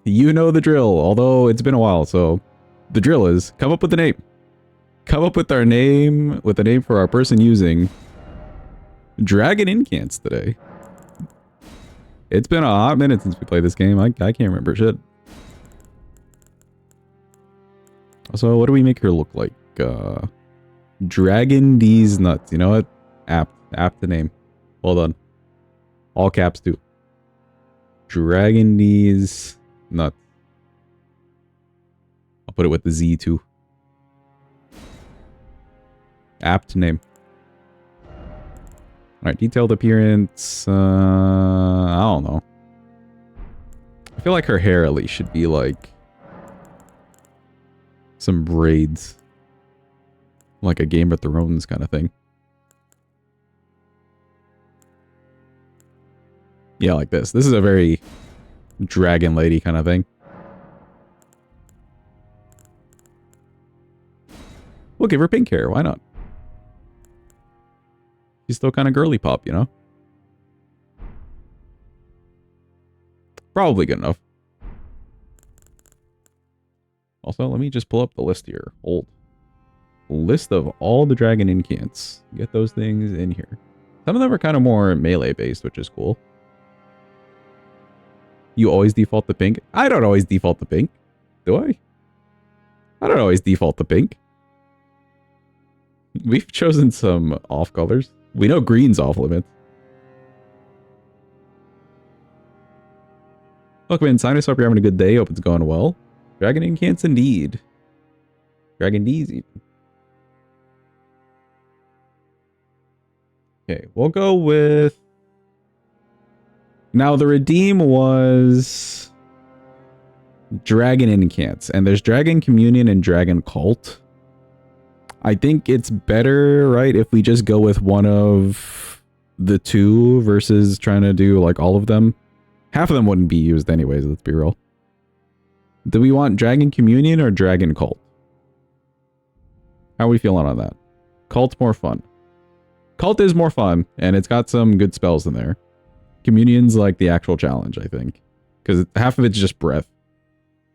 You know the drill, although it's been a while, so the drill is come up with a name. Come up with our name, with a name for our person using Dragon Incants today. It's been a hot minute since we played this game. I can't remember shit. So what do we make her look like? Dragon D's nuts. You know what? Apt the name. Hold on. All caps too. Dragon D's nuts. I'll put it with the Z too. Apt name. Alright, detailed appearance. I don't know. I feel like her hair at least should be like some braids. Like a Game of Thrones kind of thing. Yeah, like this. This is a very dragon lady kind of thing. We'll give her pink hair. Why not? She's still kind of girly pop, you know? Probably good enough. Also, let me just pull up the list here. Old list of all the dragon incants. Get those things in here. Some of them are kind of more melee based, which is cool. You always default the pink? I don't always default the pink. Do I? I don't always default the pink. We've chosen some off colors. We know green's off limits. Welcome in, Sinus. Hope you're having a good day. Hope it's going well. Dragon Incants indeed. Dragon D's even. Okay, we'll go with... Now, the redeem was... Dragon Incants. And there's Dragon Communion and Dragon Cult. I think it's better, right, if we just go with one of the two versus trying to do, like, all of them. Half of them wouldn't be used anyways, let's be real. Do we want Dragon Communion or Dragon Cult? How are we feeling on that? Cult's more fun. Cult is more fun, and it's got some good spells in there. Communion's like the actual challenge, I think. Because half of it's just breath.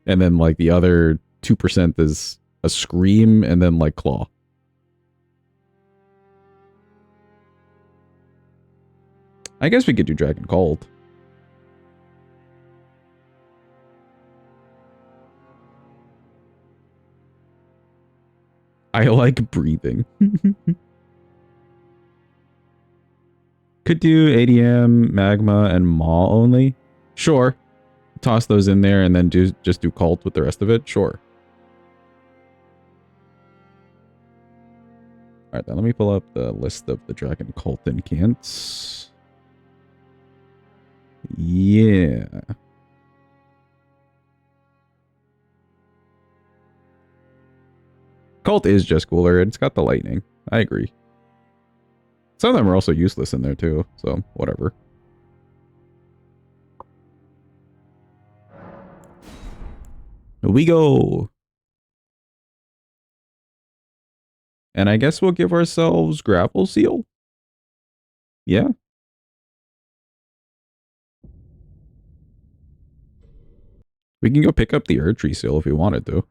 And then, like, the other 2% is a scream and then, like, claw. I guess we could do Dragon Cult. I like breathing. Could do ADM, Magma, and Maw only. Sure. Toss those in there and then just do Cult with the rest of it. Sure. Alright, then let me pull up the list of the Dragon Cult Incants. Yeah. Cult is just cooler. It's got the lightning. I agree. Some of them are also useless in there too, so whatever. Here we go. And I guess we'll give ourselves Grapple Seal. Yeah. We can go pick up the Erd Tree Seal if we wanted to.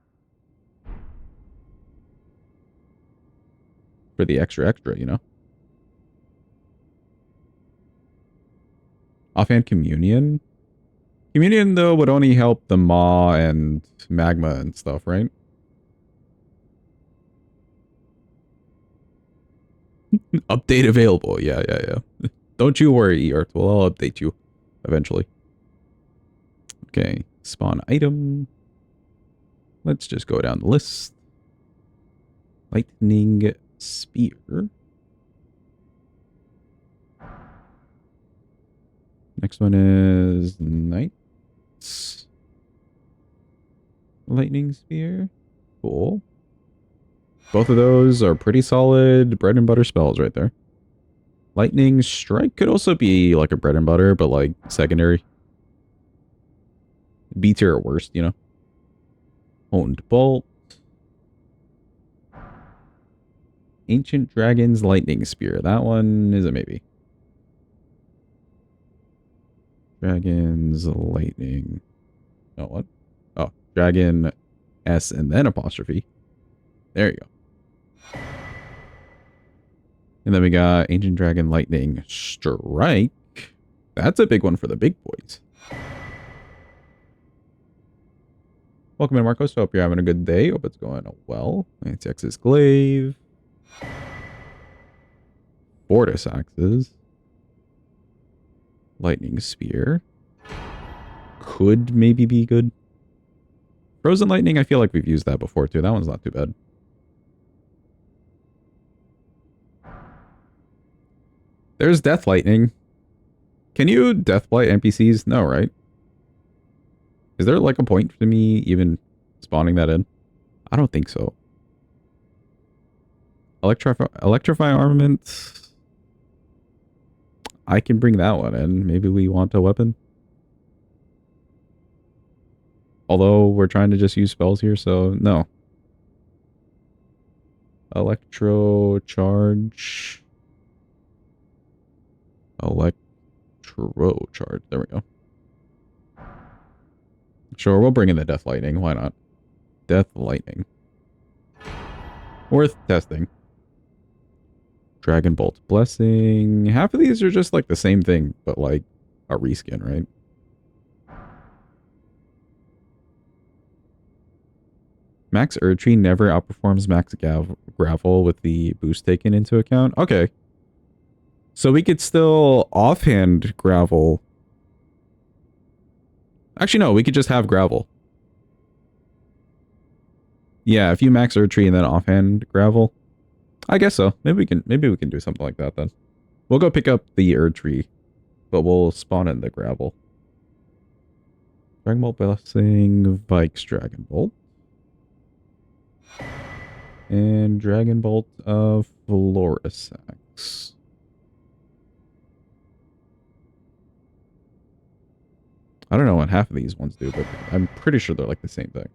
For the extra, you know? Offhand Communion? Communion, though, would only help the Maw and Magma and stuff, right? Update available. Yeah. Don't you worry, Earth. Well, I'll update you eventually. Okay. Spawn item. Let's just go down the list. Lightning Spear. Next one is Knights. Lightning Spear. Cool. Both of those are pretty solid bread and butter spells right there. Lightning Strike could also be like a bread and butter, but like secondary. B tier at worst, you know. Honed Bolt. Ancient Dragon's Lightning Spear. That one is a maybe. Dragon's Lightning. No, what? Oh, Dragon S and then apostrophe. There you go. And then we got Ancient Dragon Lightning Strike. That's a big one for the big boys. Welcome in, Marcos. Hope you're having a good day. Hope it's going well. Anti-Texas Glaive. Fortis Axes. Lightning Spear. Could maybe be good. Frozen Lightning, I feel like we've used that before too. That one's not too bad. There's Death Lightning. Can you Deathblight NPCs? No, right? Is there like a point for me even spawning that in? I don't think so. Electrify Armament. I can bring that one in. Maybe we want a weapon. Although we're trying to just use spells here, so no. Electro Charge. Electro Charge. There we go. Sure, we'll bring in the Death Lightning. Why not? Death Lightning. Worth testing. Dragon Bolt Blessing. Half of these are just like the same thing, but like a reskin, right? Max Erdtree never outperforms Max Gravel with the boost taken into account. Okay. So we could still offhand Gravel. Actually, no, we could just have Gravel. Yeah, if you max Erdtree and then offhand Gravel. I guess so. Maybe we can do something like that then. We'll go pick up the Erdtree, but we'll spawn in the Gravel. Dragon Bolt Blessing, Vikes Dragon Bolt. And Dragon Bolt of Florisax. I don't know what half of these ones do, but I'm pretty sure they're like the same thing.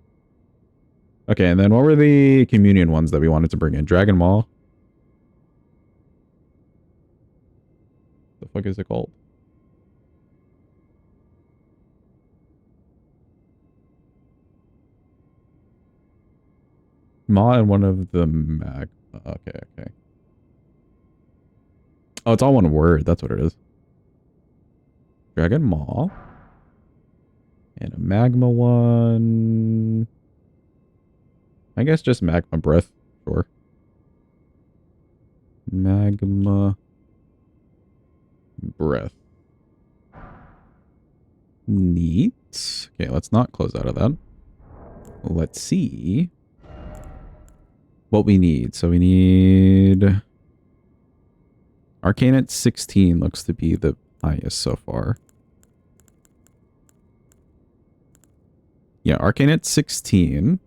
Okay, and then what were the communion ones that we wanted to bring in? Dragon Maw? The fuck is it called? Maw and one of the mag... Okay, okay. Oh, it's all one word. That's what it is. Dragon Maw. And a magma one. I guess just magma breath. Sure. Magma breath. Neat. Okay, let's not close out of that. Let's see what we need. So we need... Arcane at 16 looks to be the highest so far. Yeah, Arcane at 16.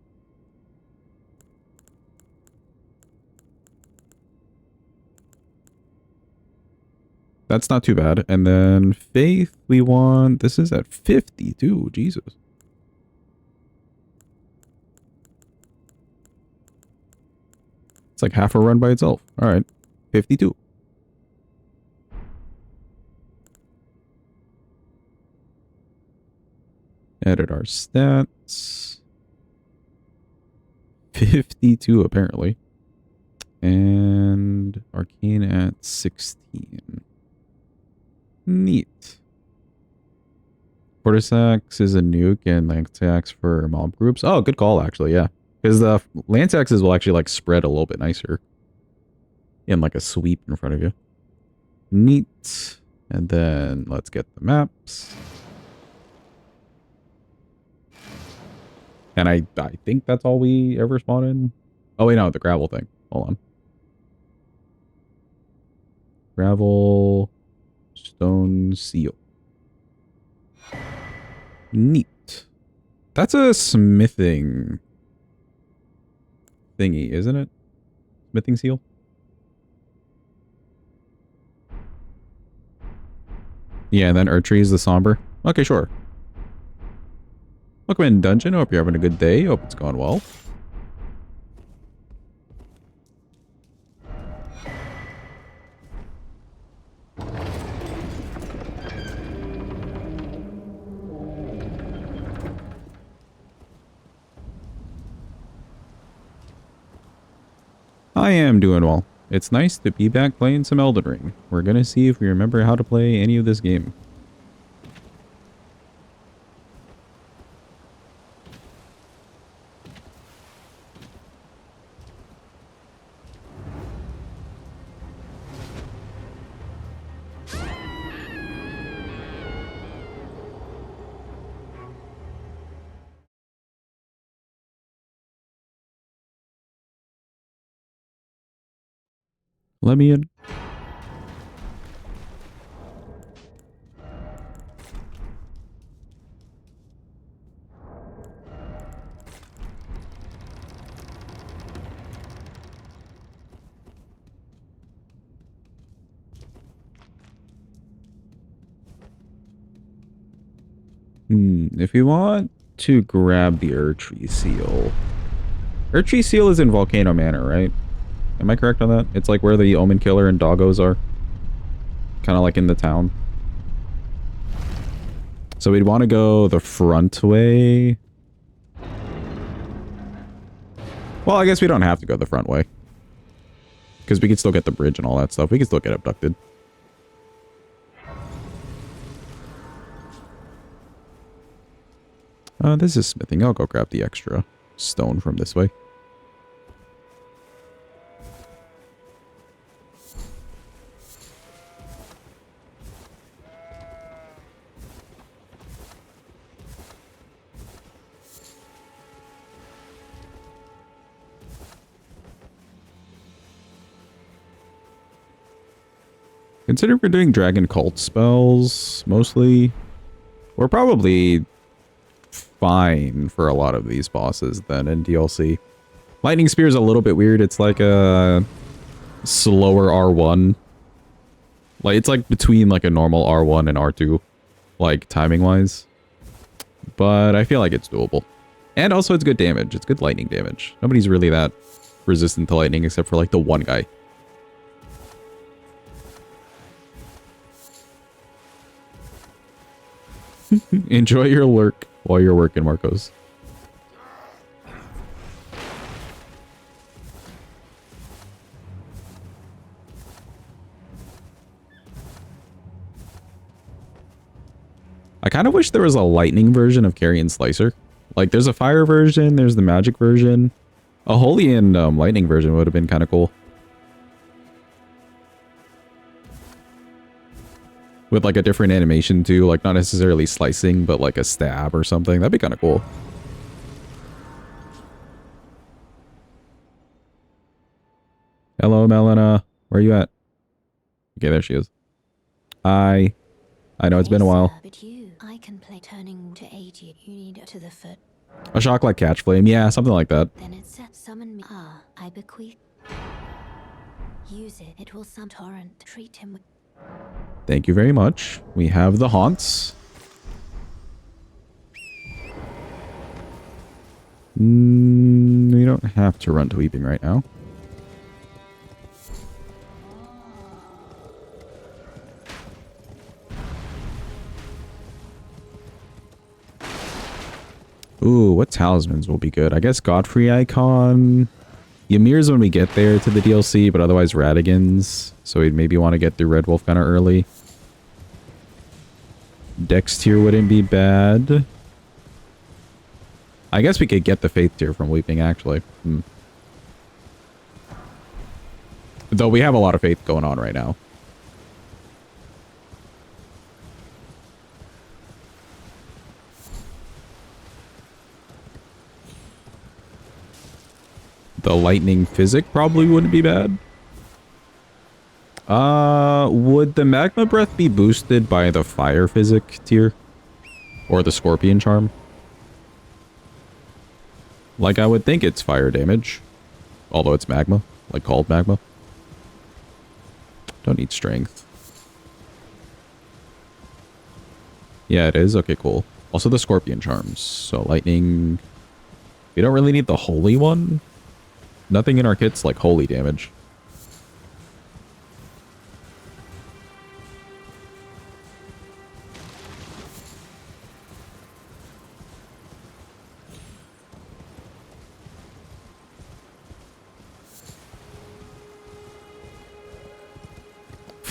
That's not too bad. And then Faith, we want... This is at 52. Jesus. It's like half a run by itself. All right. 52. Edit our stats. 52 apparently. And Arcane at 16. Neat. Fortisax is a nuke and Lanceax for mob groups. Oh, good call actually, yeah. Because the Lanceaxes will actually like spread a little bit nicer. In like a sweep in front of you. Neat. And then let's get the maps. And I think that's all we ever spawn in. Oh wait, no, the gravel thing. Hold on. Gravel, stone seal. Neat. That's a smithing thingy, isn't it? Smithing seal? Yeah, and then Erdtree is the somber. Okay, sure. Welcome in, Dungeon. Hope you're having a good day. Hope it's going well. I am doing well. It's nice to be back playing some Elden Ring. We're gonna see if we remember how to play any of this game. Let me in. If you want to grab the Erdtree Seal. Erdtree Seal is in Volcano Manor, right? Am I correct on that? It's like where the Omen Killer and Doggos are. Kind of like in the town. So we'd want to go the front way. Well, I guess we don't have to go the front way. Because we can still get the bridge and all that stuff. We can still get abducted. This is smithing. I'll go grab the extra stone from this way. Considering we're doing Dragon Cult spells, mostly, we're probably fine for a lot of these bosses then in DLC. Lightning Spear is a little bit weird. It's like a slower R1. Like, it's like between like a normal R1 and R2, like timing-wise. But I feel like it's doable. And also it's good damage. It's good lightning damage. Nobody's really that resistant to lightning except for like the one guy. Enjoy your lurk while you're working, Marcos. I kind of wish there was a lightning version of Carrion Slicer. Like, there's a fire version, there's the magic version. A holy and lightning version would have been kind of cool. With like a different animation too, like not necessarily slicing, but like a stab or something. That'd be kind of cool. Hello, Melina. Where are you at? Okay, there she is. I know it's been a while. But I can play turning to aid you. You need to the foot. A shock like catch flame, yeah, something like that. Then it said summon me. I bequeath. Use it. It will some torrent. Treat him with. Thank you very much. We have the haunts. We don't have to run to Weeping right now. Ooh, what talismans will be good? I guess Godfrey Icon. Ymir's when we get there to the DLC, but otherwise Radigan's. So we'd maybe want to get through Red Wolf kind of early. Dex tier wouldn't be bad. I guess we could get the Faith tier from Weeping, actually. Though we have a lot of Faith going on right now. The lightning physic probably wouldn't be bad. Would the magma breath be boosted by the fire physic tier? Or the scorpion charm? Like, I would think it's fire damage. Although it's magma. Like, called magma. Don't need strength. Yeah, it is. Okay, cool. Also the scorpion charms. So lightning... We don't really need the holy one. Nothing in our kit's like holy damage.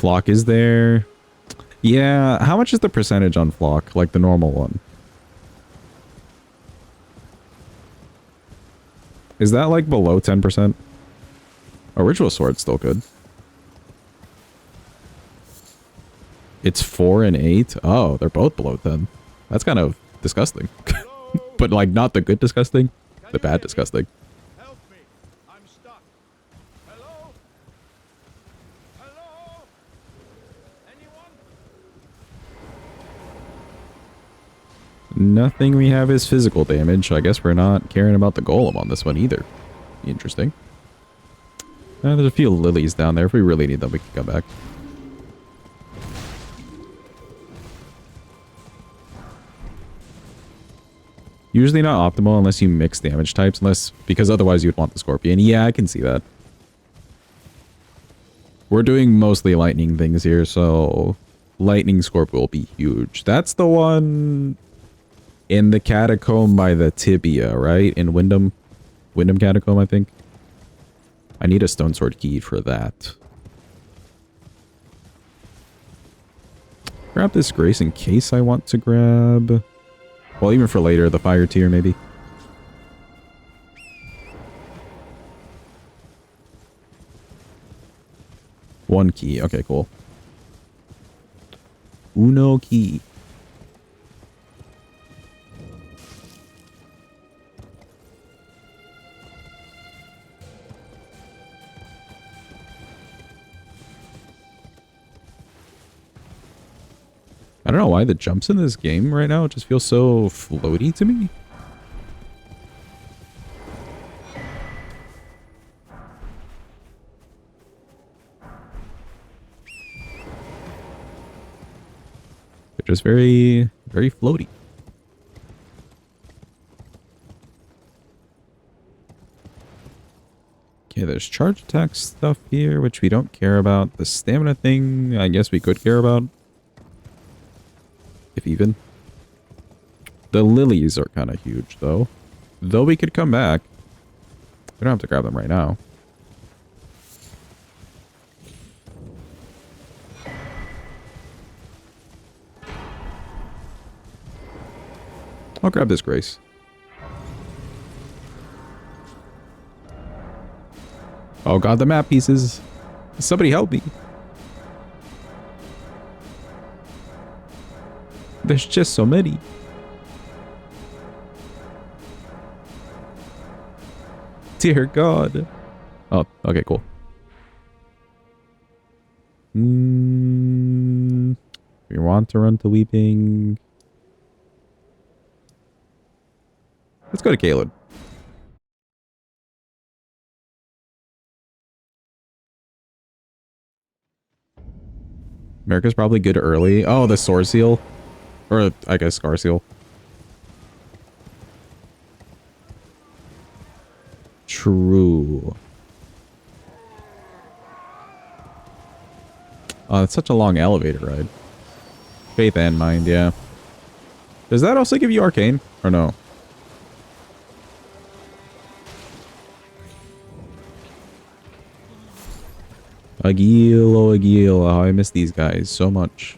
Flock is there. Yeah, how much is the percentage on Flock? Like the normal one? Is that like below 10%? Oh, Ritual Sword's still good. It's 4 and 8? Oh, they're both below 10. That's kind of disgusting. But like not the good disgusting, the bad disgusting. Help me. I'm stuck. Hello? Hello? Anyone? Nothing we have is physical damage. I guess we're not caring about the golem on this one either. Interesting. There's a few lilies down there. If we really need them, we can come back. Usually not optimal unless you mix damage types, because otherwise you'd want the scorpion. Yeah, I can see that. We're doing mostly lightning things here, so lightning scorp will be huge. That's the one in the catacomb by the tibia, right? In Wyndham Catacomb, I think. I need a stone sword key for that. Grab this grace in case I want to grab... Well, even for later, the fire tier, maybe. One key. Okay, cool. Uno key. I don't know why the jumps in this game right now just feel so floaty to me. They're just very, very floaty. Okay, there's charge attack stuff here, which we don't care about. The stamina thing, I guess we could care about. If even. The lilies are kind of huge, though. Though we could come back. We don't have to grab them right now. I'll grab this grace. Oh god, the map pieces. Somebody help me. There's just so many. Dear God. Oh, okay, cool. We want to run to Weeping. Let's go to Caelid. America's probably good early. Oh, the Sword Seal. Or, I guess, Scar Seal. True. Oh, it's such a long elevator ride. Faith and Mind, yeah. Does that also give you Arcane? Or no? Agilo, Agilo. Oh, I miss these guys so much.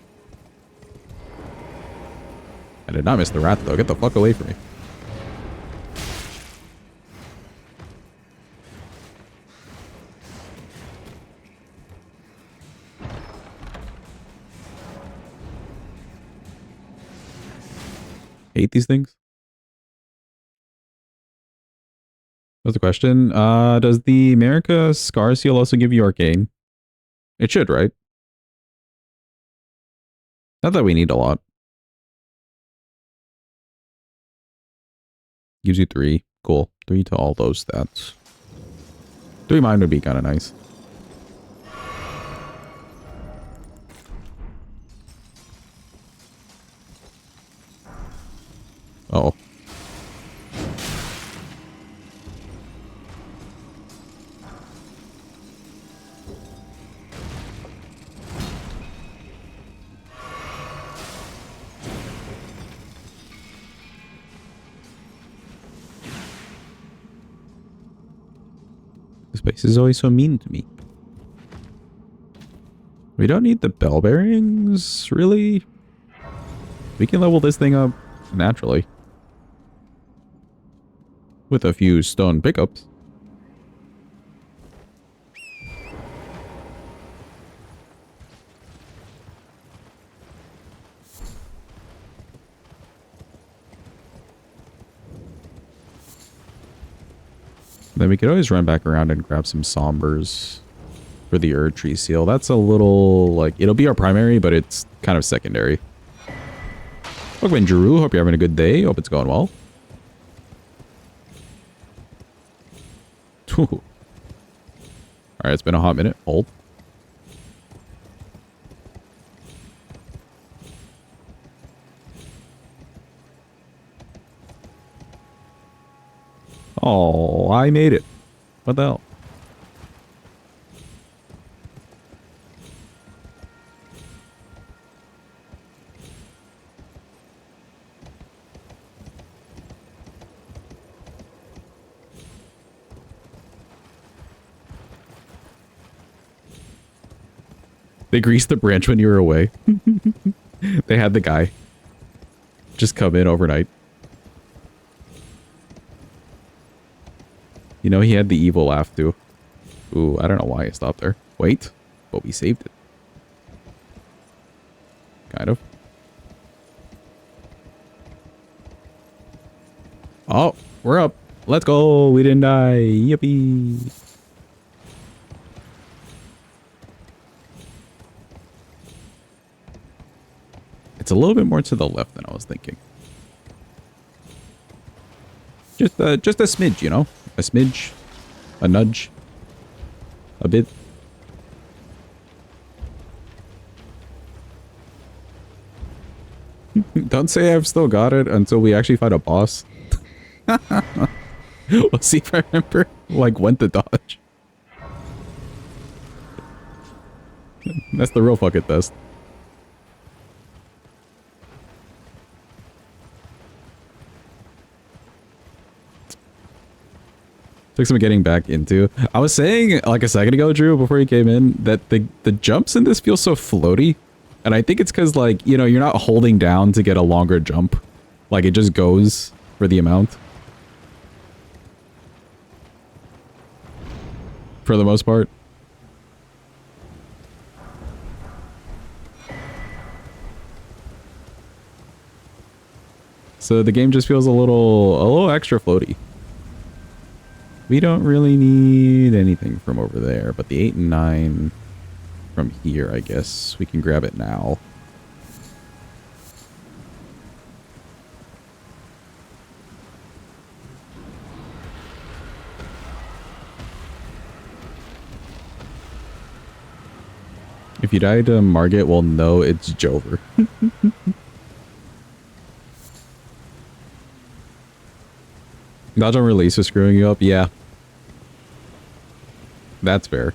I did not miss the rat, though. Get the fuck away from me. Hate these things. What's the question? Does the America Scar Seal also give you Arcane? It should, right? Not that we need a lot. Gives you 3. Cool. 3 to all those stats. 3 mine would be kind of nice. Uh oh. This place is always so mean to me. We don't need the bell bearings, really. We can level this thing up naturally. With a few stone pickups. Then we could always run back around and grab some sombers for the Erd Tree Seal. That's a little, like, it'll be our primary, but it's kind of secondary. Welcome in, Drew. Hope you're having a good day. Hope it's going well. Alright, it's been a hot minute. Hold. Oh, I made it. What the hell? They greased the branch when you were away. They had the guy just come in overnight. You know, he had the evil laugh too. Ooh, I don't know why I stopped there. Wait, but we saved it. Kind of. Oh, we're up. Let's go. We didn't die. Yippee. It's a little bit more to the left than I was thinking. Just a smidge, you know? A smidge. A nudge. A bit. Don't say I've still got it until we actually fight a boss. We'll see if I remember, like, when to dodge. That's the real fucking test. Took some getting back into. I was saying, like a second ago, Drew, before you came in, that the jumps in this feel so floaty. And I think it's because, like, you know, you're not holding down to get a longer jump. Like, it just goes for the amount. For the most part. So the game just feels a little extra floaty. We don't really need anything from over there, but the 8 and 9 from here, I guess. We can grab it now. If you die to Margit, well, no, it's Jover. Dodge on release is screwing you up? Yeah. That's fair.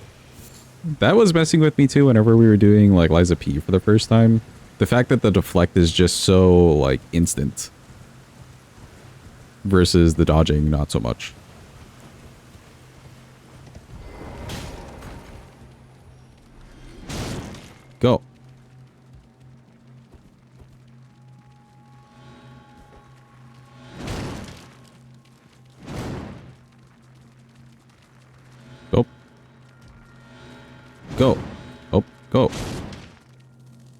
That was messing with me too whenever we were doing like Liza P for the first time. The fact that the deflect is just so like instant versus the dodging not so much. Go. Go. Go. Oh, go.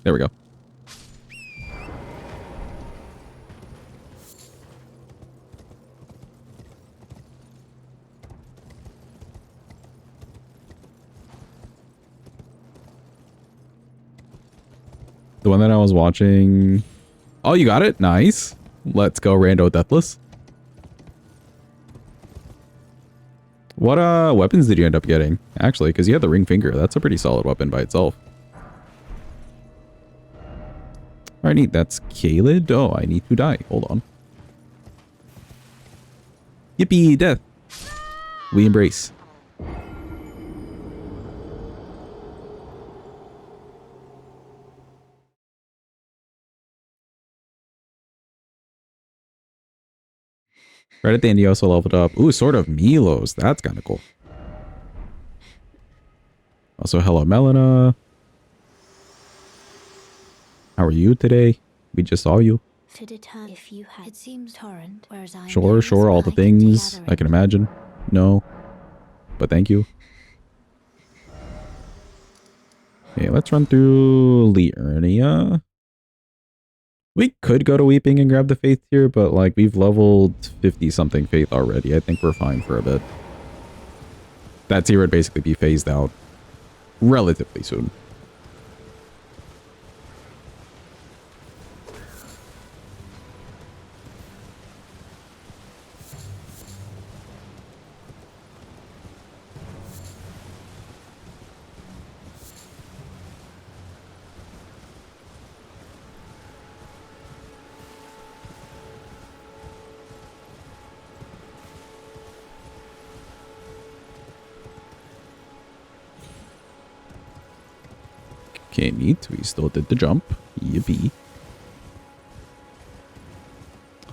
There we go. The one that I was watching. Oh, you got it? Nice. Let's go, Rando Deathless. What weapons did you end up getting? Actually, because you had the ring finger. That's a pretty solid weapon by itself. Alright, neat. That's Kaled. Oh, I need to die. Hold on. Yippee, death. We embrace. Right at the end, you also leveled up. Ooh, Sword of Milos. That's kind of cool. Also, hello, Melina. How are you today? We just saw you. If you had, it seems torrent, whereas I Sure, sure, all the things I can imagine. No, but thank you. Okay, let's run through Liurnia. We could go to Weeping and grab the Faith here, but like we've leveled 50-something Faith already. I think we're fine for a bit. That tier would basically be phased out relatively soon. Okay, neat. We still did the jump. Yippee.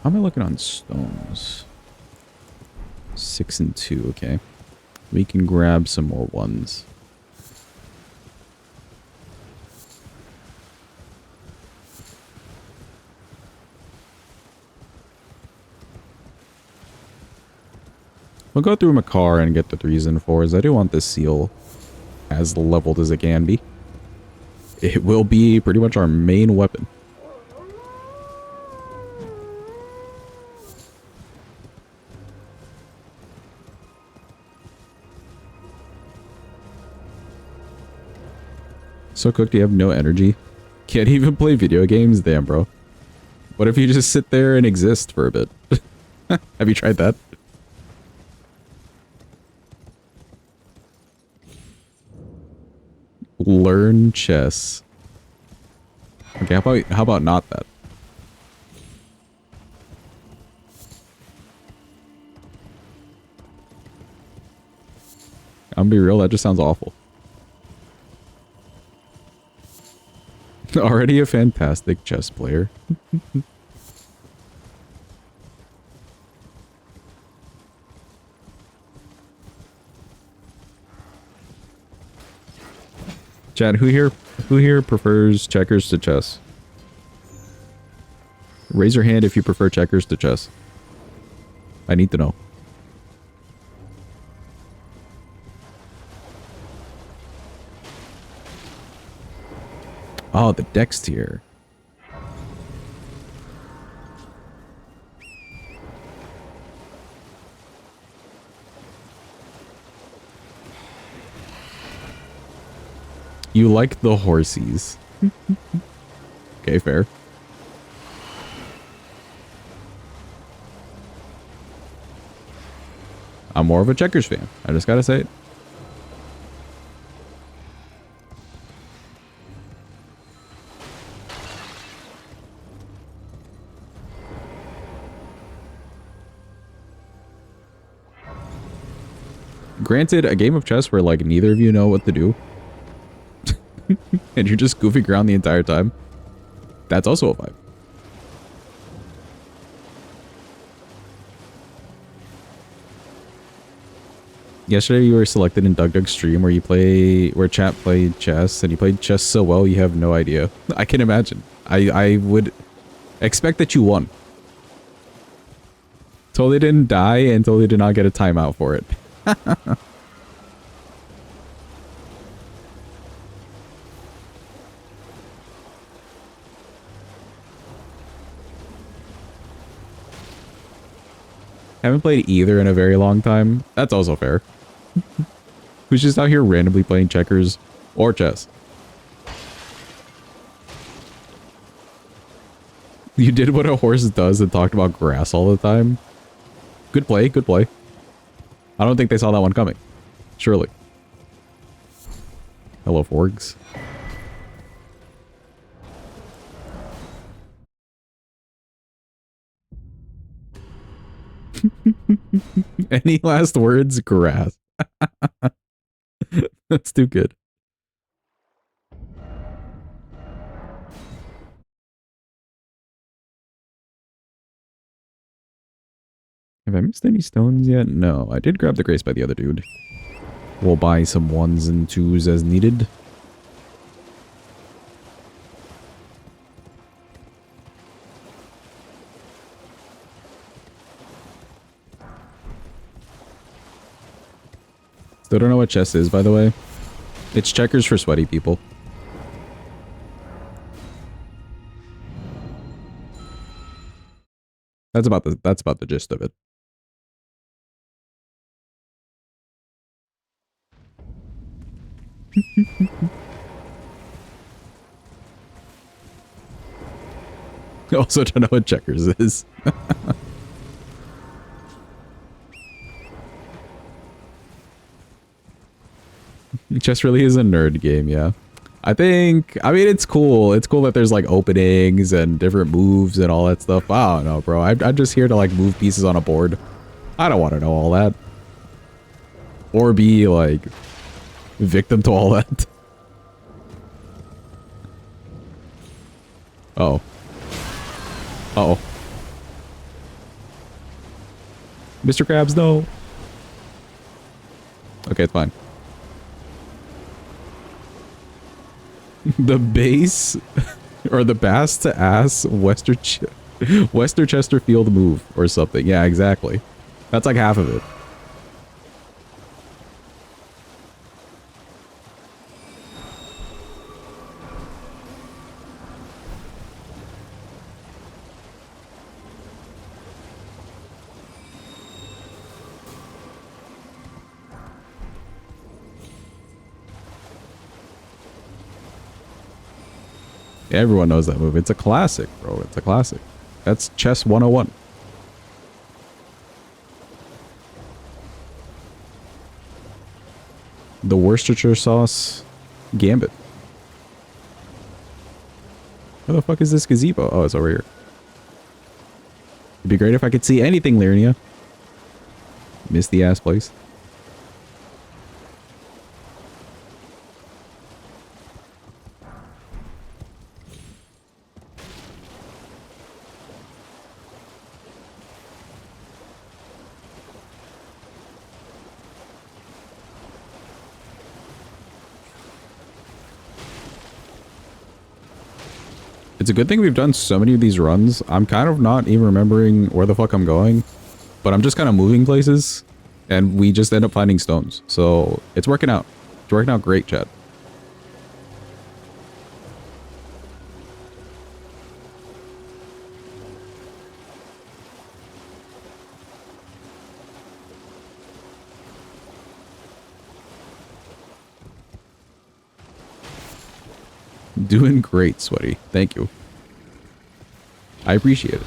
How am I looking on stones? 6 and 2, okay. We can grab some more ones. We'll go through Makar and get the 3s and 4s. I do want this seal as leveled as it can be. It will be pretty much our main weapon. So cooked, you have no energy. Can't even play video games? Damn, bro. What if you just sit there and exist for a bit? Have you tried that? Learn chess. Okay, how about not that? I'm gonna be real, that just sounds awful. Already a fantastic chess player. Chad, who here prefers checkers to chess? Raise your hand if you prefer checkers to chess. I need to know. Oh, the dex tier. You like the horsies. Okay, fair. I'm more of a checkers fan. I just gotta say it. Granted, a game of chess where like neither of you know what to do and you're just goofing around the entire time, that's also a vibe. Yesterday you were selected in Doug's stream where chat played chess, and you played chess so well you have no idea. I can imagine. I would expect that you won. Totally didn't die and totally did not get a timeout for it. Haven't played either in a very long time. That's also fair. Who's just out here randomly playing checkers or chess? You did what a horse does and talked about grass all the time. Good play, good play. I don't think they saw that one coming. Surely. Hello, Forgs. Any last words? Grass. That's too good. Have I missed any stones yet? No, I did grab the grace by the other dude. We'll buy some 1s and 2s as needed. Still don't know what chess is, by the way. It's checkers for sweaty people. That's about the gist of it. Also don't know what checkers is. Chess really is a nerd game, yeah. I mean, it's cool. It's cool that there's like openings and different moves and all that stuff. I don't know, bro. I'm just here to like move pieces on a board. I don't want to know all that. Or be like victim to all that. Uh-oh. Uh-oh. Mr. Krabs, no. Okay, it's fine. The base or the bass to ass Wester Chesterfield move or something. Yeah, exactly. That's like half of it. Everyone knows that move. It's a classic, bro. It's a classic. That's chess 101. The Worcestershire sauce gambit. Where the fuck is this gazebo? Oh, it's over here. It'd be great if I could see anything, Lyria. Miss the ass place. It's a good thing we've done so many of these runs. I'm kind of not even remembering where the fuck I'm going, but I'm just kind of moving places and we just end up finding stones. So it's working out. It's working out great, chat. Doing great, Sweaty. Thank you. I appreciate it.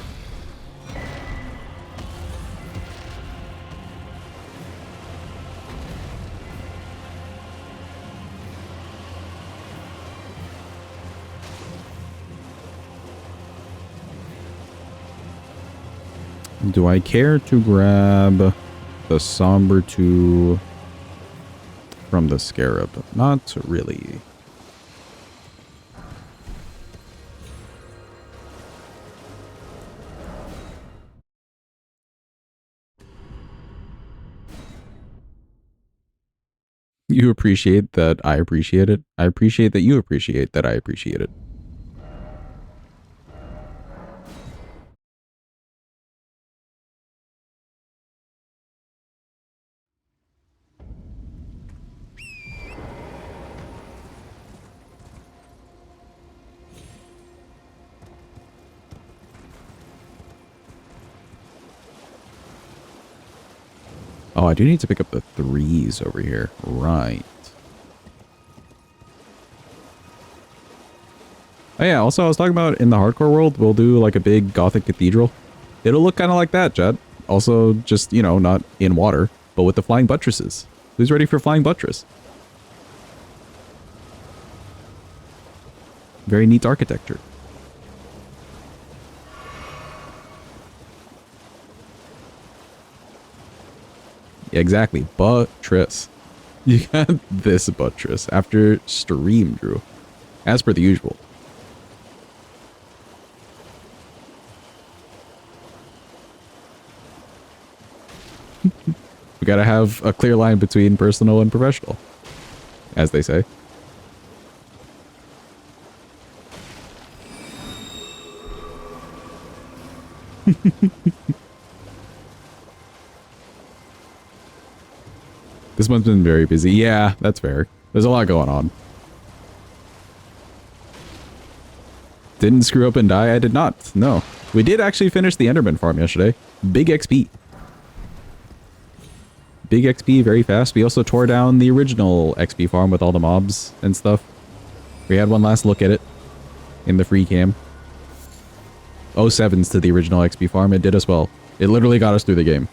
Do I care to grab the Somber 2 from the Scarab? Not really. You appreciate that I appreciate it. I appreciate that you appreciate that I appreciate it. Oh, I do need to pick up the 3s over here. Right. Oh yeah, also I was talking about in the hardcore world, we'll do like a big gothic cathedral. It'll look kind of like that, Jed. Also just, you know, not in water, but with the flying buttresses. Who's ready for flying buttress? Very neat architecture. Yeah, exactly. Buttress. You got this buttress after stream, Drew. As per the usual. We gotta have a clear line between personal and professional, as they say. This one's been very busy. Yeah, that's fair. There's a lot going on. Didn't screw up and die? I did not. No. We did actually finish the Enderman farm yesterday. Big XP. Big XP, very fast. We also tore down the original XP farm with all the mobs and stuff. We had one last look at it in the free cam. 07s to the original XP farm. It did us well. It literally got us through the game.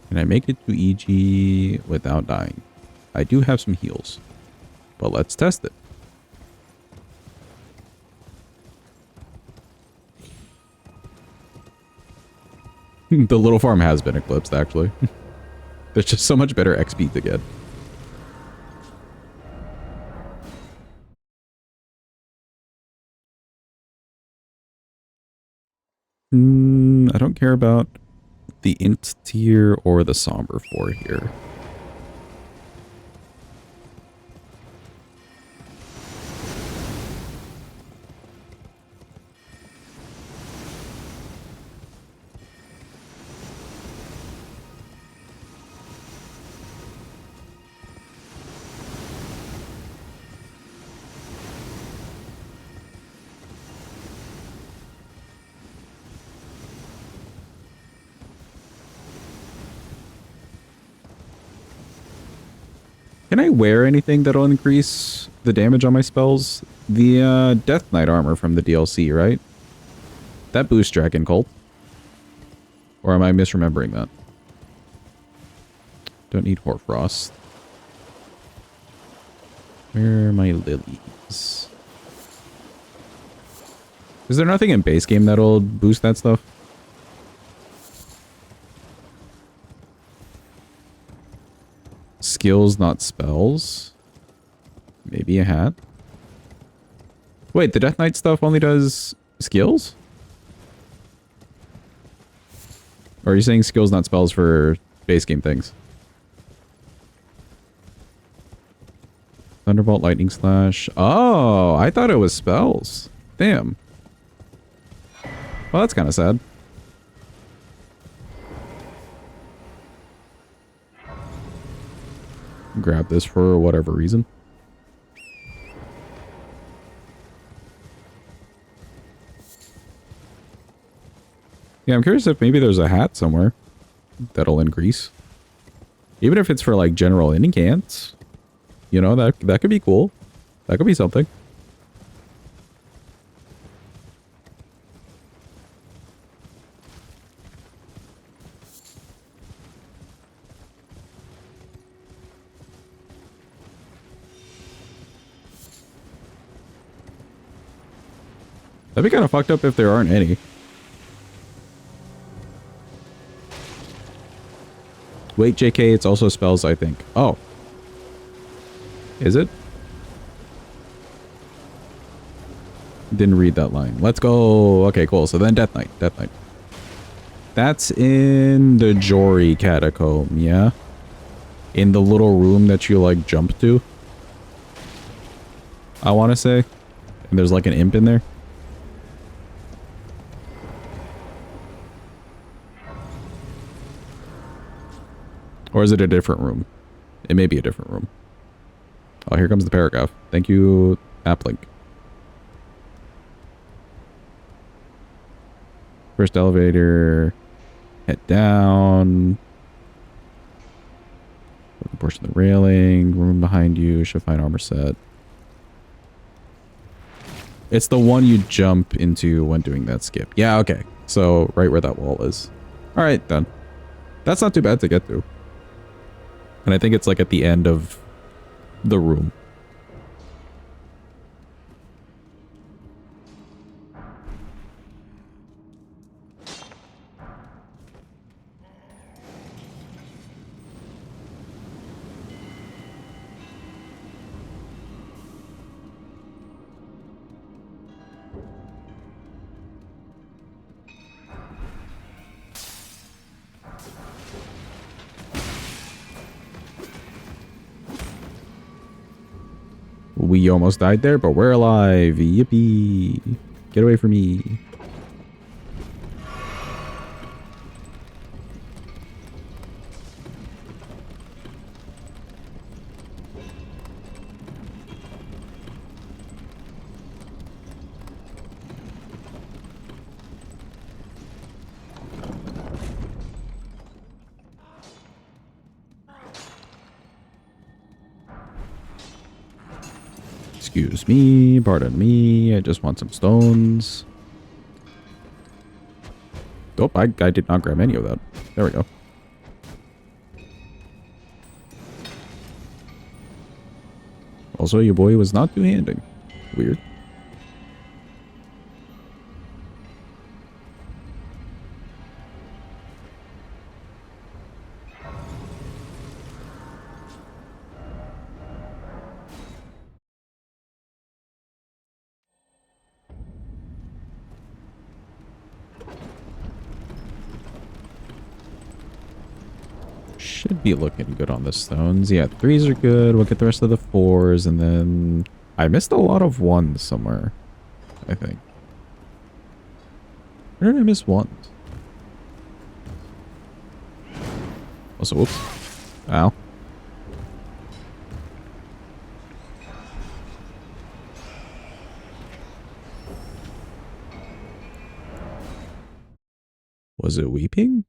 Can I make it to EG without dying? I do have some heals, but let's test it. The little farm has been eclipsed, actually. There's just so much better XP to get. I don't care about the int tier or the somber 4 here. Can I wear anything that'll increase the damage on my spells? The Death Knight armor from the DLC, right? That boosts Dragon Cult. Or am I misremembering that? Don't need Hoarfrost. Where are my lilies? Is there nothing in base game that'll boost that stuff? Skills, not spells. Maybe a hat. Wait, the Death Knight stuff only does skills? Or are you saying skills, not spells for base game things? Thunderbolt, Lightning Slash. Oh, I thought it was spells. Damn. Well, that's kind of sad. Grab this for whatever reason. Yeah, I'm curious if maybe there's a hat somewhere that'll increase. Even if it's for like general incants. You know, that could be cool. That could be something. That'd be kind of fucked up if there aren't any. Wait, JK, it's also spells, I think. Oh. Is it? Didn't read that line. Let's go. Okay, cool. So then Death Knight. Death Knight. That's in the Jory Catacomb, yeah? In the little room that you, like, jump to. I want to say. And there's, like, an imp in there. Or is it a different room? It may be a different room. Oh, here comes the paragraph. Thank you, AppLink. First elevator. Head down. Portion of the railing. Room behind you. Should find armor set. It's the one you jump into when doing that skip. Yeah, okay. So, right where that wall is. Alright, then. That's not too bad to get to. And I think it's like at the end of the room. We almost died there, but we're alive. Yippee. Get away from me. Excuse me, pardon me, I just want some stones. Oh, I did not grab any of that. There we go. Also, your boy was not two-handing. Weird. Should be looking good on the stones. Yeah, 3s are good. We'll get the rest of the 4s, and then... I missed a lot of 1s somewhere, I think. Where did I miss 1s? Also, whoops. Ow. Was it weeping?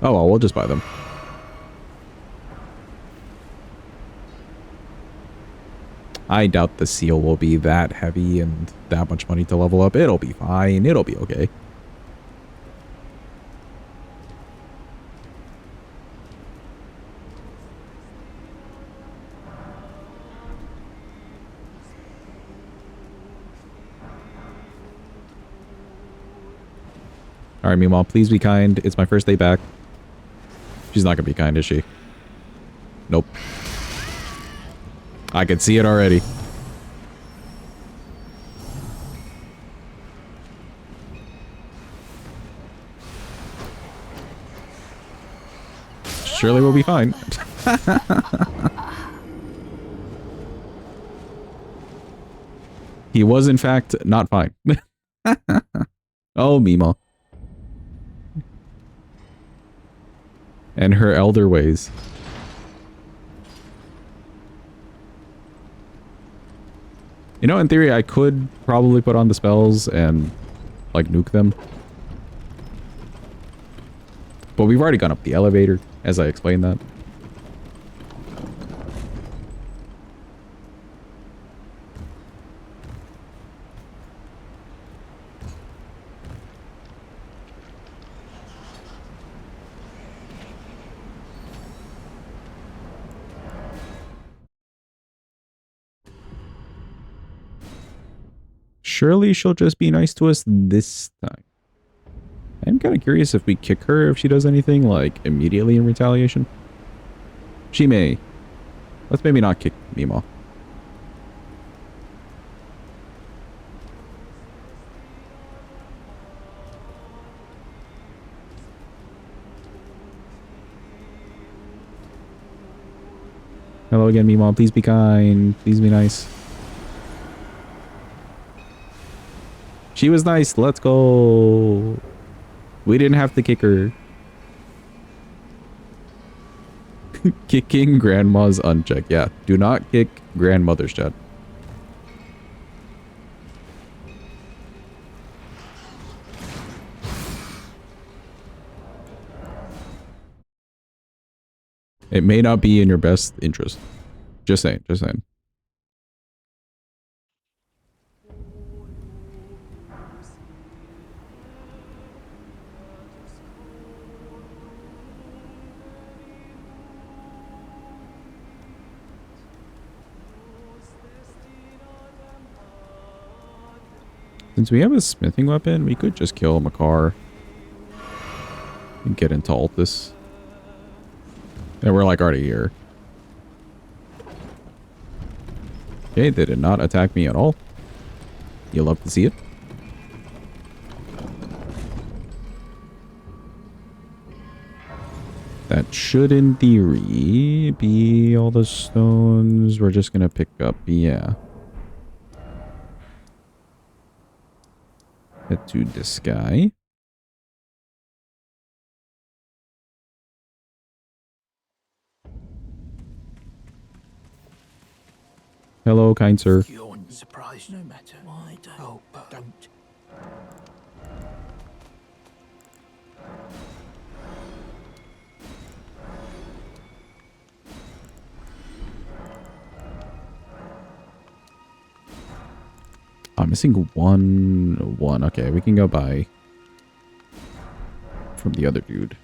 Oh, well, we'll just buy them. I doubt the seal will be that heavy and that much money to level up. It'll be fine. It'll be okay. Alright, Meemaw, please be kind. It's my first day back. She's not gonna be kind, is she? Nope. I can see it already. Surely we'll be fine. He was, in fact, not fine. Oh, Meemaw. And her elder ways. You know, in theory, I could probably put on the spells and, like, nuke them. But we've already gone up the elevator, as I explained that. Surely she'll just be nice to us this time. I'm kind of curious if we kick her if she does anything, like, immediately in retaliation. She may. Let's maybe not kick Meemaw. Hello again, Meemaw. Please be kind. Please be nice. She was nice. Let's go. We didn't have to kick her. Kicking grandma's unchecked. Yeah, do not kick grandmother's chat. It may not be in your best interest. Just saying, just saying. Since we have a smithing weapon, we could just kill Makar and get into Altus. And we're like already here. Okay, they did not attack me at all. You'll love to see it. That should, in theory, be all the stones we're just gonna pick up. Yeah. Head to this guy. Hello, kind sir. You're surprised, no matter. Why don't? Oh, don't. I'm missing one. Okay, we can go buy from the other dude.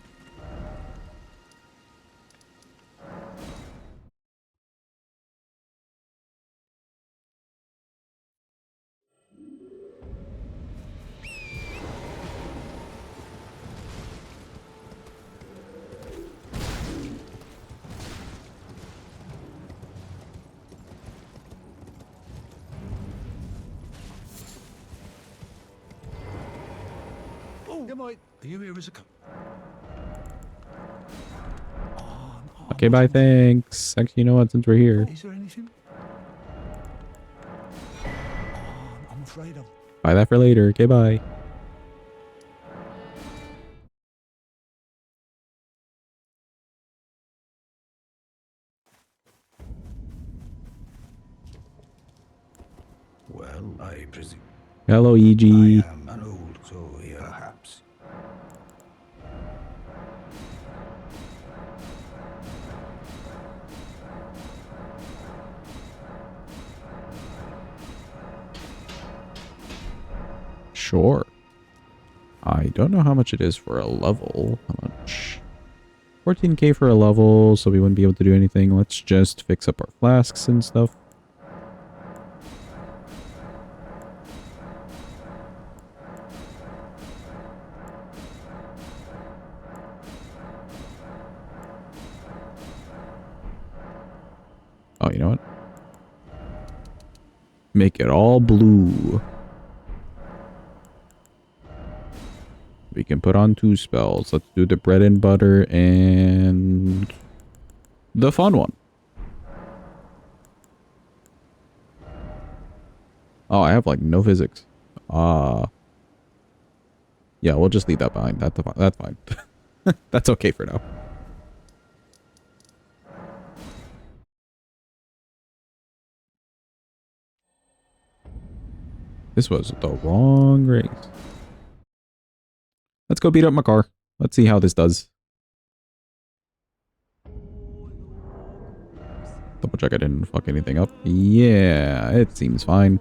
Are you here as a Okay, bye, thanks. Actually, you know what, since we're here. Is there anything? I'm afraid of. Buy that for later. Okay, bye. Well, I presume. Hello, EG. I am an old soul here, perhaps. Sure. I don't know how much it is for a level. How much? 14k for a level, so we wouldn't be able to do anything. Let's just fix up our flasks and stuff. Oh, you know what? Make it all blue. We can put on 2 spells. Let's do the bread and butter and the fun one. Oh, I have like no physics. Yeah, we'll just leave that behind. That's fine. That's okay for now. This was the wrong race. Let's go beat up my car. Let's see how this does. Double check I didn't fuck anything up. Yeah, it seems fine.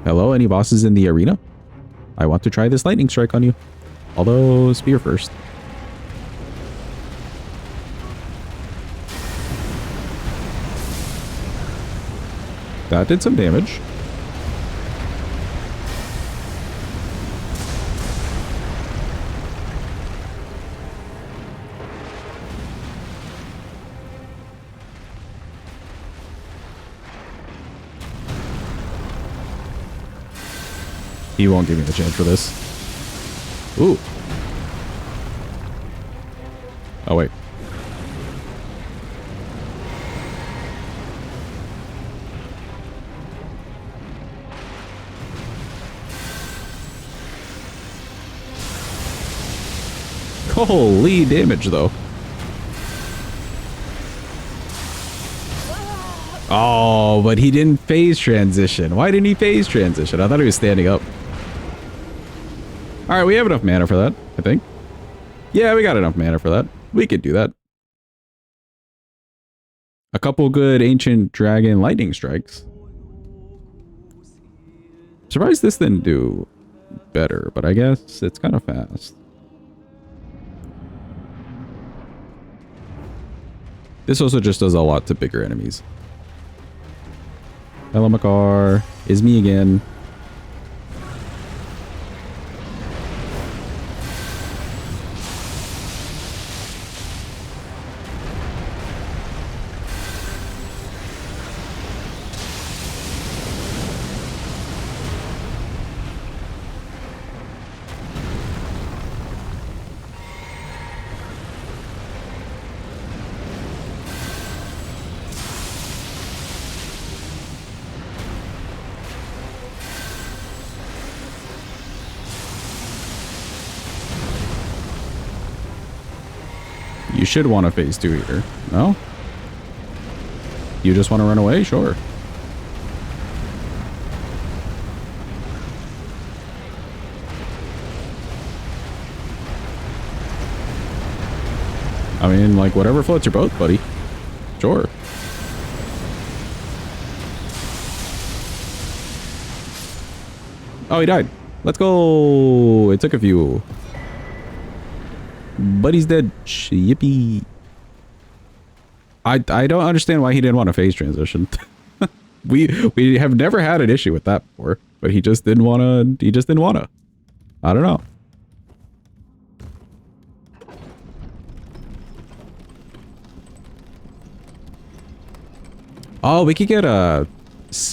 Hello, any bosses in the arena? I want to try this lightning strike on you. Although, spear first. That did some damage. He won't give me the chance for this. Ooh. Oh, wait. Holy damage, though. Oh, but he didn't phase transition. Why didn't he phase transition? I thought he was standing up. All right, we have enough mana for that, I think. Yeah, we got enough mana for that. We could do that. A couple good ancient dragon lightning strikes. Surprised this didn't do better, but I guess it's kind of fast. This also just does a lot to bigger enemies. Hello, Makar. Is me again. You should want a phase 2 here. No? You just want to run away? Sure. I mean, like, whatever floats your boat, buddy. Sure. Oh, he died. Let's go. It took a few. Buddy's dead. Yippee. I don't understand why he didn't want a phase transition. we have never had an issue with that before, but he just didn't wanna. I don't know. Oh, we could get a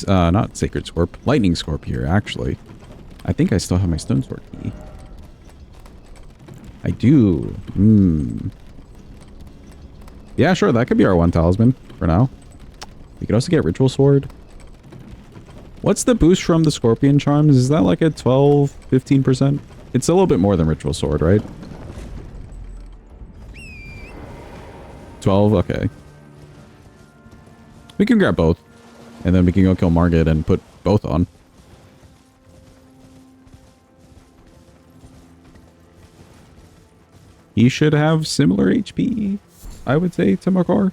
not Sacred Scorp, Lightning Scorp here, actually. I think I still have my Stone Sword key. I do. Yeah, sure, that could be our one talisman for now. We could also get Ritual Sword. What's the boost from the Scorpion Charms? Is that like a 12, 15%? It's a little bit more than Ritual Sword, right? 12? Okay. We can grab both. And then we can go kill Margit and put both on. He should have similar HP, I would say, to Makar.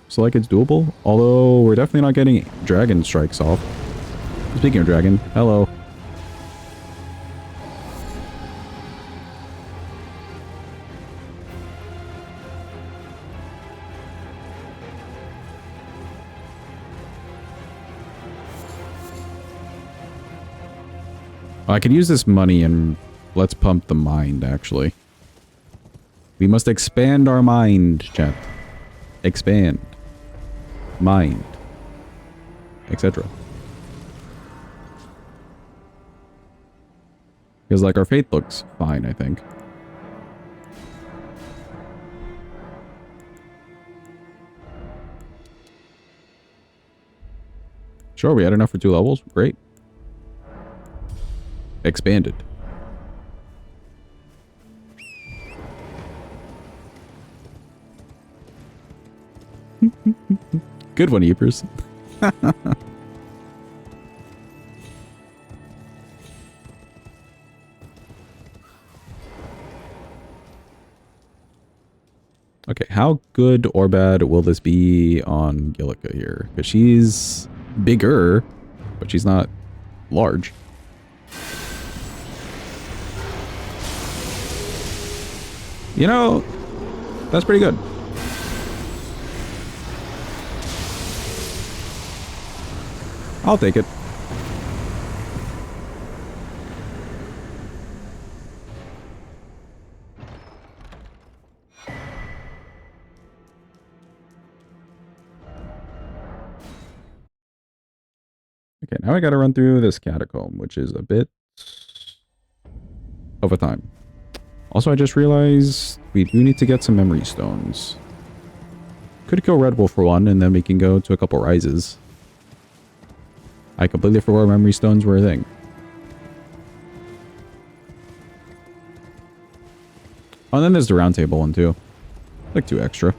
So, like, it's doable. Although, we're definitely not getting Dragon Strikes off. Speaking of Dragon, hello. I could use this money and let's pump the mind, actually. We must expand our mind, chat. Expand. Mind. Etc. Because, like, our faith looks fine, I think. Sure, we had enough for 2 levels. Great. Expanded. Good one, Eepers. Okay, how good or bad will this be on Gillica here? Because she's bigger, but she's not large. You know, that's pretty good. I'll take it. Okay, now I gotta run through this catacomb, which is a bit of a time. Also, I just realized we do need to get some memory stones. Could kill Red Wolf for one, and then we can go to a couple rises. I completely forgot memory stones were a thing. Oh, and then there's the round table one too. Like 2 extra.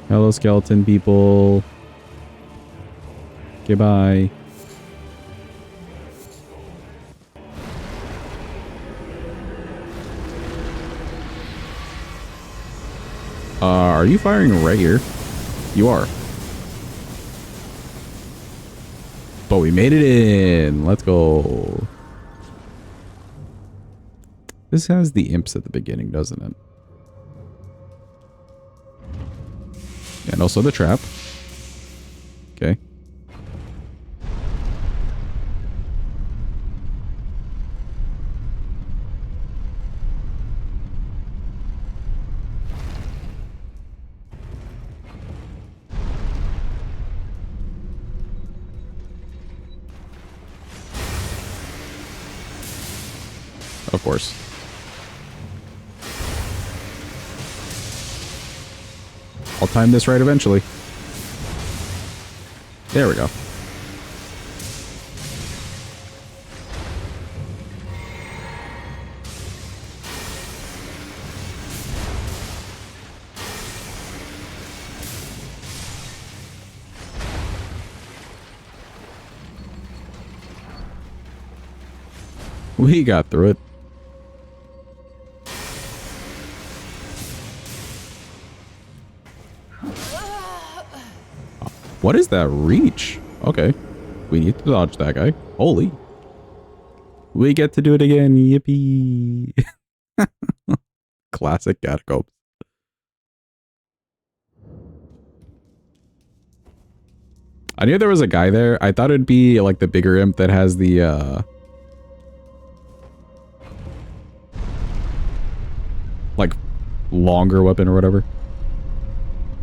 Hello, skeleton people. Goodbye. Are you firing right here? You are. But we made it in. Let's go. This has the imps at the beginning, doesn't it? And also the trap. Okay. Of course. I'll time this right eventually. There we go. We got through it. What is that reach? Okay. We need to dodge that guy. Holy. We get to do it again. Yippee. Classic catacombs. I knew there was a guy there. I thought it'd be like the bigger imp that has the like longer weapon or whatever.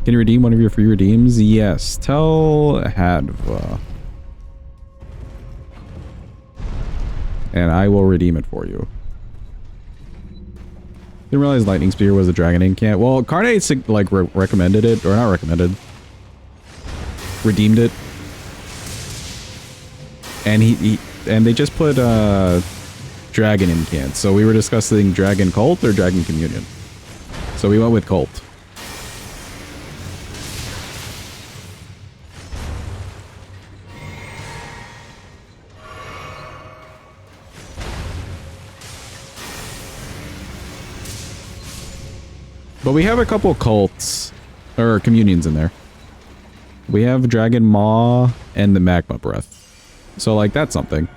Can you redeem one of your free redeems? Yes. Tell Hadva. And I will redeem it for you. Didn't realize Lightning Spear was a Dragon Incant. Well, Carnate like recommended it, or not recommended. Redeemed it. And and they just put Dragon Incant. So we were discussing Dragon Cult or Dragon Communion. So we went with Cult. But we have a couple cults, or communions in there. We have Dragon Maw and the Magma Breath. So, like, that's something.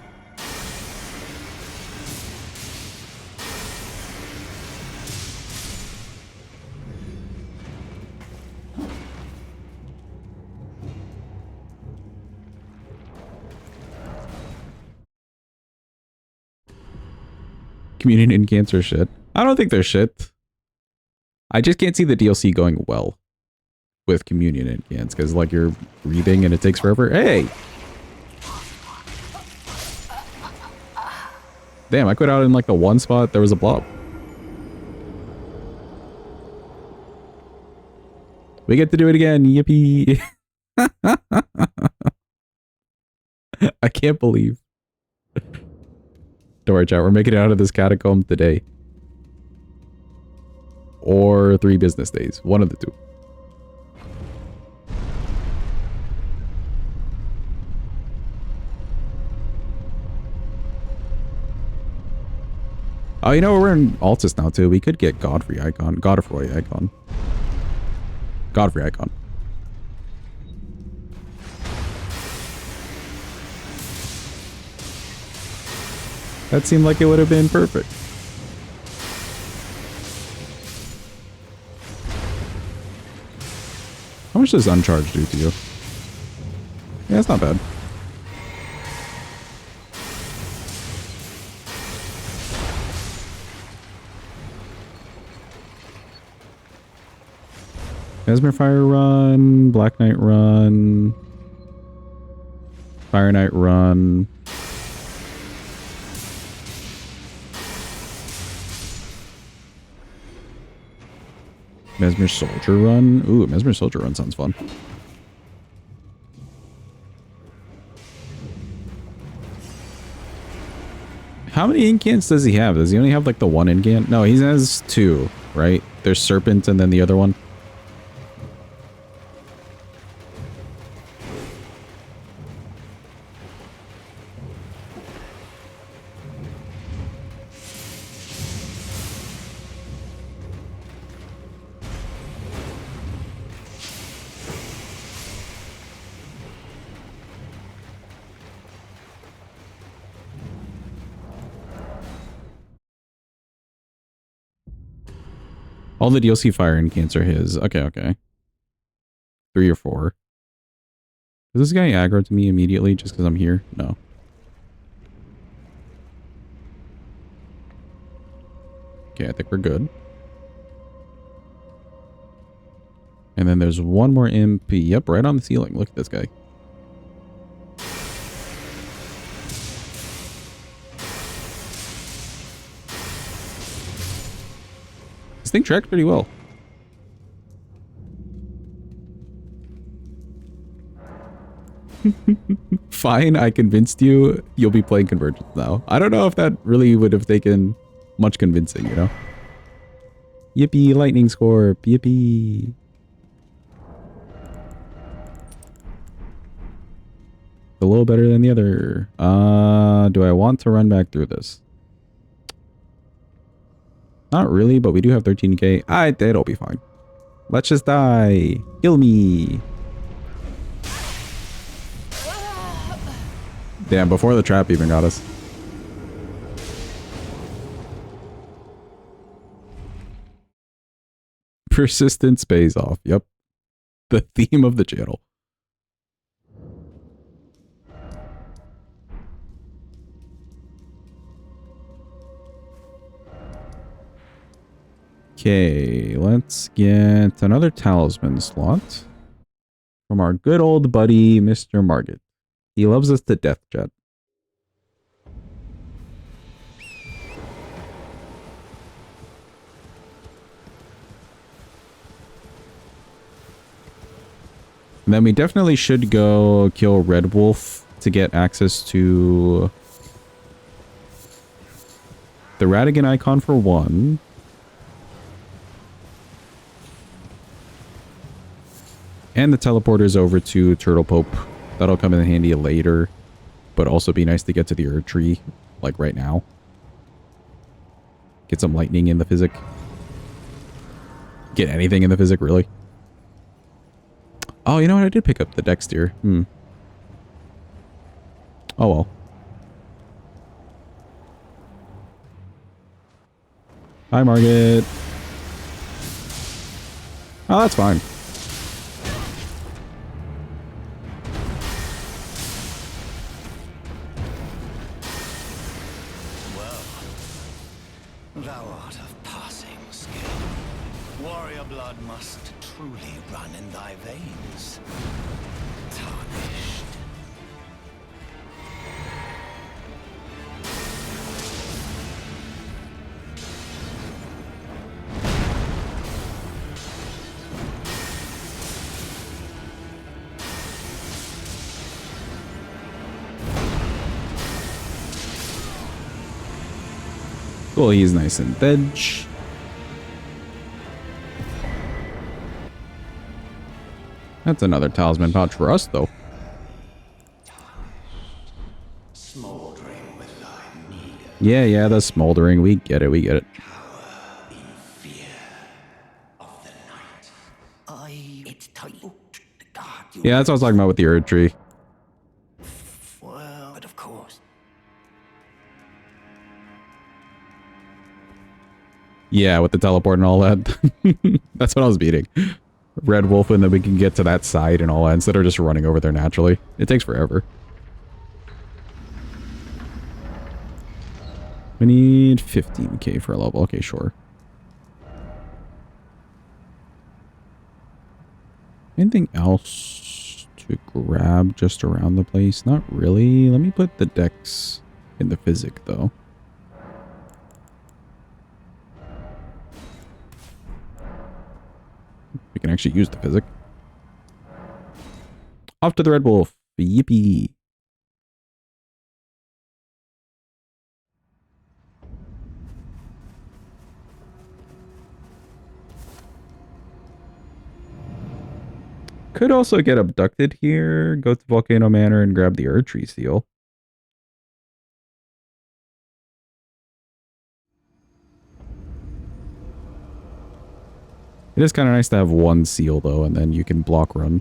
Communion Incants are shit. I don't think they're shit. I just can't see the DLC going well with Communion Incants, because, like, you're breathing and it takes forever. Hey! Damn, I quit out in, like, the one spot. There was a blob. We get to do it again. Yippee! I can't believe. Don't worry, chat. We're making it out of this catacomb today. Or 3 business days. One of the two. Oh, you know, we're in Altus now, too. We could get Godfrey Icon. Godfrey Icon. Godfrey Icon. That seemed like it would have been perfect. How much does Uncharged do to you? Yeah, it's not bad. Mesmer Fire run, Black Knight run, Fire Knight run. Mesmer Soldier run. Ooh, Mesmer Soldier run sounds fun. How many incants does he have? Does he only have like the one incant? No, he has 2, right? There's Serpent and then the other one. All the DLC fire incants are his. Okay, okay. 3 or 4. Is this guy aggro to me immediately just because I'm here? No. Okay, I think we're good. And then there's one more imp. Yep, right on the ceiling. Look at this guy. This thing tracked pretty well. Fine, I convinced you. You'll be playing Convergence now. I don't know if that really would have taken much convincing, you know? Yippee, Lightning Scorp. Yippee. A little better than the other. Do I want to run back through this? Not really, but we do have 13k. It'll be fine. Let's just die. Kill me. Damn, before the trap even got us. Persistence pays off. Yep. The theme of the channel. Okay, let's get another talisman slot from our good old buddy, Mr. Margit. He loves us to death, chat. And then we definitely should go kill Red Wolf to get access to the Radigan icon for one. And the teleporters over to Turtle Pope. That'll come in handy later. But also be nice to get to the Erd Tree, like right now. Get some lightning in the physic. Get anything in the physic, really. Oh, you know what? I did pick up the Dexter. Oh well. Hi, Margit. Oh, that's fine. Thou art of passing skill. Warrior blood must truly run in thy veins. Tarnished. Cool, he's nice and veg. That's another talisman pouch for us, though. Smoldering with thy need. Yeah, the smoldering. We get it, we get it. Power in fear of the night. It's tight. The guard you Yeah, that's what I was talking about with the Erd Tree. well, but of course. Yeah, with the teleport and all that. That's what I was beating. Red Wolf, and then we can get to that side and all that instead of just running over there naturally. It takes forever. We need 15k for a level. Okay, sure. Anything else to grab just around the place? Not really. Let me put the Dex in the physic, though. We can actually use the physic. Off to the Red Wolf. Yippee. Could also get abducted here. Go to Volcano Manor and grab the Erd Tree seal. It is kind of nice to have one seal, though, and then you can block run.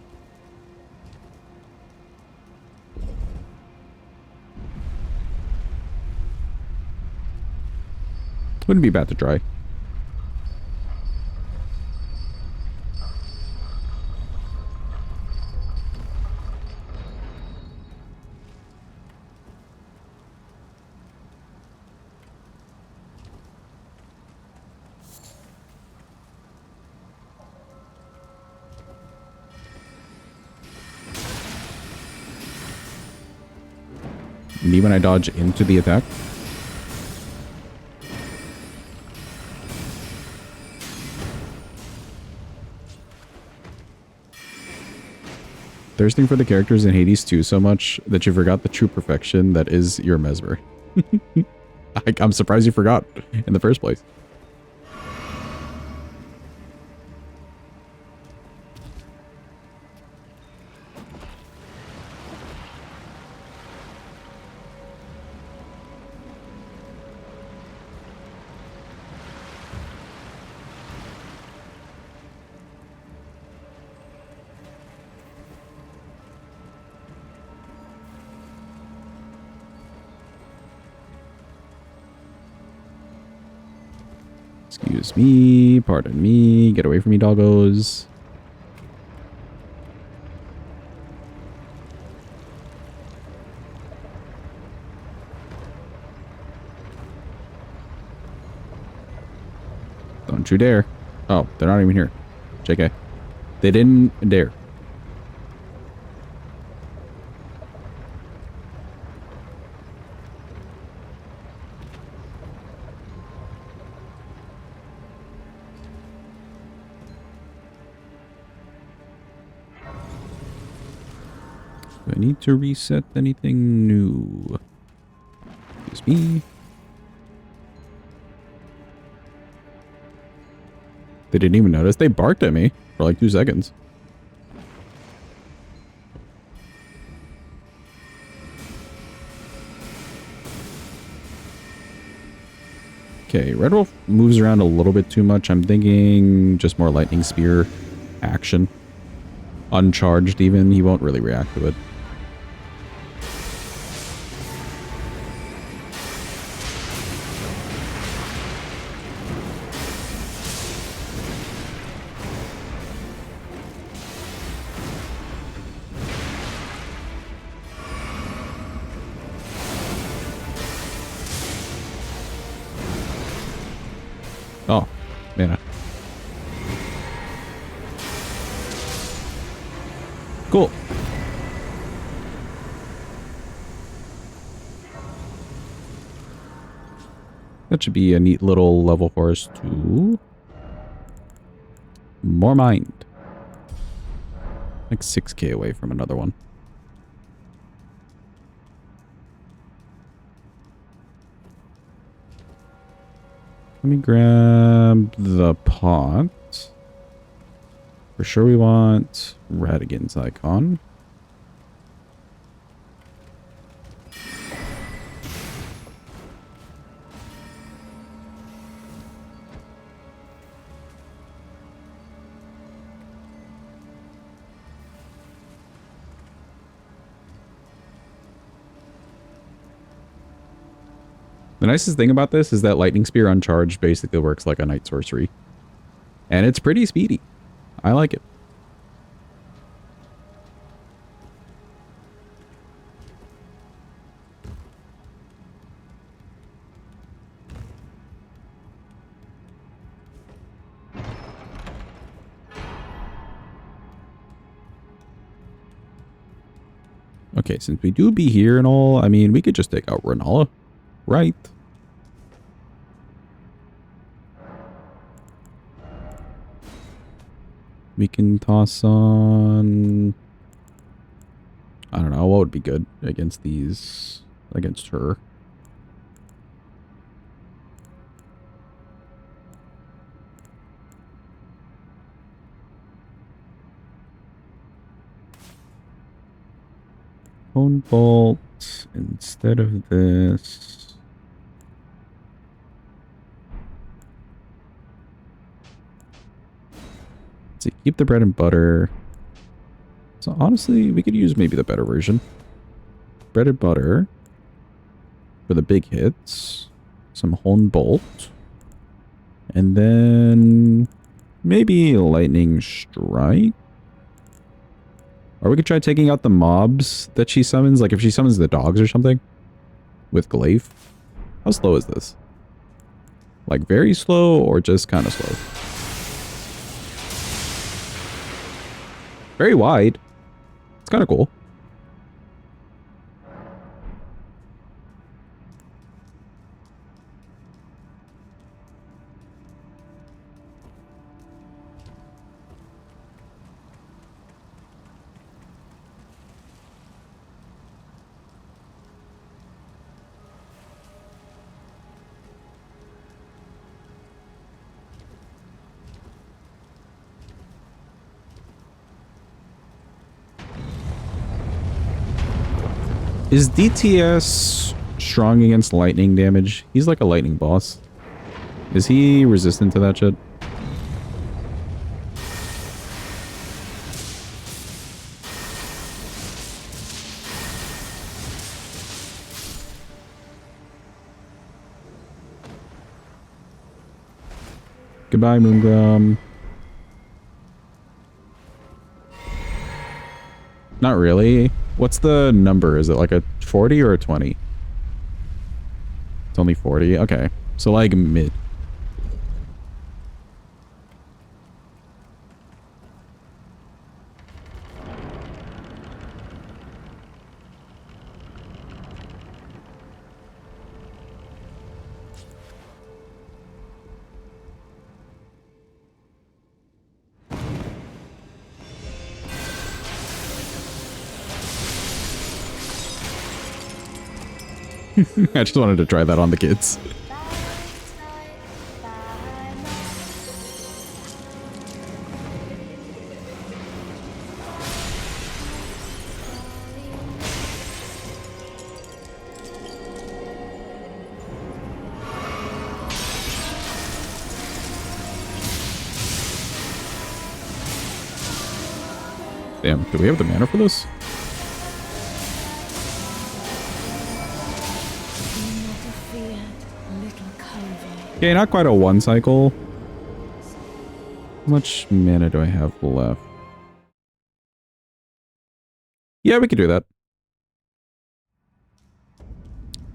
Wouldn't be bad to try. Me when I dodge into the attack. thirsting for the characters in Hades 2 so much that you forgot the true perfection that is your Mesmer. I'm surprised you forgot in the first place. Excuse me, pardon me, get away from me, doggos. Don't you dare. Oh, they're not even here. JK. They didn't dare. Do I need to reset anything new? Excuse me. They didn't even notice. They barked at me for like 2 seconds. Okay, Red Wolf moves around a little bit too much. I'm thinking just more lightning spear action. Uncharged even. He won't really react to it. Oh, mana. Cool. That should be a neat little level for us too. More mind. Like 6k away from another one. Let me grab the pot. For sure we want Radigan's icon. The nicest thing about this is that Lightning Spear Uncharged basically works like a Night Sorcery. And it's pretty speedy. I like it. Okay, since we do be here and all, I mean, we could just take out Renala, right? We can toss on... I don't know, what would be good against these... against her? Cone Bolt instead of this. Let's see, keep the bread and butter. So honestly, we could use maybe the better version. Bread and butter for the big hits. Some Hone Bolt. And then maybe Lightning Strike. Or we could try taking out the mobs that she summons. Like if she summons the dogs or something. With Glaive. How slow is this? Like very slow or just kind of slow? Very wide. It's kind of cool. Is DTS strong against lightning damage? He's like a lightning boss. Is he resistant to that shit? Goodbye, Moongrum. Not really. What's the number? Is it like a 40 or a 20? It's only 40. Okay. So like mid. I just wanted to try that on the kids. Damn, do we have the mana for this? Okay, not quite a one cycle. How much mana do I have left? Yeah, we could do that.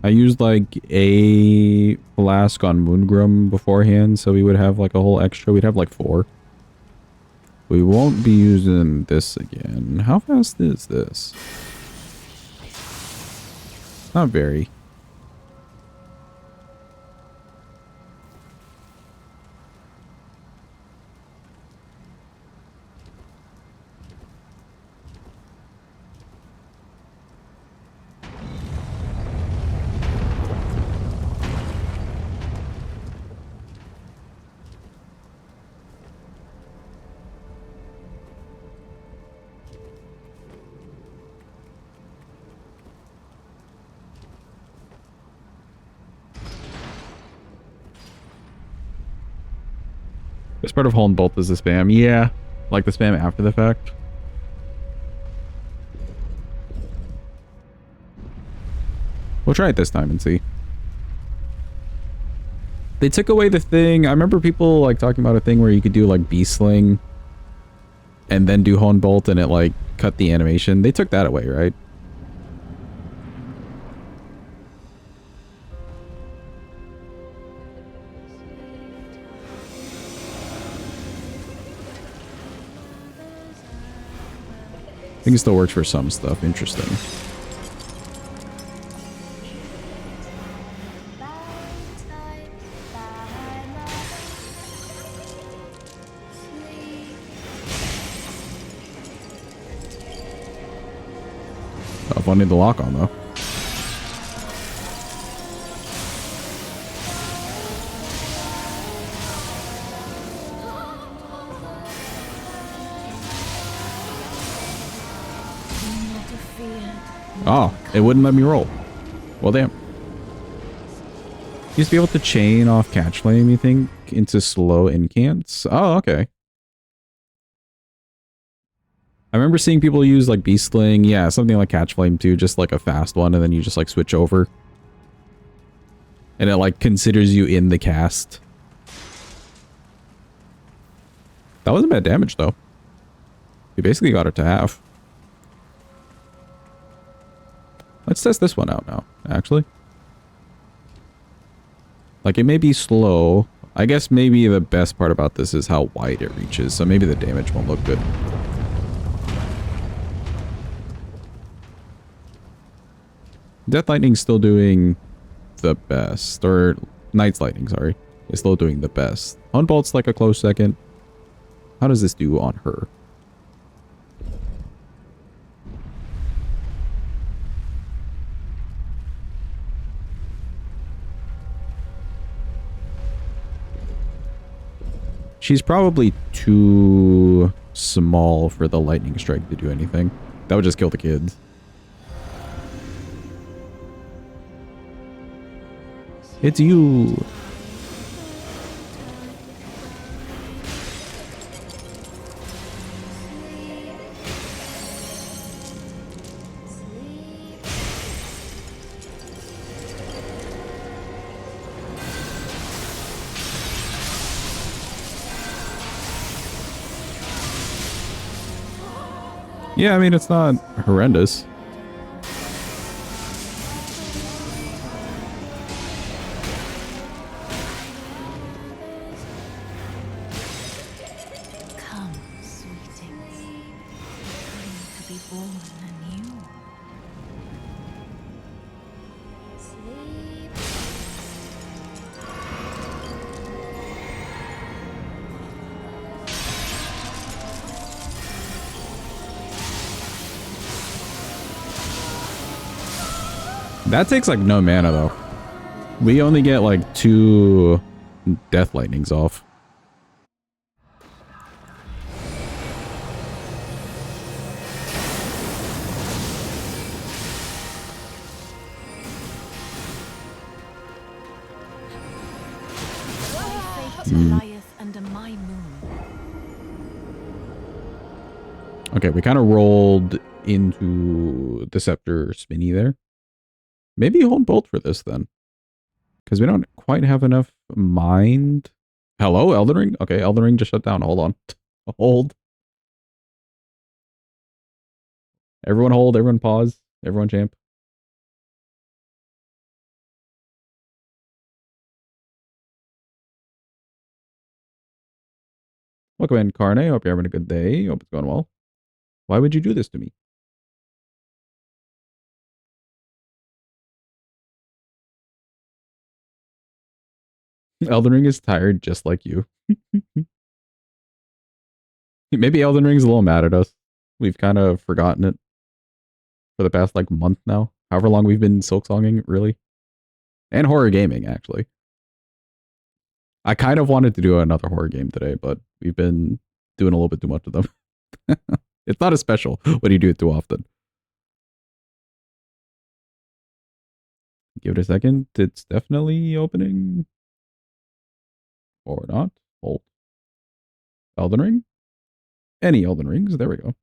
I used like a flask on Moongrum beforehand, so we would have like a whole extra. We'd have like 4. We won't be using this again. How fast is this? Not very. This part of Hole and Bolt is the spam. Yeah, like the spam after the fact. We'll try it this time and see. They took away the thing. I remember people like talking about a thing where you could do like Beast Sling and then do Hole and Bolt and it like cut the animation. They took that away, right? I think it still works for some stuff. Interesting. If I need the lock on though. Oh, it wouldn't let me roll. Well, damn. Used to be able to chain off Catch Flame, you think, into slow incants? Oh, okay. I remember seeing people use like Beast Sling. Yeah, something like Catch Flame too, just like a fast one, and then you just like switch over. And it like considers you in the cast. That wasn't bad damage though. You basically got it to half. Let's test this one out now, actually. Like, it may be slow. I guess maybe the best part about this is how wide it reaches, so maybe the damage won't look good. Death Lightning's still doing the best. Or, Knight's Lightning, sorry. Is still doing the best. Unbolt's like a close second. How does this do on her? She's probably too small for the lightning strike to do anything. That would just kill the kids. It's you. Yeah, I mean, it's not horrendous. Come, sweetings. Time to be born anew. Sleep. That takes like no mana though. We only get like 2 death lightnings off. Lieth under my moon. Okay, we kind of rolled into the scepter spinny there. Maybe hold bolt for this then. Because we don't quite have enough mind. Hello, Elden Ring? Okay, Elden Ring just shut down. Hold on. Hold. Everyone hold, everyone pause, everyone champ. Welcome in, Carne. Hope you're having a good day. Hope it's going well. Why would you do this to me? Elden Ring is tired just like you. Maybe Elden Ring's a little mad at us. We've kind of forgotten it for the past like month now. However long we've been silksonging, really. And horror gaming, actually. I kind of wanted to do another horror game today, but we've been doing a little bit too much of them. It's not as special when you do it too often. Give it a second. It's definitely opening. Or not. Hold. Elden Ring? Any Elden Rings. There we go.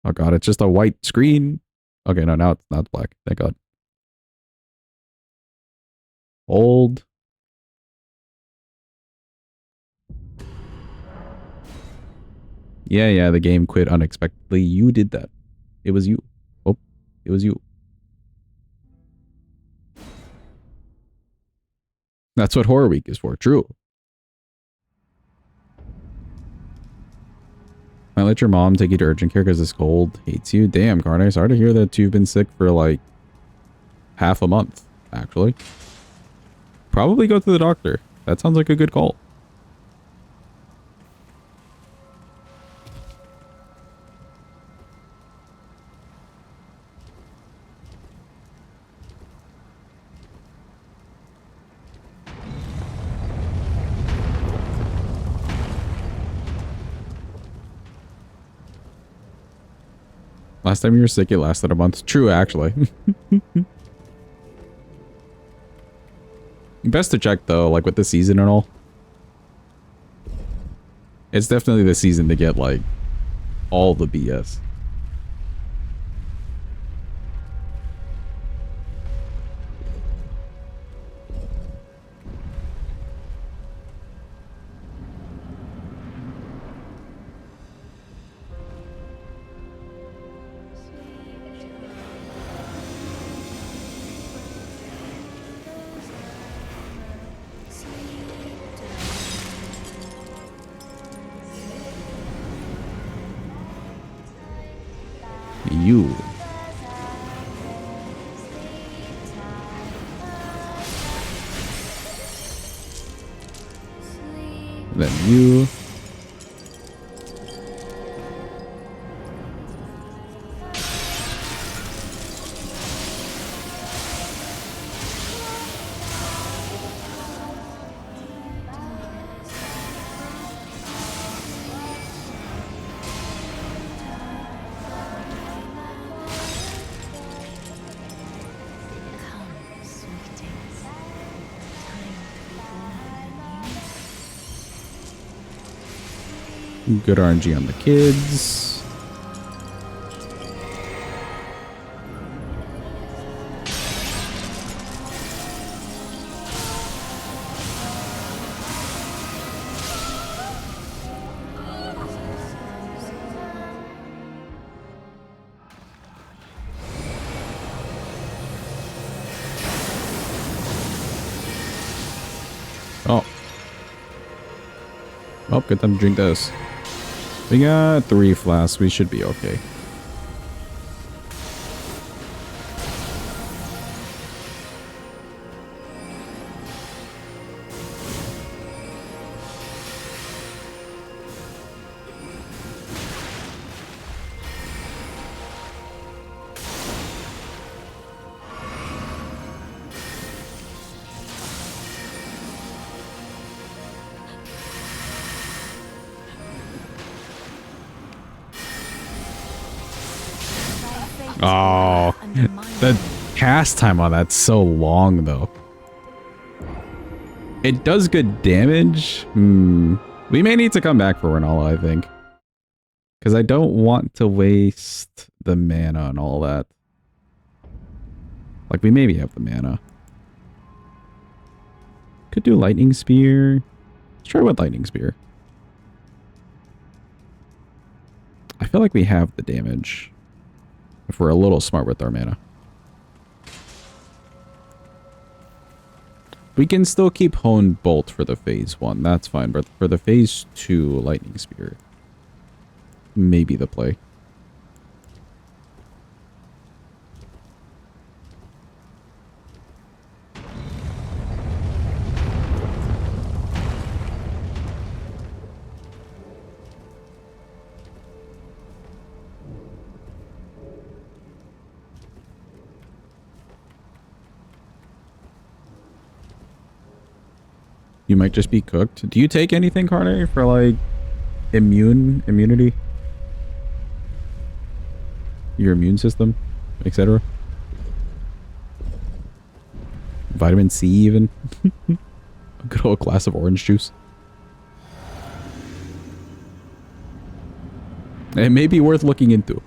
Oh god, it's just a white screen. Okay, no, now it's black. Thank god. Hold. Yeah, the game quit unexpectedly. You did that. It was you. Oh, it was you. That's what Horror Week is for. True. Might let your mom take you to urgent care because this cold hates you. Damn, Carne. Sorry to hear that you've been sick for like half a month, actually. Probably go to the doctor. That sounds like a good call. Last time you were sick, it lasted a month. True, actually. Best to check, though, like with the season and all. It's definitely the season to get, like, all the BS. You. Then you. Good RNG on the kids. Oh. Oh, good time to drink this. We got 3 flasks. We should be okay. Oh, the cast time on that's so long, though. It does good damage. We may need to come back for Renala, I think. Because I don't want to waste the mana and all that. Like, we maybe have the mana. Could do Lightning Spear. Let's try with Lightning Spear. I feel like we have the damage. If we're a little smart with our mana. We can still keep Honed Bolt for the phase 1. That's fine. But for the phase 2, Lightning Spear. Maybe the play. You might just be cooked. Do you take anything, Carne, for like immunity? Your immune system, etc. Vitamin C even. A good old glass of orange juice. It may be worth looking into.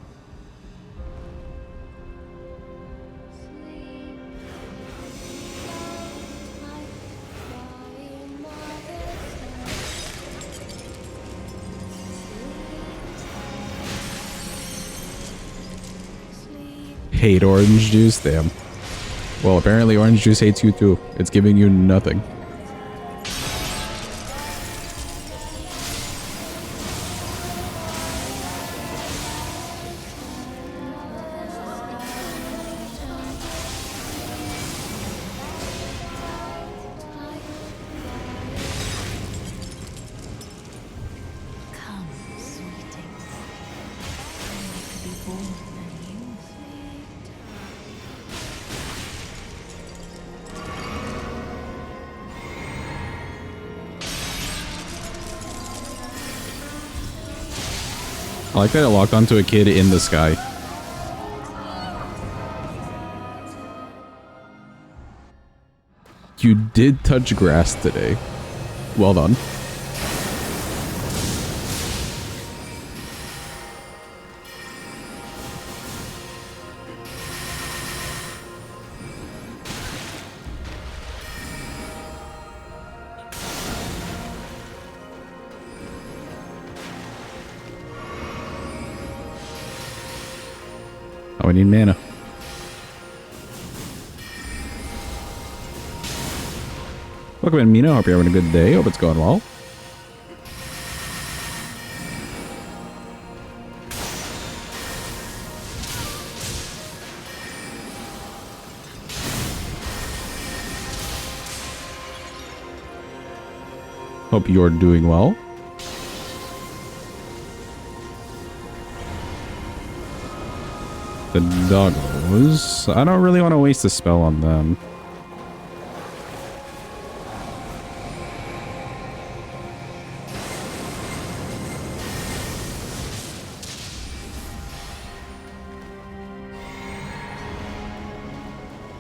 Hate orange juice? Damn. Well, apparently orange juice hates you too. It's giving you nothing. I like that it locked onto a kid in the sky. You did touch grass today. Well done. Oh, I need mana. Welcome in, Mina. Hope you're having a good day. Hope it's going well. Hope you're doing well. The doggos. I don't really want to waste a spell on them.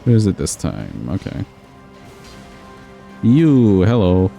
Who is it this time? Okay. You, hello.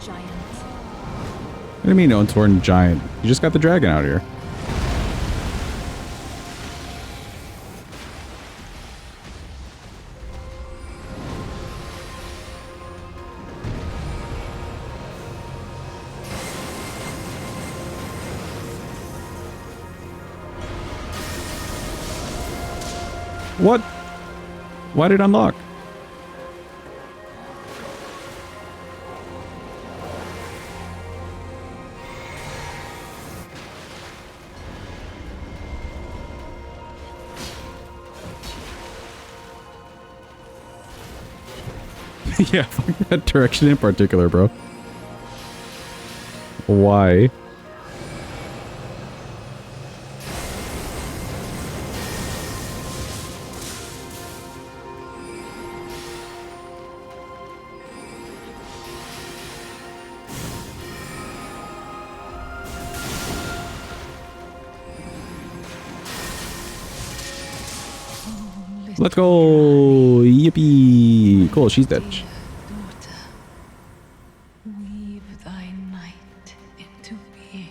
giant. What do you mean, Untorn Giant? You just got the dragon out here. What? Why did it unlock? Yeah, fuck that direction in particular, bro. Why? Let's go! Yippee! Cool, she's dead. Daughter, weave thy might into being.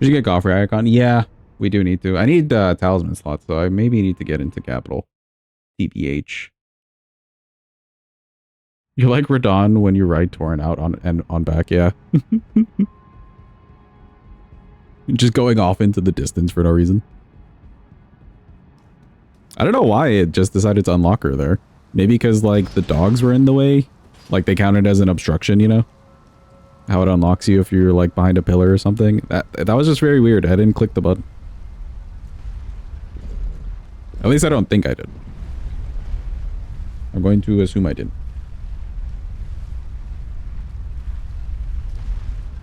Did you get Godfrey icon? Yeah, we do need to. I need talisman slots, so I maybe need to get into capital. TBH. You like Radon when you ride Torrent out on back, yeah. Just going off into the distance for no reason. I don't know why it just decided to unlock her there. Maybe because, like, the dogs were in the way? Like, they counted as an obstruction, you know? How it unlocks you if you're, like, behind a pillar or something. That was just very weird. I didn't click the button. At least I don't think I did. I'm going to assume I did.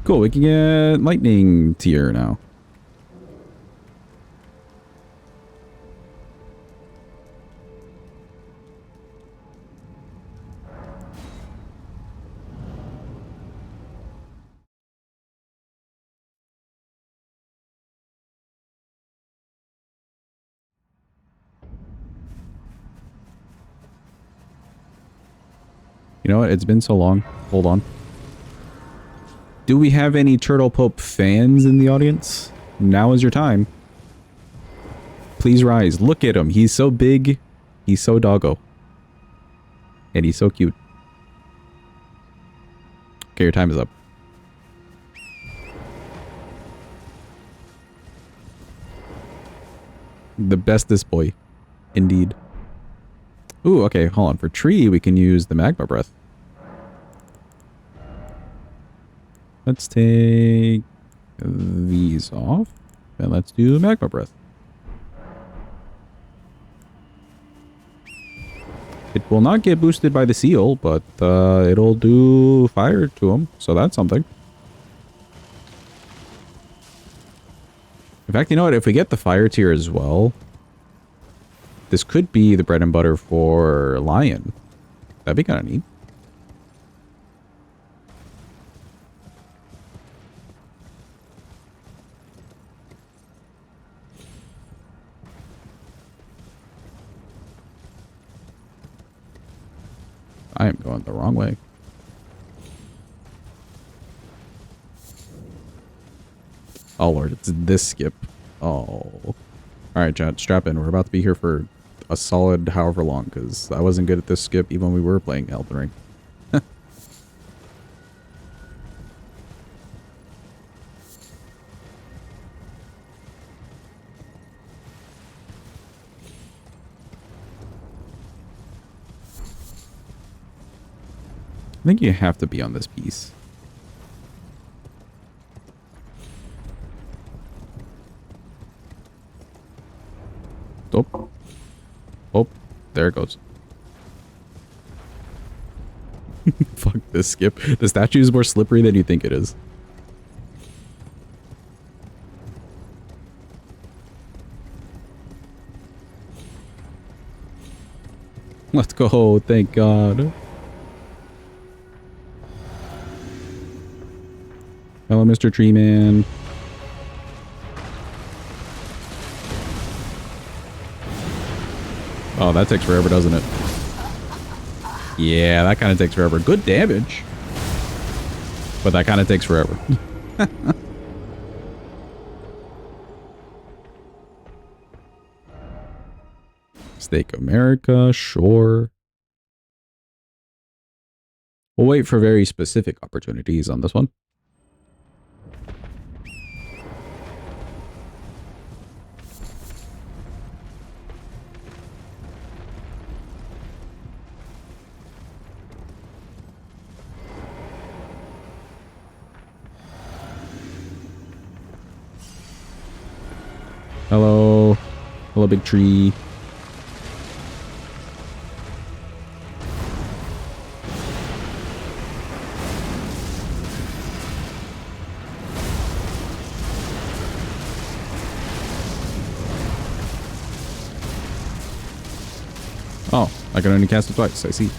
Cool, we can get lightning tier now. You know what? It's been so long. Hold on. Do we have any Turtle Pope fans in the audience? Now is your time. Please rise. Look at him. He's so big. He's so doggo. And he's so cute. Okay, your time is up. The bestest boy. Indeed. Ooh, okay, hold on. For tree, we can use the magma breath. Let's take these off. And let's do magma breath. It will not get boosted by the seal, but it'll do fire to him. So that's something. In fact, you know what? If we get the fire tier as well, this could be the bread and butter for Lion. That'd be kind of neat. I am going the wrong way. Oh lord, it's this skip. Oh. Alright, chat, strap in. We're about to be here for a solid however long, because I wasn't good at this skip even when we were playing Elden Ring. I think you have to be on this piece. Oh. Oh, there it goes. Fuck this skip. The statue is more slippery than you think it is. Let's go, thank God. Hello, Mr. Tree Man. Oh, that takes forever, doesn't it? Yeah, that kind of takes forever. Good damage. But that kind of takes forever. Stake America, sure. We'll wait for very specific opportunities on this one. Hello. Hello, big tree. Oh, I can only cast it twice. I see.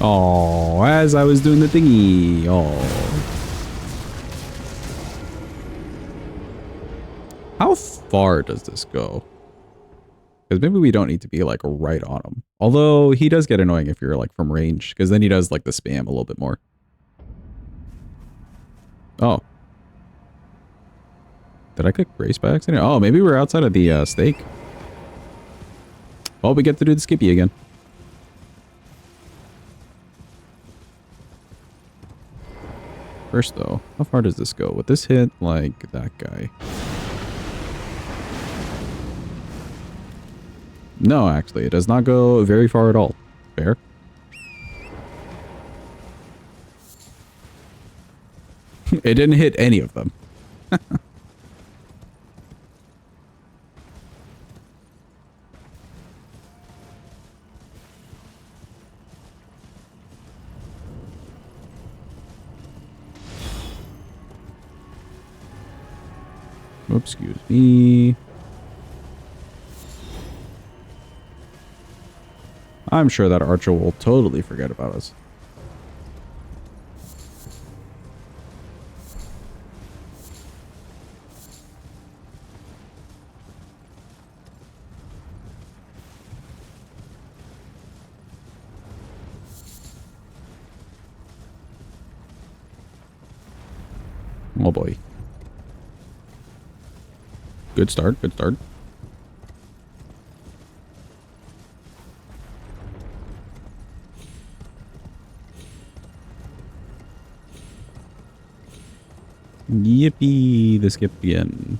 Oh, as I was doing the thingy. Oh. How far does this go? Because maybe we don't need to be like right on him. Although he does get annoying if you're like from range, because then he does like the spam a little bit more. Oh. Did I click race by accident? Oh, maybe we're outside of the stake. Oh, we get to do the Skippy again. First though, how far does this go? Would this hit like that guy? No, actually, it does not go very far at all. Fair. It didn't hit any of them. Oops, excuse me. I'm sure that Archer will totally forget about us. Oh boy. Good start, good start. Yippee, the skip again.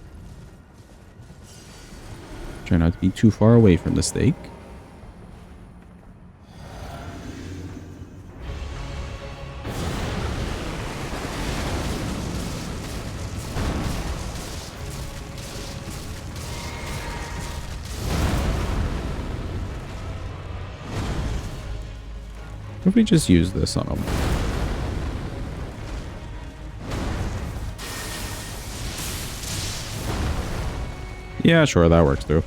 Try not to be too far away from the stake. What if we just use this on them? Yeah, sure, that works too.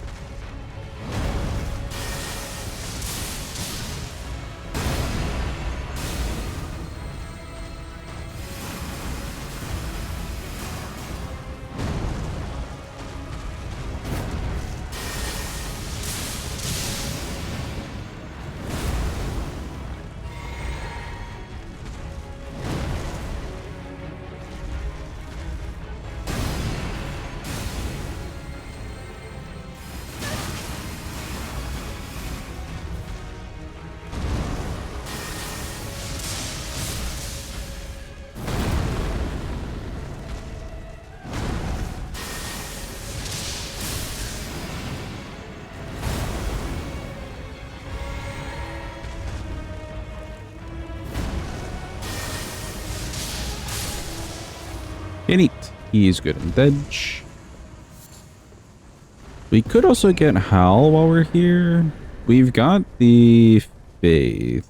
Okay, neat. He's good in Dedge. We could also get Hal while we're here. We've got the Faith.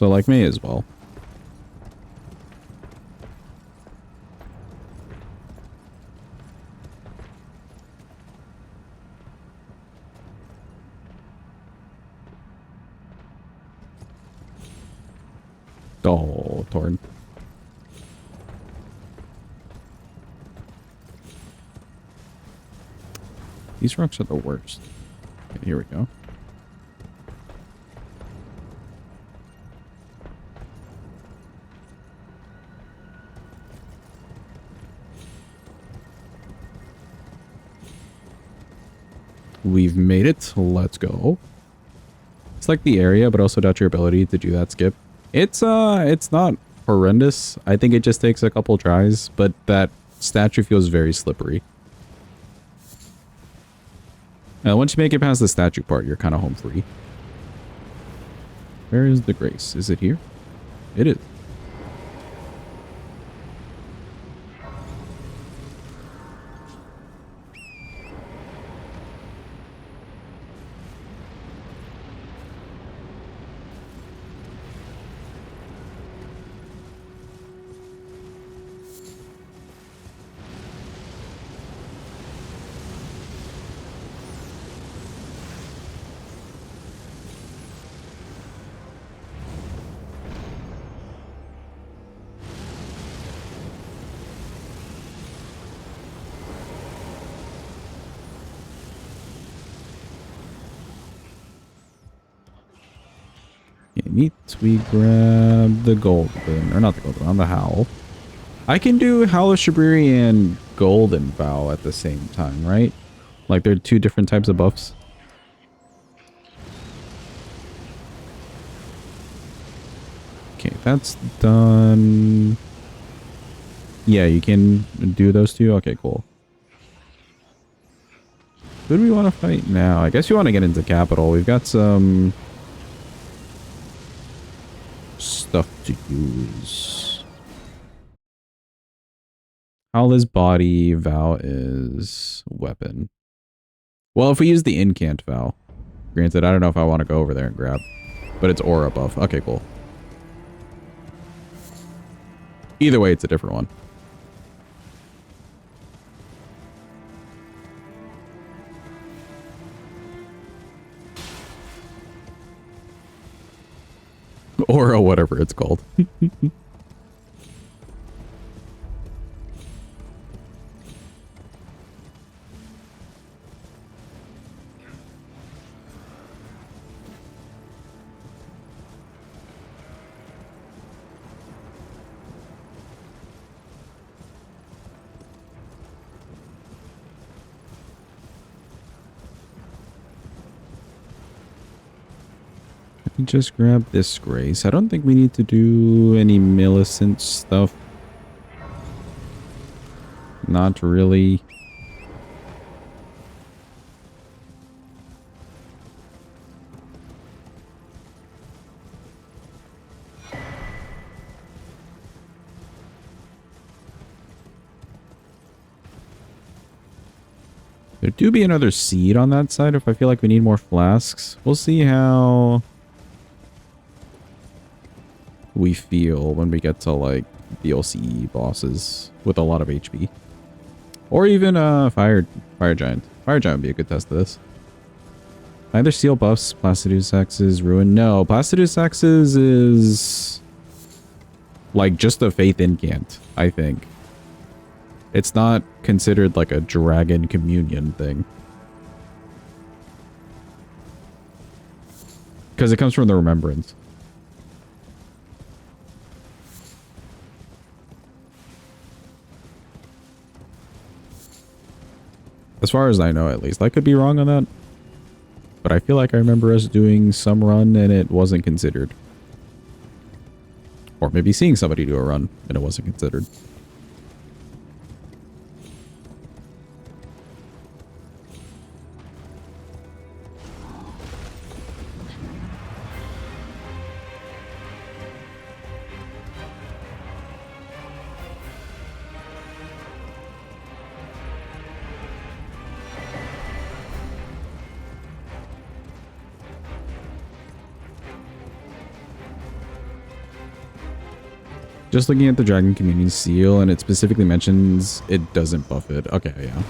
so like may as well. Oh, Torn. These rocks are the worst. Okay, here we go. We've made it. Let's go. It's like the area, but also doubt your ability to do that skip. It's not horrendous. I think it just takes a couple tries, but that statue feels very slippery. Once you make it past the statue part, you're kind of home free. Where is the grace? Is it here? It is. Neat. We grab the golden, or not the golden, on the howl. I can do Howl of Shabriri and golden vow at the same time, right? Like they're two different types of buffs. Okay, that's done. Yeah, you can do those two. Okay, cool. Who do we want to fight now? I guess we want to get into capital. We've got some stuff to use. Howl is body, vow is weapon. Well, if we use the incant vow, granted, I don't know if I want to go over there and grab, but it's aura buff. Okay, cool. Either way, it's a different one. Aura, whatever it's called. Just grab this grace. I don't think we need to do any Millicent stuff. Not really. There do be another seed on that side if I feel like we need more flasks. We'll see how we feel when we get to like DLC bosses with a lot of HP. Or even fire giant. Fire giant would be a good test of this. Either seal buffs, Placidus Axes, ruin. No, Placidus Axes is like just a faith incant, I think. It's not considered like a dragon communion thing. Because it comes from the remembrance. As far as I know, at least. I could be wrong on that. But I feel like I remember us doing some run and it wasn't considered. Or maybe seeing somebody do a run and it wasn't considered. Just looking at the Dragon Communion seal, and it specifically mentions it doesn't buff it. Okay, yeah.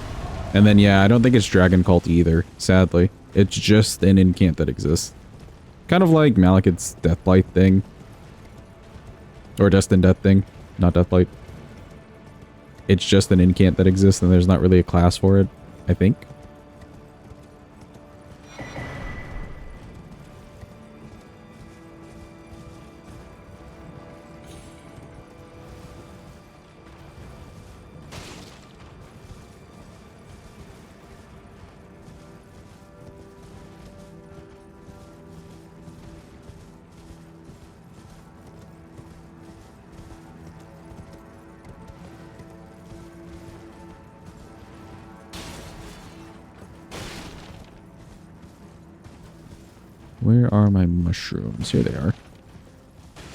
And then, yeah, I don't think it's Dragon Cult either, sadly. It's just an incant that exists. Kind of like Malekith's Deathlight thing. Or Destined Death thing, not Deathlight. It's just an incant that exists, and there's not really a class for it, I think. Where are my mushrooms? Here they are.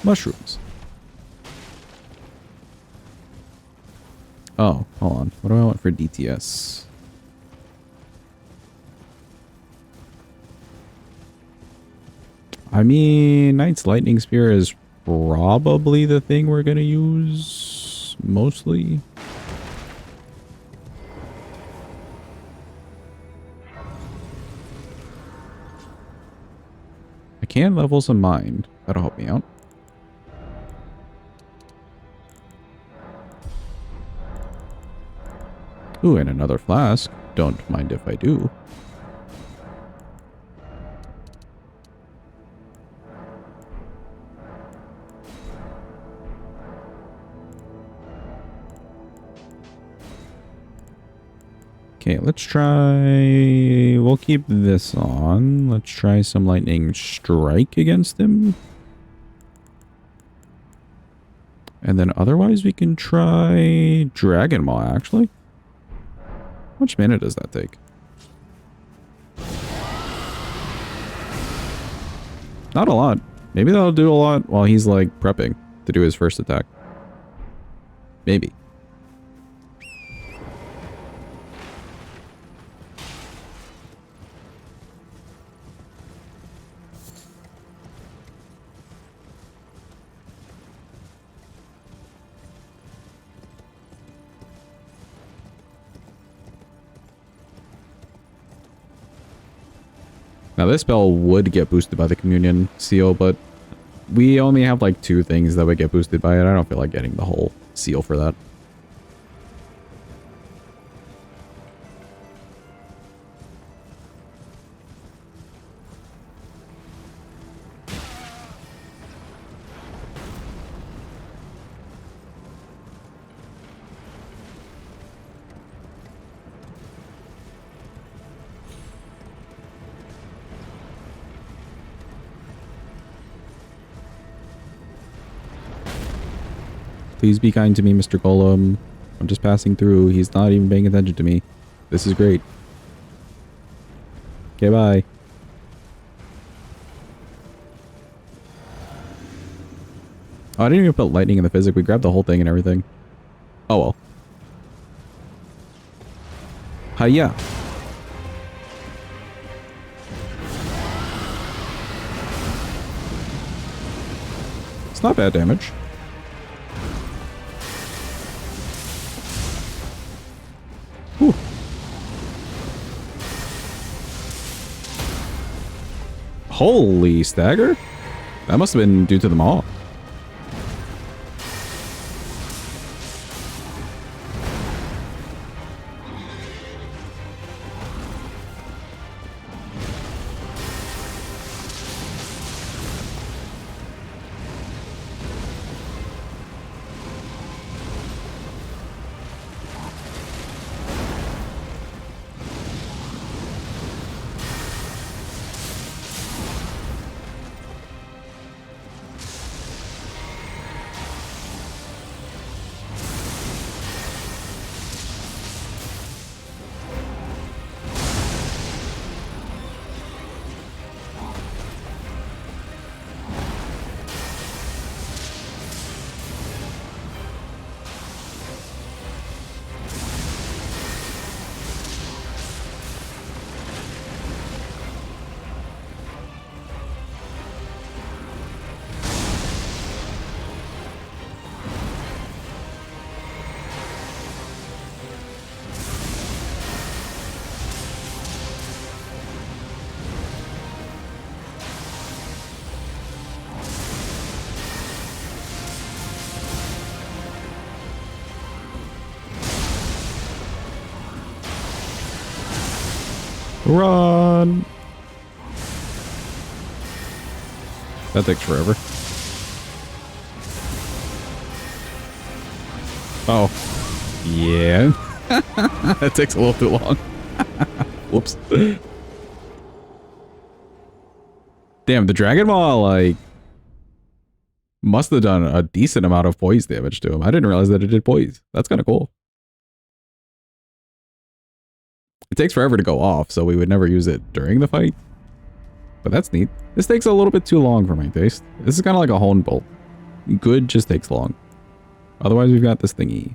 Mushrooms. Oh, hold on. What do I want for DTS? I mean, Knight's Lightning Spear is probably the thing we're going to use mostly. I can level some mind. That'll help me out. Ooh, and another flask. Don't mind if I do. Okay, let's try... We'll keep this on. Let's try some Lightning Strike against him. And then otherwise we can try Dragon Maw, actually. How much mana does that take? Not a lot. Maybe that'll do a lot while he's, like, prepping to do his first attack. Maybe. Now this spell would get boosted by the Communion seal, but we only have like 2 things that would get boosted by it. I don't feel like getting the whole seal for that. Please be kind to me, Mr. Golem. I'm just passing through. He's not even paying attention to me. This is great. Okay, bye. Oh, I didn't even put lightning in the physic. We grabbed the whole thing and everything. Oh well. Hiya. It's not bad damage. Whew. Holy stagger? That must have been due to the maw. Run! That takes forever. Oh. Yeah. That takes a little too long. Whoops. Damn, the Dragon Ball, like, must have done a decent amount of poise damage to him. I didn't realize that it did poise. That's kind of cool. It takes forever to go off, so we would never use it during the fight. But that's neat. This takes a little bit too long for my taste. This is kind of like a hone bolt. Good just takes long. Otherwise, we've got this thingy.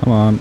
Come on.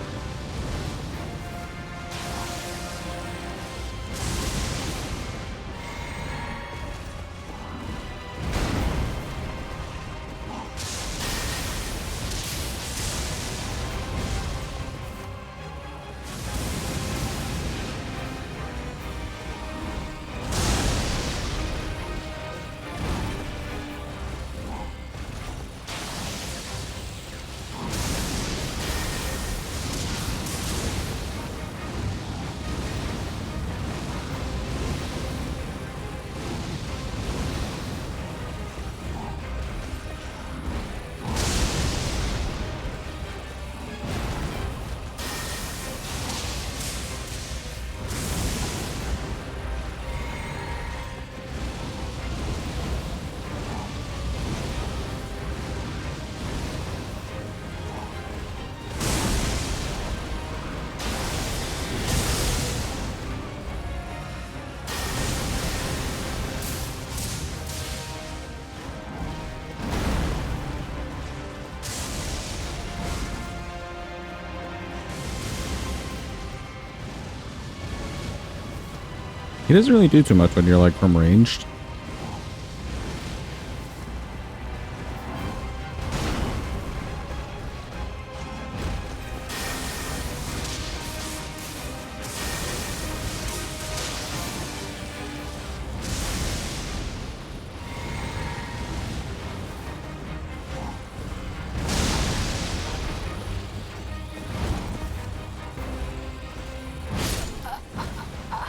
He doesn't really do too much when you're like from ranged.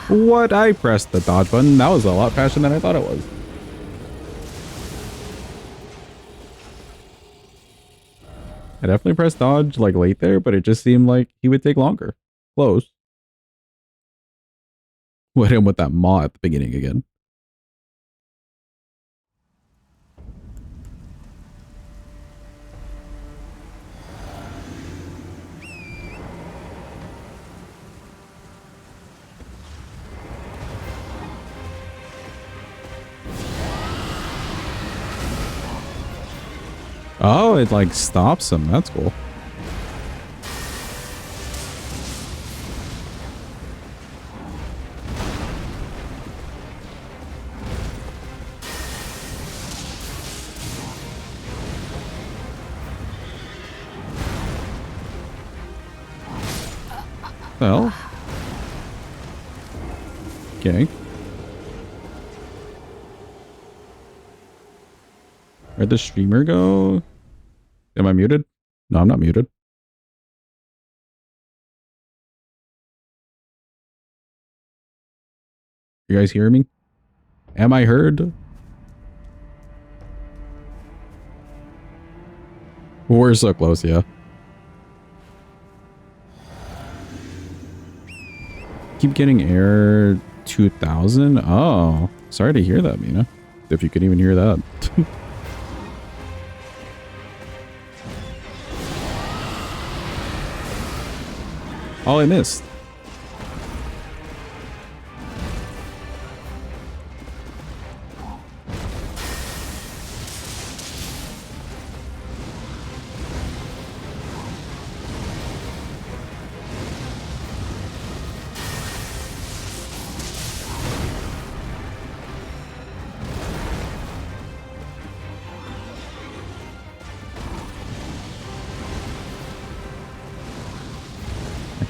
What? I pressed the dodge button. That was a lot faster than I thought it was. I definitely pressed dodge like late there, but it just seemed like he would take longer. Close. Hit him with that maw at the beginning again. Oh, it like stops him. That's cool. Well. Okay. Where'd the streamer go? Am I muted? No, I'm not muted. You guys hear me? Am I heard? We're so close, yeah. Keep getting error 2000? Oh, sorry to hear that, Mina. If you could even hear that. Oh, I missed.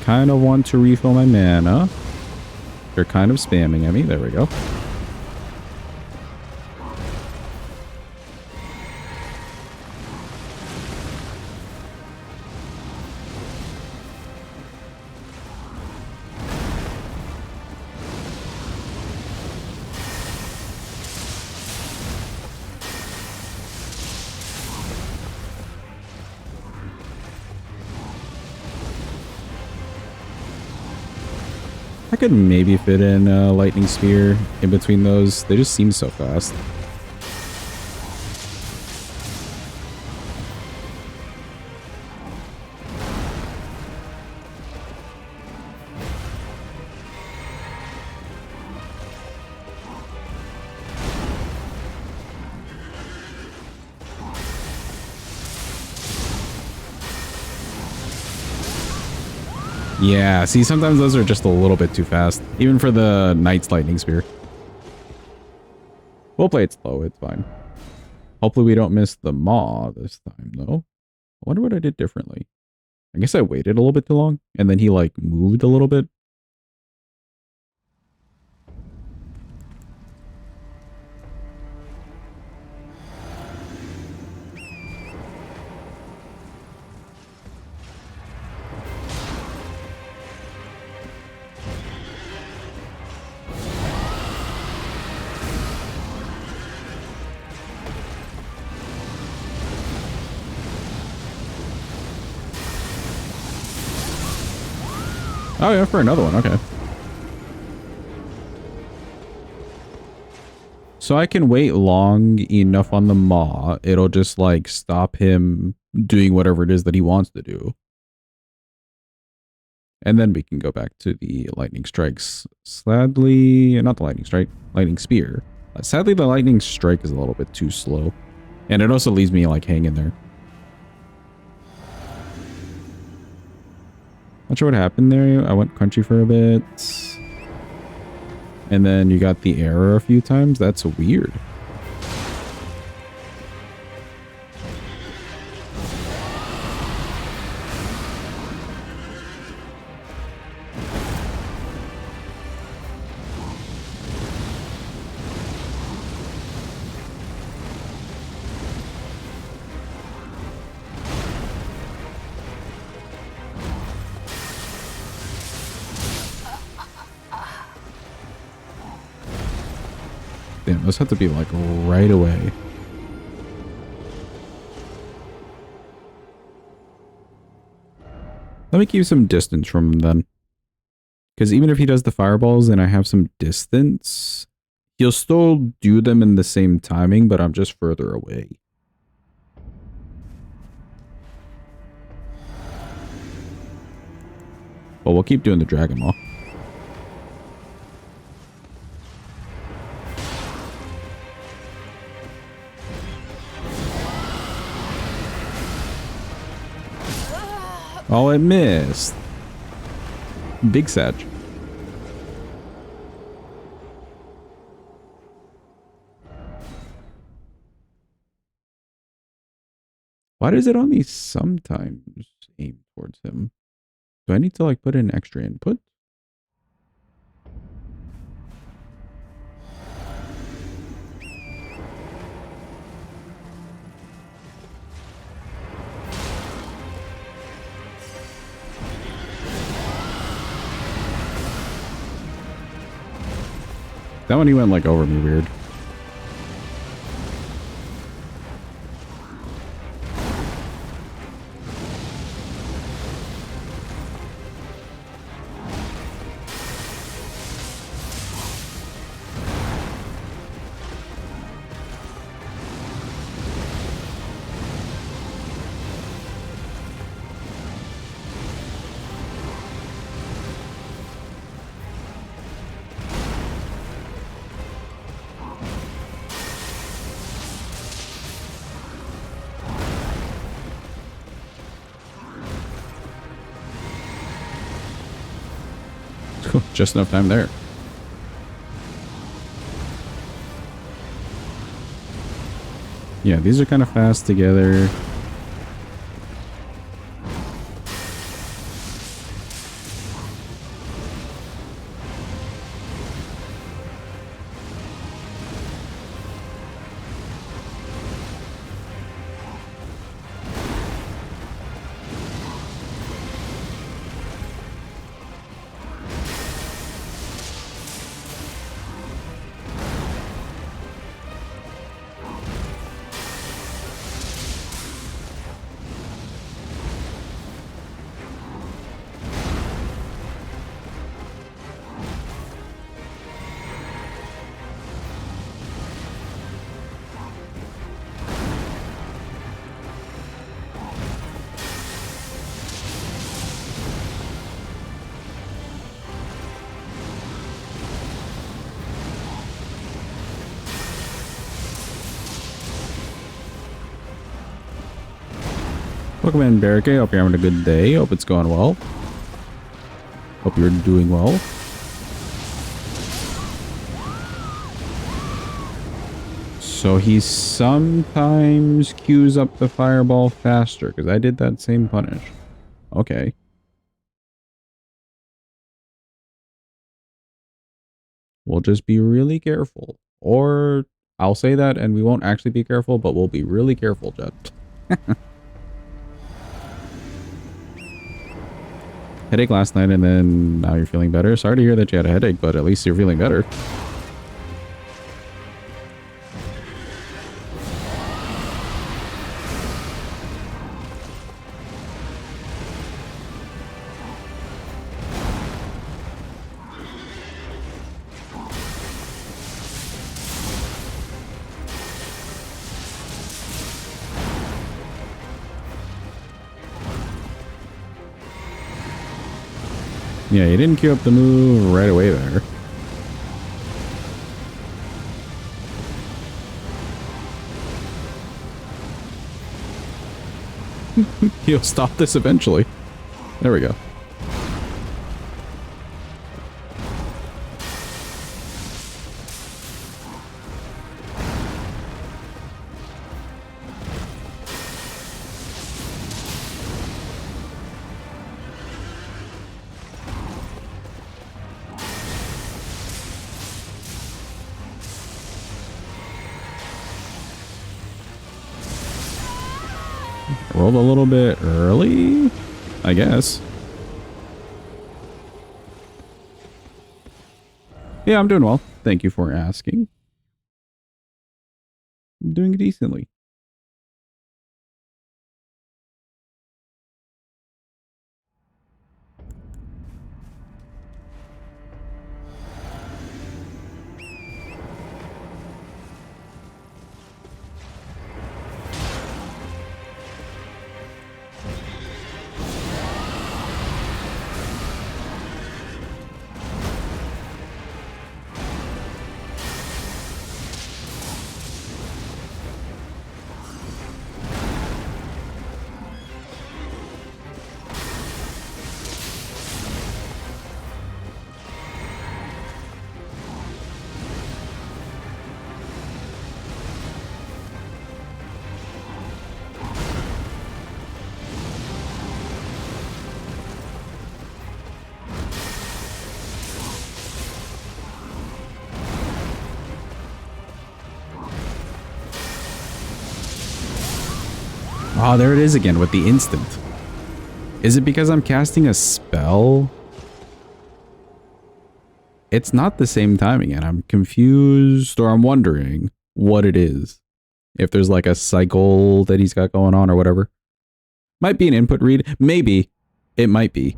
Kind of want to refill my mana. They're kind of spamming at me. There we go. I could maybe fit in a lightning spear in between those. They just seem so fast. Yeah, see, sometimes those are just a little bit too fast, even for the Knight's Lightning Spear. We'll play it slow, it's fine. Hopefully we don't miss the Maw this time, though. I wonder what I did differently. I guess I waited a little bit too long, and then he, like, moved a little bit. Oh, yeah, for another one. Okay. So I can wait long enough on the Maw. It'll just, like, stop him doing whatever it is that he wants to do. And then we can go back to the Lightning Strikes. Sadly, not the Lightning Strike, Lightning Spear. Sadly, the Lightning Strike is a little bit too slow. And it also leaves me, like, hanging there. Not sure what happened there. I went crunchy for a bit. And then you got the error a few times. That's weird. Damn, those have to be like right away. Let me keep some distance from him then. Because even if he does the fireballs and I have some distance, he'll still do them in the same timing, but I'm just further away. Well, we'll keep doing the Dragon Maw. Oh, it missed. Big Sag. Why does it only sometimes aim towards him? Do I need to like put in extra input? That one he went like over me weird. Just enough time there. Yeah, these are kind of fast together. Welcome in, Barricade. Hope you're having a good day. Hope it's going well. Hope you're doing well. So he sometimes queues up the fireball faster, because I did that same punish. Okay. We'll just be really careful. Or I'll say that and we won't actually be careful, but we'll be really careful, Jet. Headache last night and then now you're feeling better. Sorry to hear that you had a headache, but at least you're feeling better. Yeah, you didn't queue up the move right away there. He'll stop this eventually. There we go. Rolled a little bit early, I guess. Yeah, I'm doing well. Thank you for asking. I'm doing decently. Oh, there it is again with the instant. Is it because I'm casting a spell? It's not the same timing, and I'm confused, or I'm wondering what it is. If there's like a cycle that he's got going on or whatever. Might be an input read. Maybe. It might be.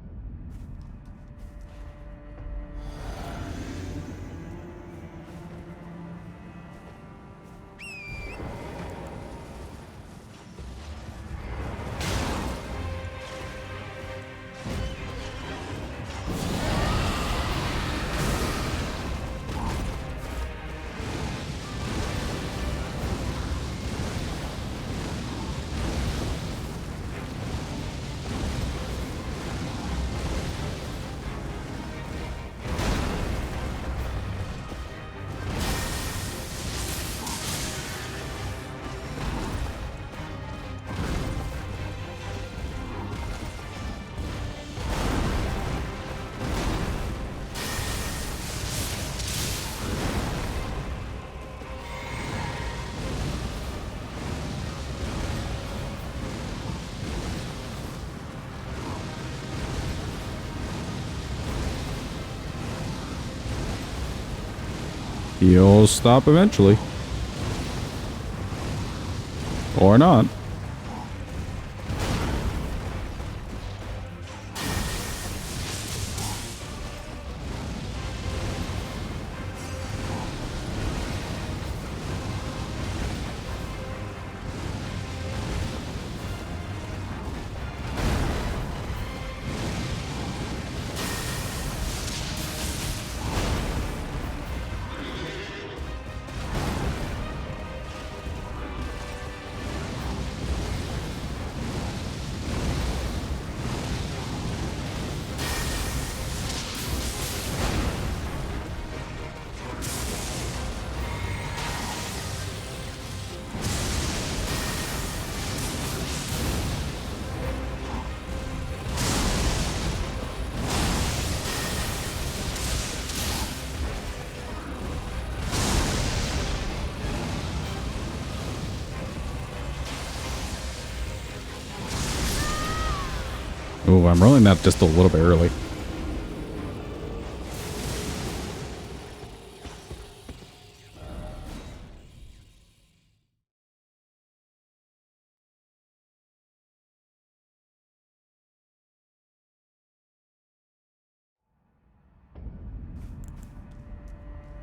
You'll stop eventually. Or not. Ooh, I'm rolling that just a little bit early.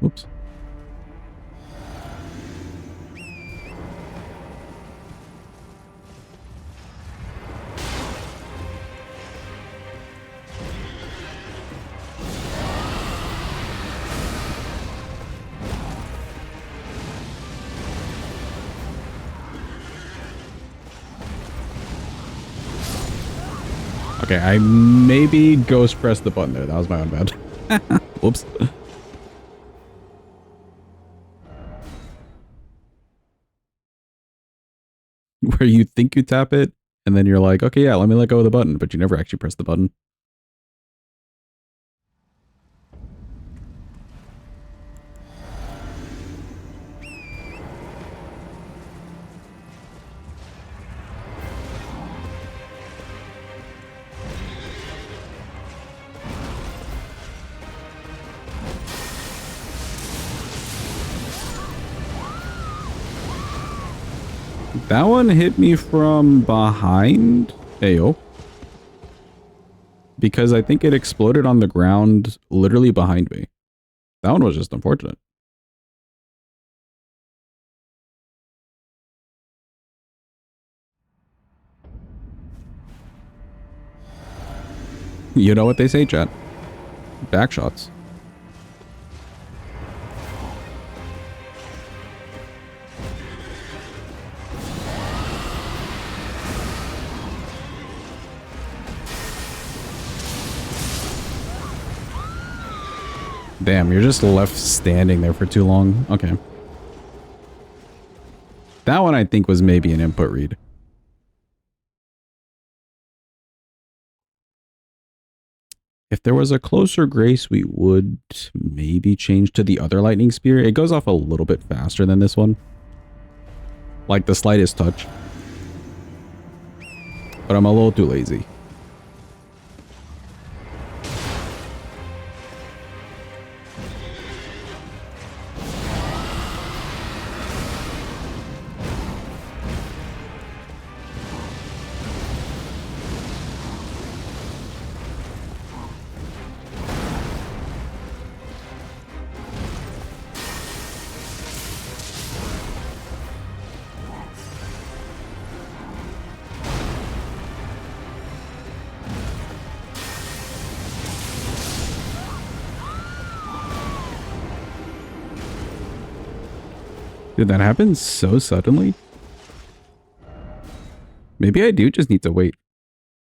Oops. Okay, I maybe ghost pressed the button there. That was my own bad. Whoops. Where you think you tap it, and then you're like, okay, yeah, let me let go of the button, but you never actually press the button. That one hit me from behind. Ayo. Because I think it exploded on the ground literally behind me. That one was just unfortunate. You know what they say, chat. Back shots. Damn, you're just left standing there for too long. Okay. That one I think was maybe an input read. If there was a closer grace, we would maybe change to the other lightning spear. It goes off a little bit faster than this one. Like the slightest touch. but I'm a little too lazy. Did that happen so suddenly? Maybe I do just need to wait.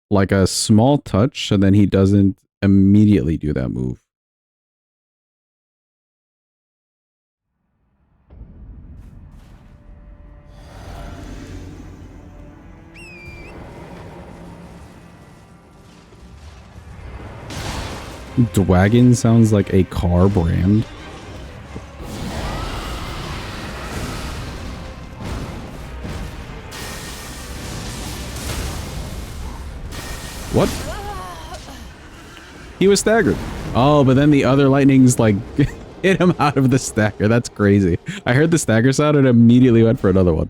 Like a small touch, and then he doesn't immediately do that move. Dwagon sounds like a car brand. What? He was staggered. Oh, but then the other lightnings like hit him out of the stagger. That's crazy. I heard the stagger sound and immediately went for another one.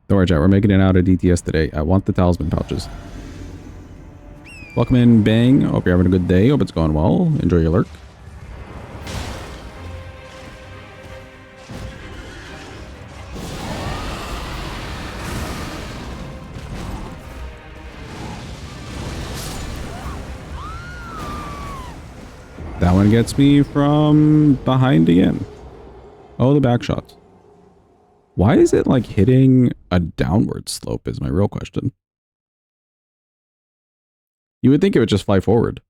Don't worry, chat. We're making it out of DTS today. I want the talisman pouches. Welcome in, Bang. Hope you're having a good day. Hope it's going well. Enjoy your lurk. That one gets me from behind again. Oh, the back shots. Why is it like hitting a downward slope is my real question. You would think it would just fly forward.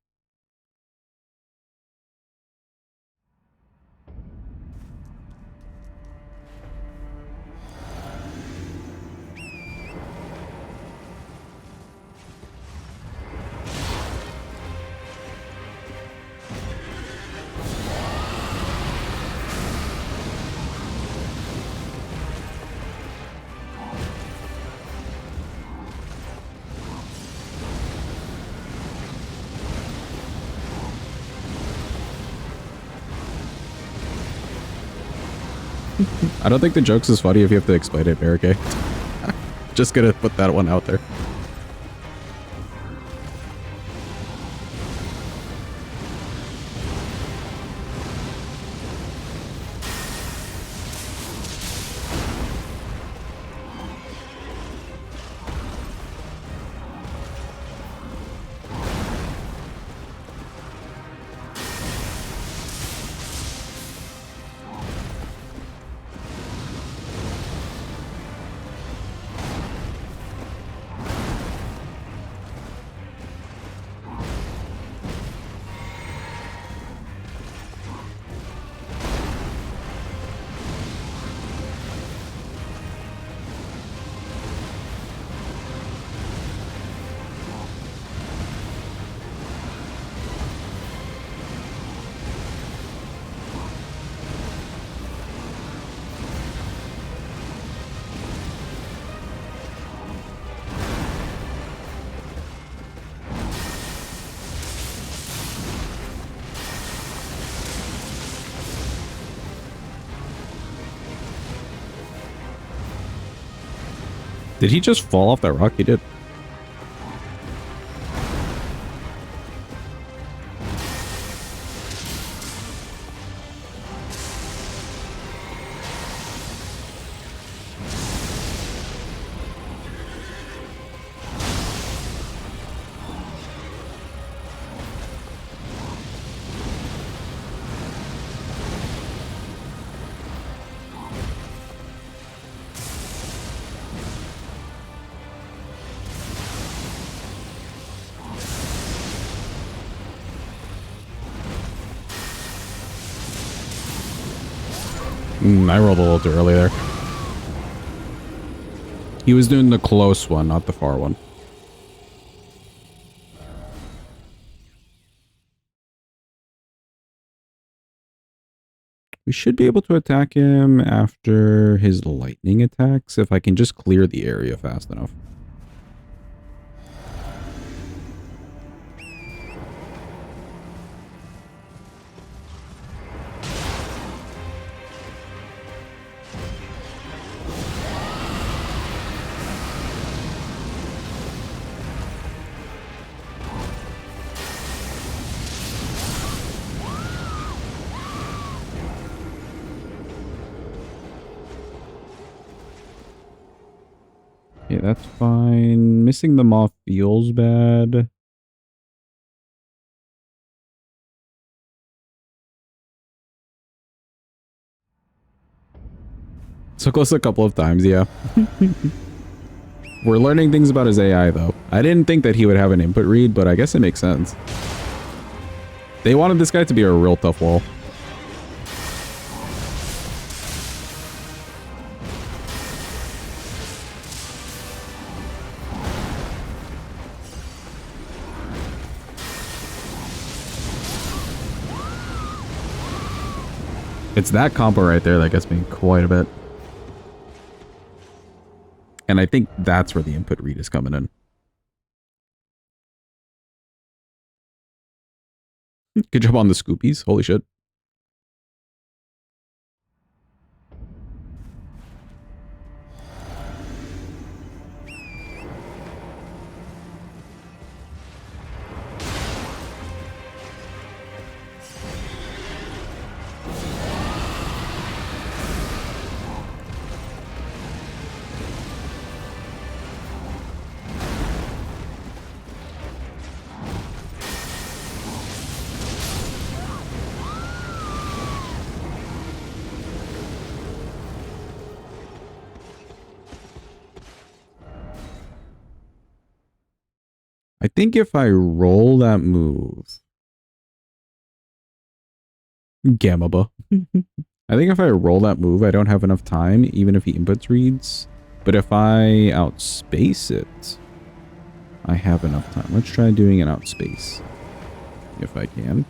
I don't think the joke's as funny if you have to explain it, Eric. Just gonna put that one out there. Did he just fall off that rock? He did. I rolled a little too early there. He was doing the close one, not the far one. We should be able to attack him after his lightning attacks if I can just clear the area fast enough. Yeah, that's fine. Missing them off feels bad. So close a couple of times, yeah. We're learning things about his AI, though. I didn't think that he would have an input read, but I guess it makes sense. They wanted this guy to be a real tough wall. It's that combo right there that gets me quite a bit. And I think that's where the input read is coming in. Good job on the scoopies. Holy shit. I think if I roll that move... Gamaba. I think if I roll that move, I don't have enough time, even if he inputs reads. But if I outspace it, I have enough time. Let's try doing an outspace. If I can.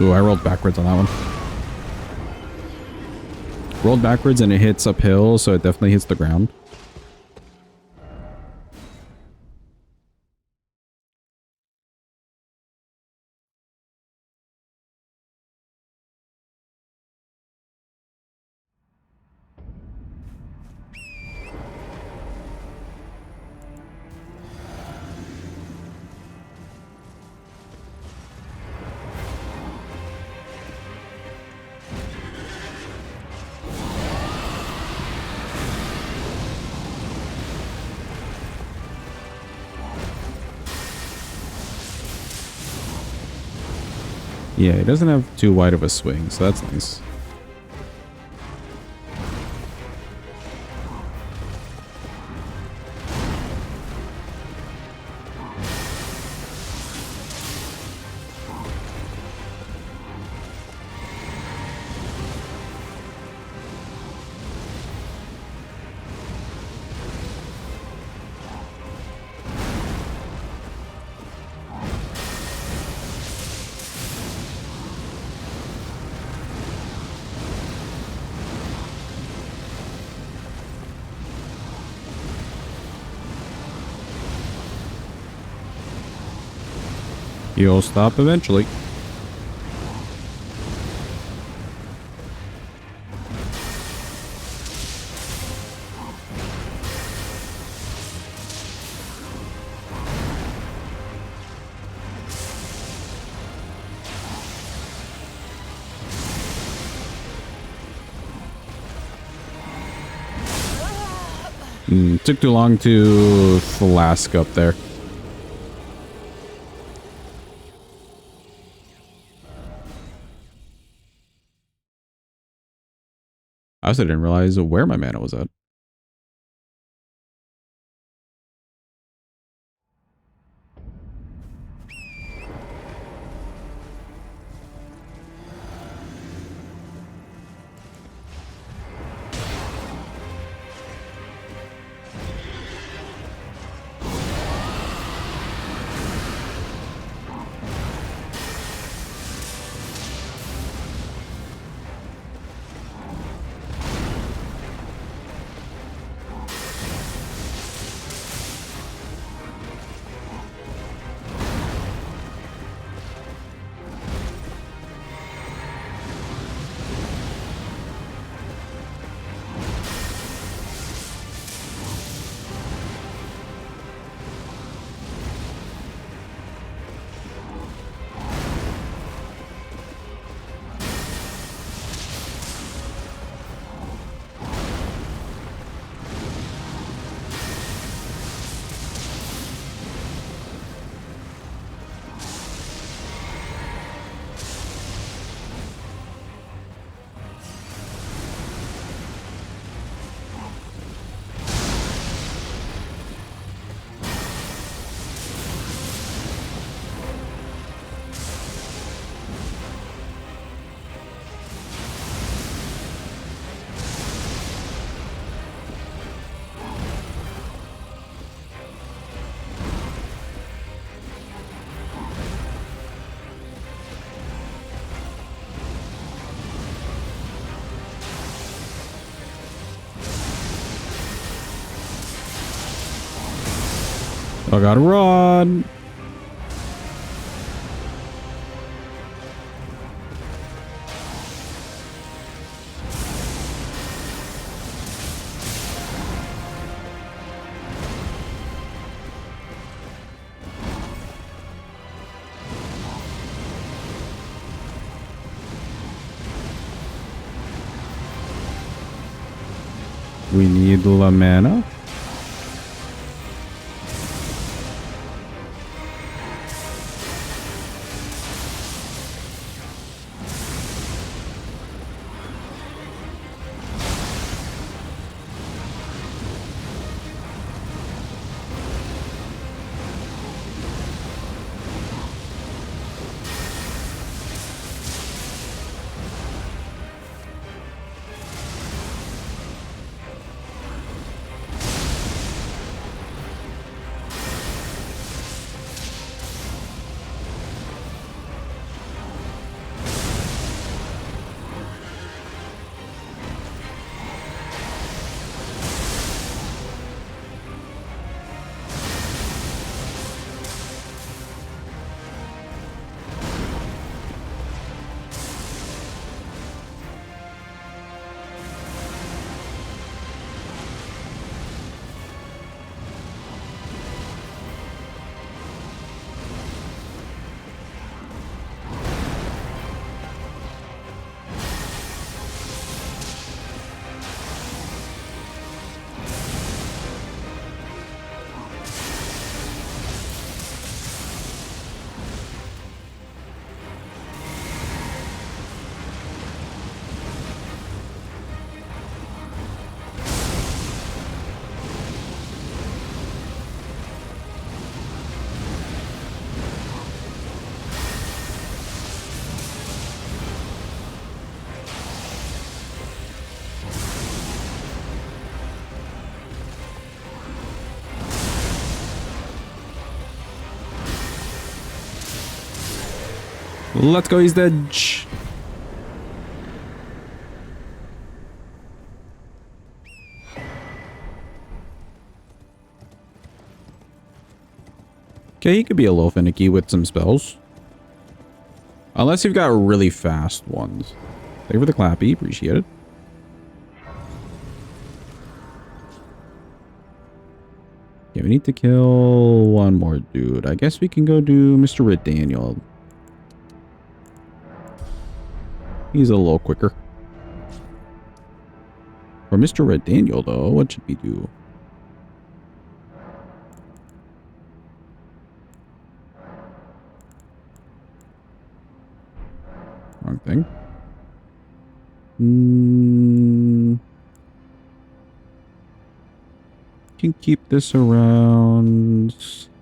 Ooh, I rolled backwards on that one. Rolled backwards and it hits uphill, so it definitely hits the ground. Yeah, it doesn't have too wide of a swing, so that's nice. You'll stop eventually. Took too long to flask up there. I also didn't realize where my mana was at. I gotta run. We need La Mana. Let's go, he's dead. Okay, he could be a little finicky with some spells. Unless you've got really fast ones. Thank you for the clappy, appreciate it. Okay, we need to kill one more dude. I guess we can go do Mr. Redaniel. He's a little quicker. For Mr. Redaniel, though, what should we do? Wrong thing. Can keep this around.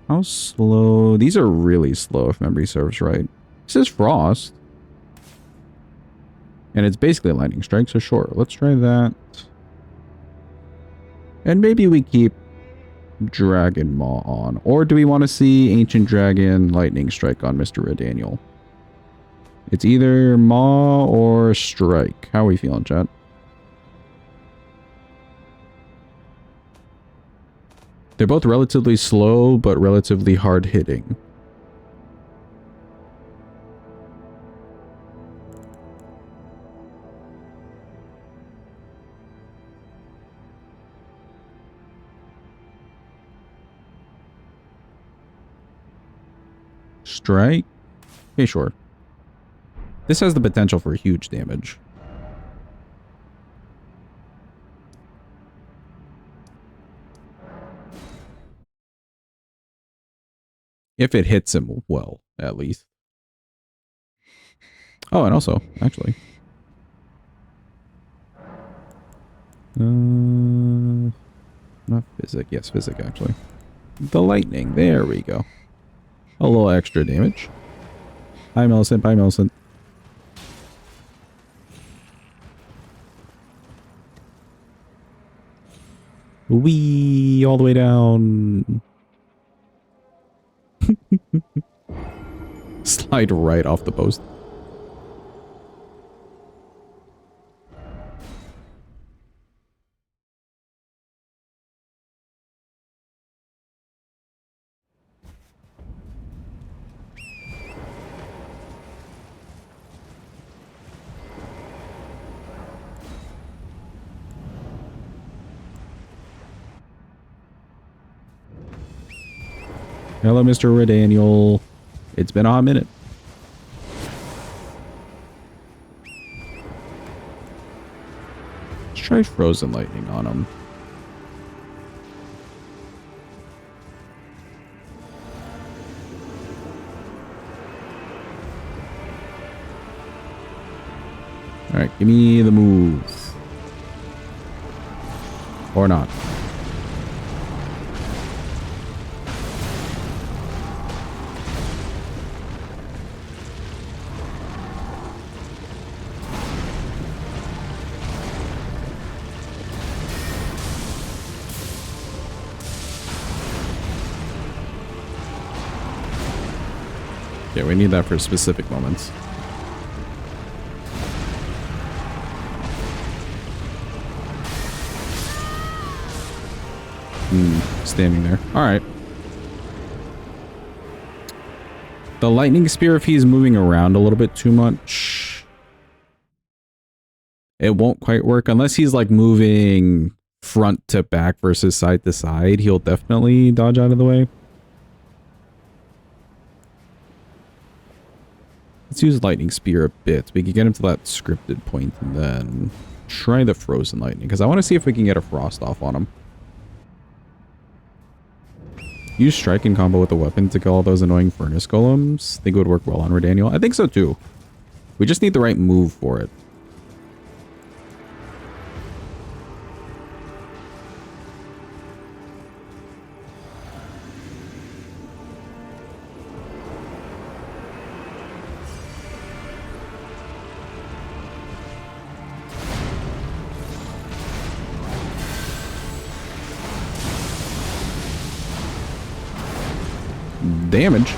How slow? These are really slow if memory serves right. This is Frost. And it's basically a lightning strike, so sure. Let's try that. And maybe we keep Dragon Maw on. Or do we want to see Ancient Dragon Lightning Strike on Mr. Redaniel? It's either Maw or Strike. How are we feeling, chat? They're both relatively slow, but relatively hard hitting. Strike? Okay, sure. This has the potential for huge damage. If it hits him well, at least. Oh, and also, actually. Not physic. Yes, physic, actually. The lightning. There we go. A little extra damage. Hi, Millicent. Bye, Millicent. Wee all the way down. Slide right off the post. Hello, Mr. Redaniel. It's been a hot minute. Let's try Frozen Lightning on him. Alright, give me the move. Or not. Yeah, we need that for specific moments. Standing there. Alright. The lightning spear, if he's moving around a little bit too much, it won't quite work. Unless he's like moving front to back versus side to side, he'll definitely dodge out of the way. Let's use lightning spear a bit. We can get him to that scripted point and then try the frozen lightning because I want to see if we can get a frost off on him. Use strike in combo with a weapon to kill all those annoying furnace golems. Think it would work well on Redaniel. I think so too. We just need the right move for it. Damage.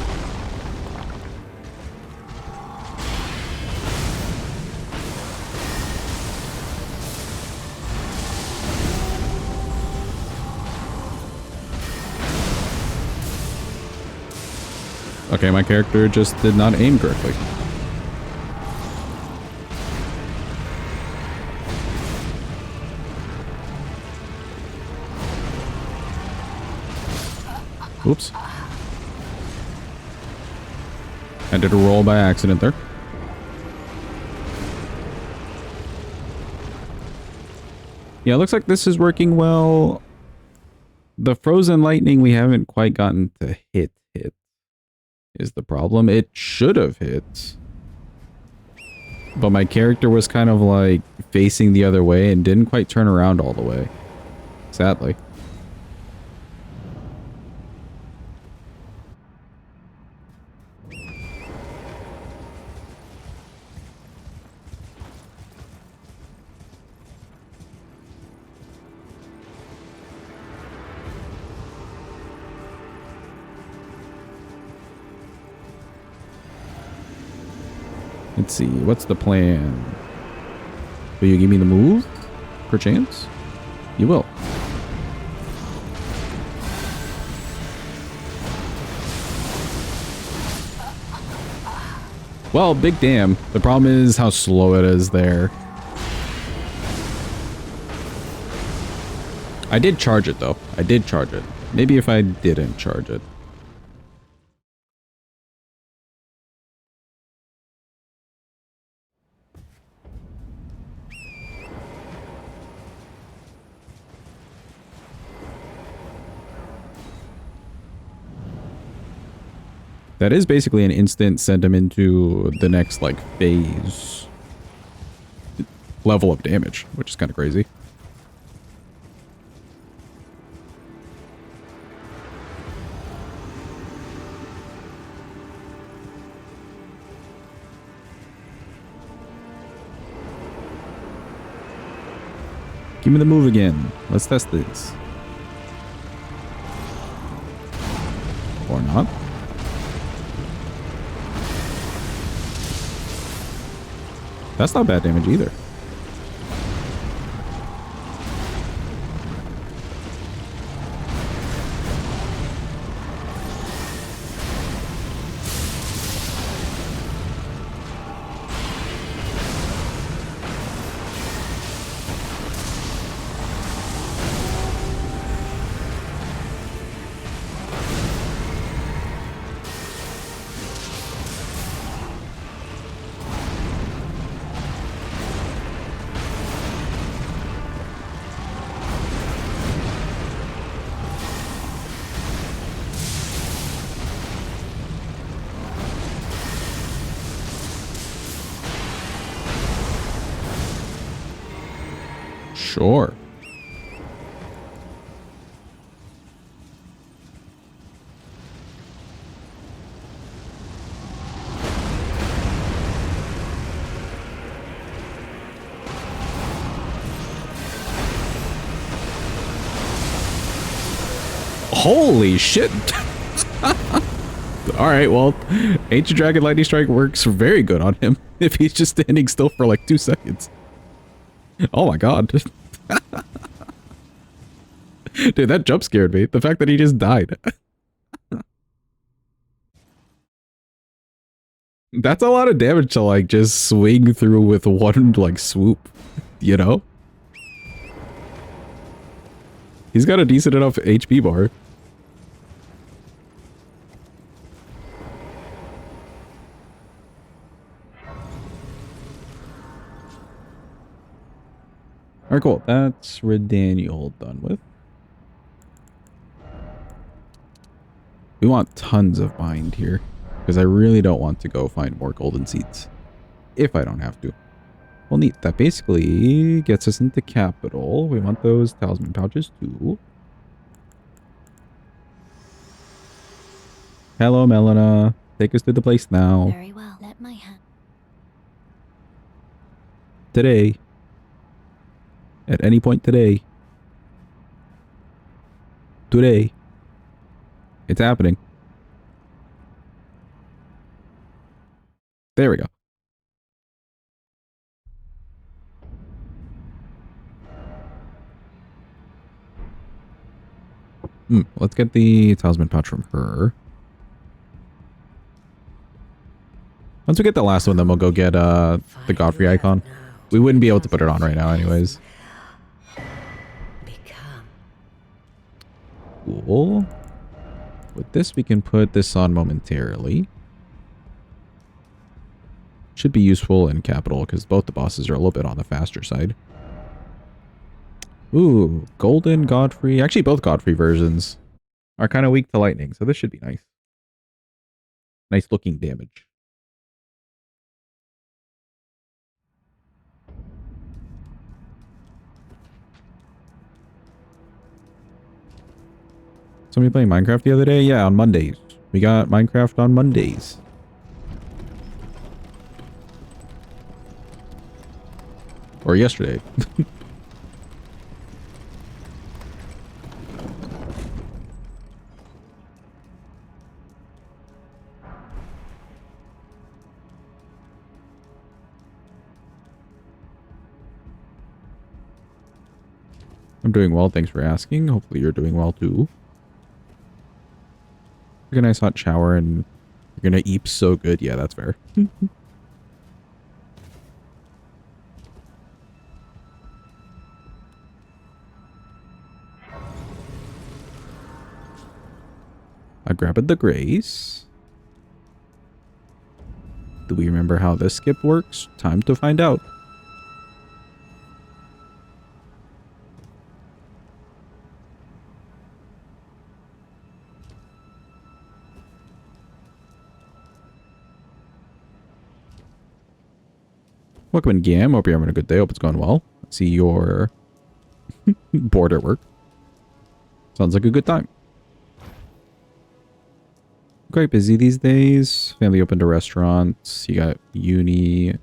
Okay, my character just did not aim correctly. Oops. I did a roll by accident there. Yeah, it looks like this is working well. The frozen lightning we haven't quite gotten to hit is the problem. It should have hit. But my character was kind of like facing the other way and didn't quite turn around all the way. Sadly. Let's see, what's the plan? Will you give me the move? Perchance? You will. Well, big damn. The problem is how slow it is there. I did charge it though. I did charge it. Maybe if I didn't charge it. That is basically an instant send him into the next, like, phase level of damage, which is kind of crazy. Give me the move again. Let's test this. Or not. That's not bad damage either. Sure. Holy shit. Alright, well, Ancient Dragon Lightning Strike works very good on him if he's just standing still for like 2 seconds. Oh my god. Dude, that jump scared me. The fact that he just died. That's a lot of damage to like just swing through with one like swoop, you know? He's got a decent enough HP bar. Alright, cool. That's Redaniel done with. We want tons of bind here, because I really don't want to go find more golden seeds, if I don't have to. Well, neat. That basically gets us into capital. We want those talisman pouches too. Hello, Melina. Take us to the place now. Very well. Let my hand. Today. At any point today. Today. It's happening. There we go. Let's get the talisman pouch from her. Once we get the last one, then we'll go get the Godfrey icon. We wouldn't be able to put it on right now anyways. Cool. With this, we can put this on momentarily. Should be useful in capital because both the bosses are a little bit on the faster side. Ooh, Golden Godfrey. Actually, both Godfrey versions are kind of weak to lightning, so this should be nice. Nice looking damage. Somebody playing Minecraft the other day? Yeah, on Mondays. We got Minecraft on Mondays. Or yesterday. I'm doing well, thanks for asking. Hopefully you're doing well too. Take a nice hot shower and you're gonna eat so good. Yeah, that's fair. I grabbed the grace. Do we remember how this skip works? Time to find out. Welcome in, Gam. Hope you're having a good day. Hope it's going well. I see your board at work. Sounds like a good time. Quite busy these days. Family opened a restaurant. You got uni,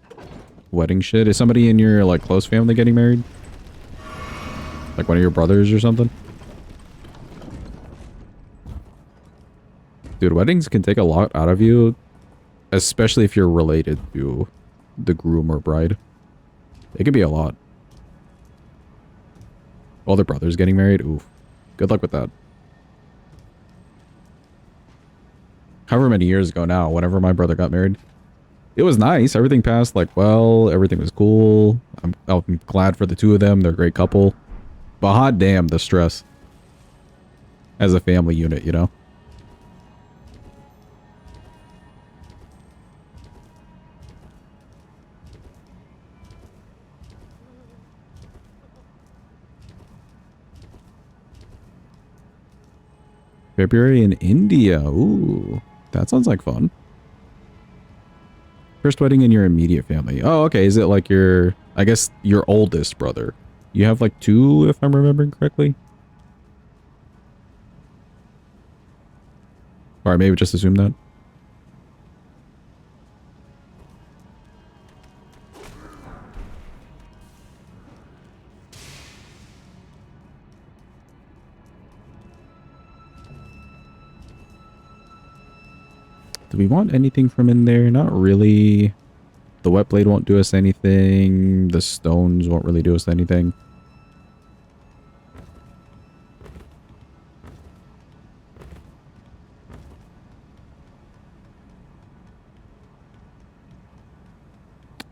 wedding shit. Is somebody in your like close family getting married? Like one of your brothers or something? Dude, weddings can take a lot out of you, especially if you're related to the groom or bride. It could be a lot. All their brothers getting married? Oof. Good luck with that. However many years ago now, whenever my brother got married, it was nice. Everything passed like well. Everything was cool. I'm glad for the two of them. They're a great couple. But hot damn, the stress. As a family unit, you know? February in India. Ooh, that sounds like fun. First wedding in your immediate family. Oh, okay. Is it like your, I guess, your oldest brother? You have like 2, if I'm remembering correctly. Or maybe just assume that. Do we want anything from in there? Not really. The wet blade won't do us anything. The stones won't really do us anything.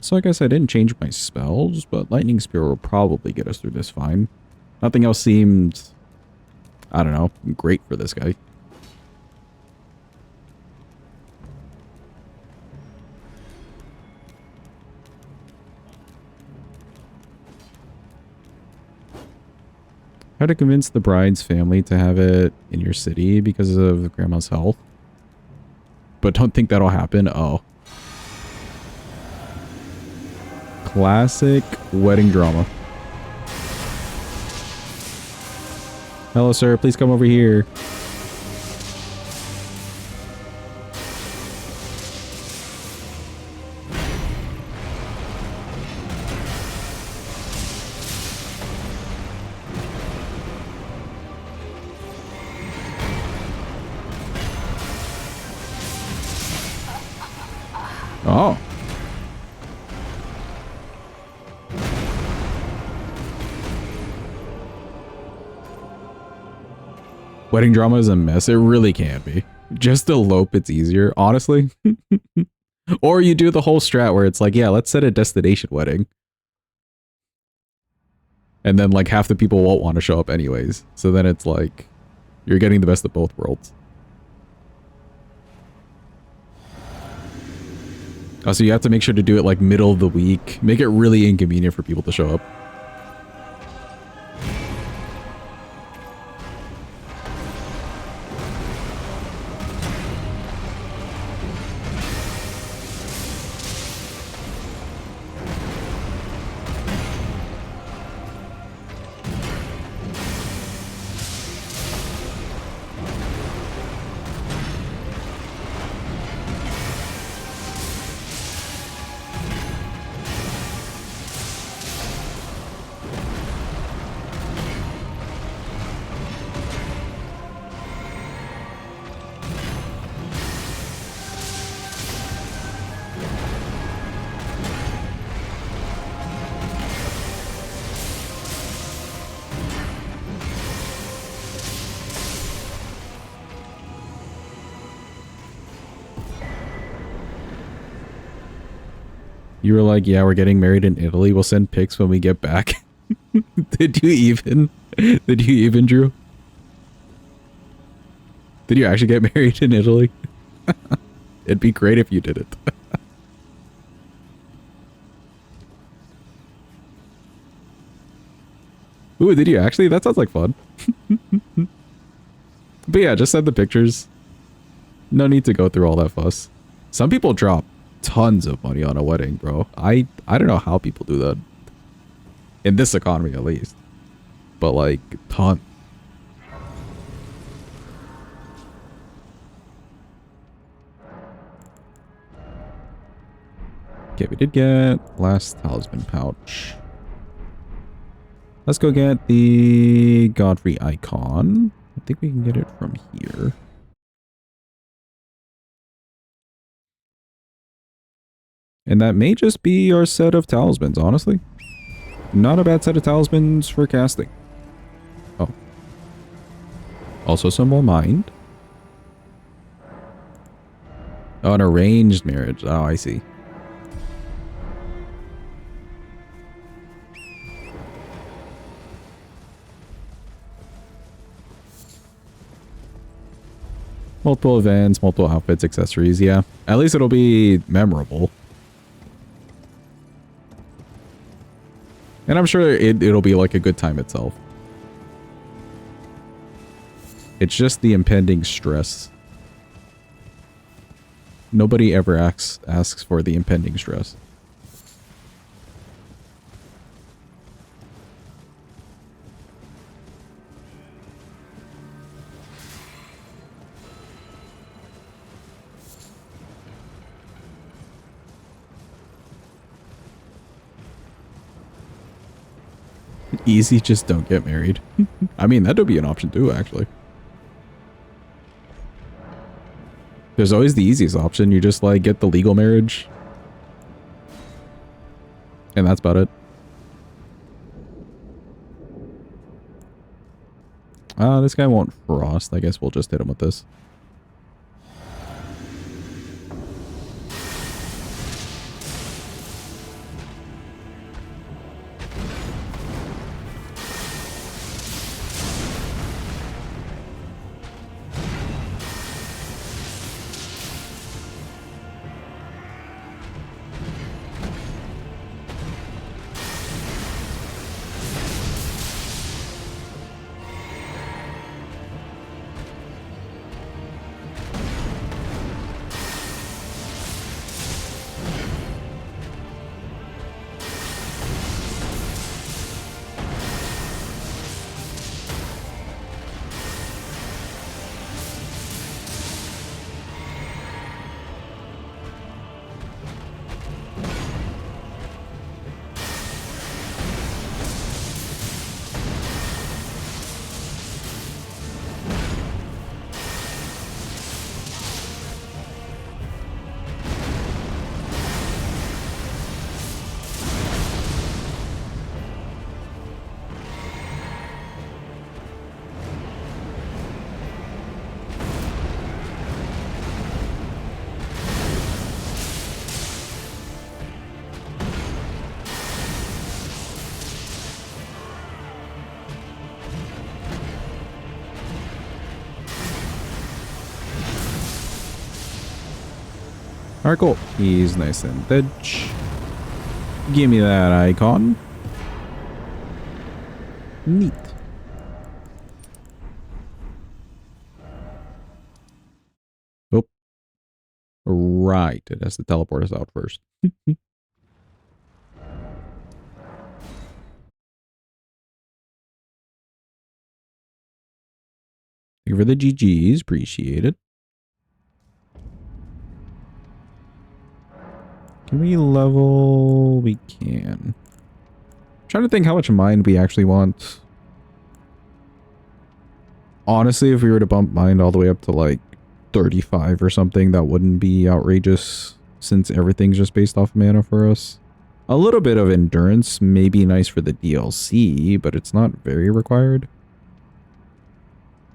So I guess I didn't change my spells, but Lightning Spear will probably get us through this fine. Nothing else seemed, I don't know, great for this guy. How to convince the bride's family to have it in your city because of grandma's health. But don't think that'll happen. Oh. Classic wedding drama. Hello, sir. Please come over here. Oh. Wedding drama is a mess. It really can be. Just elope, it's easier, honestly. Or you do the whole strat where it's like, yeah, let's set a destination wedding. And then like half the people won't want to show up anyways. So then it's like, you're getting the best of both worlds. Oh, so you have to make sure to do it like middle of the week. Make it really inconvenient for people to show up. You were like, yeah, we're getting married in Italy. We'll send pics when we get back. Did you even? Did you even, Drew? Did you actually get married in Italy? It'd be great if you did it. Ooh, did you actually? That sounds like fun. But yeah, just send the pictures. No need to go through all that fuss. Some people drop tons of money on a wedding, bro. I don't know how people do that. In this economy, at least. But like, ton. Okay, we did get last talisman pouch. Let's go get the Godfrey icon. I think we can get it from here. And that may just be our set of talismans, honestly. Not a bad set of talismans for casting. Oh. Also some more mind. Oh, an arranged marriage. Oh, I see. Multiple events, multiple outfits, accessories, yeah. At least it'll be memorable. And I'm sure it'll be like a good time itself. It's just the impending stress. Nobody ever asks for the impending stress. Easy, just don't get married. I mean, that would be an option too, actually. There's always the easiest option. You just like get the legal marriage. And that's about it. This guy won't frost. I guess we'll just hit him with this. Alright, cool. He's nice and dead. Give me that icon. Neat. Oh. Right. It has to teleport us out first. Thank you for the GGs. Appreciate it. Can we level? We can. I'm trying to think how much mind we actually want. Honestly, if we were to bump mind all the way up to like 35 or something, that wouldn't be outrageous since everything's just based off mana for us. A little bit of endurance may be nice for the DLC, but it's not very required.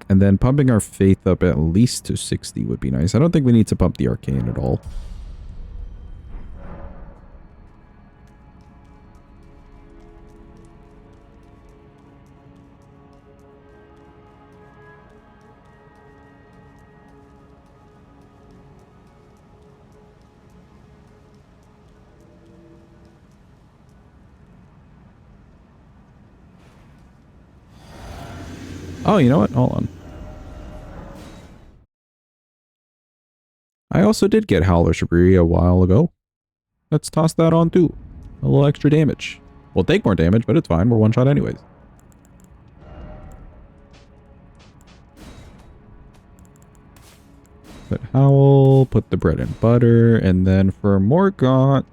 And then pumping our faith up at least to 60 would be nice. I don't think we need to pump the arcane at all. Oh, you know what? Hold on. I also did get Howler Shabri a while ago. Let's toss that on too. A little extra damage. We'll take more damage, but it's fine. We're one shot anyways. Put Howl, put the bread and butter, and then for Morgott,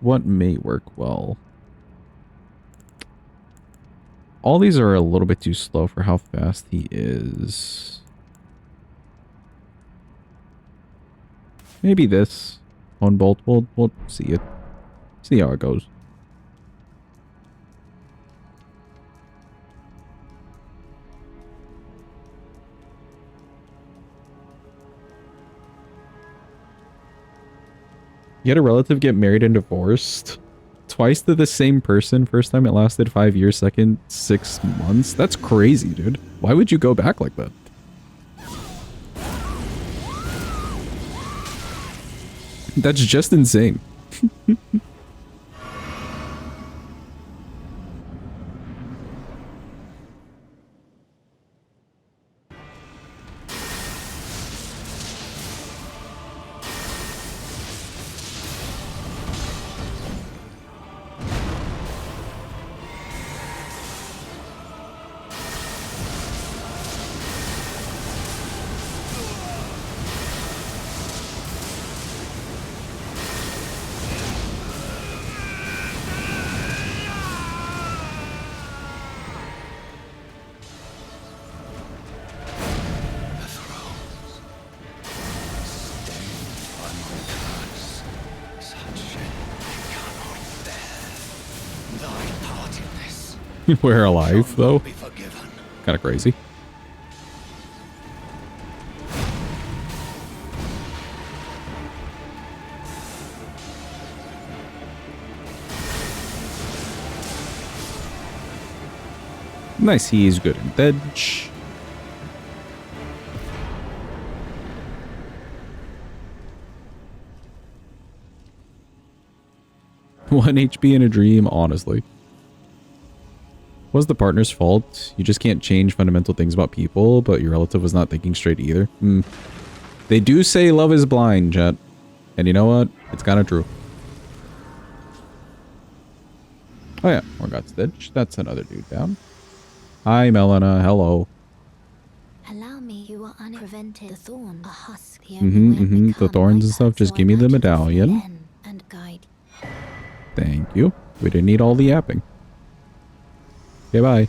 what may work well? All these are a little bit too slow for how fast he is. Maybe this one bolt. We'll see it. See how it goes. You had a relative get married and divorced twice to the same person. First time it lasted 5 years, second 6 months. That's crazy, dude. Why would you go back like that? That's just insane. We're alive, Shall though. not be forgiven. Kind of crazy. Nice, he's good in dodge. One HP in a dream, honestly. Was the partner's fault? You just can't change fundamental things about people, but your relative was not thinking straight either. They do say love is blind, chat. And you know what? It's kind of true. Oh yeah, more got Stitch. That's another dude down. Hi, Melina. Hello. Allow me, you are unprevented. The thorn, a husk, the only way I The become thorns and like stuff. that, Just so give I me the nurture the medallion. free end and guide. Thank you. We didn't need all the yapping. Okay, bye.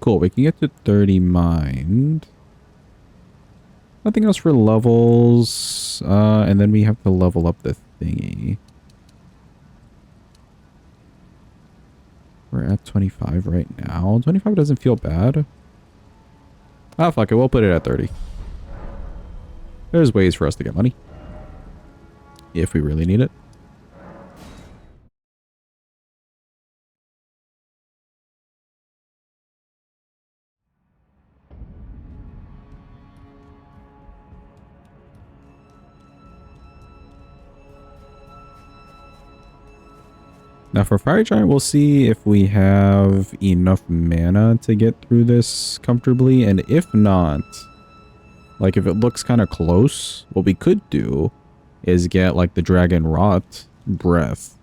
Cool, we can get to 30 mind. Nothing else for levels. And then we have to level up the thingy. We're at 25 right now. 25 doesn't feel bad. Ah, fuck it. We'll put it at 30. There's ways for us to get money. If we really need it. Now for Fire Giant, we'll see if we have enough mana to get through this comfortably. And if not, like if it looks kind of close, what we could do is get like the Dragon Rot Breath.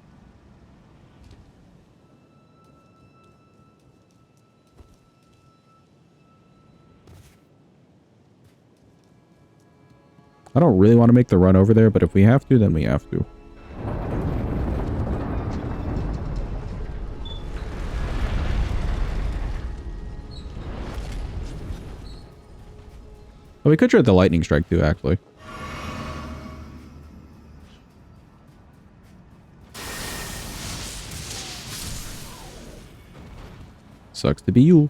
I don't really want to make the run over there, but if we have to, then we have to. But we could try the lightning strike too, actually. Sucks to be you.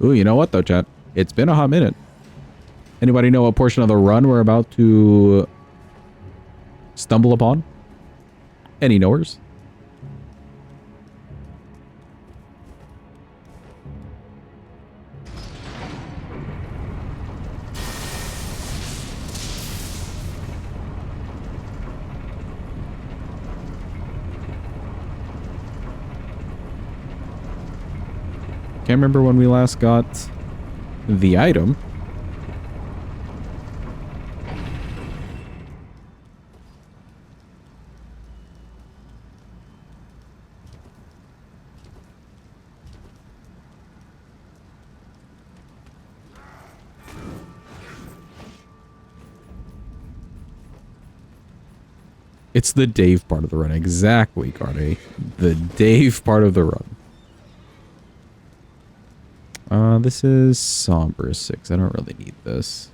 Ooh, you know what though, chat? It's been a hot minute. Anybody know what portion of the run we're about to stumble upon? Any knowers? Can't remember when we last got the item. It's the Dave part of the run. Exactly, Carne. The Dave part of the run. This is Somber 6. I don't really need this.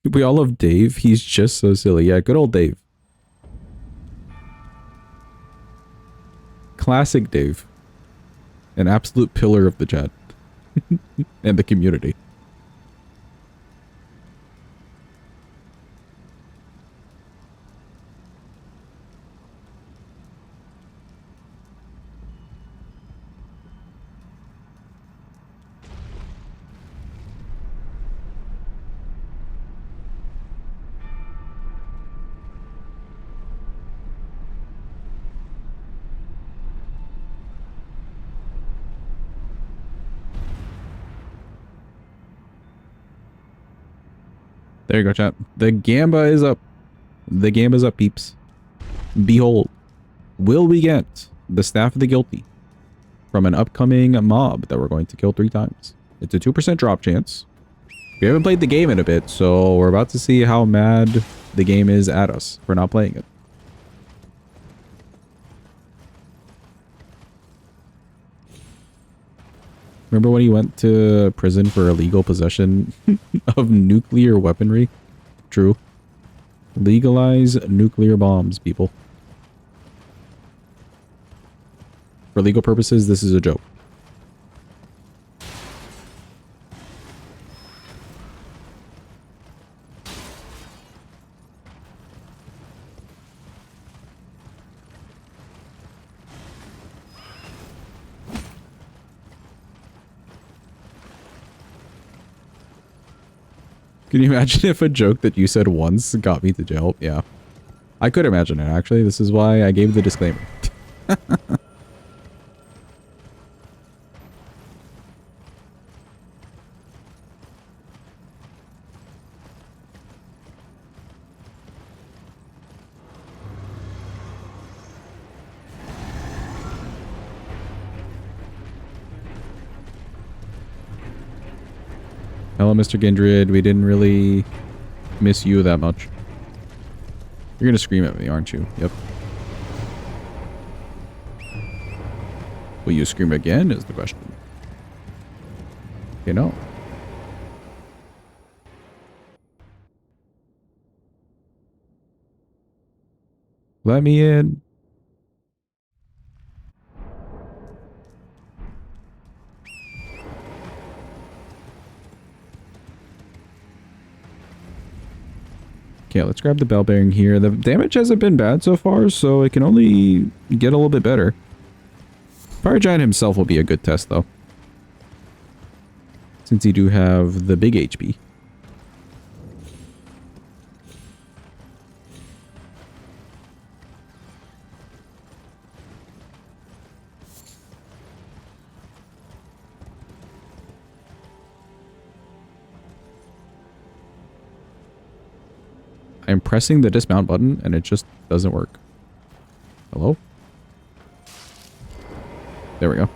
We all love Dave. He's just so silly. Yeah, good old Dave. Classic Dave. An absolute pillar of the chat. And the community. There you go, chat. The Gamba is up. The Gamba's up, peeps. Behold. Will we get the Staff of the Guilty? from an upcoming mob that we're going to kill 3 times. It's a 2% drop chance. We haven't played the game in a bit, so we're about to see how mad the game is at us for not playing it. Remember when he went to prison for illegal possession of nuclear weaponry? True. Legalize nuclear bombs, people. For legal purposes, this is a joke. Can you imagine if a joke that you said once got me to jail? Yeah. I could imagine it, actually. This is why I gave the disclaimer. Hello, Mr. Gindred. We didn't really miss you that much. You're gonna scream at me, aren't you? Yep. Will you scream again is the question. Okay, no. Let me in. Okay, let's grab the bell bearing here. The damage hasn't been bad so far, so it can only get a little bit better. Fire Giant himself will be a good test, though. Since he do have the big HP. I'm pressing the dismount button and it just doesn't work. Hello? There we go.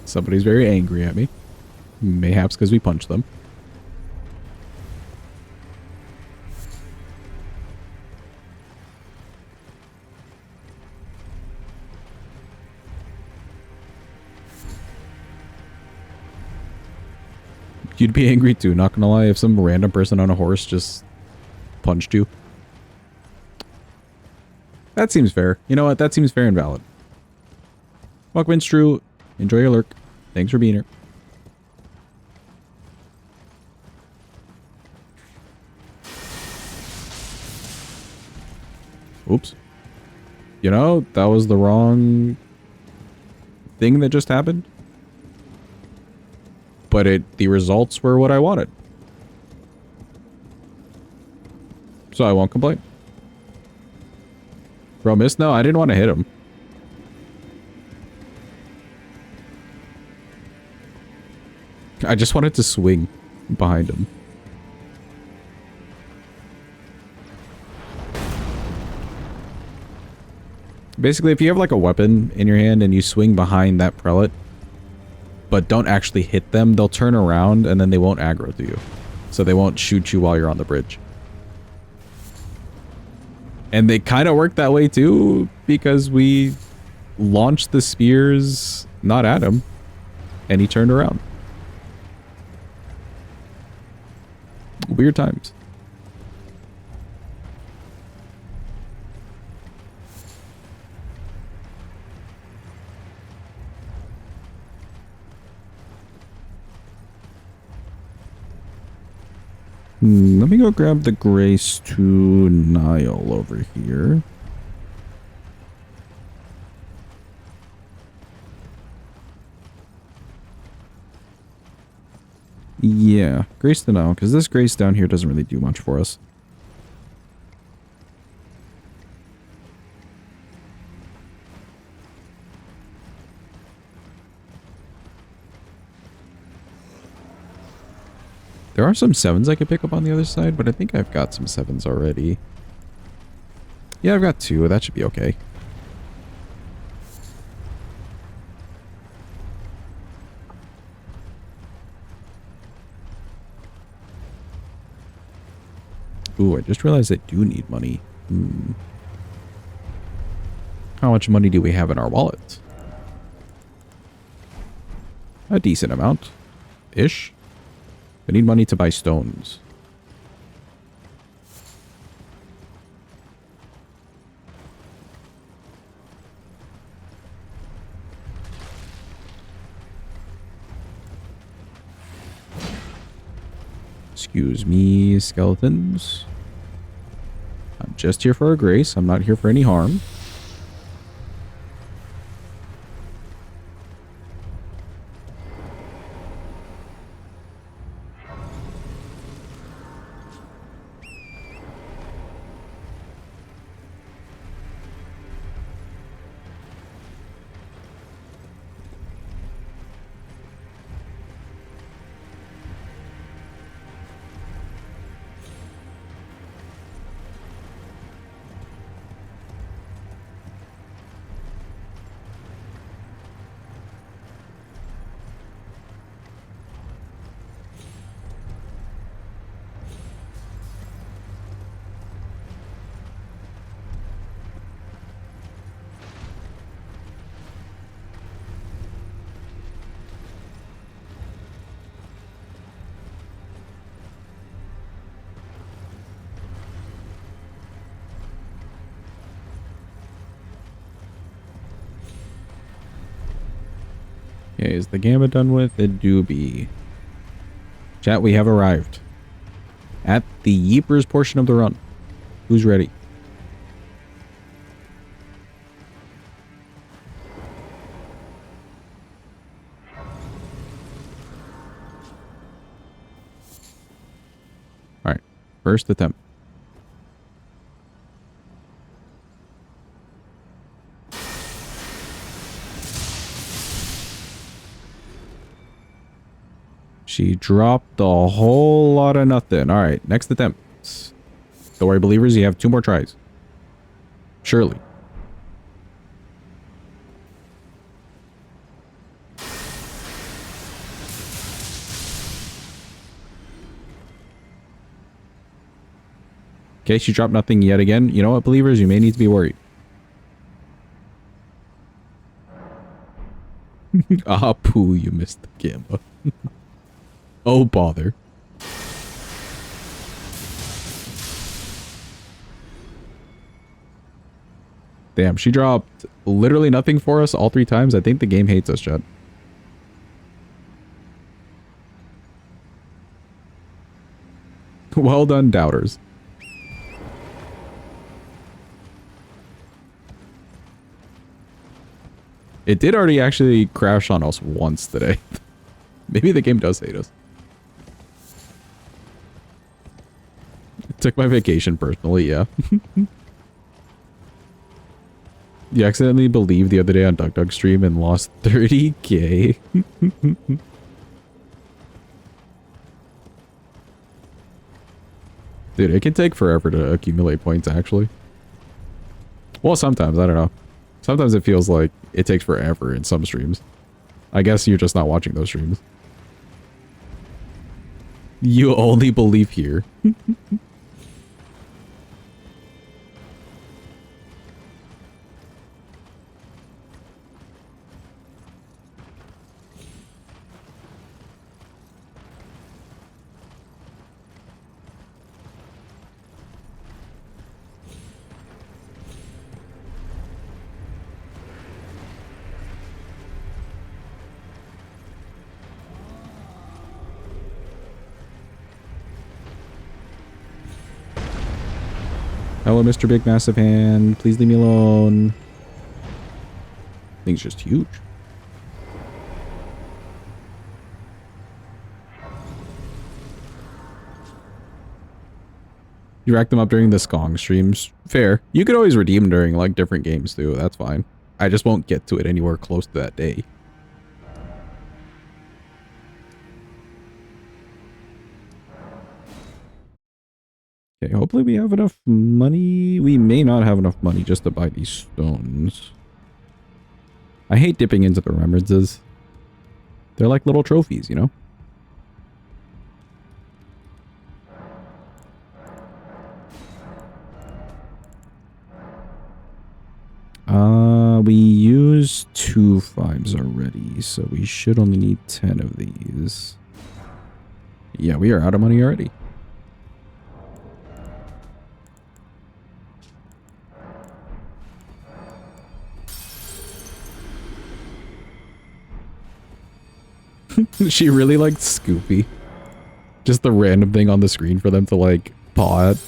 Somebody's very angry at me. Mayhaps because we punched them. You'd be angry too, not gonna lie, if some random person on a horse just punched you. That seems fair. You know what? That seems fair and valid. Welcome, True. Enjoy your lurk. Thanks for being here. Oops. You know, that was the wrong thing that just happened. But the results were what I wanted. So I won't complain. Bro, miss? No, I didn't want to hit him. I just wanted to swing behind him. Basically, if you have like a weapon in your hand and you swing behind that prelate, but don't actually hit them, they'll turn around and then they won't aggro to you. So they won't shoot you while you're on the bridge. And they kind of work that way too, because we launched the spears not at him, and he turned around. Weird times. Let me go grab the Grace to Nile over here. Yeah, Grace to know, because this Grace down here doesn't really do much for us. There are some 7s I could pick up on the other side, but I think I've got some 7s already. Yeah, I've got 2. That should be okay. Ooh, I just realized I do need money. How much money do we have in our wallet? A decent amount. Ish. I need money to buy stones. Excuse me, skeletons. I'm just here for a grace. I'm not here for any harm. Okay, is the gamma done with? It do be. Chat, we have arrived. At the Yeepers portion of the run. Who's ready? Alright. First attempt. She dropped a whole lot of nothing. Alright, next attempt. Don't worry, believers, you have 2 more tries. Surely. Okay, she dropped nothing yet again. You know what, believers? You may need to be worried. Ah, poo, you missed the gamma. Oh, bother. Damn, she dropped literally nothing for us all 3 times. I think the game hates us, chat. Well done, doubters. It did already actually crash on us once today. Maybe the game does hate us. Took my vacation personally, yeah. You accidentally believed the other day on DuckDuck stream and lost 30k. Dude, it can take forever to accumulate points, actually. Well, sometimes, I don't know. Sometimes it feels like it takes forever in some streams. I guess you're just not watching those streams. You only believe here. Hello, Mr. Big Massive Hand. Please leave me alone. Thing's just huge. You rack them up during the Skong streams. Fair. You could always redeem during like different games too. That's fine. I just won't get to it anywhere close to that day. Okay, hopefully we have enough money. We may not have enough money just to buy these stones. I hate dipping into the remembrances. They're like little trophies, you know? We used 2 5s already, so we should only need 10 of these. Yeah, we are out of money already. She really liked Scoopy. Just the random thing on the screen for them to like paw at.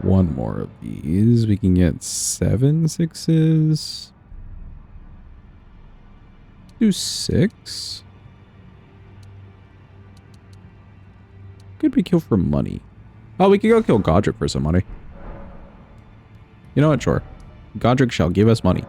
One more of these. We can get 7 6s. Do 6. Could we kill for money? Oh, we could go kill Godric for some money. You know what? Sure. Godric shall give us money.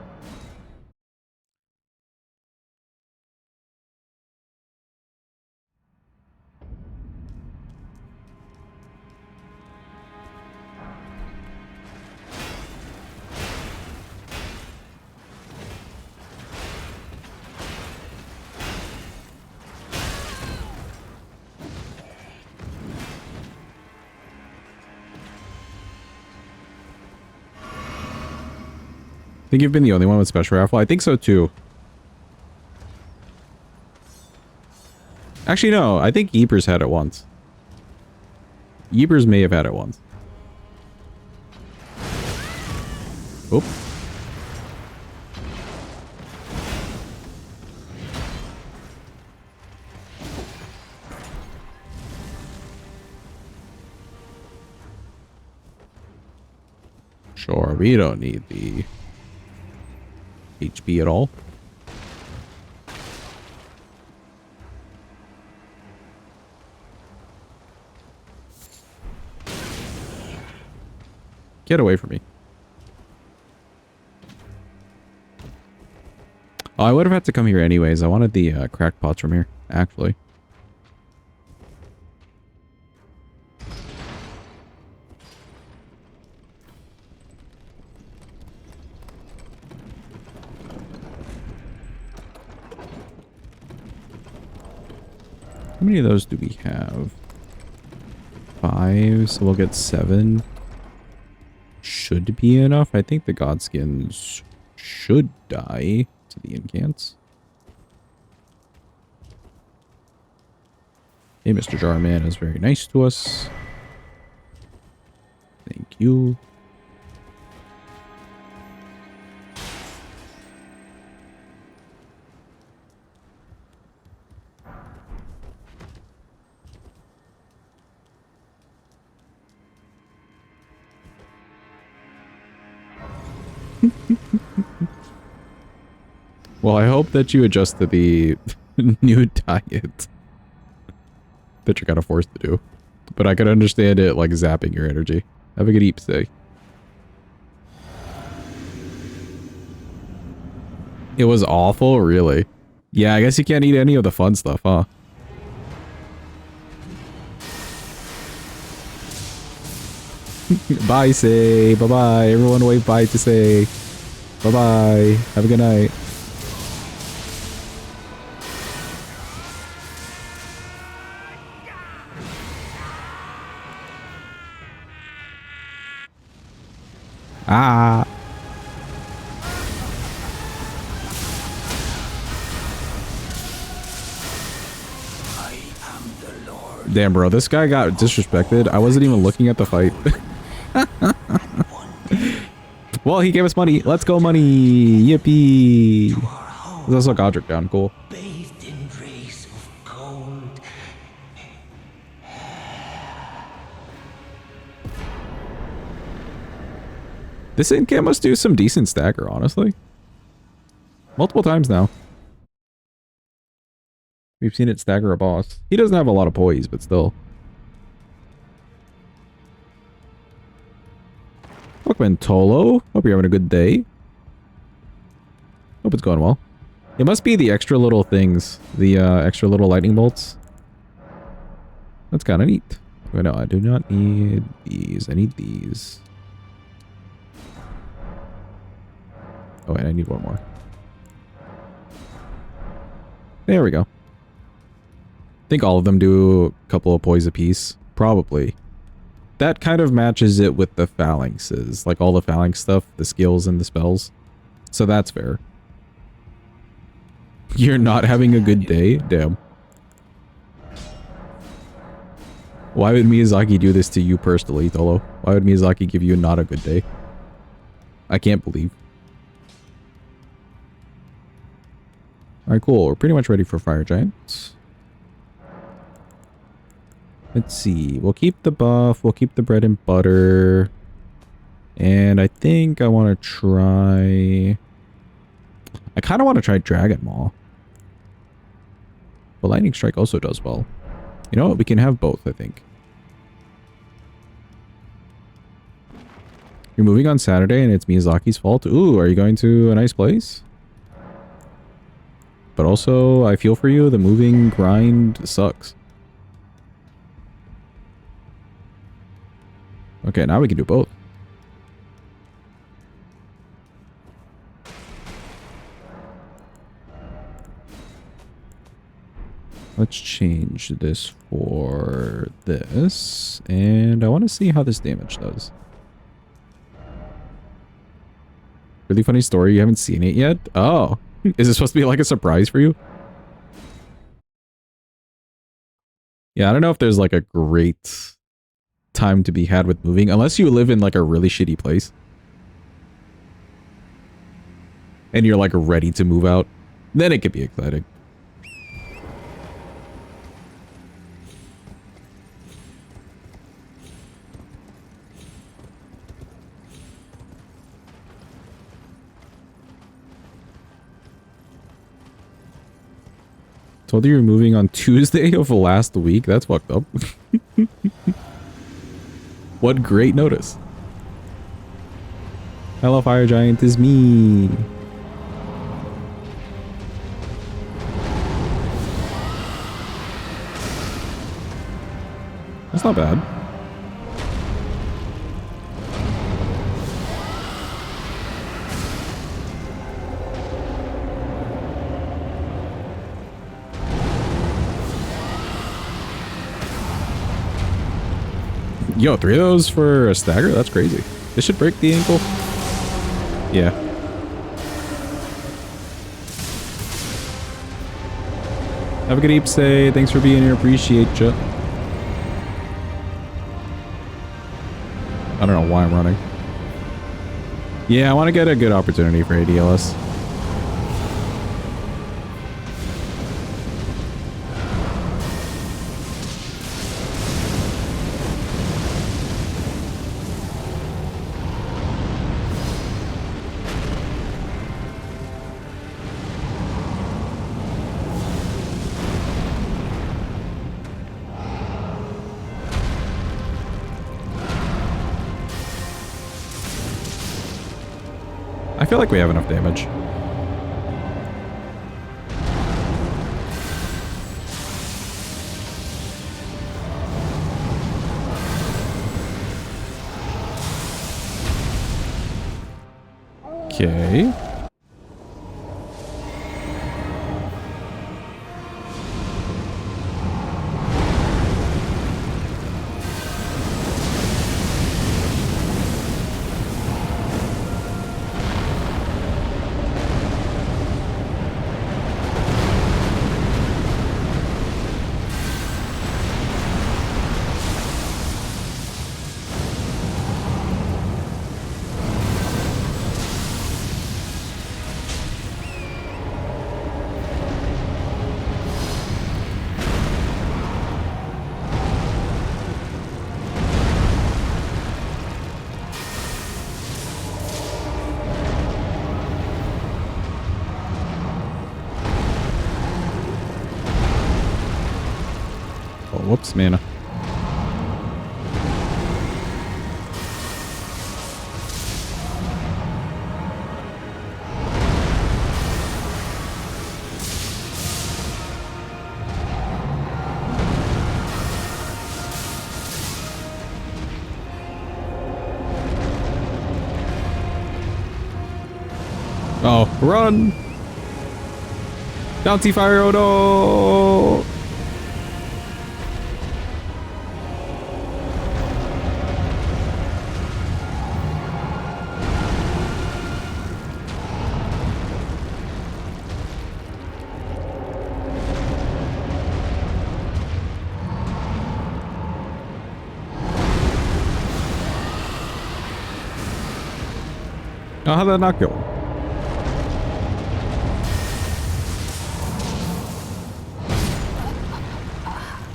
I think you've been the only one with special raffle. I think so too. Actually, no. I think Yeepers had it once. Yeepers may have had it once. Oop. Sure, we don't need the HP at all. Get away from me. Oh, I would have had to come here anyways. I wanted the cracked pots from here, actually. How many of those do we have? 5, so we'll get 7. Should be enough. I think the Godskins should die to the Incants. Hey, Mr. Jarman is very nice to us. Thank you. Well, I hope that you adjust to the new diet that you're kind of forced to do. But I could understand it like zapping your energy. Have a good eat today. It was awful, really. Yeah, I guess you can't eat any of the fun stuff, huh? Bye, Say. Bye-bye. Everyone wave bye to Say. Bye-bye. Have a good night. Ah. Damn, bro, this guy got disrespected. I wasn't even looking at the fight. Well, he gave us money. Let's go, money. Yippee. There's also Godric down. Cool. Bathed in rays of gold. This incant must do some decent stagger, honestly. Multiple times now. We've seen it stagger a boss. He doesn't have a lot of poise, but still. Welcome in, Tolo. Hope you're having a good day. Hope it's going well. It must be the extra little things. The extra little lightning bolts. That's kind of neat. Wait, no, I do not need these. I need these. Oh, wait, I need one more. There we go. I think all of them do a couple of poise apiece. Probably. That kind of matches it with the phalanxes. Like all the phalanx stuff, the skills and the spells. So that's fair. You're not having a good day? Damn. Why would Miyazaki do this to you personally, Tolo? Why would Miyazaki give you not a good day? I can't believe. Alright, cool. We're pretty much ready for Fire Giants. Let's see. We'll keep the buff. We'll keep the bread and butter. And I think I want to try... I kind of want to try Dragon Maw. But Lightning Strike also does well. You know what? We can have both, I think. You're moving on Saturday and it's Miyazaki's fault. Ooh, are you going to a nice place? But also, I feel for you. The moving grind sucks. Okay, now we can do both. Let's change this for this. And I want to see how this damage does. Really funny story. You haven't seen it yet? Oh. Is it supposed to be like a surprise for you? Yeah, I don't know if there's like a great time to be had with moving. Unless you live in like a really shitty place. And you're like ready to move out. Then it could be exciting. Told you you're moving on Tuesday of last week? That's fucked up. What great notice. Hello, Fire Giant, is me. That's not bad. Yo, 3 of those for a stagger? That's crazy. This should break the ankle. Yeah. Have a good Eep Say. Thanks for being here. Appreciate ya. I don't know why I'm running. Yeah, I want to get a good opportunity for ADLS. I feel like we have enough damage. Okay. whoops, mana. Oh, run! Bouncy fire, oh no! Oh, how'd that not kill him?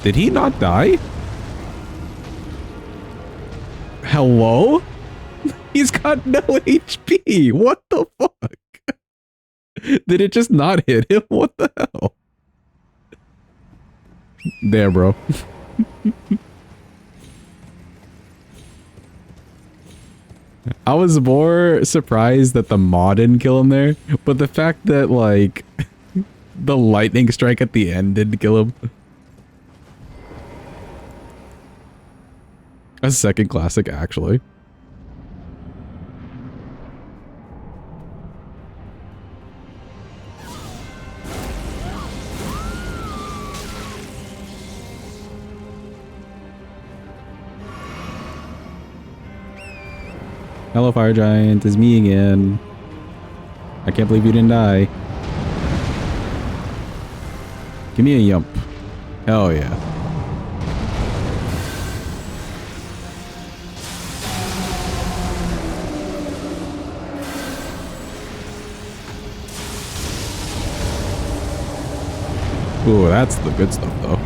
Did he not die? Hello? He's got no HP. What the fuck? Did it just not hit him? What the hell? There, bro. I was more surprised that the mod didn't kill him there, but the fact that, like, the lightning strike at the end didn't kill him. A second classic, actually. Hello, Fire Giant. It's me again. I can't believe you didn't die. Give me a yump. Hell yeah. Ooh, that's the good stuff, though.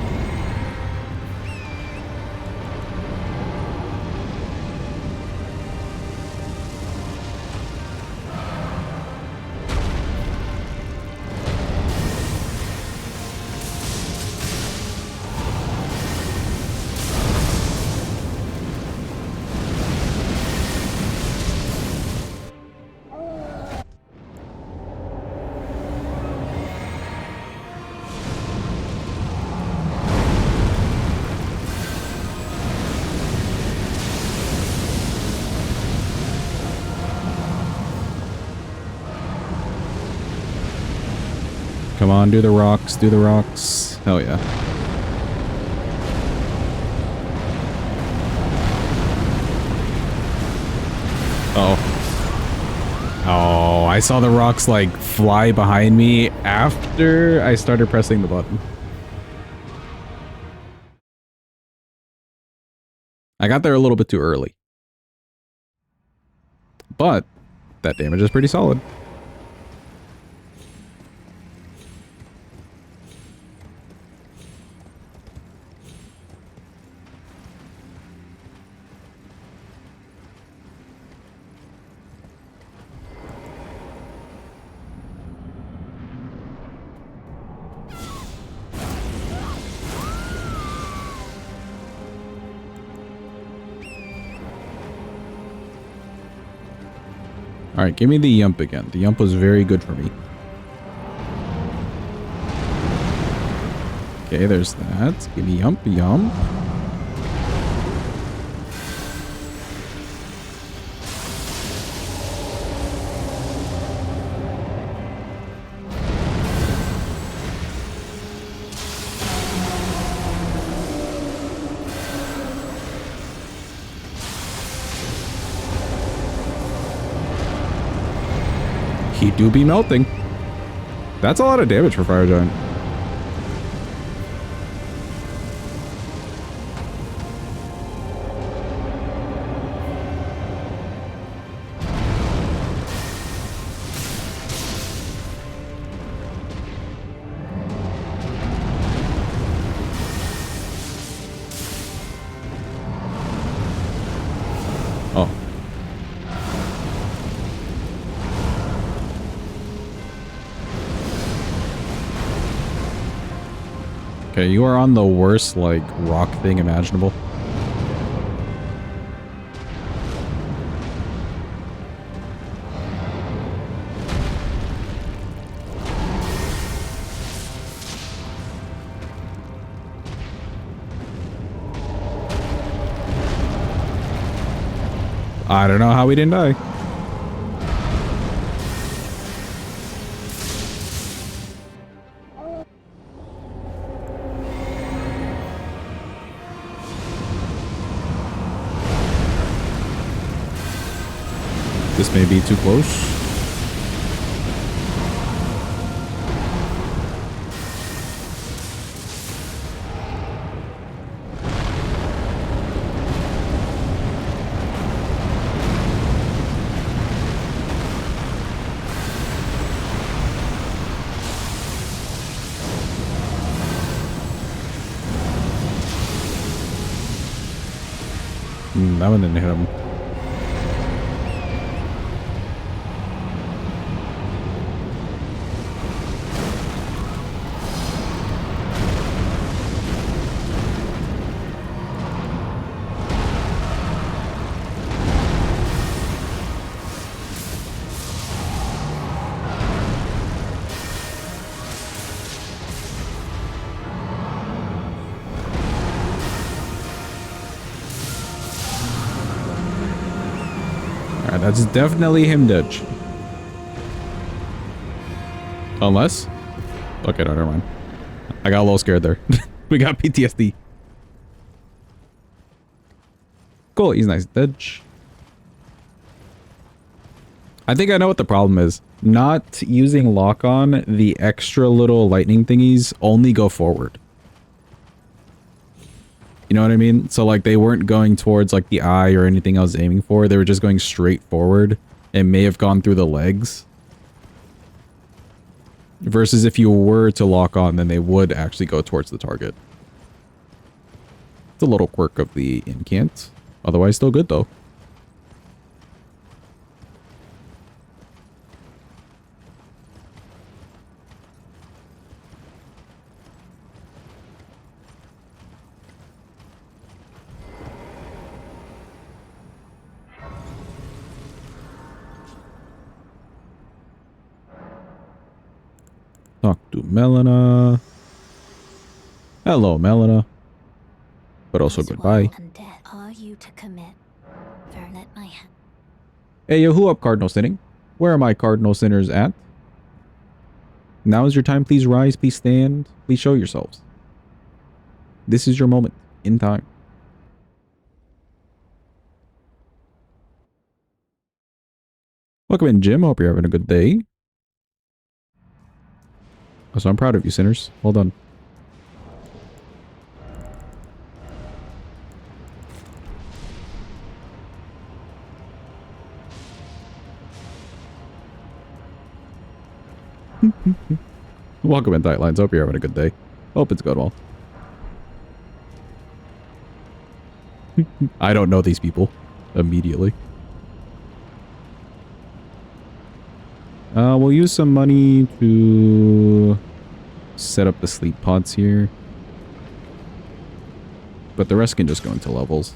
Come on, do the rocks, do the rocks. Hell yeah. Oh. Oh, I saw the rocks like fly behind me after I started pressing the button. I got there a little bit too early. But that damage is pretty solid. Alright, give me the Yump again. The Yump was very good for me. Okay, there's that. Give me Yump, Yump. He do be melting. That's a lot of damage for Fire Giant. Oh. Okay, you are on the worst, like, rock thing imaginable. I don't know how we didn't die. This may be too close. That one didn't hit him. Alright, that's definitely him, Dutch. Unless? Okay, no, never mind. I got a little scared there. We got PTSD. Cool, he's nice, Dutch. I think I know what the problem is. Not using lock-on, the extra little lightning thingies only go forward. You know what I mean? So like they weren't going towards like the eye or anything I was aiming for. They were just going straight forward and may have gone through the legs. Versus if you were to lock on, then they would actually go towards the target. It's a little quirk of the incant. Otherwise still good though. Talk to Melina. Hello, Melina. But also As goodbye. well and death are you to commit, for let my hand. Hey, yo, who up, Cardinal Sinning? Where are my Cardinal Sinners at? Now is your time. Please rise. Please stand. Please show yourselves. This is your moment in time. Welcome in, Jim. Hope you're having a good day. So I'm proud of you, sinners. Well done. Welcome in, Tightlines. Hope you're having a good day. Hope it's going well. I don't know these people immediately. We'll use some money to set up the sleep pods here. But the rest can just go into levels.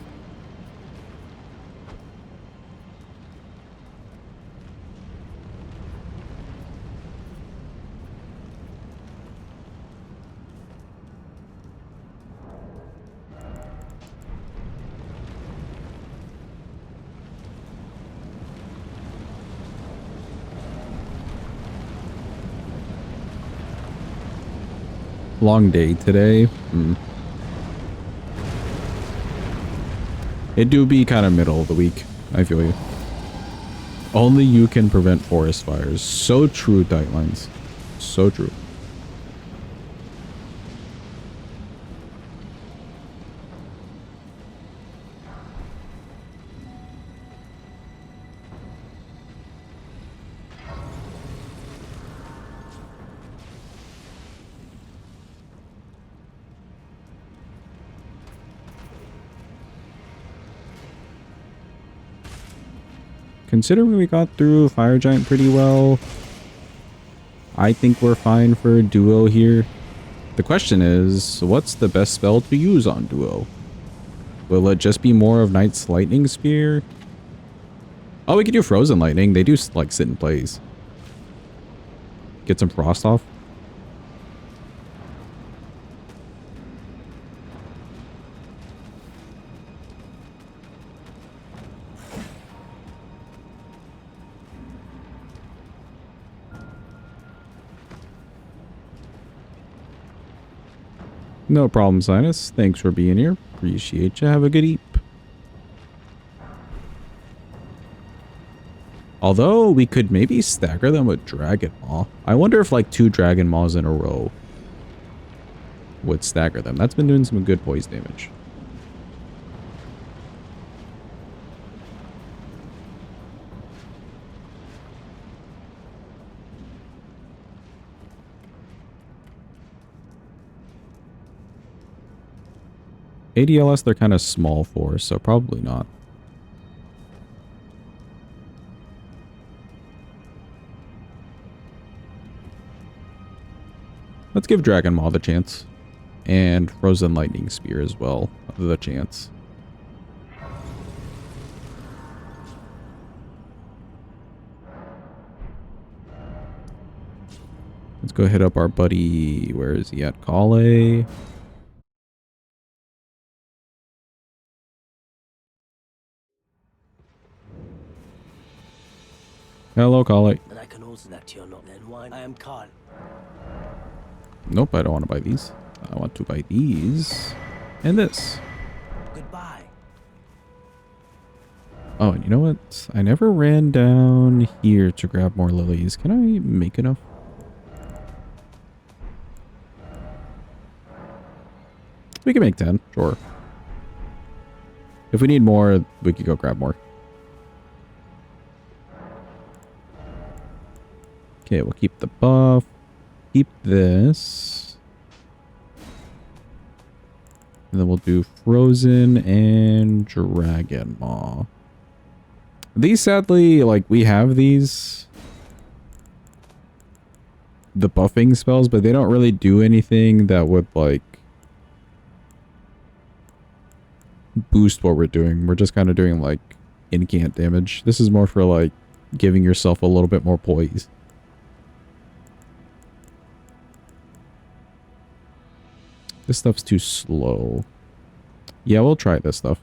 Long day today. It do be kind of middle of the week. I feel you. Only you can prevent forest fires. So true, Tightlines. So true. Considering we got through Fire Giant pretty well, I think we're fine for a duo here. The question is, what's the best spell to use on Duo? Will it just be more of Knight's Lightning Spear? Oh, we could do Frozen Lightning. They do, like, sit in place. Get some frost off. No problem, Sinus. Thanks for being here. Appreciate you. Have a good eep. Although, we could maybe stagger them with Dragon Maw. I wonder if, like, 2 Dragon Maws in a row would stagger them. That's been doing some good poise damage. ADLS they're kind of small for, so probably not. Let's give Dragon Maw the chance. And Frozen Lightning Spear as well, the chance. Let's go hit up our buddy. Where is he at? Kale. Hello, Kale. And I can also that you're not then why I am Carl. Nope, I don't want to buy these. I want to buy these. And this. Goodbye. Oh, and you know what? I never ran down here to grab more lilies. Can I make enough? We can make 10, sure. If we need more, we could go grab more. Okay, we'll keep the buff. Keep this. And then we'll do Frozen and Dragon Maw. These, sadly, like, we have these. The buffing spells, but they don't really do anything that would, like, boost what we're doing. We're just kind of doing, like, incant damage. This is more for, like, giving yourself a little bit more poise. This stuff's too slow. Yeah, we'll try this stuff.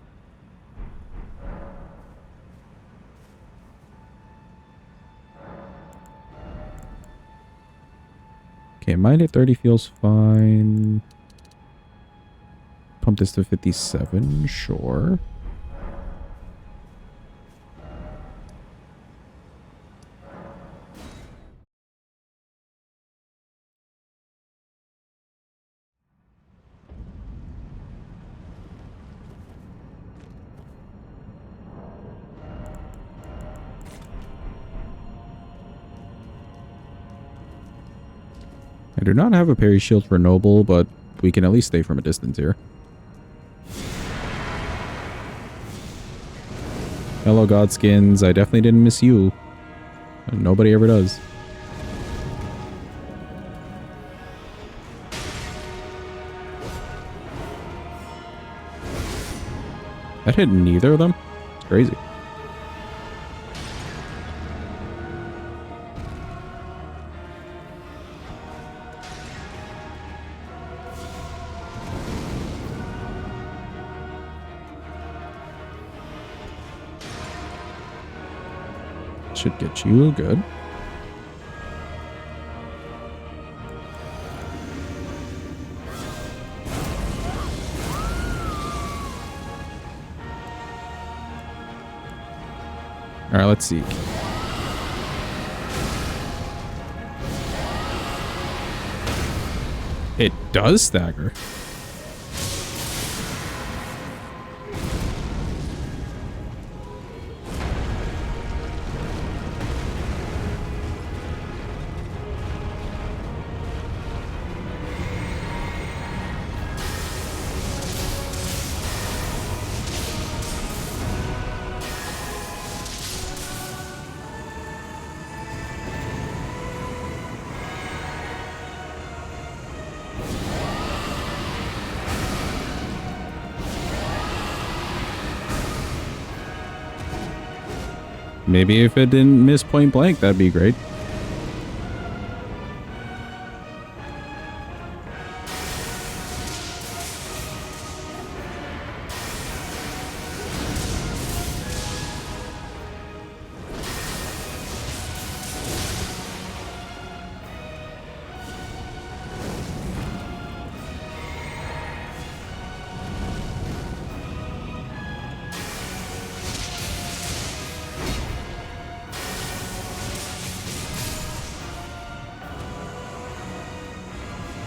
Okay, mine at 30 feels fine. Pump this to 57, sure. I do not have a parry shield for Noble, but we can at least stay from a distance here. Hello, Godskins. I definitely didn't miss you. Nobody ever does. That hit neither of them? It's crazy. Should get you good. All right, let's see. It does stagger. Maybe if it didn't miss point blank, that'd be great.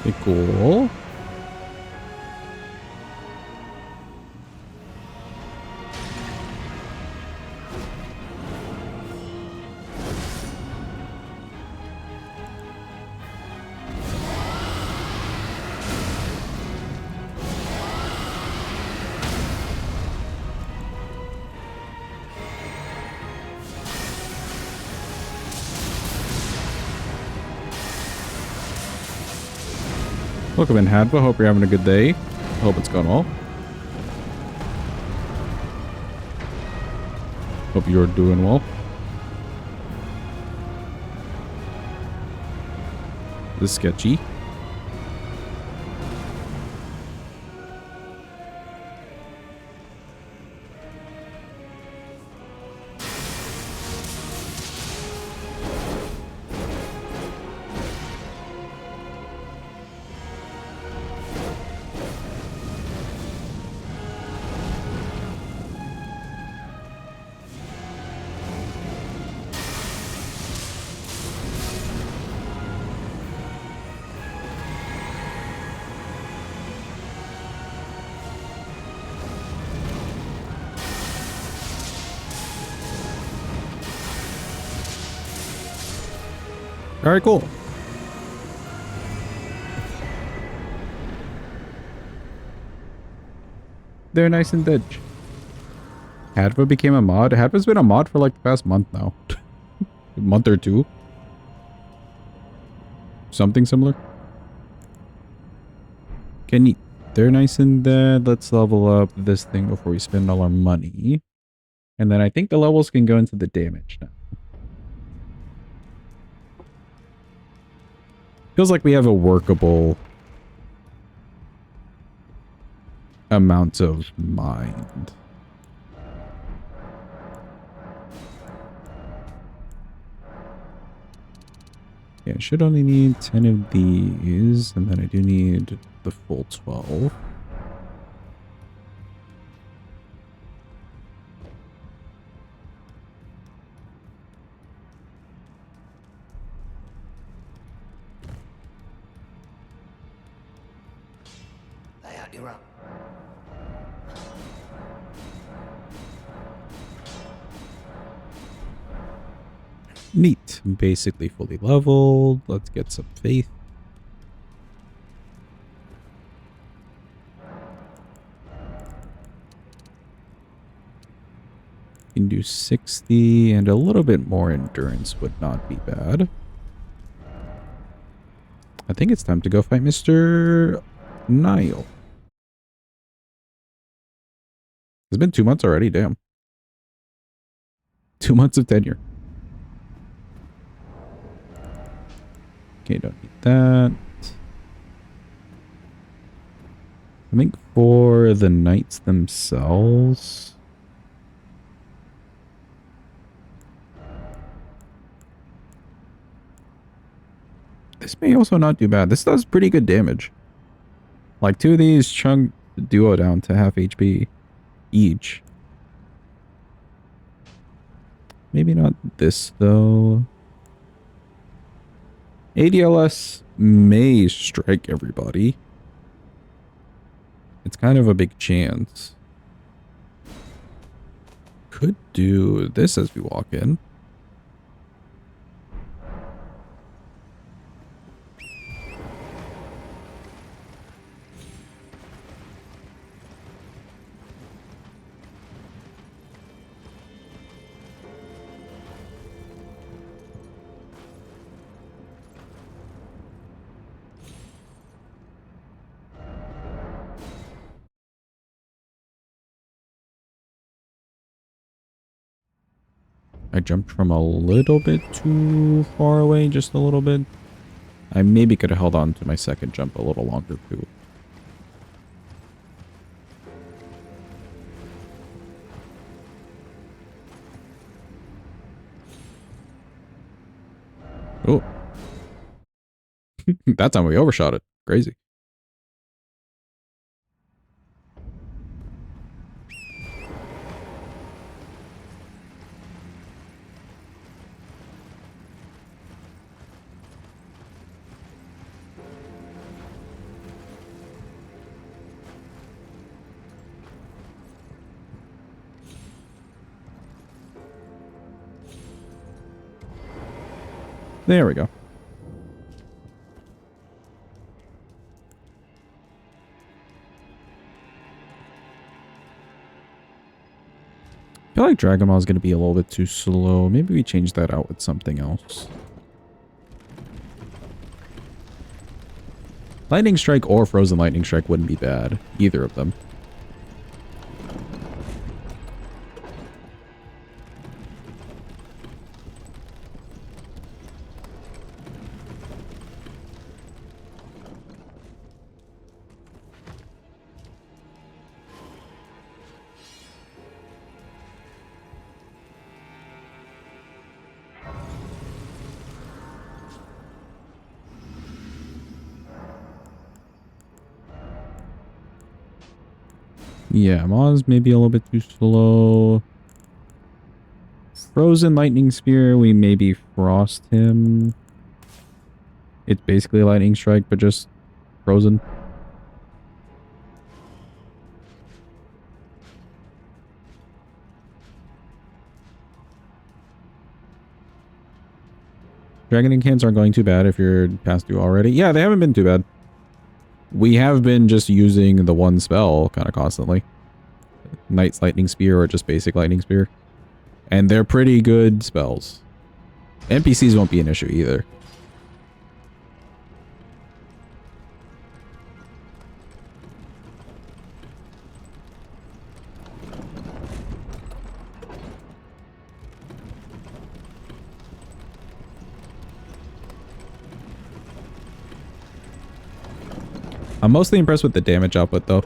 Okay, cool. Welcome in, Hadva. Hope you're having a good day. Hope it's going well. Hope you're doing well. This is sketchy. All right, cool. They're nice and ditch. Hadva became a mod. Hadva's been a mod for like the past month now. A month or two. Something similar. Can you... They're nice and dead. Let's level up this thing before we spend all our money. And then I think the levels can go into the damage now. Feels like we have a workable amount of mind. Yeah, I should only need 10 of these, and then I do need the full 12. Lay out your up. Neat. Basically fully leveled. Let's get some faith. Can do 60 and a little bit more endurance would not be bad. I think it's time to go fight Mr. Nile. It's been 2 months already, damn. 2 months of tenure. Okay, don't need that. I think for the knights themselves... This may also not do bad. This does pretty good damage. Like 2 of these chunk the duo down to half HP each. Maybe not this though. ADLS may strike everybody. It's kind of a big chance. Could do this as we walk in. I jumped from a little bit too far away, just a little bit. I maybe could have held on to my second jump a little longer too. Oh. That time we overshot it. Crazy. There we go. I feel like Dragon Ball is going to be a little bit too slow. Maybe we change that out with something else. Lightning Strike or Frozen Lightning Strike wouldn't be bad. Either of them. Yeah, Maz maybe a little bit too slow. Frozen Lightning Spear, we maybe frost him. It's basically Lightning Strike, but just frozen. Dragon Incants aren't going too bad if you're past due already. Yeah, they haven't been too bad. We have been just using the one spell kind of constantly. Knight's Lightning Spear or just basic Lightning Spear. And they're pretty good spells. NPCs won't be an issue either. I'm mostly impressed with the damage output though.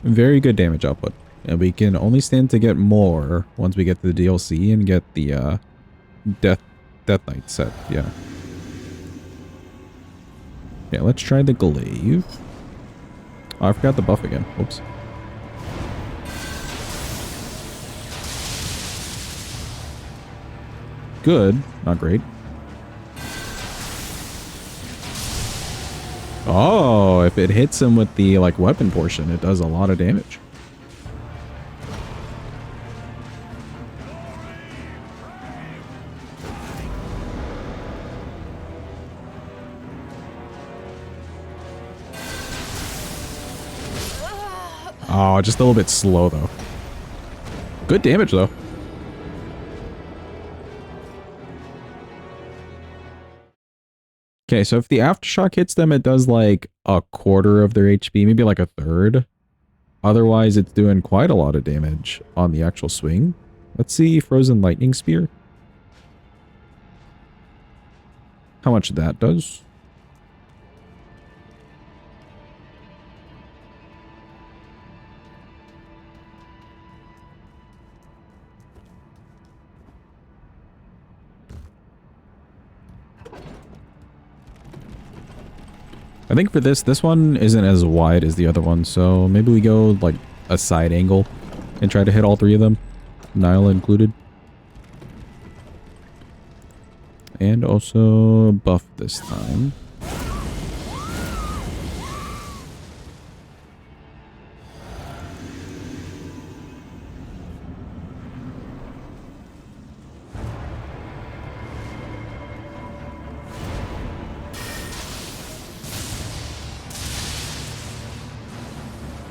Very good damage output. And we can only stand to get more once we get to the DLC and get the Death Knight set. Yeah. Yeah, let's try the glaive. Oh, I forgot the buff again. Oops. Good. Not great. Oh, if it hits him with the like weapon portion, it does a lot of damage. Oh, just a little bit slow though. Good damage though. Okay, so if the aftershock hits them, it does like a quarter of their HP, maybe like a third. Otherwise, it's doing quite a lot of damage on the actual swing. Let's see Frozen Lightning Spear. How much that does. I think for this one isn't as wide as the other one, so maybe we go like a side angle and try to hit all three of them, Nile included. And also buff this time.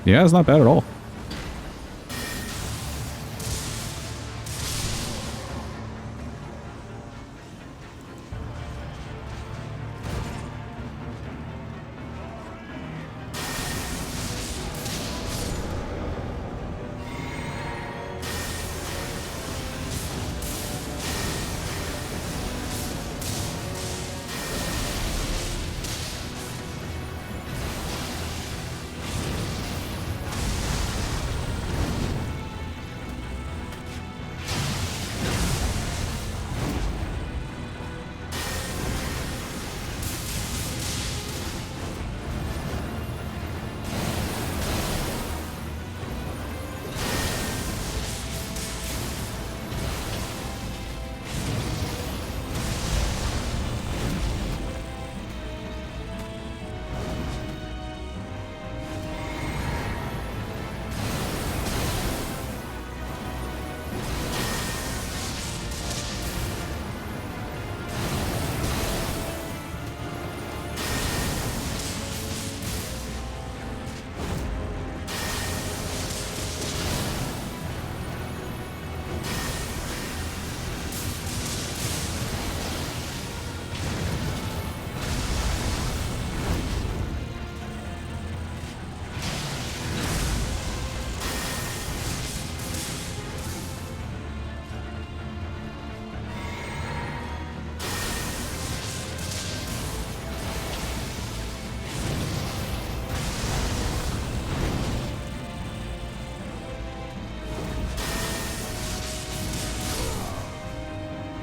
Yeah, it's not bad at all.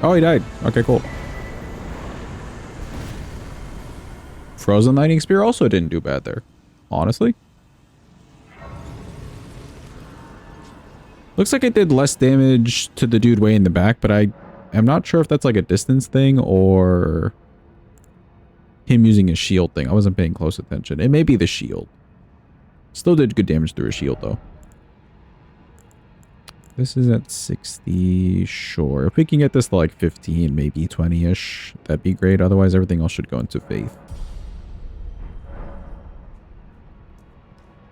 Oh, he died. Okay, cool. Frozen Lightning Spear also didn't do bad there. Honestly. Looks like it did less damage to the dude way in the back, but I am not sure if that's like a distance thing or him using a shield thing. I wasn't paying close attention. It may be the shield. Still did good damage through a shield though. This is at 60. Sure. If we can get this to like 15, maybe 20-ish, that'd be great. Otherwise, everything else should go into faith.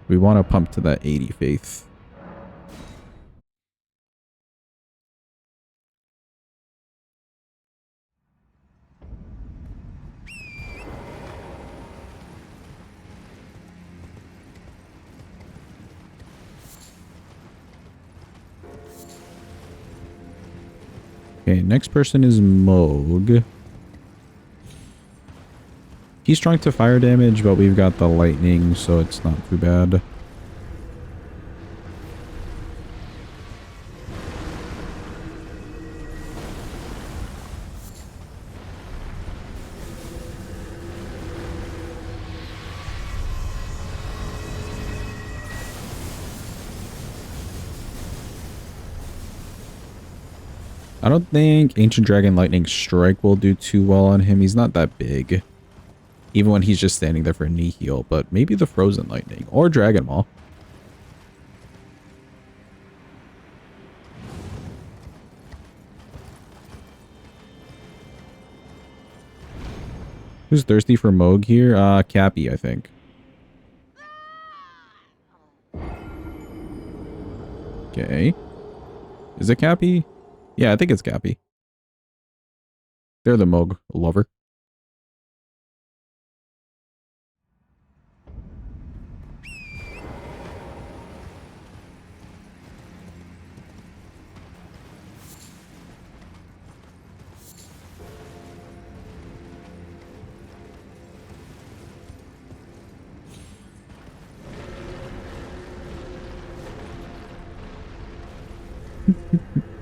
We want to pump to that 80 faith. Okay, next person is Moog. He's strong to fire damage, but we've got the lightning, so it's not too bad. I don't think Ancient Dragon Lightning Strike will do too well on him. He's not that big. Even when he's just standing there for a knee heal. But maybe the Frozen Lightning. Or Dragon Maul. Who's thirsty for Moog here? Cappy, I think. Okay. Is it Cappy? Yeah, I think it's Cappy. They're the Moog lover.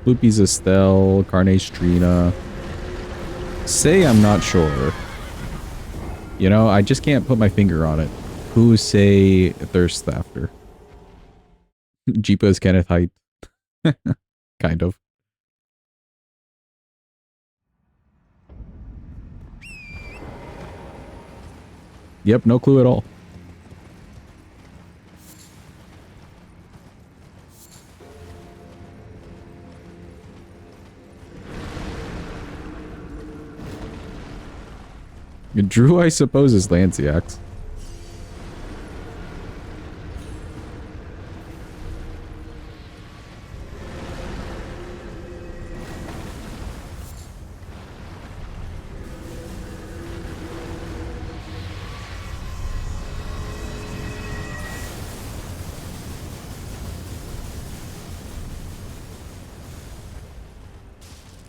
Loopy's Estelle, Carnage Trina. Say I'm not sure. You know, I just can't put my finger on it. Who say thirst after? Jeepa's Kenneth Height. Kind of. Yep, no clue at all. Drew, I suppose, is Lanciax.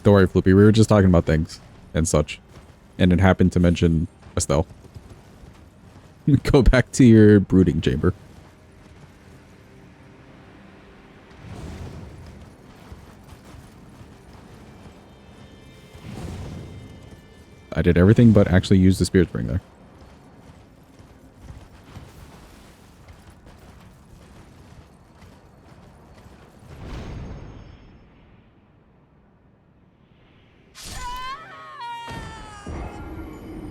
Don't worry, Floopy. We were just talking about things and such. And it happened to mention Estelle. Go back to your brooding chamber. I did everything but actually use the Spirit Spring there.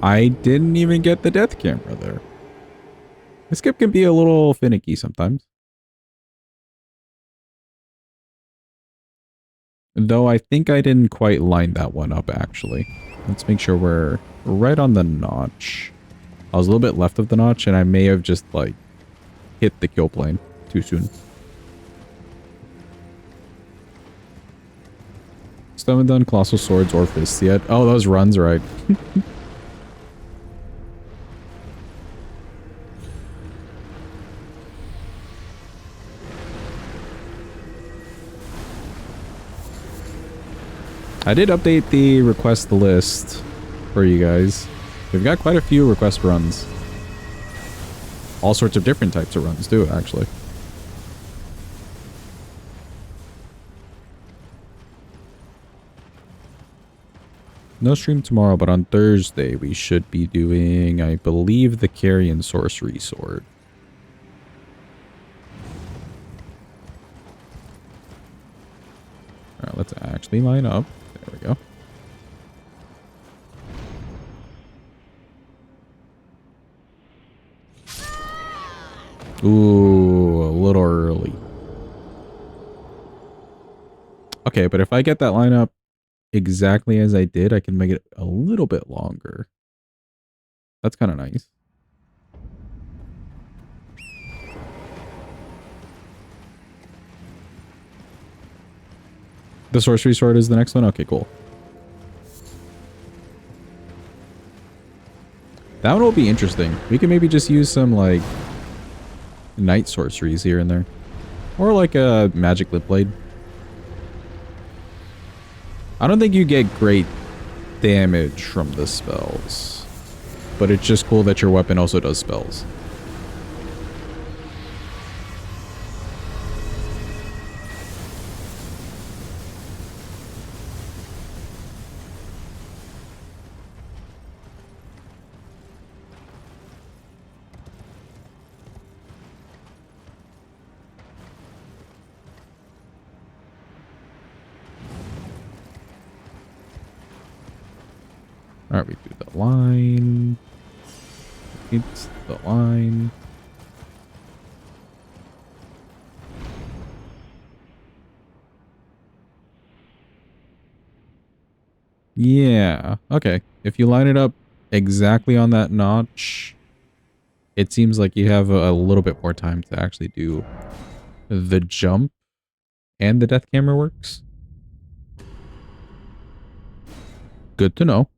I didn't even get the death camera there. The skip can be a little finicky sometimes. Though I think I didn't quite line that one up, actually. Let's make sure we're right on the notch. I was a little bit left of the notch, and I may have just, like, hit the kill plane too soon. Still haven't done Colossal Swords or Fists yet. Oh, those runs, right. I did update the request list for you guys. We've got quite a few request runs. All sorts of different types of runs too, actually. No stream tomorrow, but on Thursday we should be doing, I believe, the Carrion Sorcery Sword. Alright, let's actually line up. There we go. Ooh, a little early. Okay, but if I get that lineup exactly as I did, I can make it a little bit longer. That's kind of nice. The Sorcery Sword is the next one? Okay, cool. That one will be interesting. We can maybe just use some, like, night sorceries here and there. Or like a magic lip blade. I don't think you get great damage from the spells. But it's just cool that your weapon also does spells. Alright, we do the line. It's the line. Yeah, okay. If you line it up exactly on that notch, it seems like you have a little bit more time to actually do the jump and the death camera works. Good to know.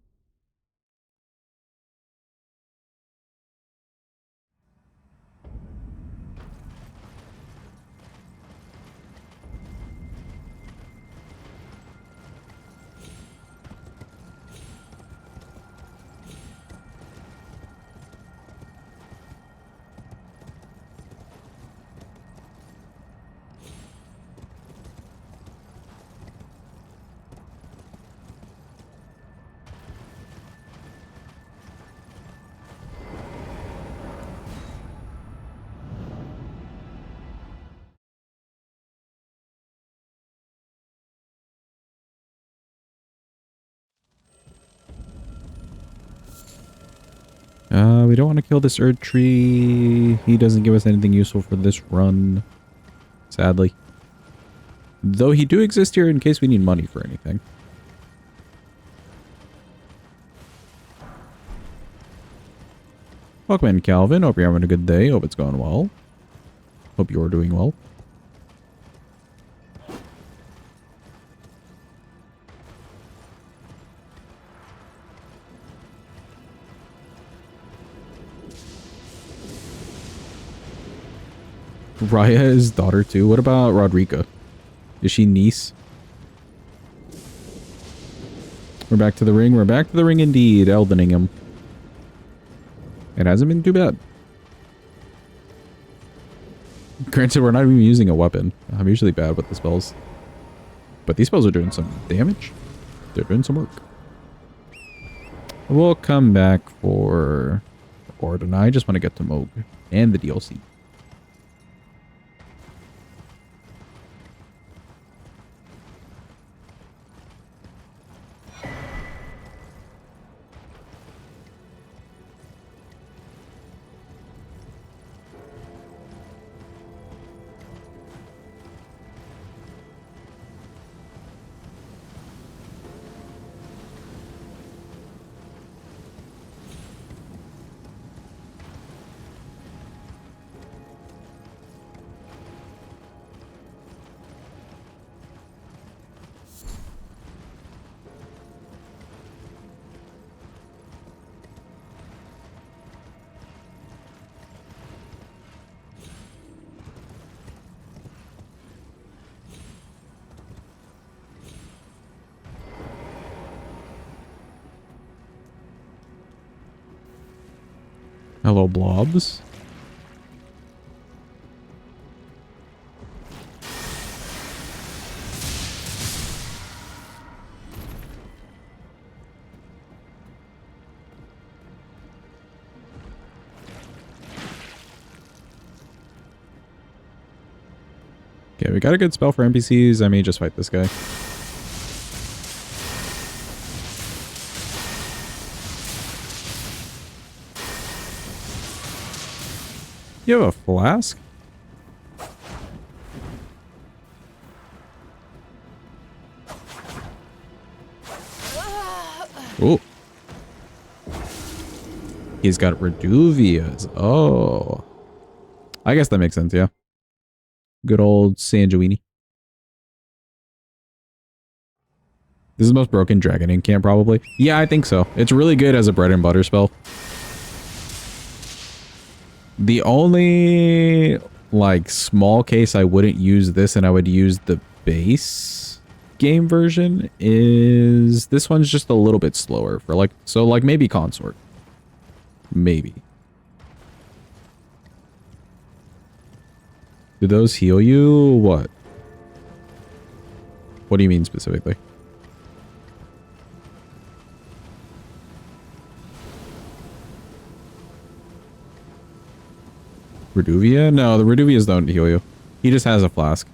We don't want to kill this Erd tree. He doesn't give us anything useful for this run. Sadly. Though he do exist here in case we need money for anything. Welcome in, Calvin. Hope you're having a good day. Hope it's going well. Hope you're doing well. Raya is daughter too. What about Rodrika? Is she niece? We're back to the ring. We're back to the ring indeed. Eldening him. It hasn't been too bad. Granted, we're not even using a weapon. I'm usually bad with the spells. But these spells are doing some damage. They're doing some work. We'll come back for Orden. I just want to get to Moog and the DLC. Hello, blobs. Okay, we got a good spell for NPCs. I may just fight this guy. You have a flask? Oh. He's got Reduvias. Oh. I guess that makes sense, yeah. Good old Sanjuini. This is the most broken Dragon Incant, probably. Yeah, I think so. It's really good as a bread and butter spell. The only, like, small case I wouldn't use this and I would use the base game version is this one's just a little bit slower for, like, so, like, maybe Consort. Maybe. Do those heal you? What? What do you mean specifically? Reduvia? No, the Reduvias don't heal you. He just has a flask.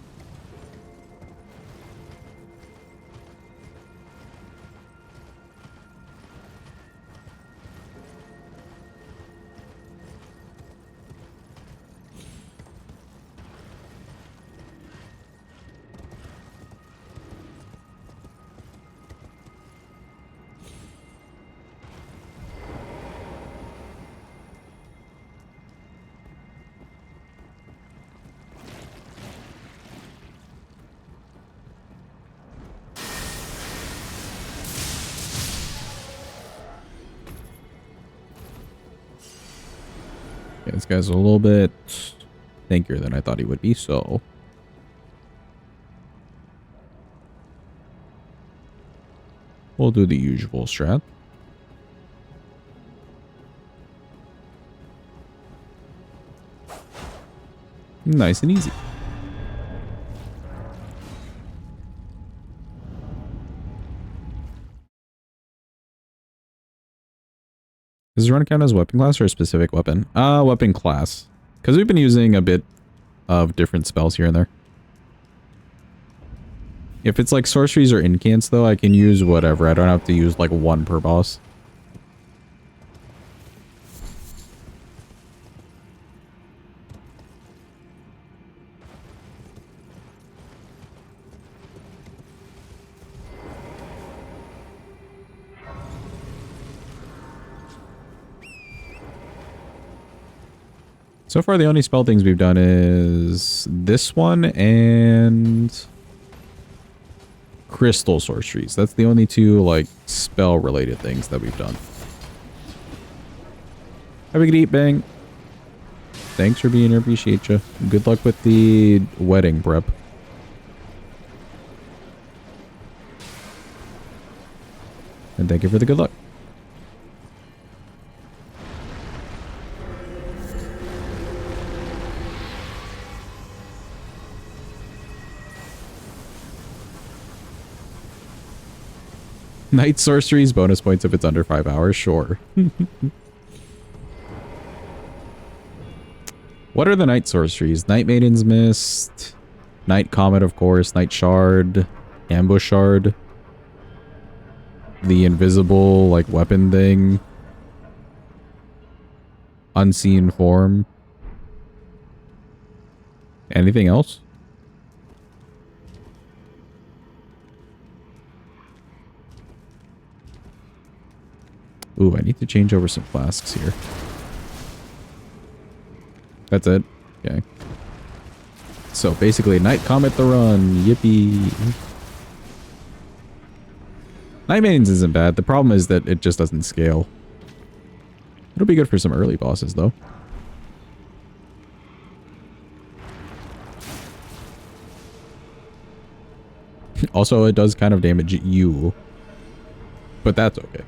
Okay, this guy's a little bit tankier than I thought he would be, so... we'll do the usual strat. Nice and easy. Does this run count as weapon class or a specific weapon? Weapon class. Because we've been using a bit of different spells here and there. If it's like sorceries or incants though, I can use whatever. I don't have to use like one per boss. So far, the only spell things we've done is this one and crystal sorceries. That's the only two, like, spell-related things that we've done. Have a good eat, Bang. Thanks for being here. Appreciate you. Good luck with the wedding prep. And thank you for the good luck. Night sorceries, bonus points if it's under 5 hours, sure. What are the night sorceries? Night Maiden's Mist, Night Comet, of course, Night Shard, Ambush Shard, the invisible, like, weapon thing, Unseen Form. Anything else? Ooh, I need to change over some flasks here. That's it? Okay. So basically, Night Comet the run. Yippee. Night Maidens isn't bad. The problem is that it just doesn't scale. It'll be good for some early bosses, though. Also, it does kind of damage you. But that's okay.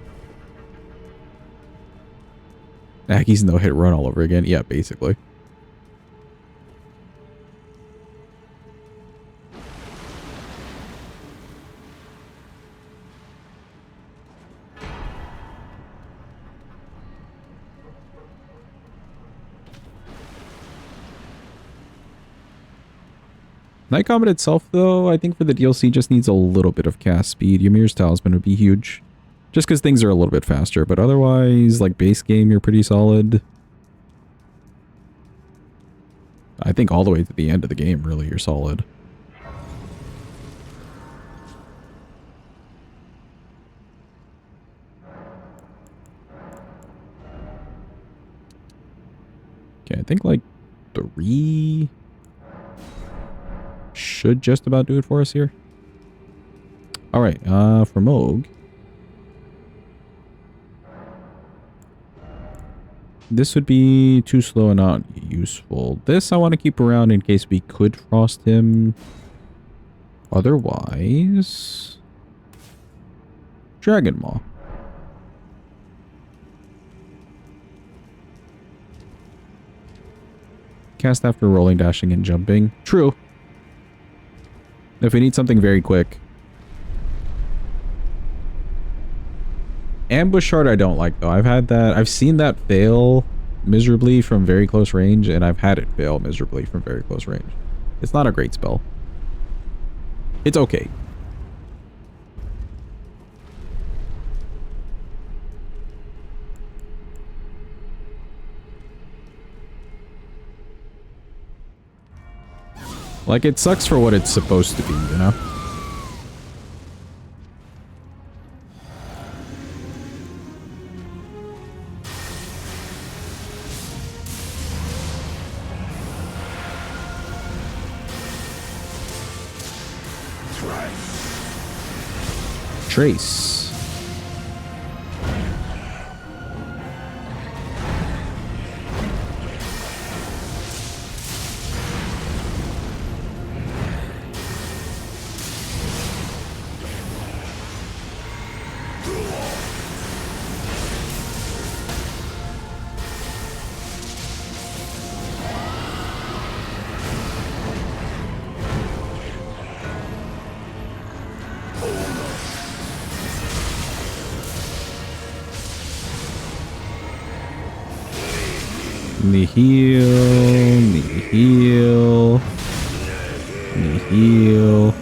Aki's no hit run all over again. Yeah, basically. Night Comet itself, though, I think for the DLC just needs a little bit of cast speed. Ymir's Talisman would be huge. Just because things are a little bit faster, but otherwise, like, base game, you're pretty solid. I think all the way to the end of the game, really, you're solid. Okay, I think, like, 3 should just about do it for us here. Alright, for Moog. This would be too slow and not useful. This I want to keep around in case we could frost him. Otherwise... Dragon Maw. Cast after rolling, dashing, and jumping. True. If we need something very quick. Ambush shard I don't like though. I've seen that fail miserably from very close range, and I've had it fail miserably from very close range. It's not a great spell. It's okay. Like, it sucks for what it's supposed to be, you know? Trace. Knee heal, knee heal, knee heal.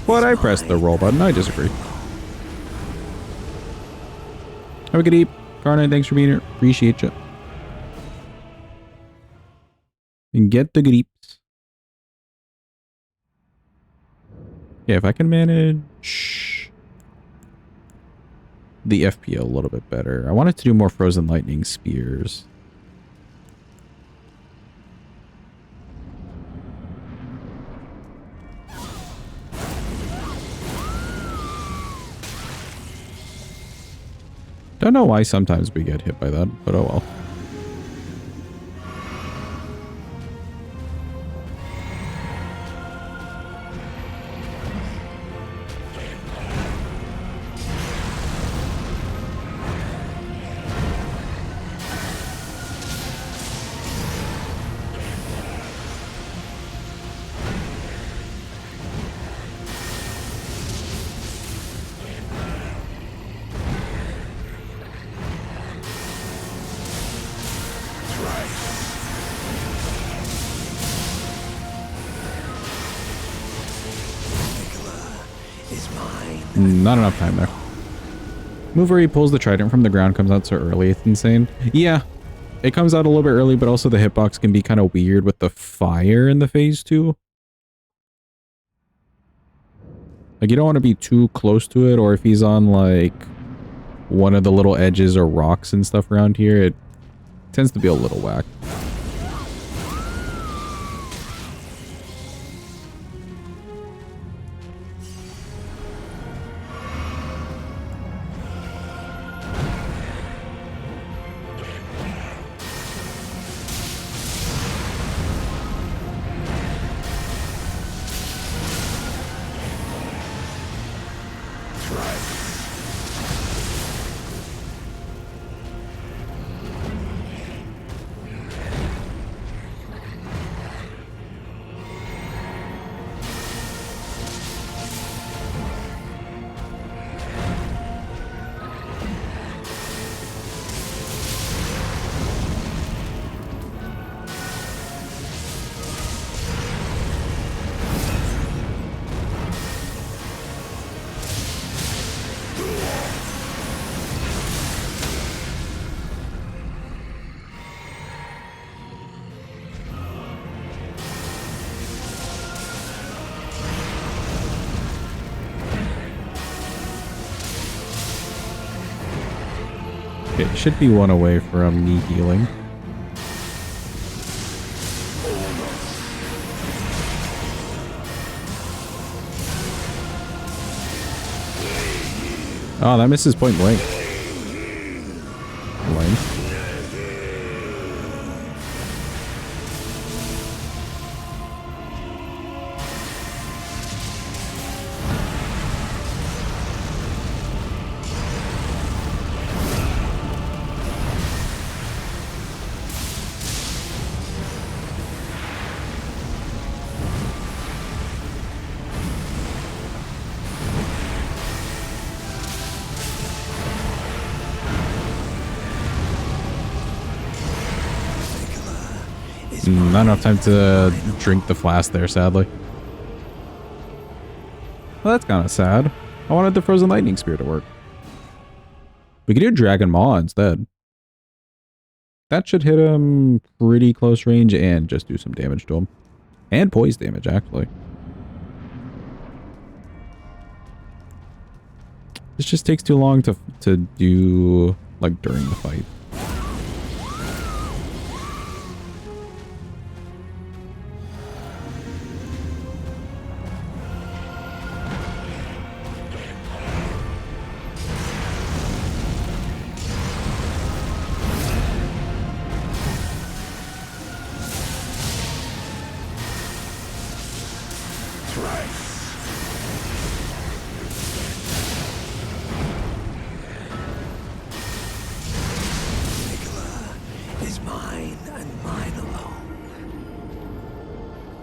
But I pressed the roll button. I disagree. Have a good eat. Carnine, thanks for being here. Appreciate you. And get the good eats. Yeah, if I can manage the FPL a little bit better. I wanted to do more Frozen Lightning Spears. Don't know why sometimes we get hit by that, but oh well. Not enough time there. Move where he pulls the trident from the ground comes out so early. It's insane. Yeah, it comes out a little bit early, but also the hitbox can be kind of weird with the fire in the phase 2. Like, you don't want to be too close to it, or if he's on, like, one of the little edges or rocks and stuff around here, it tends to be a little whack. Okay, should be one away from me healing. Oh, that misses point blank. Lame. Not enough time to drink the flask there, sadly. Well, that's kind of sad. I wanted the Frozen Lightning Spear to work. We could do Dragon Maw instead. That should hit him pretty close range and just do some damage to him. And poise damage, actually. This just takes too long to do, like, during the fight.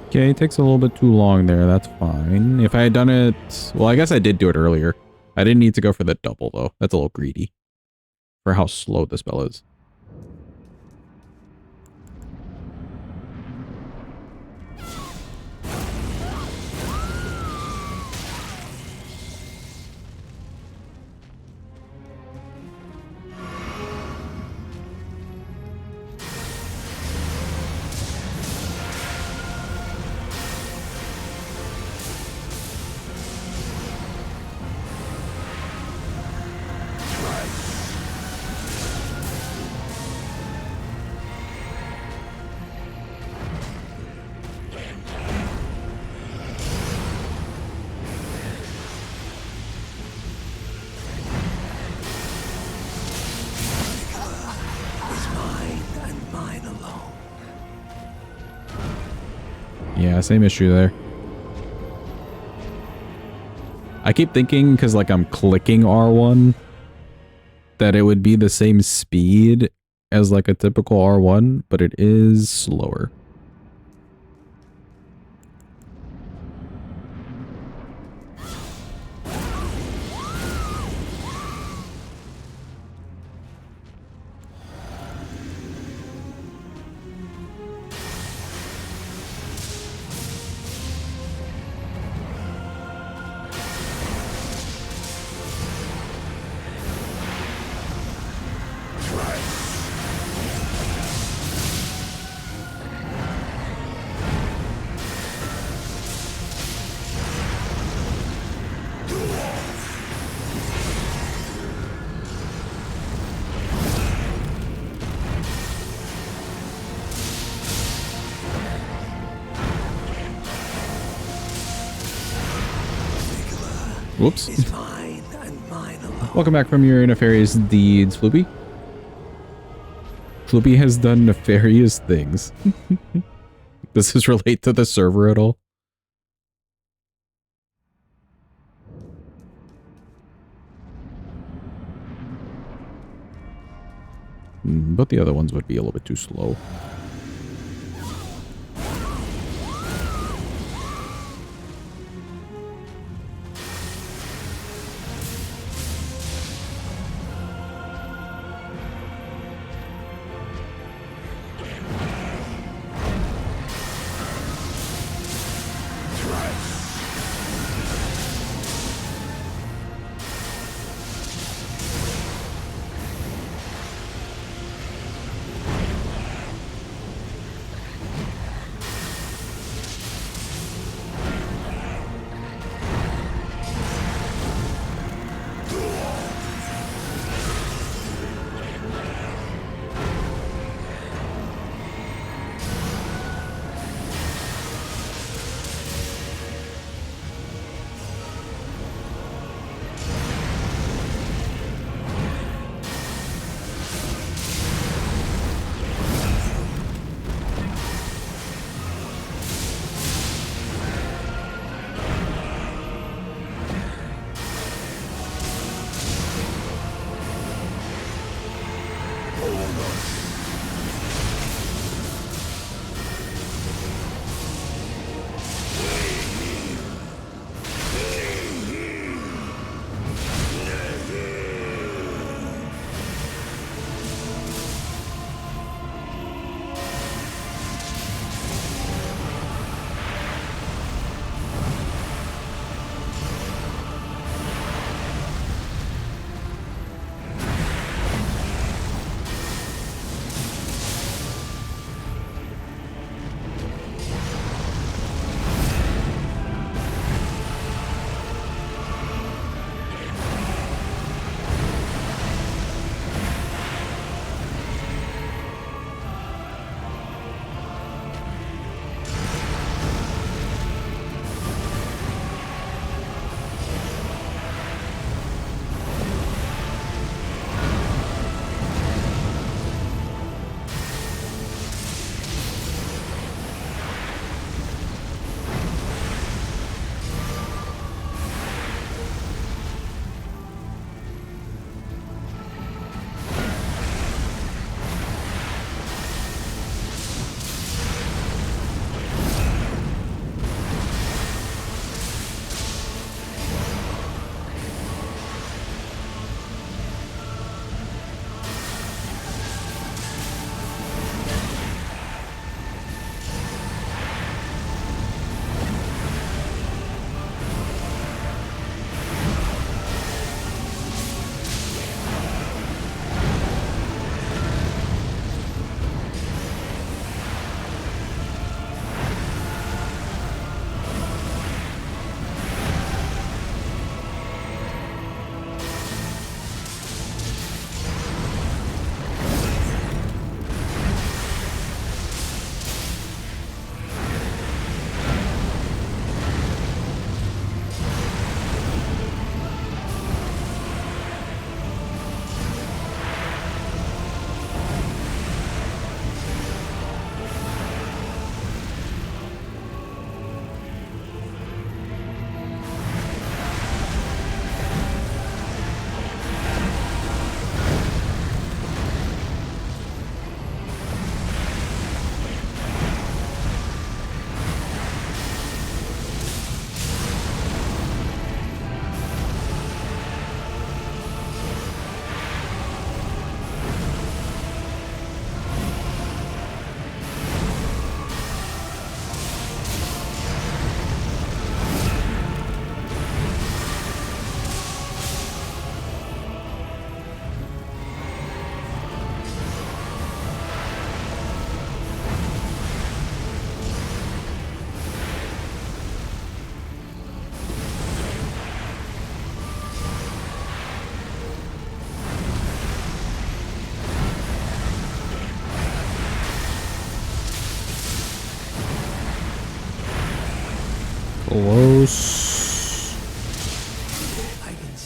Okay, it takes a little bit too long there. That's fine. If I had done it... Well, I guess I did do it earlier. I didn't need to go for the double, though. That's a little greedy for how slow the spell is. Yeah, same issue there. I keep thinking, because like I'm clicking R1, that it would be the same speed as like a typical R1, but it is slower. Whoops. Welcome back from your nefarious deeds, Floopy. Floopy has done nefarious things. Does this relate to the server at all? But the other ones would be a little bit too slow. Close.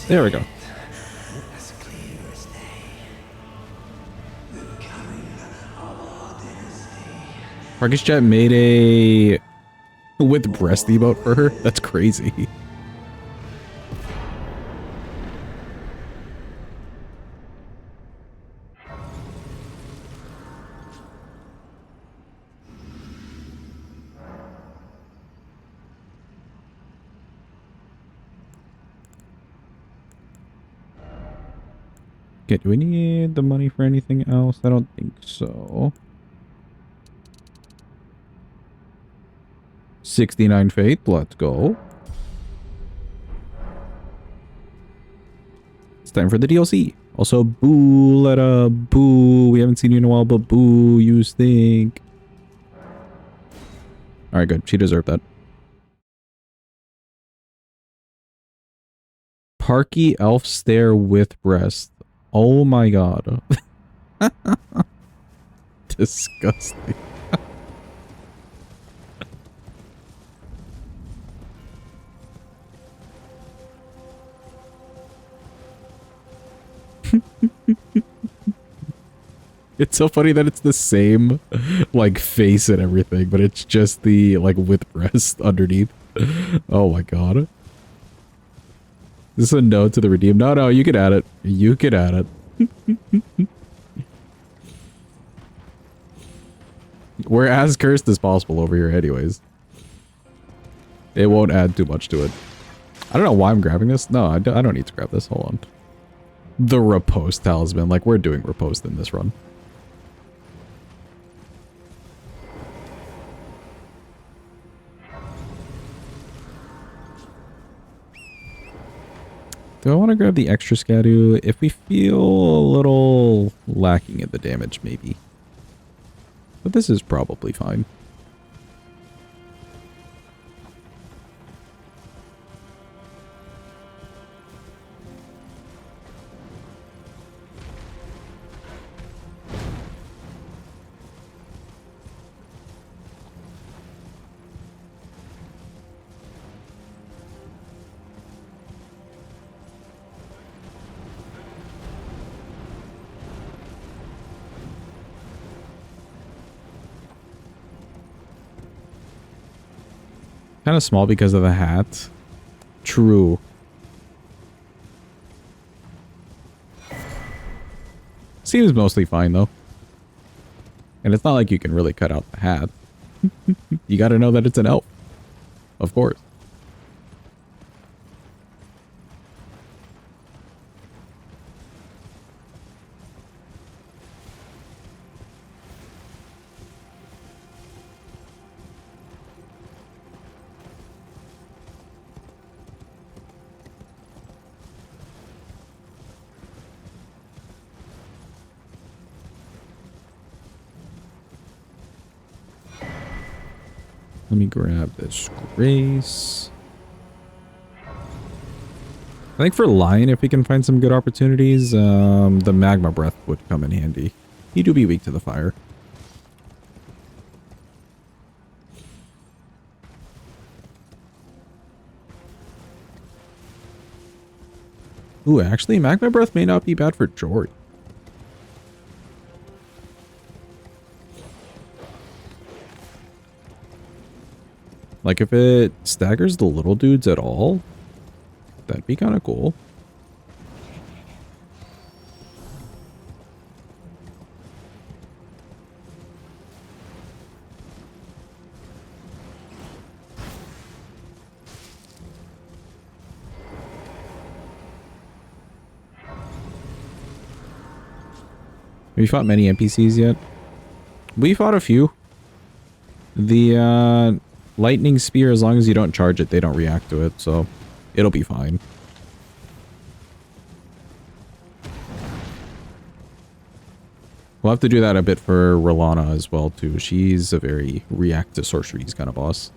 There we go. As clear as day. The coming of our dynasty. Marcus Chat made a with breast emote for her. That's crazy. Okay, do we need the money for anything else? I don't think so. 69 faith, let's go. It's time for the DLC. Also, boo, boo. We haven't seen you in a while, but boo, you stink. Alright, good. She deserved that. Parky elf stare with breast. Oh my god. Disgusting. It's so funny that it's the same, like, face and everything, but it's just the, like, with breast underneath. Oh my god. Is this a no to the redeem? No, no, you can add it. You can add it. We're as cursed as possible over here anyways. It won't add too much to it. I don't know why I'm grabbing this. No, I don't need to grab this. Hold on. The Riposte Talisman. Like, we're doing Riposte in this run. Do I want to grab the extra Scadu if we feel a little lacking in the damage, maybe? But this is probably fine. Kind of small because of the hat. True. Seems mostly fine though. And it's not like you can really cut out the hat. You gotta know that it's an elf. Of course. Let me grab this Grace. I think for Lion, if we can find some good opportunities, the Magma Breath would come in handy. He do be weak to the fire. Ooh, actually, Magma Breath may not be bad for Jory. Like, if it staggers the little dudes at all, that'd be kind of cool. Have you fought many NPCs yet? We fought a few. The, lightning spear, as long as you don't charge it, they don't react to it, so it'll be fine. We'll have to do that a bit for Rolana as well, too. She's a very react to sorceries kind of boss.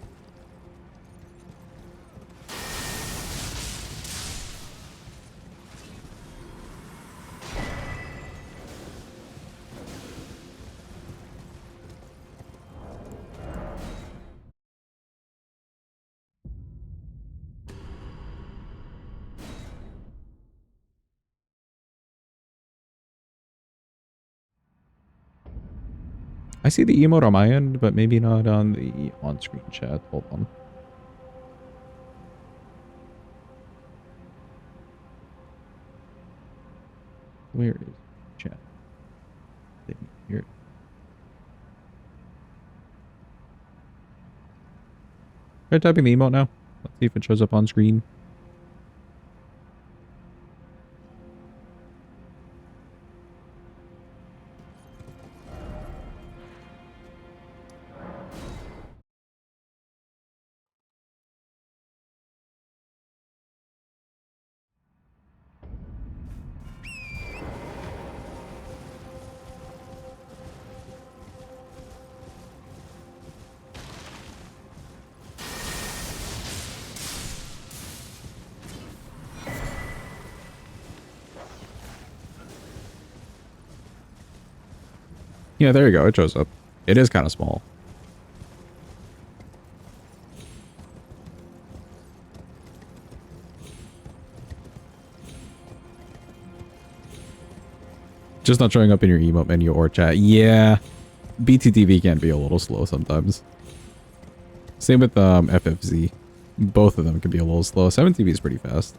I see the emote on my end, but maybe not on the on-screen chat. Hold on. Where is chat? Here. Try typing the emote now. Let's see if it shows up on screen. Yeah, there you go. It shows up. It is kind of small. Just not showing up in your emote menu or chat. Yeah. BTTV can be a little slow sometimes. Same with FFZ. Both of them can be a little slow. 7TV is pretty fast.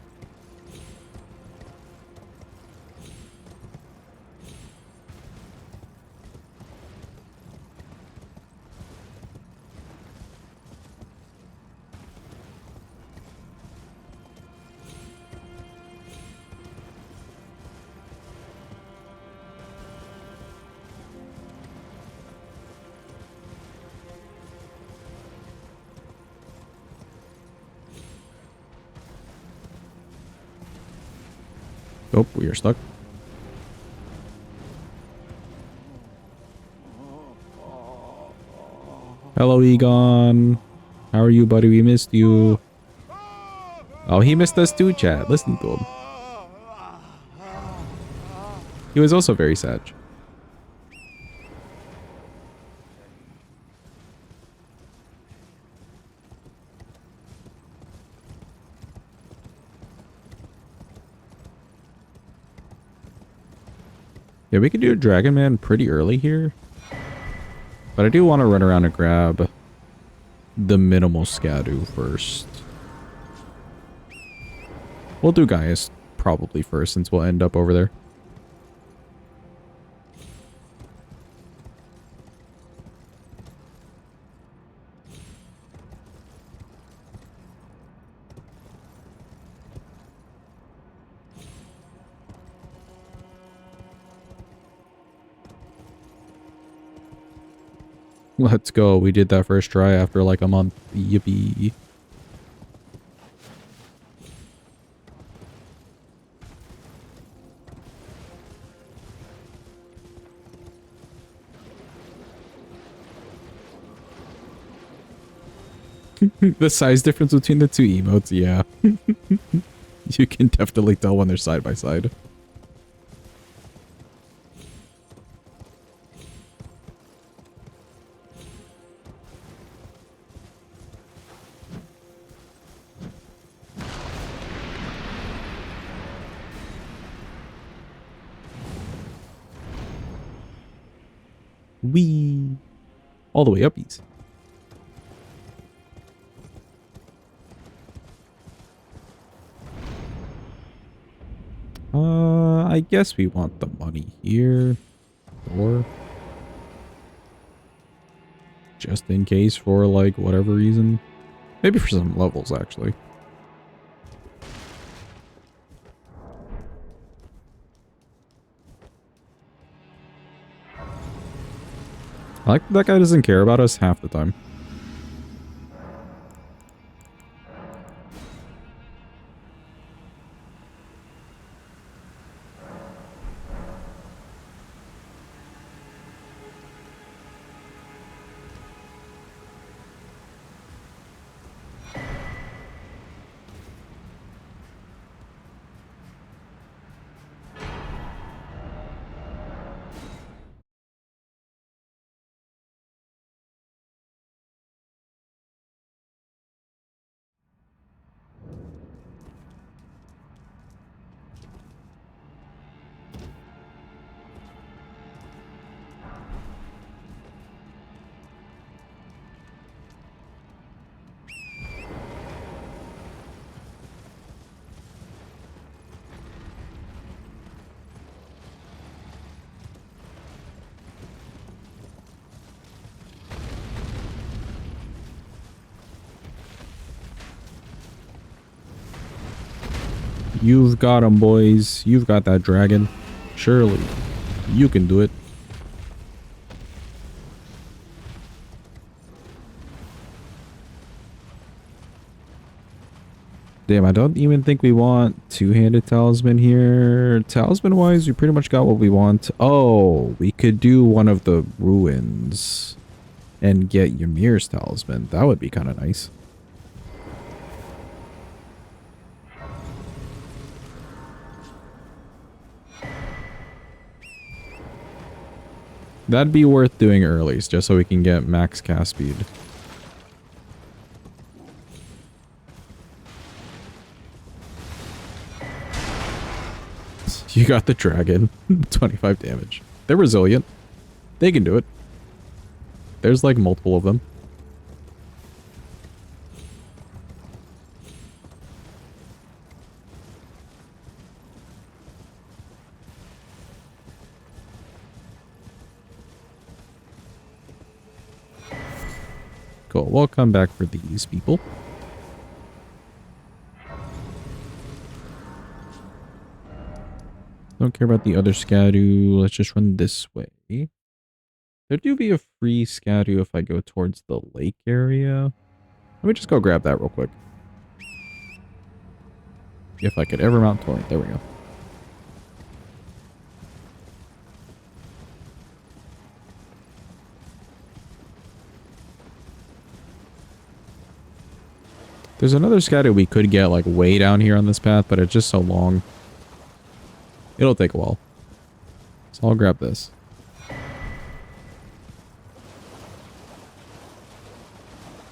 Oh, we are stuck. Hello, Egon. How are you, buddy? We missed you. Oh, he missed us too, chat. Listen to him. He was also very sad. Yeah, we could do a Dragon Man pretty early here. But I do want to run around and grab the minimal Scadu first. We'll do Gaius probably first since we'll end up over there. Let's go. We did that first try after like a month. Yippee. The size difference between the two emotes, yeah. You can definitely tell when they're side by side. Wee. All the way uppies. I guess we want the money here. Or just in case for like whatever reason. Maybe for some levels actually. I like that guy doesn't care about us half the time. You've got 'em, boys. You've got that dragon. Surely, you can do it. Damn, I don't even think we want two-handed talisman here. Talisman-wise, we pretty much got what we want. Oh, we could do one of the ruins and get Ymir's talisman. That would be kind of nice. That'd be worth doing early, just so we can get max cast speed. You got the dragon. 25 damage. They're resilient. They can do it. There's like multiple of them. Cool. We'll come back for these people. Don't care about the other Scadu. Let's just run this way. There do be a free Scadu if I go towards the lake area. Let me just go grab that real quick. If I could ever mount Torrent. There we go. There's another scatter we could get like way down here on this path, but it's just so long. It'll take a while. So I'll grab this.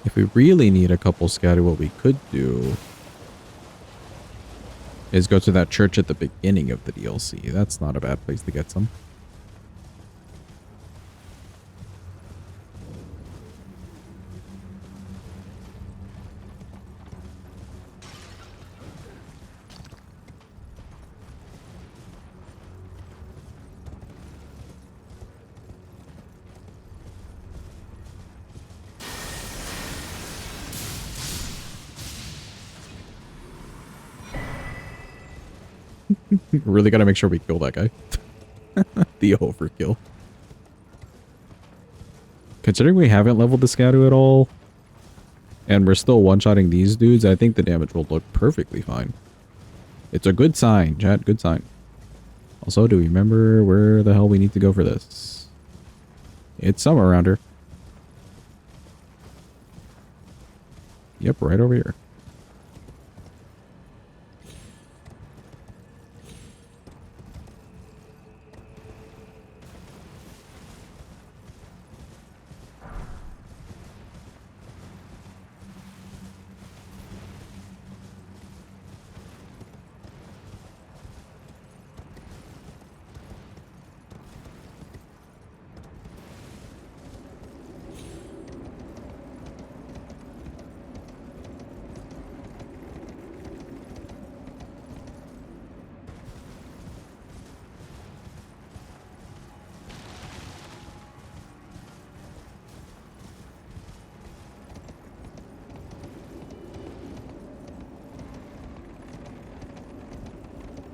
If we really need a couple scatter, what we could do is go to that church at the beginning of the DLC. That's not a bad place to get some. Really gotta make sure we kill that guy. The overkill. Considering we haven't leveled the Scadu at all, and we're still one-shotting these dudes, I think the damage will look perfectly fine. It's a good sign, chat. Good sign. Also, do we remember where the hell we need to go for this? It's somewhere around here. Yep, right over here.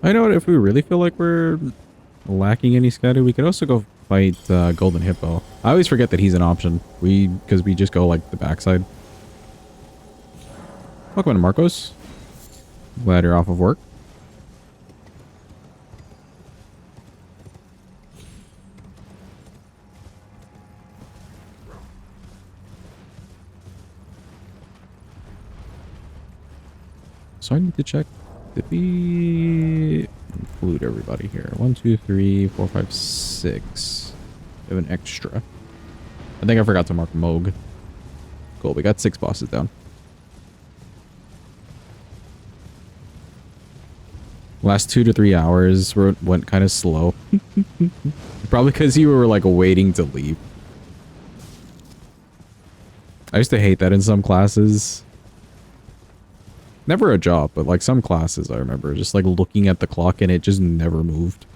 I know if we really feel like we're lacking any Scadu, we could also go fight Golden Hippo. I always forget that he's an option. Because we just go like the backside. Welcome to Marcos. Glad you're off of work. So I need to check. Did we include everybody here? 1, 2, 3, 4, 5, 6. We have an extra. I think I forgot to mark Moog. Cool, we got 6 bosses down. Last 2 to 3 hours went kind of slow. Probably because you were like waiting to leave. I used to hate that in some classes. Never a job, but like some classes I remember just like looking at the clock and it just never moved.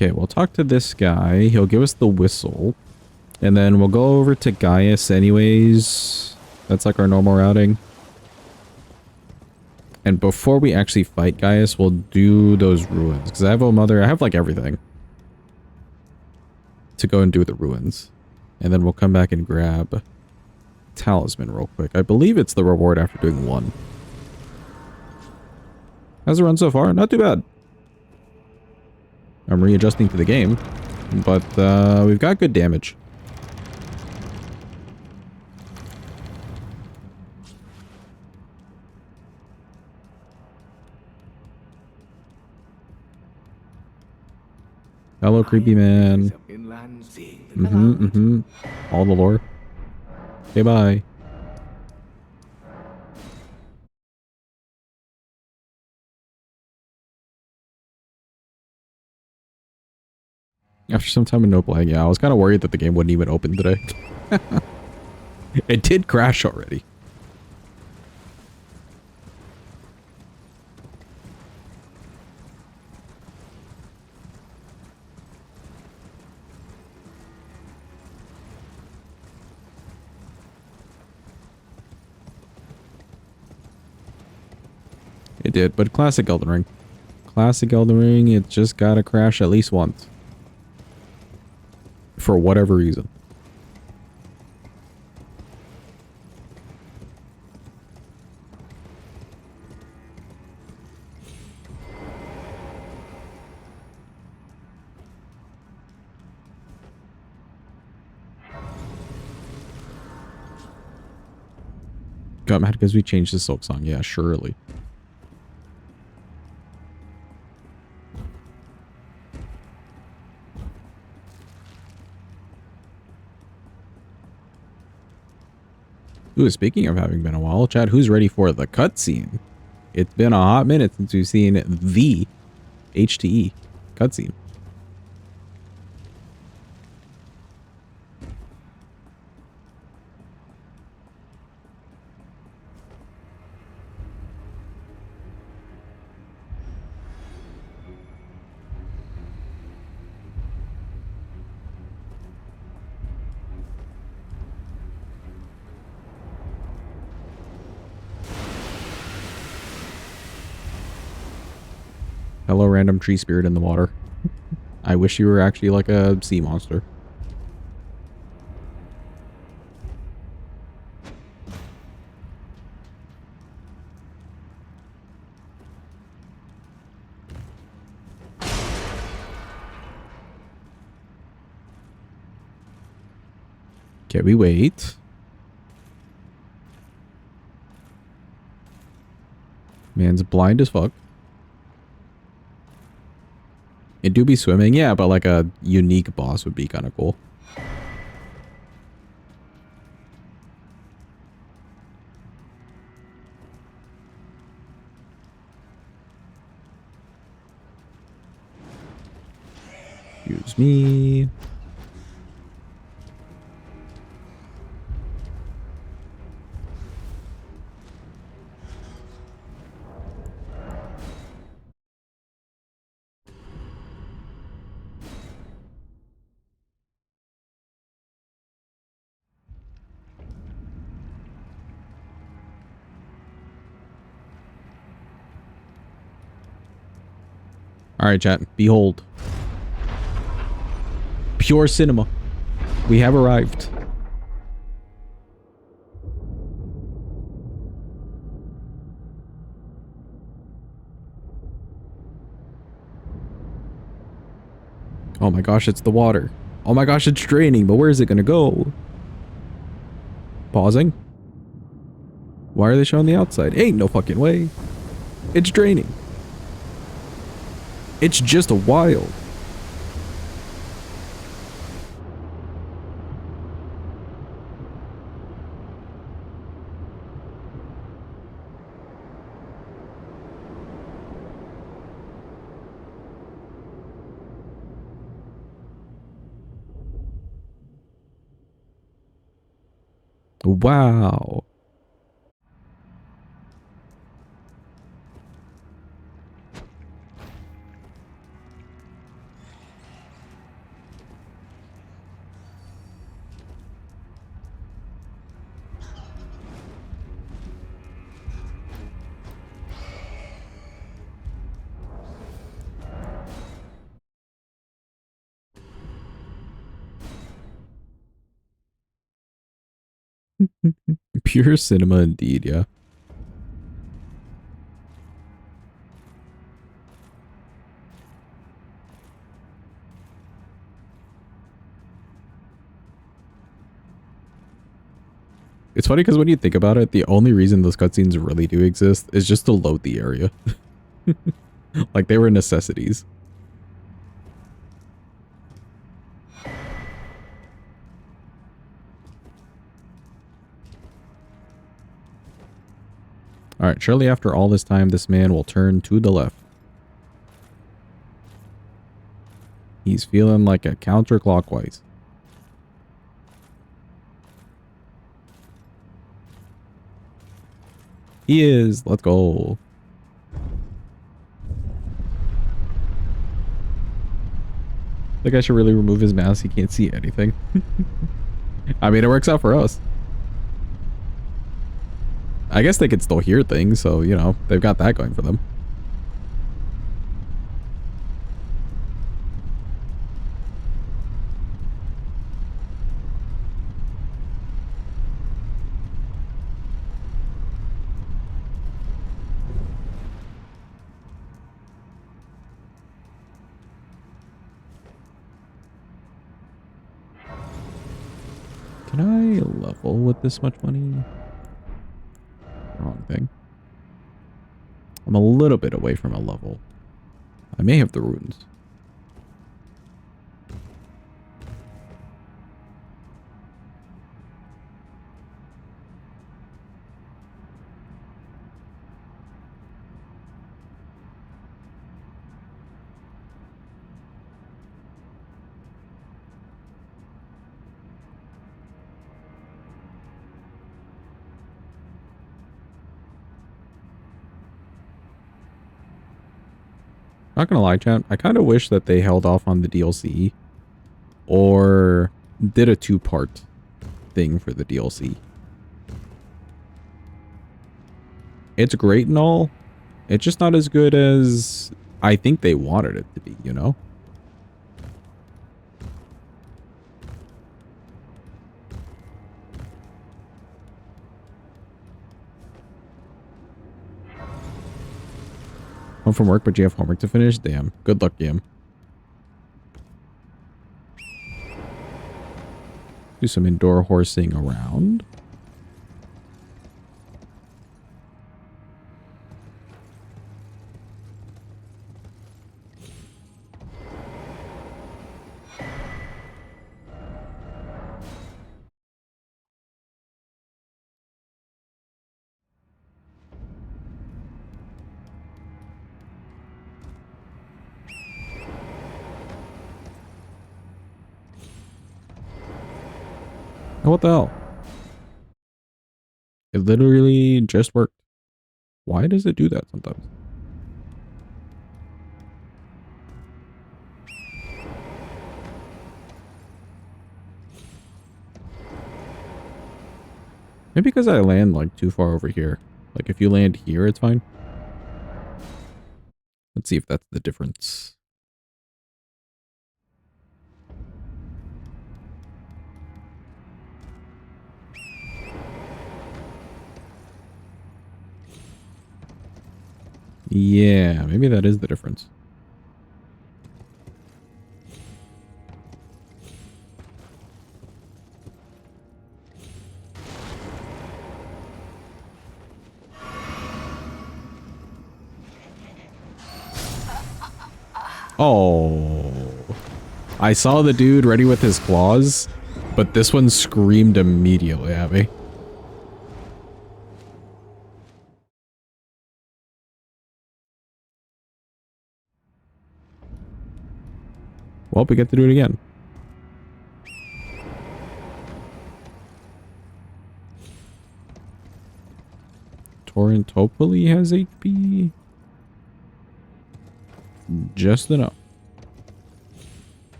Okay, we'll talk to this guy. He'll give us the whistle. And then we'll go over to Gaius anyways. That's like our normal routing. And before we actually fight Gaius, we'll do those ruins. Because I have a mother. I have like everything. To go and do the ruins. And then we'll come back and grab Talisman real quick. I believe it's the reward after doing 1. How's it run so far? Not too bad. I'm readjusting to the game, but we've got good damage. Hello, creepy man. All the lore. Okay, bye. After some time of no playing, yeah, I was kind of worried that the game wouldn't even open today. It did crash already. It did, but classic Elden Ring. Classic Elden Ring, it just gotta crash at least once. For whatever reason. Got mad because we changed the Silk Song. Yeah, surely. Ooh, speaking of having been a while, chat, who's ready for the cutscene? It's been a hot minute since we've seen the HTE cutscene. Hello, random tree spirit in the water. I wish you were actually like a sea monster. Okay, we wait. Man's blind as fuck. It do be swimming, yeah, but like a unique boss would be kind of cool. Excuse me. All right, chat. Behold. Pure cinema. We have arrived. Oh my gosh, it's the water. Oh my gosh, it's draining, but where is it gonna go? Pausing. Why are they showing the outside? Ain't no fucking way. It's draining. It's just a wild. Wow. Pure cinema indeed, yeah. It's funny because when you think about it, the only reason those cutscenes really do exist is just to load the area. Like they were necessities. Alright, surely after all this time, this man will turn to the left. He's feeling like a counterclockwise. He is. Let's go. I think I should really remove his mask. He can't see anything. I mean, it works out for us. I guess they could still hear things, so, you know, they've got that going for them. Can I level with this much money? Wrong thing. I'm a little bit away from a level. I may have the runes. Not gonna lie, chat. I kind of wish that they held off on the DLC or did a two-part thing for the DLC. It's great and all. It's just not as good as I think they wanted it to be, you know? Home from work, but you have homework to finish? Damn. Good luck, game. Do some indoor horsing around. Oh, what the hell? It literally just worked. Why does it do that sometimes? Maybe because I land like too far over here. Like if you land here, it's fine. Let's see if that's the difference. Yeah, maybe that is the difference. Oh. I saw the dude ready with his claws, but this one screamed immediately at me. Well, we get to do it again. Torrent hopefully has HP. Just enough.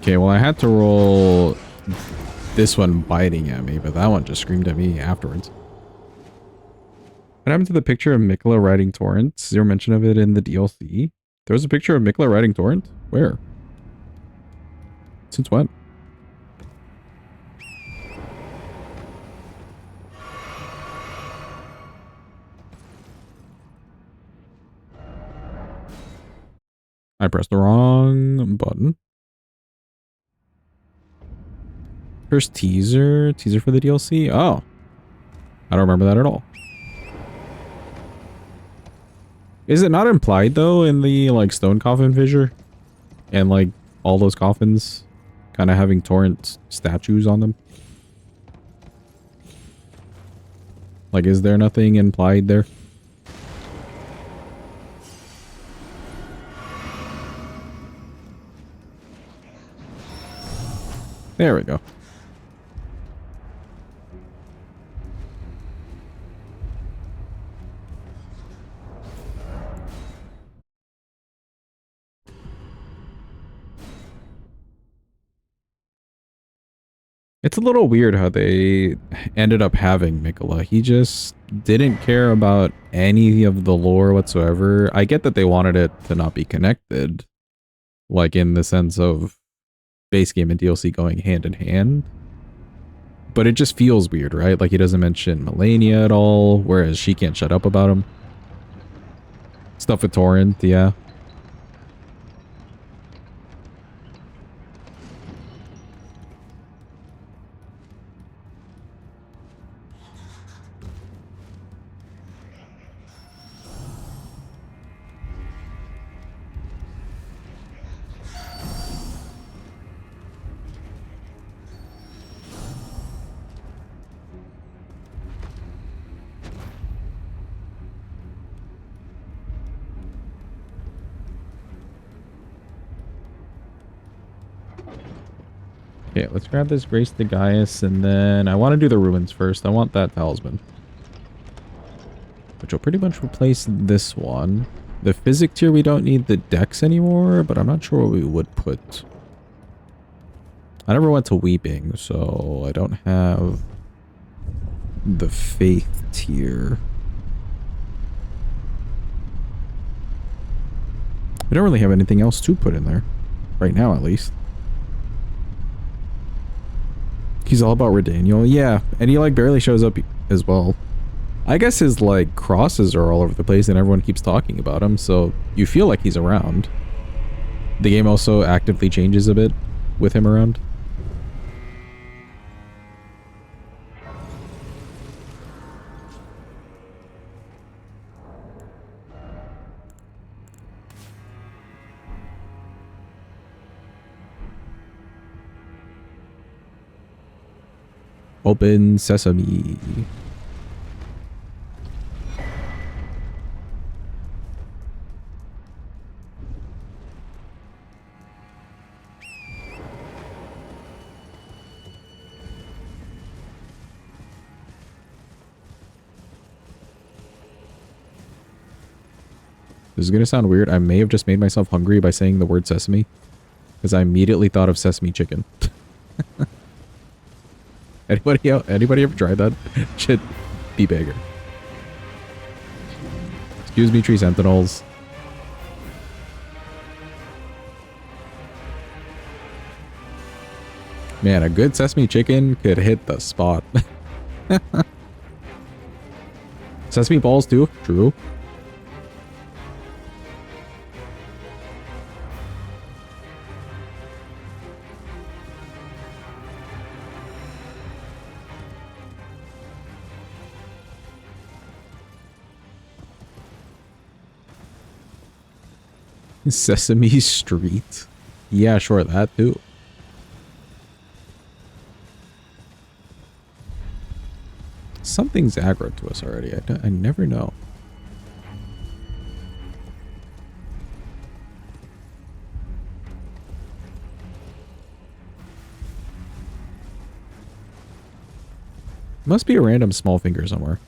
Okay, well I had to roll this one biting at me, but that one just screamed at me afterwards. What happened to the picture of Mikla riding Torrent? Zero mention of it in the DLC. There was a picture of Mikla riding Torrent? Where? Since when? I pressed the wrong button. First teaser. Teaser for the DLC? Oh. I don't remember that at all. Is it not implied, though, in the, like, stone coffin fissure? And, like, all those coffins kind of having Torrent statues on them? Like, is there nothing implied there? There we go. It's a little weird how they ended up having Mikola. He just didn't care about any of the lore whatsoever. I get that they wanted it to not be connected, like in the sense of base game and DLC going hand in hand. But it just feels weird, right? Like he doesn't mention Melania at all, whereas she can't shut up about him. Stuff with Torrent, yeah. Okay, let's grab this Grace to Gaius, and then I want to do the ruins first. I want that talisman. Which will pretty much replace this one. The physic tier, we don't need the dex anymore, but I'm not sure what we would put. I never went to Weeping, so I don't have the faith tier. We don't really have anything else to put in there. Right now, at least. He's all about Redaniel. Yeah, and he like barely shows up as well. I guess his like crosses are all over the place and everyone keeps talking about him, so you feel like he's around. The game also actively changes a bit with him around. Open sesame. This is going to sound weird. I may have just made myself hungry by saying the word sesame. Because I immediately thought of sesame chicken. Anybody ever tried that? Should be bigger. Excuse me, tree sentinels. Man, a good sesame chicken could hit the spot. Sesame balls too? True. Sesame Street. Yeah, sure, that too. Something's aggro to us already. I never know. Must be a random small finger somewhere.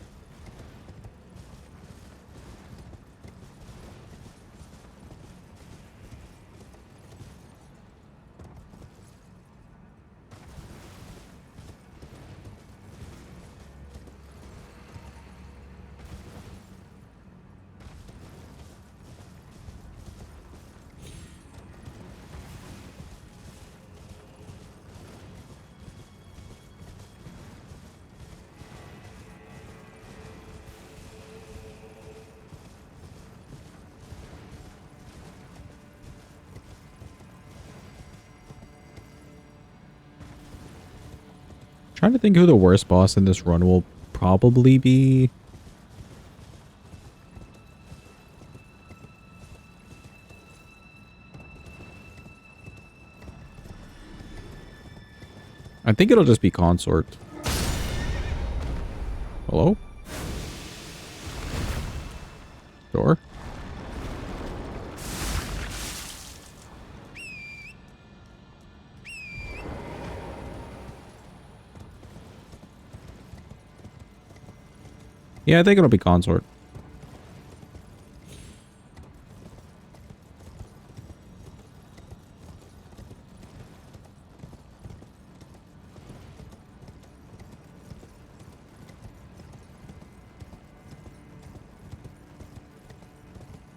Trying to think who the worst boss in this run will probably be. I think it'll just be Consort. Hello? Door? Yeah, I think it'll be Consort.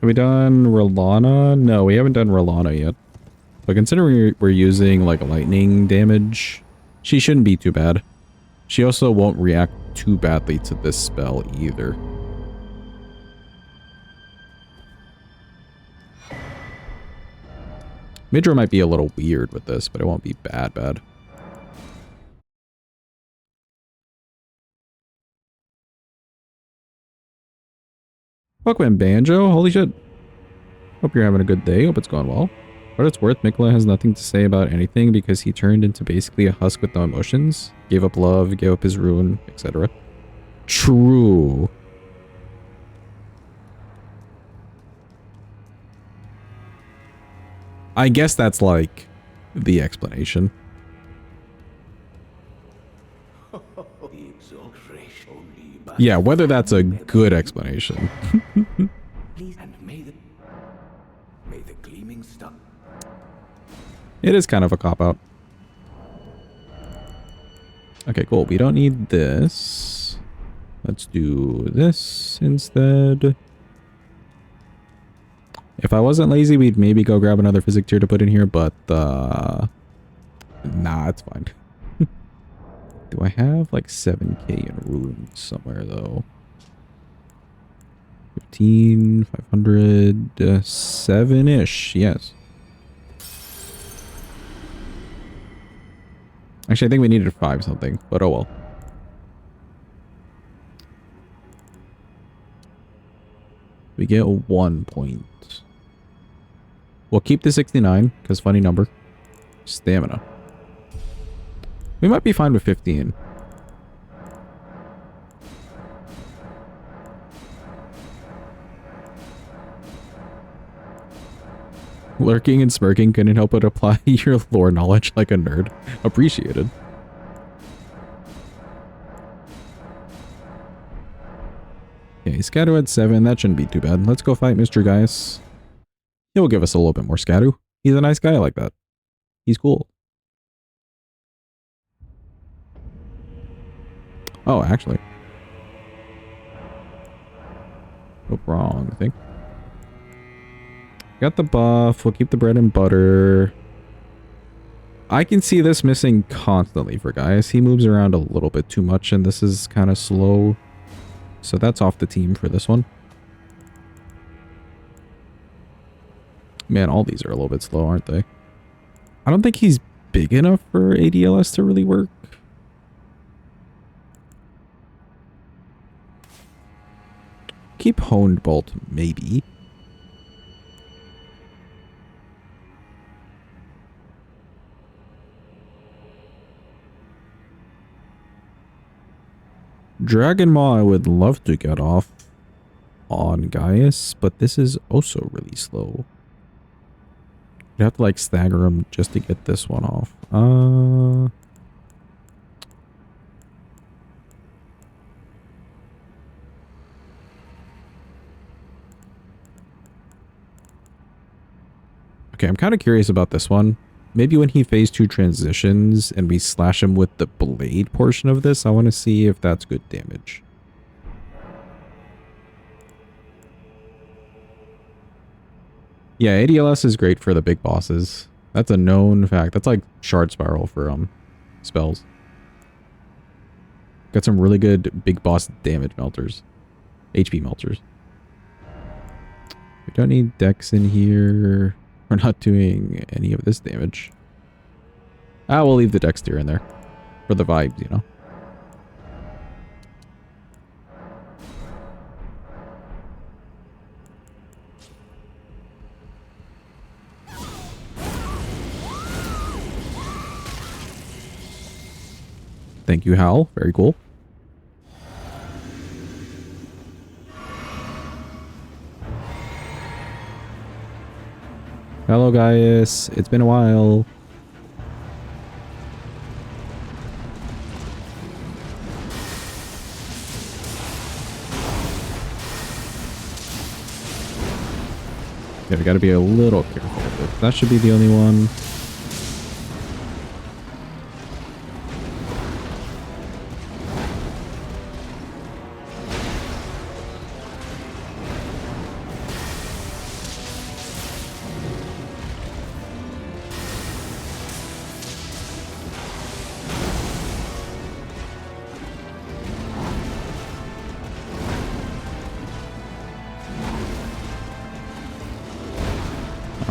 Have we done Rolana? No, we haven't done Rolana yet. But considering we're using like lightning damage, she shouldn't be too bad. She also won't react too badly to this spell either. Midra might be a little weird with this, but it won't be bad. Welcome, Banjo. Holy shit. Hope you're having a good day. Hope it's going well. For what it's worth, Mikola has nothing to say about anything because he turned into basically a husk with no emotions. Gave up love, gave up his rune, etc. True. I guess that's like the explanation. Yeah, whether that's a good explanation. It is kind of a cop-out. Okay, cool. We don't need this. Let's do this instead. If I wasn't lazy, we'd maybe go grab another physic tier to put in here, but nah, it's fine. Do I have like 7k in runes somewhere though? 15, 500, 7-ish, yes. Actually, I think we needed 5 something, but oh well. We get 1 point. We'll keep the 69, because funny number. Stamina. We might be fine with 15. Lurking and smirking couldn't help but apply your lore knowledge like a nerd. Appreciated. Okay, Scadu at 7. That shouldn't be too bad. Let's go fight Mr. Gaius. He'll give us a little bit more Scadu. He's a nice guy like that. He's cool. Oh, actually. Oh, wrong thing. Got the buff. We'll keep the bread and butter. I can see this missing constantly for Gaius. He moves around a little bit too much, and this is kind of slow. So that's off the team for this one. Man, all these are a little bit slow, aren't they? I don't think he's big enough for ADLS to really work. Keep Honed Bolt, maybe. Dragon Maw I would love to get off on Gaius, but this is also really slow. You'd have to like stagger him just to get this one off. Okay, I'm kind of curious about this one. Maybe when he phase 2 transitions and we slash him with the blade portion of this, I want to see if that's good damage. Yeah, ADLS is great for the big bosses. That's a known fact. That's like Shard Spiral for spells. Got some really good big boss damage melters. HP melters. We don't need Dex in here. We're not doing any of this damage. We'll leave the Dex tier in there. For the vibes, you know. Thank you, Hal. Very cool. Hello, Gaius. It's been a while. Yeah, we gotta be a little careful, but that should be the only one.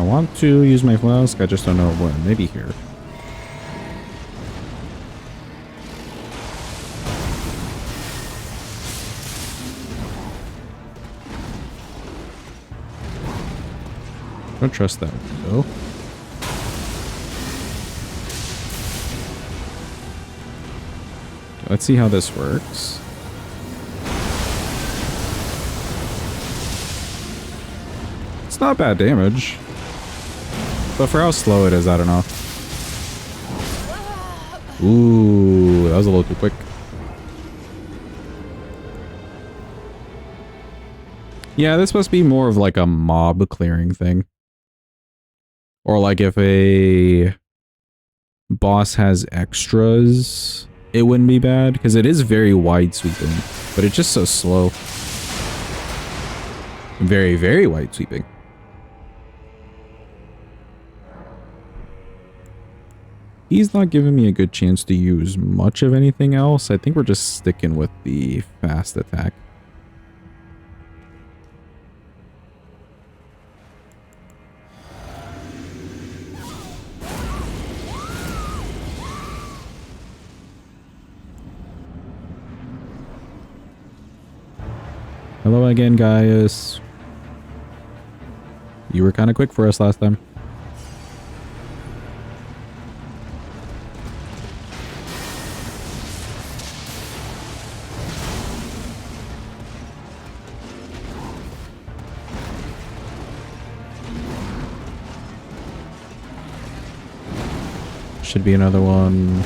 want to use my flask. I just don't know when. Maybe here. Don't trust that window. Okay, let's see how this works. It's not bad damage. But for how slow it is, I don't know. Ooh, that was a little too quick. Yeah, this must be more of like a mob clearing thing. Or like if a boss has extras, it wouldn't be bad. Because it is very wide sweeping. But it's just so slow. Very, very wide sweeping. He's not giving me a good chance to use much of anything else. I think we're just sticking with the fast attack. Hello again, guys. You were kind of quick for us last time. Should be another one.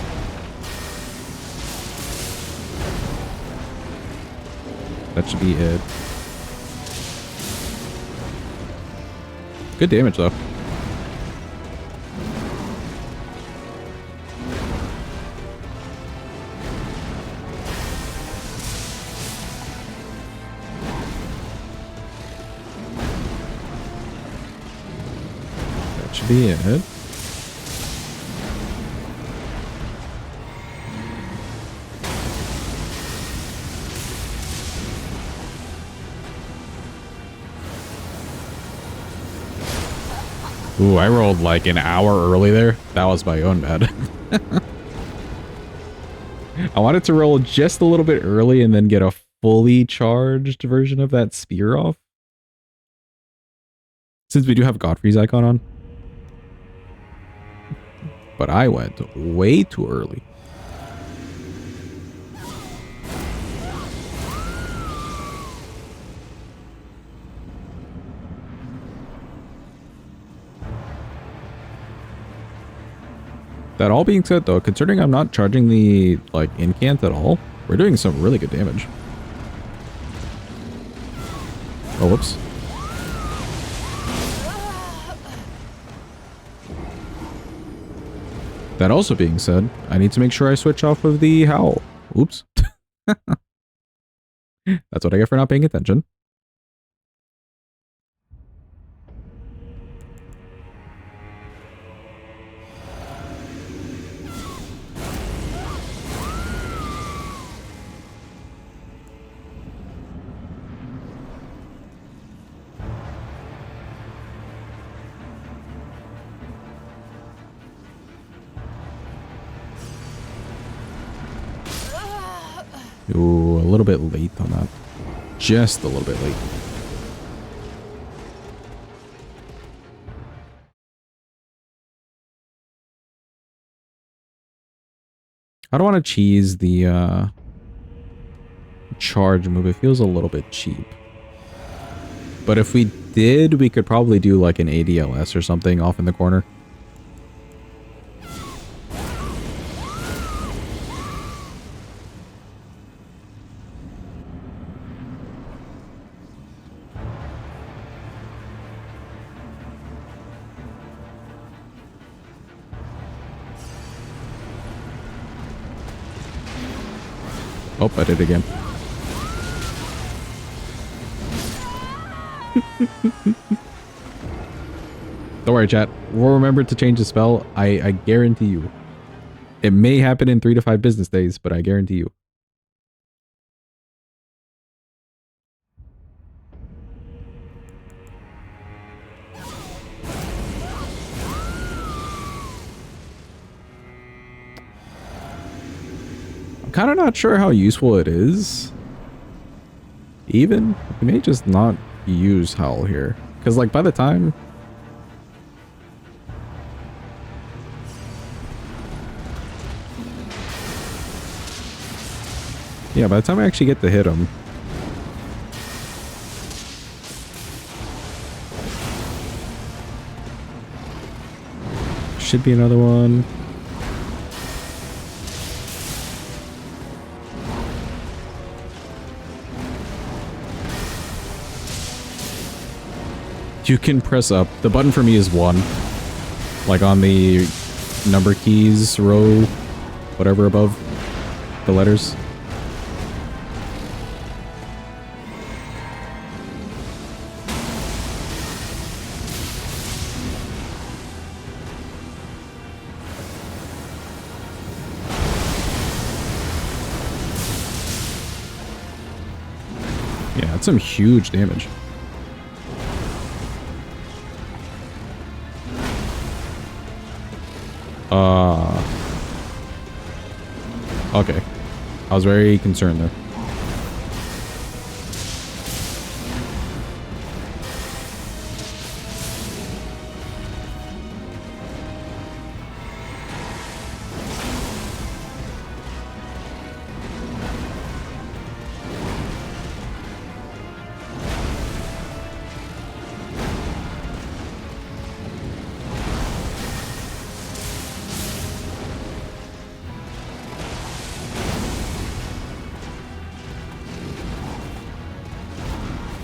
That should be it. Good damage, though. That should be it. Ooh, I rolled like an hour early there. That was my own bad. I wanted to roll just a little bit early and then get a fully charged version of that spear off. Since we do have Godfrey's icon on. But I went way too early. That all being said, though, considering I'm not charging the, like, incant at all, we're doing some really good damage. Oh, whoops. That also being said, I need to make sure I switch off of the howl. Oops. That's what I get for not paying attention. Ooh, a little bit late on that. Just a little bit late. I don't want to cheese the charge move. It feels a little bit cheap. But if we did, we could probably do like an ADLS or something off in the corner. Oh, I did it again. Don't worry, chat. We'll remember to change the spell. I guarantee you. It may happen in 3 to 5 business days, but I guarantee you. kind of not sure how useful it is. Even we may just not use Howl here, because like by the time. Yeah, by the time I actually get to hit him. Should be another one. You can press up. The button for me is 1. Like on the number keys row, whatever above the letters. Yeah, that's some huge damage. Okay. I was very concerned there.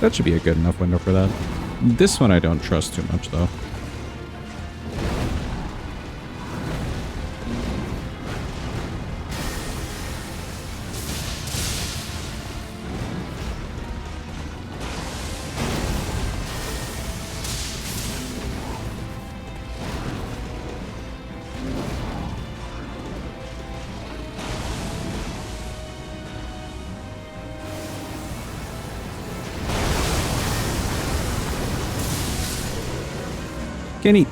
That should be a good enough window for that. This one I don't trust too much, though. Kenny.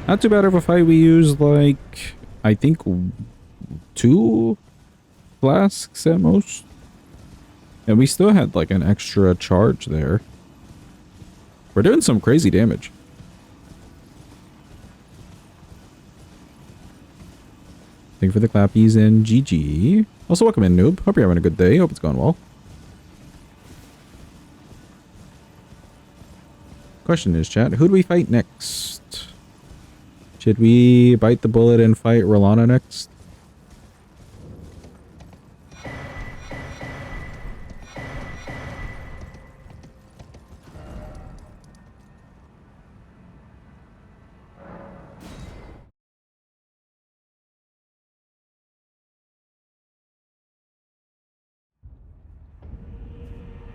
Not too bad of a fight. We used like, I think 2 flasks at most. And we still had like an extra charge there. We're doing some crazy damage. Thank you for the clappies and GG. Also welcome in, noob. Hope you're having a good day. Hope it's going well. Question is, chat, who do we fight next? Should we bite the bullet and fight Rolana next?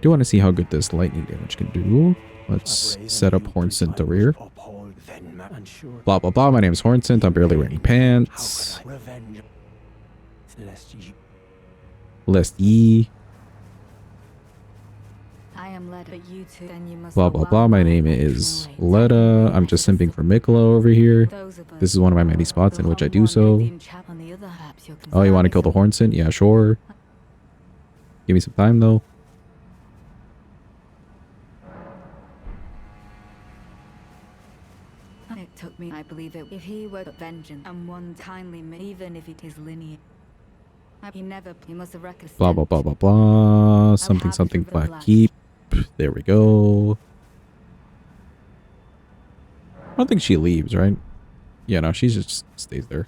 Do want to see how good this lightning damage can do. Let's set up Hornsent over here. Blah, blah, blah. My name is Hornsent. I'm barely wearing pants. Lest ye. Blah, blah, blah. My name is Letta. I'm just simping for Mikkolo over here. This is one of my many spots in which I do so. Oh, you want to kill the Hornsent? Yeah, sure. Give me some time, though. Took me, I believe it. If he were vengeance and one kindly, even if it is linear, he never, he must have recognized. Blah blah blah blah blah. Something something black keep. There we go. I don't think she leaves, right? Yeah, no, she just stays there.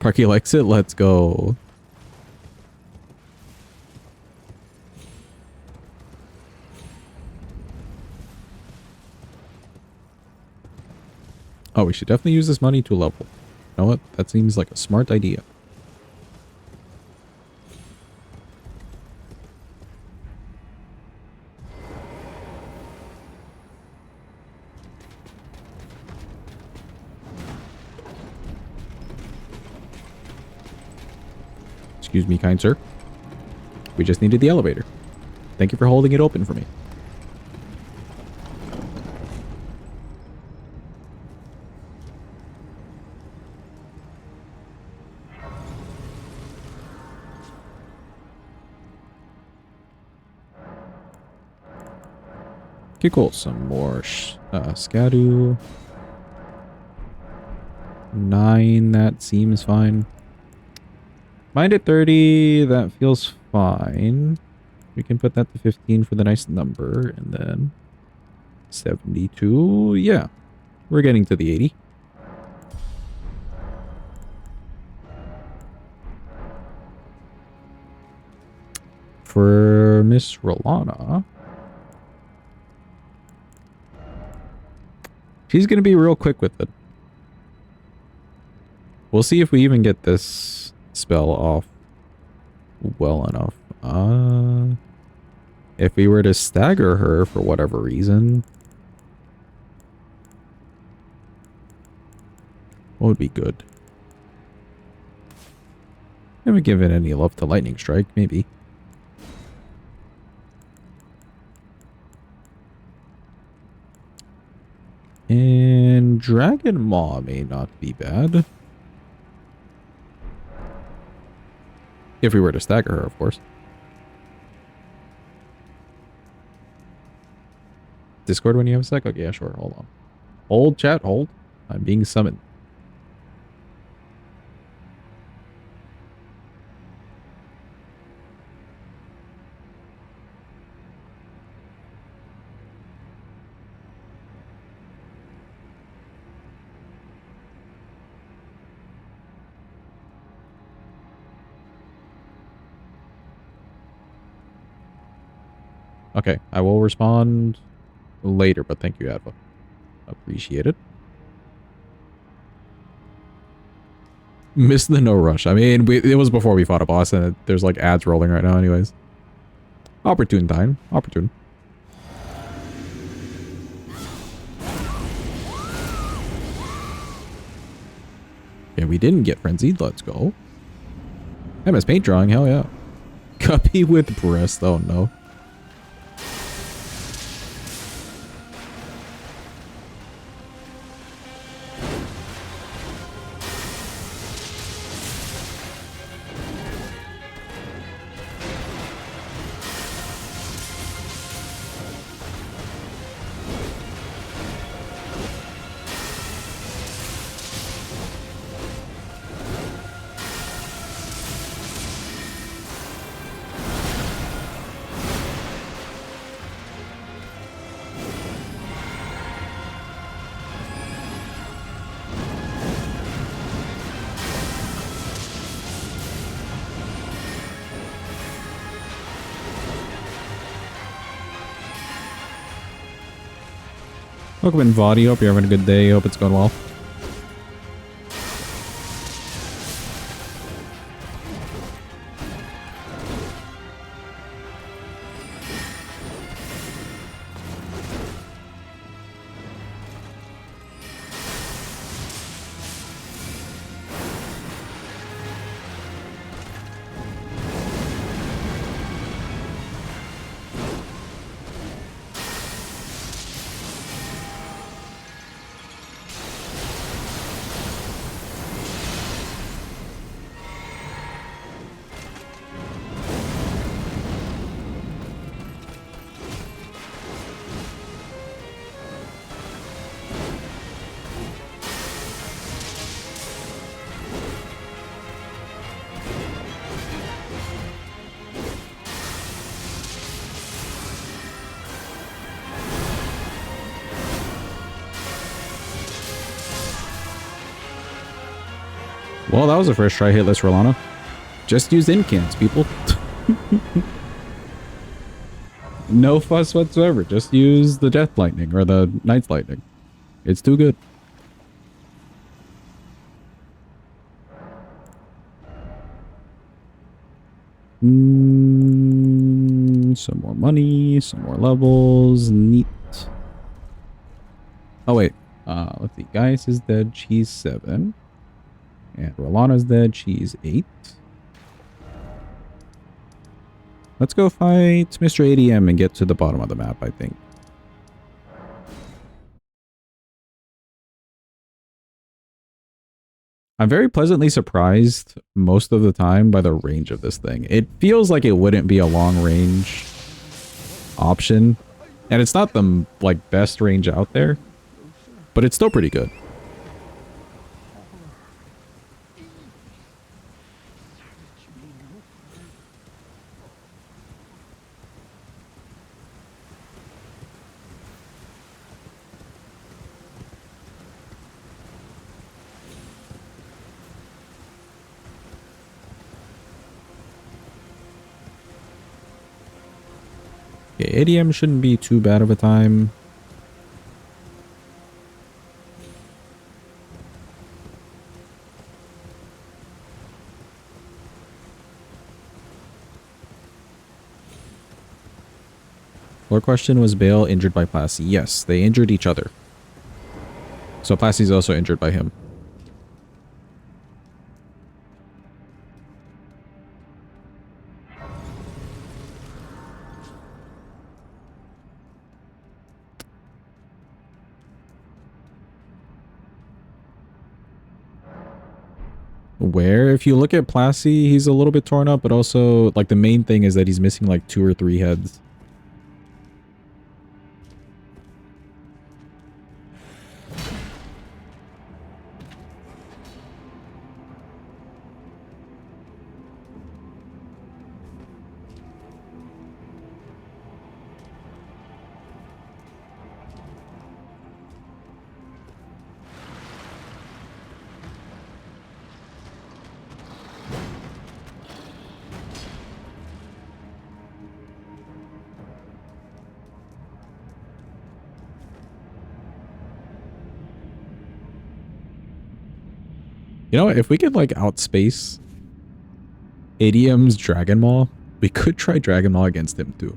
Parky likes it. Let's go. Oh, we should definitely use this money to level. You know what? That seems like a smart idea. Excuse me, kind sir. We just needed the elevator. Thank you for holding it open for me. Okay, cool. Some more Scadu. 9, that seems fine. Mind at 30, that feels fine. We can put that to 15 for the nice number, and then 72. Yeah, we're getting to the 80. For Miss Rolana, she's going to be real quick with it. We'll see if we even get this spell off well enough. If we were to stagger her for whatever reason, what would be good? Haven't given any love to Lightning Strike, maybe. And Dragon Maw may not be bad. If we were to stagger her, of course. Discord when you have a sec? Okay, yeah, sure. Hold on. Hold, chat, hold. I'm being summoned. Okay, I will respond later, but thank you, Adva. Appreciate it. Missed the no rush. I mean, it was before we fought a boss, and there's like ads rolling right now anyways. Opportune time. Opportune. Yeah, we didn't get frenzied. Let's go. MS paint drawing. Hell yeah. Guppy with breast. Oh no. Welcome in, Vadi. Hope you're having a good day. Hope it's going well. Well, that was a first try hitless Rolana. Just use incants, people. No fuss whatsoever. Just use the Death Lightning or the Knight's Lightning. It's too good. Some more money, some more levels. Neat. Oh, wait. Let's see. Gaius is dead. She's 7. And Rolana's dead. She's 8. Let's go fight Mr. ADM and get to the bottom of the map, I think. I'm very pleasantly surprised most of the time by the range of this thing. It feels like it wouldn't be a long range option And it's not the, like, best range out there, but it's still pretty good. Okay, ADM shouldn't be too bad of a time. Lore question, was Bale injured by Plasty? Yes, they injured each other. So Plasty's also injured by him. Where, if you look at Plasty, he's a little bit torn up, but also, like, the main thing is that he's missing, like, 2 or 3 heads. You know what? If we could, like, outspace ADM's Dragon Maw, we could try Dragon Maw against him, too.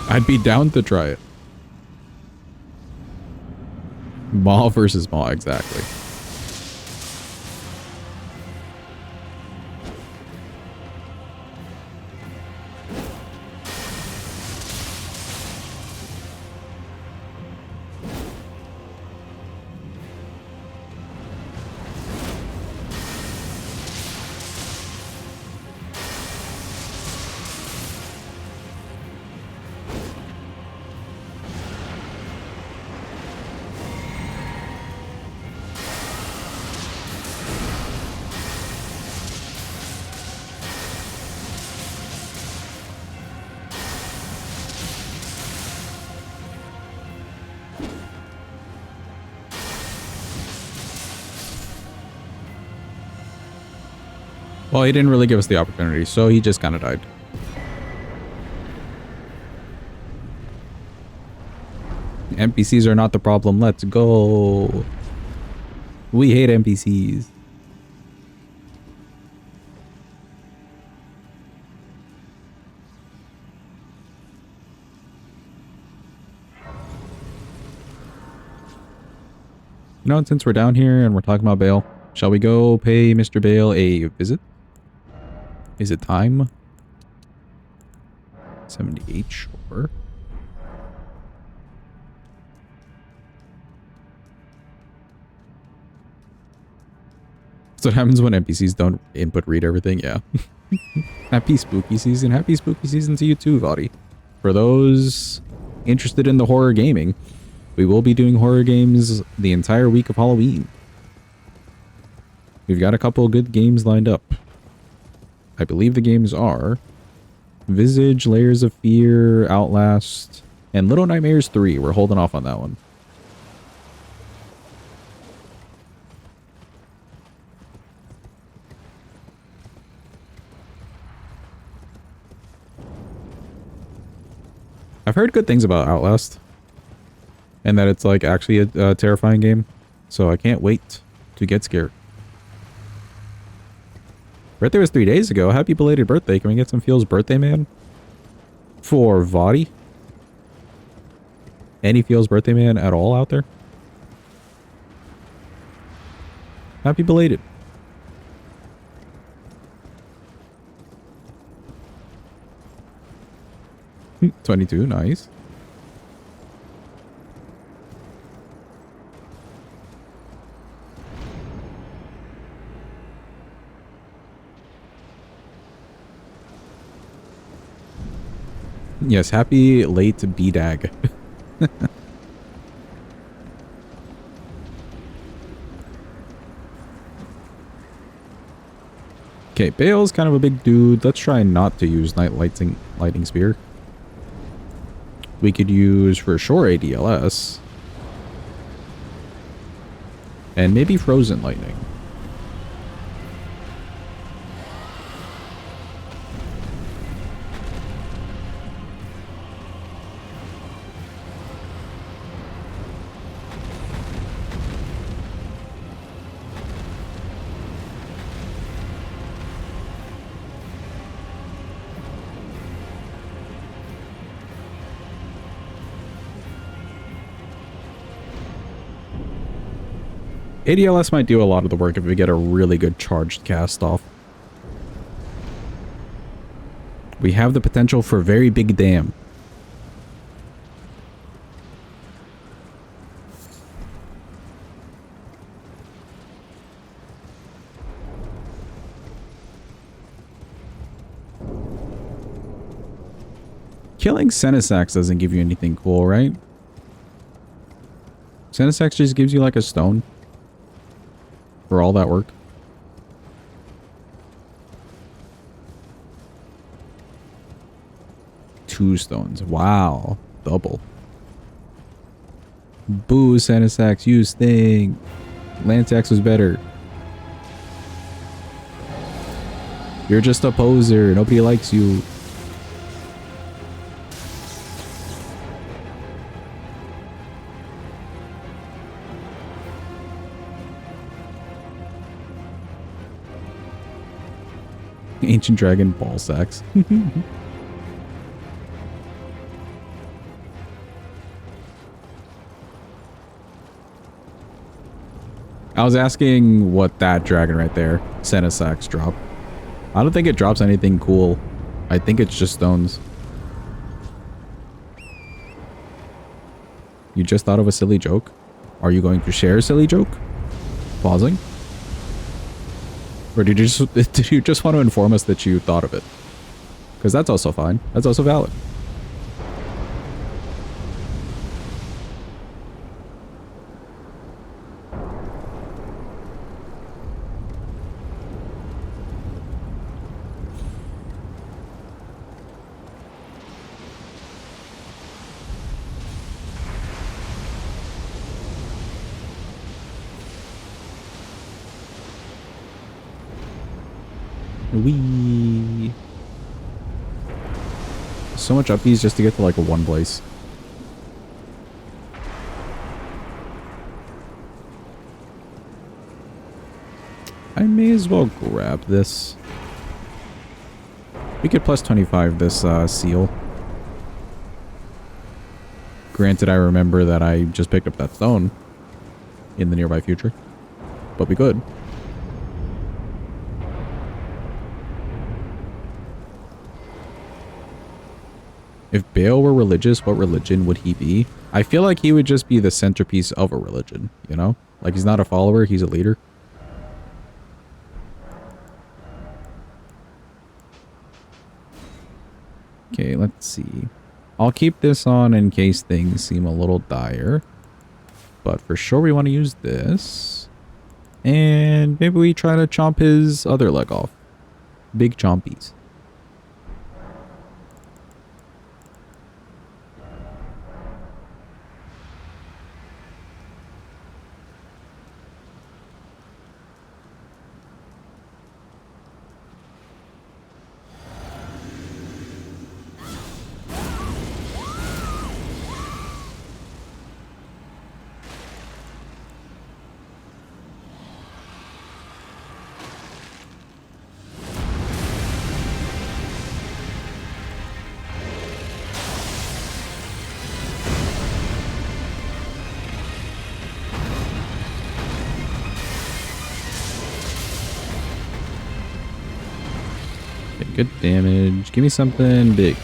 I'd be down to try it. Maw versus Maw, exactly. Well, he didn't really give us the opportunity, so he just kind of died. NPCs are not the problem. Let's go. We hate NPCs. You know, since we're down here and we're talking about Bale, shall we go pay Mr. Bale a visit? Is it time? 78, sure. That's what happens when NPCs don't input read everything, yeah. Happy spooky season. Happy spooky season to you too, Vadi. For those interested in the horror gaming, we will be doing horror games the entire week of Halloween. We've got a couple of good games lined up. I believe the games are Visage, Layers of Fear, Outlast, and Little Nightmares 3. We're holding off on that one. I've heard good things about Outlast. And that it's like actually a terrifying game. So I can't wait to get scared. Birthday was 3 days ago. Happy belated birthday. Can we get some Feels Birthday Man? For Vadi? Any Feels Birthday Man at all out there? Happy belated. $22, nice. Yes, happy late BDAG. Okay, Bale's kind of a big dude. Let's try not to use lightning spear. We could use for sure ADLS. And maybe frozen lightning. ADLS might do a lot of the work if we get a really good charged cast off. We have the potential for very big dam. Killing Senesax doesn't give you anything cool, right? Senesax just gives you like a stone. For all that work. Two stones. Wow. Double. Boo, Senesax. Use thing. Lansax was better. You're just a poser. Nobody likes you. Ancient Dragon ball sacks. I was asking what that dragon right there, Senesax, drop. I don't think it drops anything cool. I think it's just stones. You just thought of a silly joke? Are you going to share a silly joke? Pausing? Or did you just want to inform us that you thought of it? Because that's also fine. That's also valid. Wee. So much uppies just to get to like one place. I may as well grab this. We could plus 25 this seal. Granted, I remember that I just picked up that stone in the nearby future, but we could. If Bale were religious, what religion would he be? I feel like he would just be the centerpiece of a religion, you know? Like, he's not a follower, he's a leader. Okay, let's see. I'll keep this on in case things seem a little dire. But for sure we want to use this. And maybe we try to chomp his other leg off. Big chompies. Good damage. Give me something big.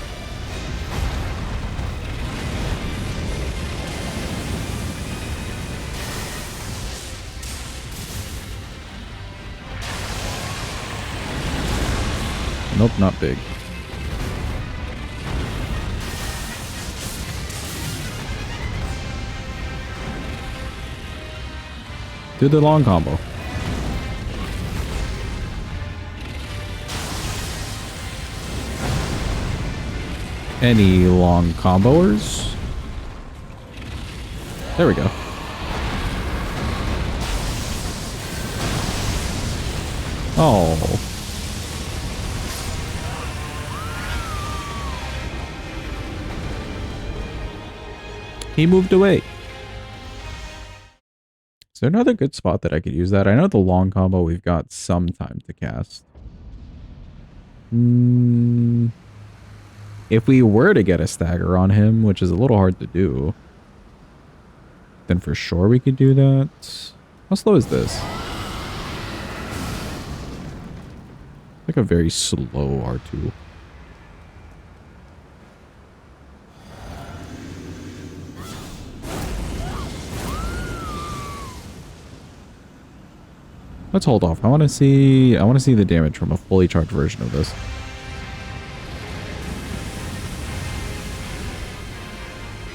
Nope, not big. Do the long combo. Any long comboers? There we go. Oh. He moved away. Is there another good spot that I could use that? I know the long combo we've got some time to cast. If we were to get a stagger on him, which is a little hard to do, then for sure we could do that. How slow is this? Like a very slow R2. Let's hold off. I want to see the damage from a fully charged version of this.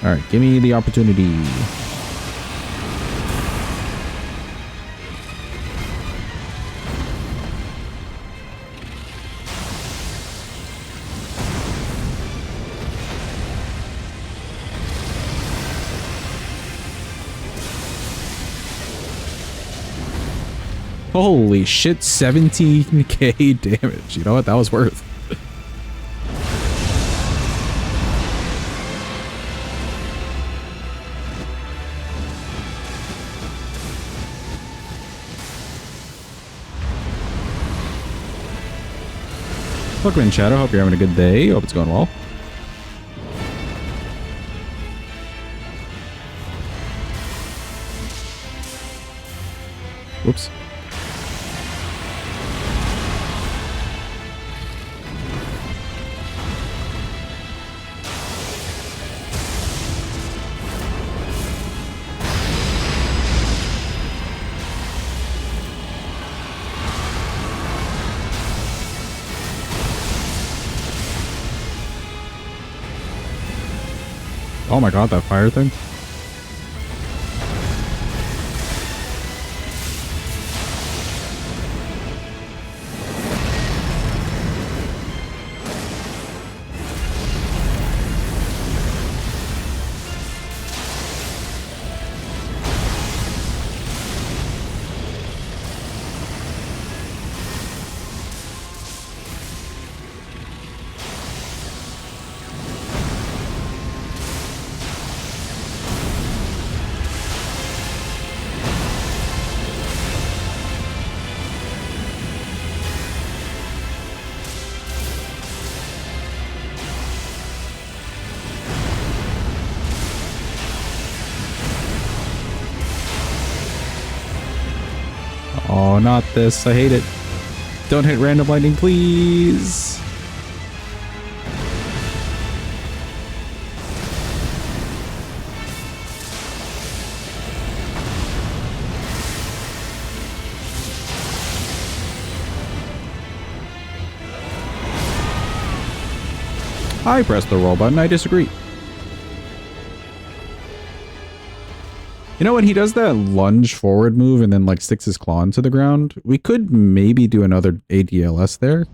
All right, give me the opportunity. Holy shit, 17k damage. You know what? That was worth. Welcome in, Shadow. Hope you're having a good day. Hope it's going well. Whoops. Oh my god, that fire thing. Oh, not this. I hate it. Don't hit random lightning, please. I pressed the roll button. I disagree. You know, when he does that lunge forward move and then like sticks his claw into the ground, we could maybe do another ADLS there,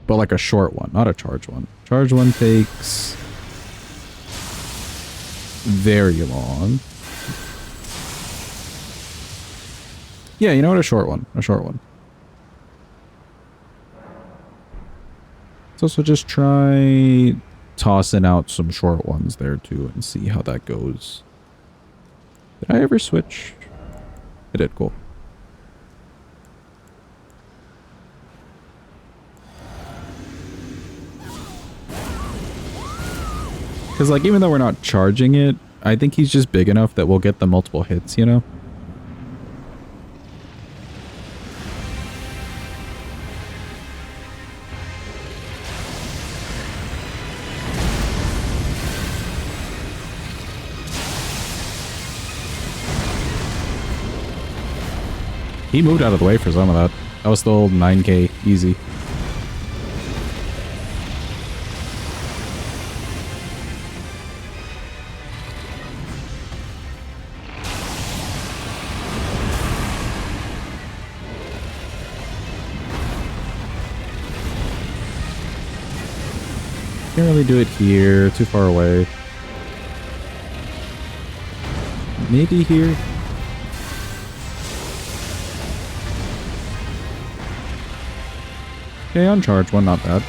but like a short one, not a charge one. Charge one takes very long. Yeah, you know what? A short one. A short one. Let's also just try tossing out some short ones there too and see how that goes. Did I ever switch? I did. Cool. Because, like, even though we're not charging it, I think he's just big enough that we'll get the multiple hits, you know? He moved out of the way for some of that. That was still 9k easy. Can't really do it here. Too far away. Maybe here. Okay, on charge one, not bad.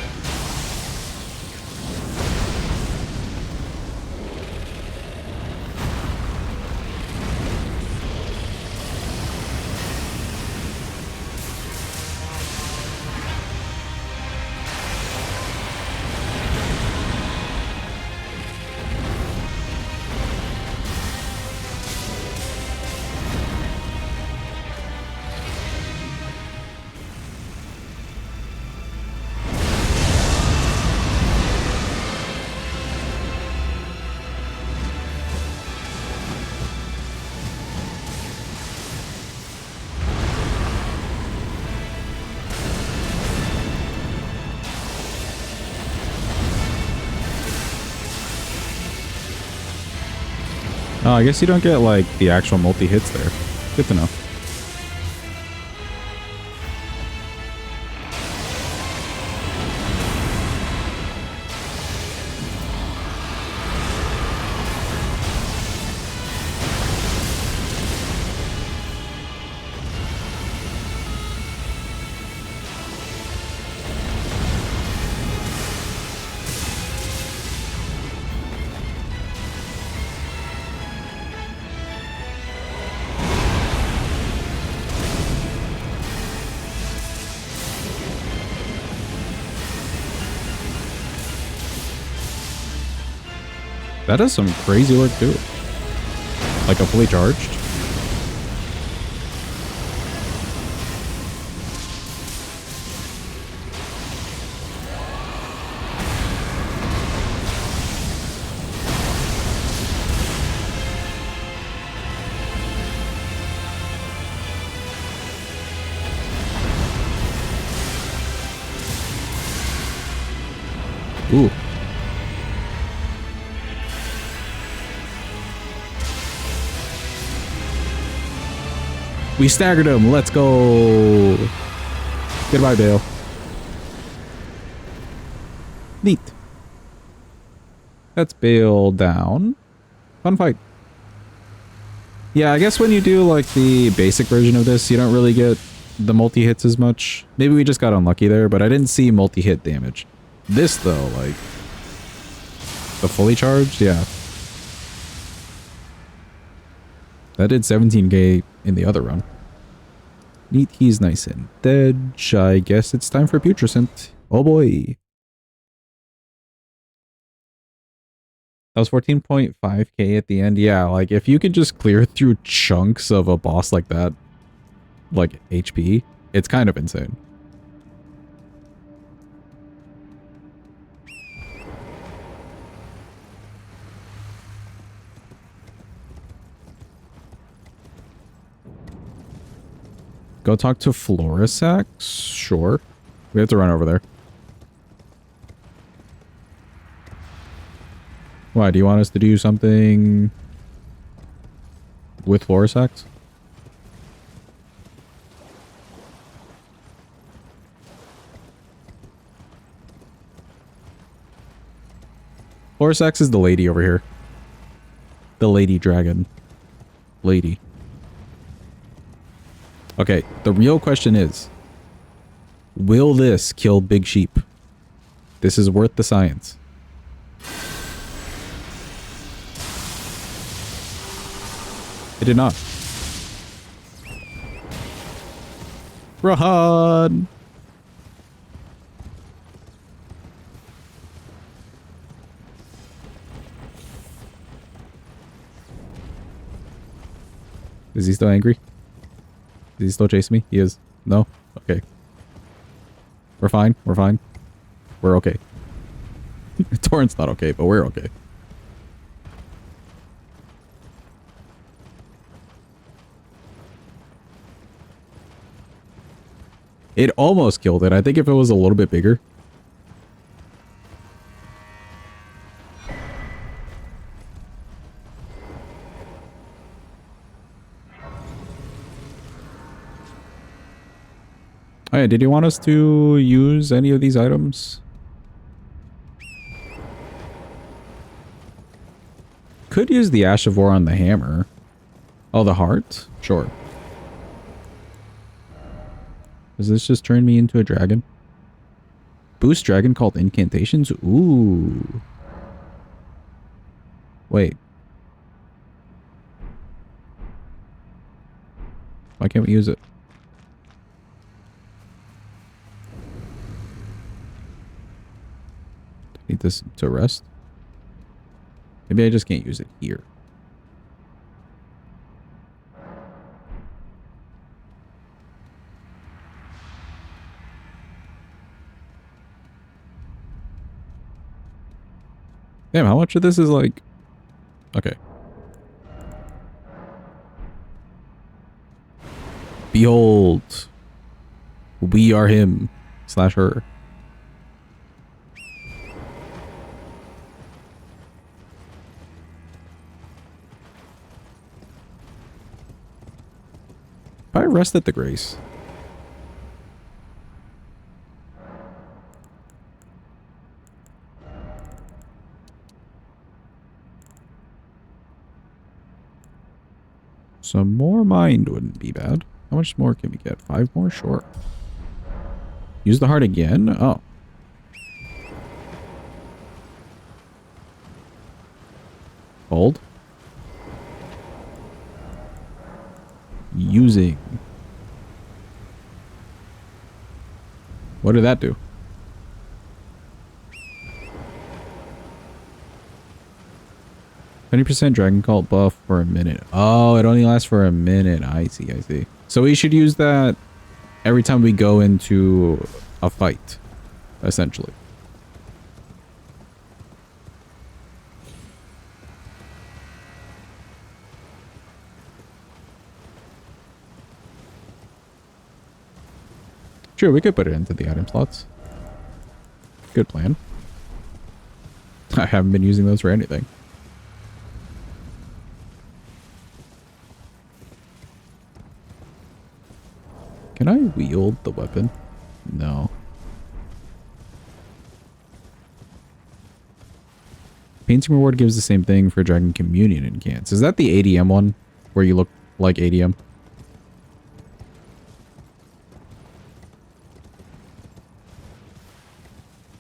Oh, I guess you don't get, like, the actual multi-hits there. Good to know. That does some crazy work too. Like a fully charged. Ooh. We staggered him. Let's go. Goodbye, Bale. Neat. That's Bale down. Fun fight. Yeah, I guess when you do like the basic version of this, you don't really get the multi-hits as much. Maybe we just got unlucky there, but I didn't see multi-hit damage. This though, like the fully charged, yeah. That did 17k in the other run. Neat, he's nice and dead. I guess it's time for Putrescent. Oh boy. That was 14.5k at the end. Yeah, like if you could just clear through chunks of a boss like that, like HP, it's kind of insane. Go talk to Florisax? Sure. We have to run over there. Why? Do you want us to do something with Florisax? Florisax is the lady over here. The lady dragon. Lady. Okay, the real question is, will this kill Big Sheep? This is worth the science. It did not. Run! Is he still angry? Is he still chasing me? He is. No? Okay. We're fine. We're fine. We're okay. Torrent's not okay, but we're okay. It almost killed it. I think if it was a little bit bigger. Oh yeah, did you want us to use any of these items? could use the Ash of War on the hammer. Oh, the heart? Sure. Does this just turn me into a dragon? Boost Dragon Cult Incantations? Ooh. Wait. Why can't we use it? Need this to rest? Maybe I just can't use it here. Damn, how much of this is like... Okay. Behold. We are him. / her. If I rest at the grace. Some more mind wouldn't be bad. How much more can we get? 5 more? Sure. Use the heart again? Oh. Hold. Using. What did that do? 20% Dragon Cult buff for a minute. Oh, it only lasts for a minute. I see, I see. So we should use that every time we go into a fight, essentially. Sure, we could put it into the item slots. Good plan. I haven't been using those for anything. Can I wield the weapon? No. Painting reward gives the same thing for Dragon Communion Incants. Is that the ADM one? Where you look like ADM?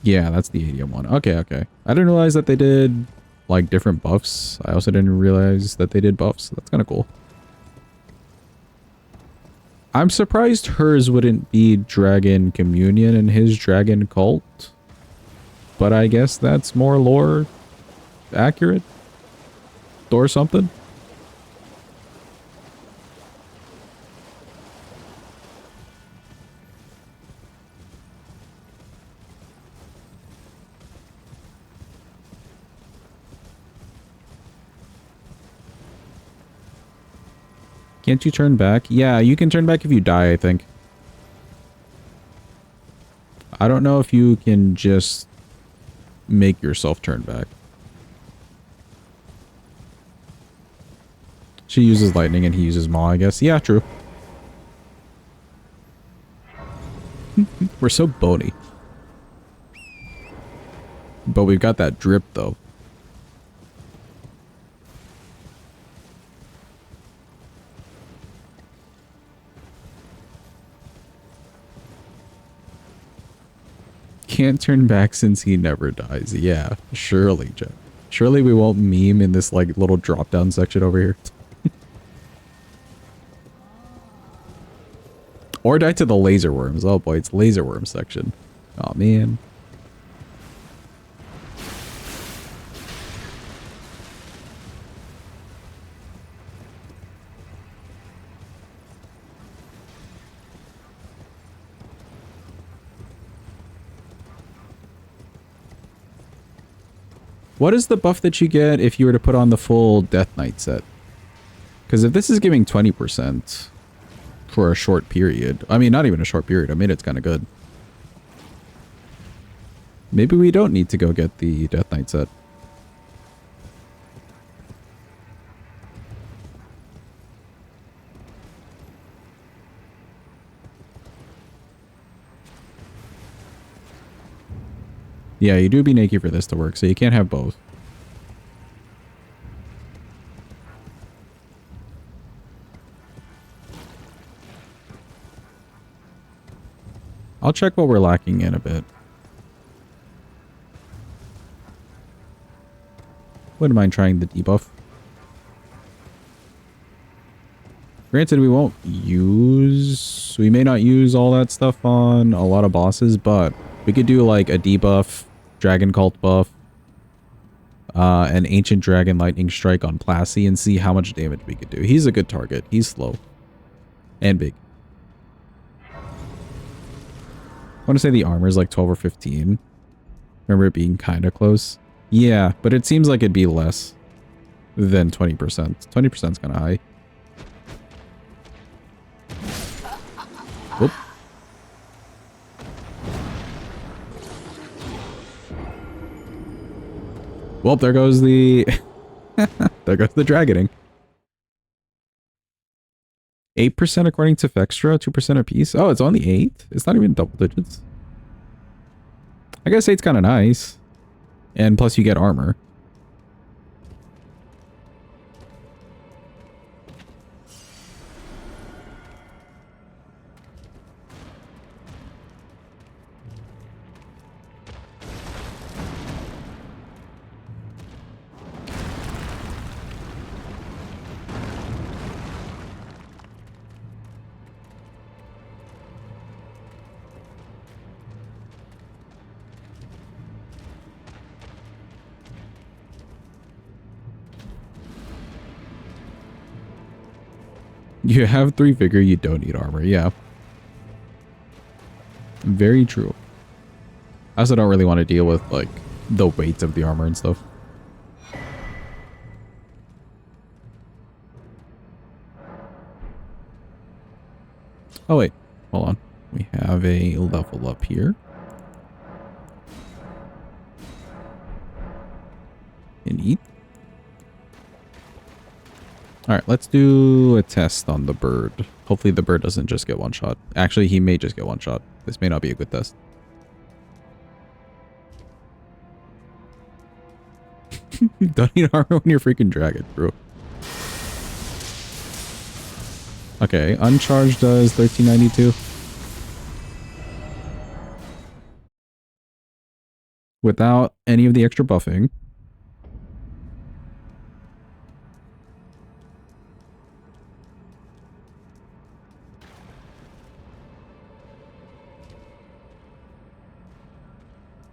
Yeah, that's the ADM one. Okay, okay. I didn't realize that they did like different buffs. I also didn't realize that they did buffs. That's kind of cool. I'm surprised hers wouldn't be Dragon Communion and his Dragon Cult. But I guess that's more lore accurate. Or something. Can't you turn back? Yeah, you can turn back if you die, I think. I don't know if you can just make yourself turn back. She uses lightning and he uses maw, I guess. Yeah, true. We're so bony. But we've got that drip, though. Can't turn back since he never dies. Yeah, surely, Jeff. Surely we won't meme in this like little drop down section over here. Or die to the laser worms. Oh boy, it's laser worm section. Oh man. What is the buff that you get if you were to put on the full Death Knight set? Because if this is giving 20% for a short period, I mean, not even a short period, I mean, it's kind of good. Maybe we don't need to go get the Death Knight set. Yeah, you do be naked for this to work, so you can't have both. I'll check what we're lacking in a bit. Wouldn't mind trying the debuff. Granted, we may not use all that stuff on a lot of bosses, but we could do like a debuff, Dragon Cult buff, an Ancient Dragon Lightning Strike on Plassey and see how much damage we could do. He's a good target. He's slow. And big. I want to say the armor is like 12 or 15. Remember it being kind of close? Yeah, but it seems like it'd be less than 20%. 20% is kind of high. Whoop. Well, there goes the... there goes the dragoning. 8% according to Fextra, 2% apiece. Oh, it's only 8? It's not even double digits. I guess 8's kind of nice. And plus you get armor. You have 3 vigor, you don't need armor. Yeah. Very true. I also don't really want to deal with, like, the weight of the armor and stuff. Oh, wait. Hold on. We have a level up here. And eat. Alright, let's do a test on the bird. Hopefully the bird doesn't just get one shot. Actually, he may just get one shot. This may not be a good test. Don't need armor when you're freaking dragon, bro. Okay, uncharged does 1392. Without any of the extra buffing.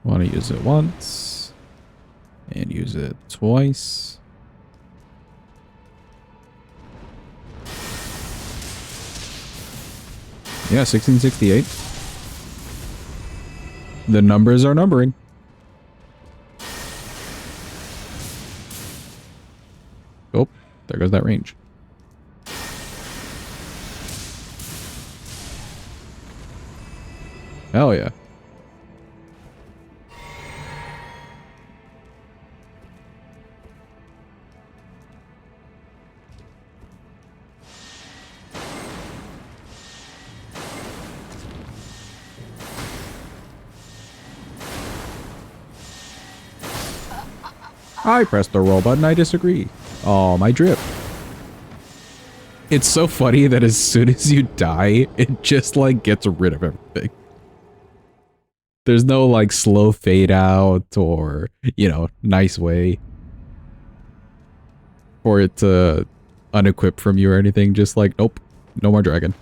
Want to use it once and use it twice. Yeah, 1668. The numbers are numbering. Oh, there goes that range. Hell yeah. I pressed the roll button, I disagree. Oh, my drip. It's so funny that as soon as you die, it just like gets rid of everything. There's no like slow fade out or, you know, nice way for it to unequip from you or anything. Just like, nope, no more dragon.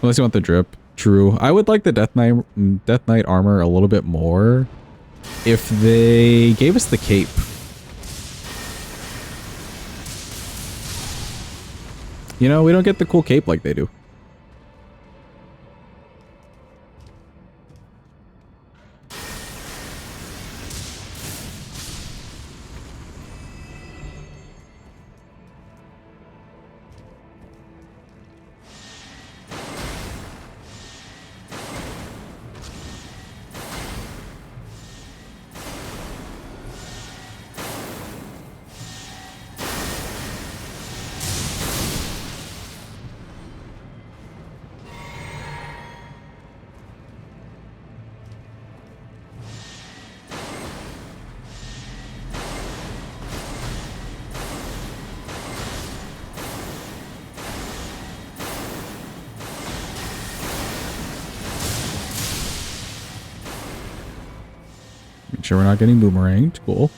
Unless you want the drip. True. I would like the Death Knight armor a little bit more if they gave us the cape. You know, we don't get the cool cape like they do. sure we're not getting boomeranged. Cool.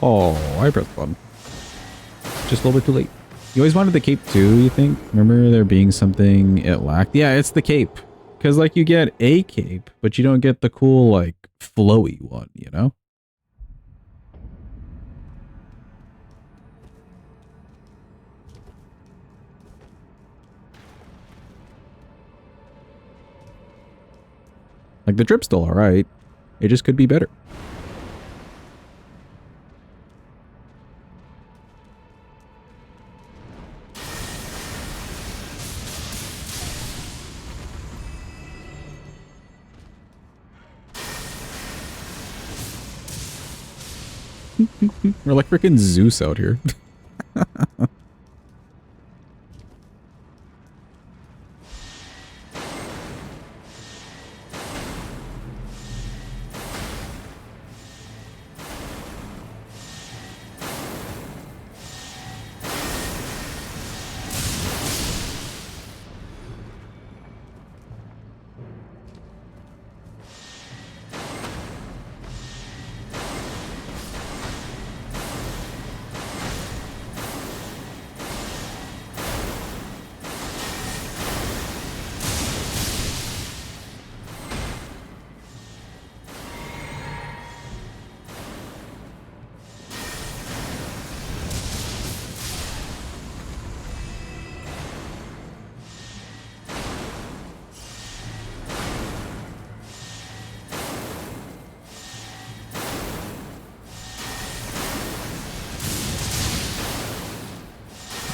Oh, I pressed the button. Just a little bit too late. You always wanted the cape too, you think? Remember there being something it lacked? Yeah, it's the cape. Because, like, you get a cape, but you don't get the cool, like, flowy one, you know? Like, the drip's still alright. It just could be better. We're like freaking Zeus out here.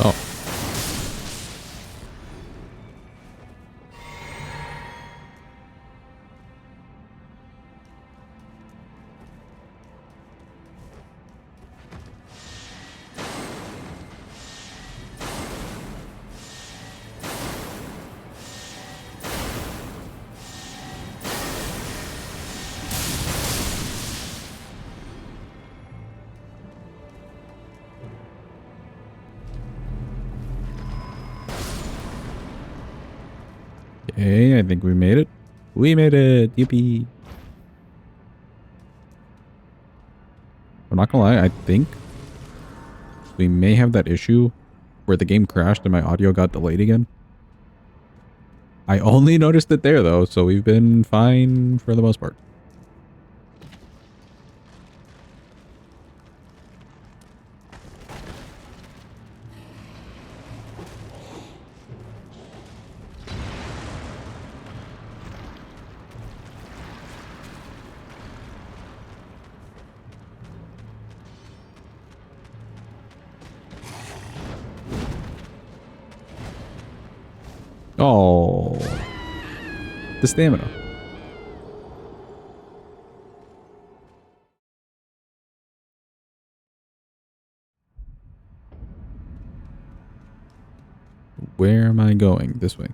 Oh. Okay, I think we made it. We made it! Yippee! I'm not gonna lie, I think we may have that issue where the game crashed and my audio got delayed again. I only noticed it there though, so we've been fine for the most part. Oh, the stamina. Where am I going? This way.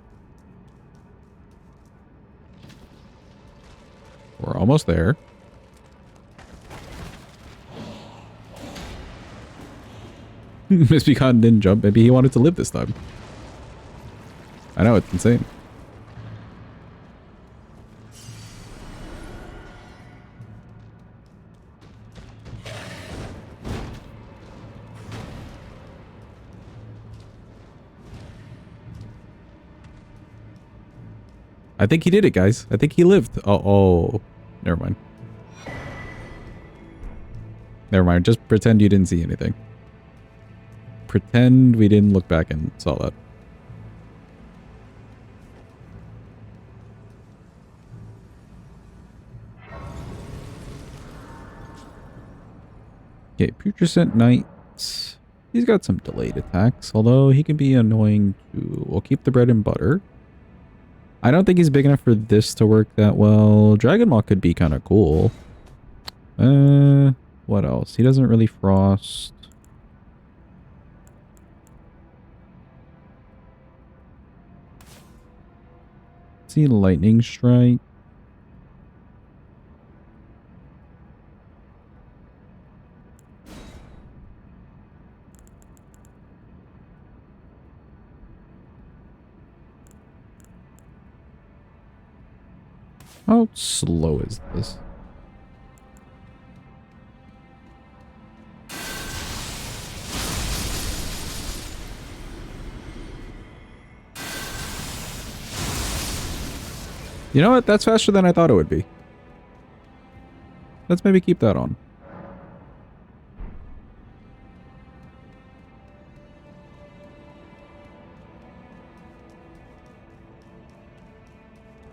We're almost there. Miss Pecan didn't jump. Maybe he wanted to live this time. I know, it's insane. I think he did it, guys. I think he lived. Oh, never mind. Never mind. Just pretend you didn't see anything. Pretend we didn't look back and saw that. Okay, Putrescent Knight. He's got some delayed attacks, although he can be annoying too. We'll keep the bread and butter. I don't think he's big enough for this to work that well. Dragon Maw could be kind of cool. What else? He doesn't really frost. See, Lightning Strike. How slow is this? You know what? That's faster than I thought it would be. Let's maybe keep that on.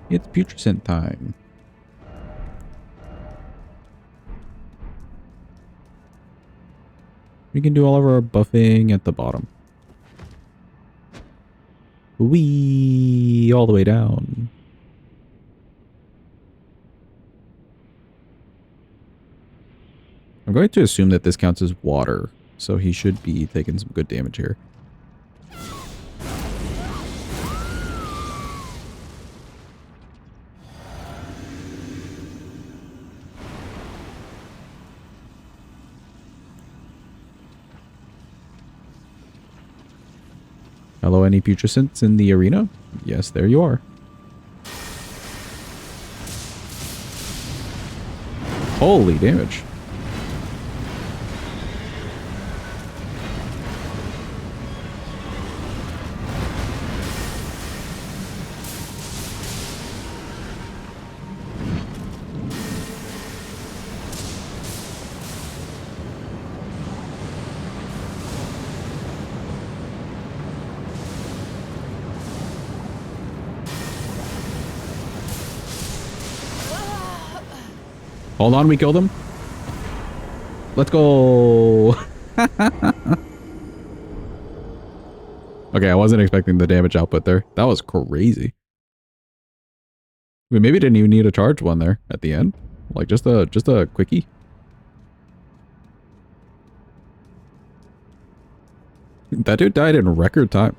It's putrescent time. We can do all of our buffing at the bottom. Wee all the way down. I'm going to assume that this counts as water, so he should be taking some good damage here. Hello, any putrescents in the arena? Yes, there you are. Holy damage. Hold on, we killed him. Let's go. Okay, I wasn't expecting the damage output there. That was crazy. We maybe didn't even need a charge one there at the end. Like just a quickie. That dude died in record time.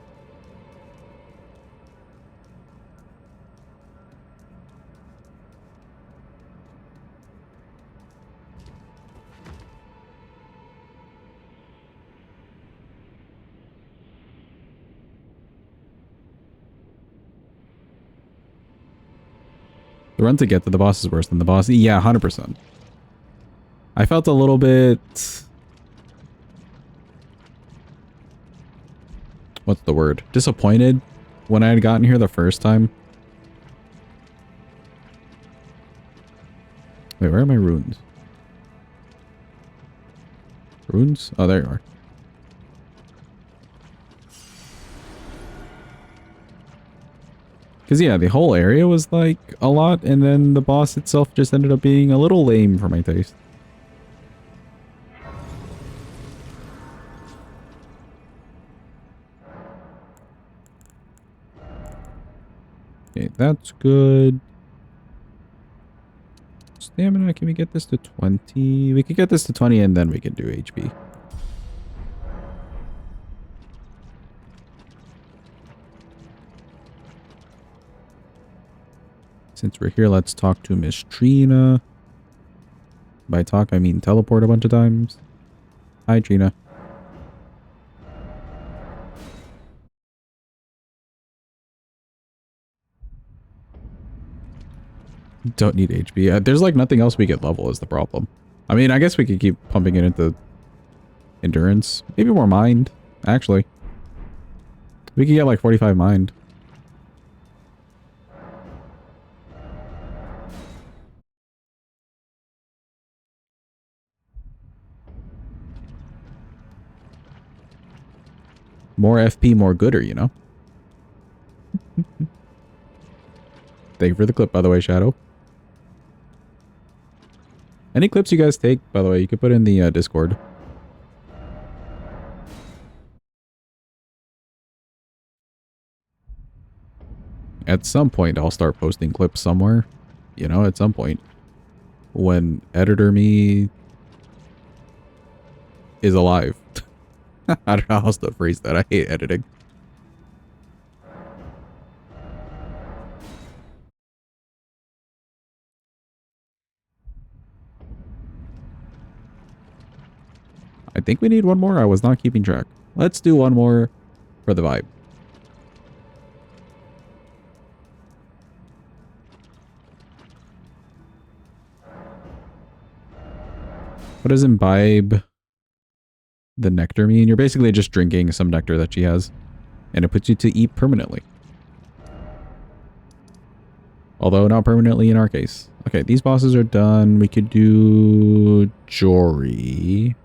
The run to get to the boss is worse than the boss. Yeah, 100%. I felt a little bit... What's the word? Disappointed when I had gotten here the first time. Wait, where are my runes? Runes? Oh, there you are. Because, yeah, the whole area was, like, a lot, and then the boss itself just ended up being a little lame for my taste. Okay, that's good. Stamina, can we get this to 20? We could get this to 20, and then we can do HP. Since we're here, let's talk to Miss Trina. By talk, I mean teleport a bunch of times. Hi, Trina. Don't need HP. There's like nothing else we could level is the problem. I mean, I guess we could keep pumping it into endurance. Maybe more mind, actually. We could get like 45 mind. More FP, more gooder, you know? Thank you for the clip, by the way, Shadow. Any clips you guys take, by the way, you can put in the Discord. At some point, I'll start posting clips somewhere. You know, at some point. When editor me is alive. I don't know how else to phrase that. I hate editing. I think we need one more. I was not keeping track. Let's do one more for the vibe. What does imbibe the nectar mean? You're basically just drinking some nectar that she has. And it puts you to eat permanently. Although not permanently in our case. Okay, these bosses are done. We could do Jory.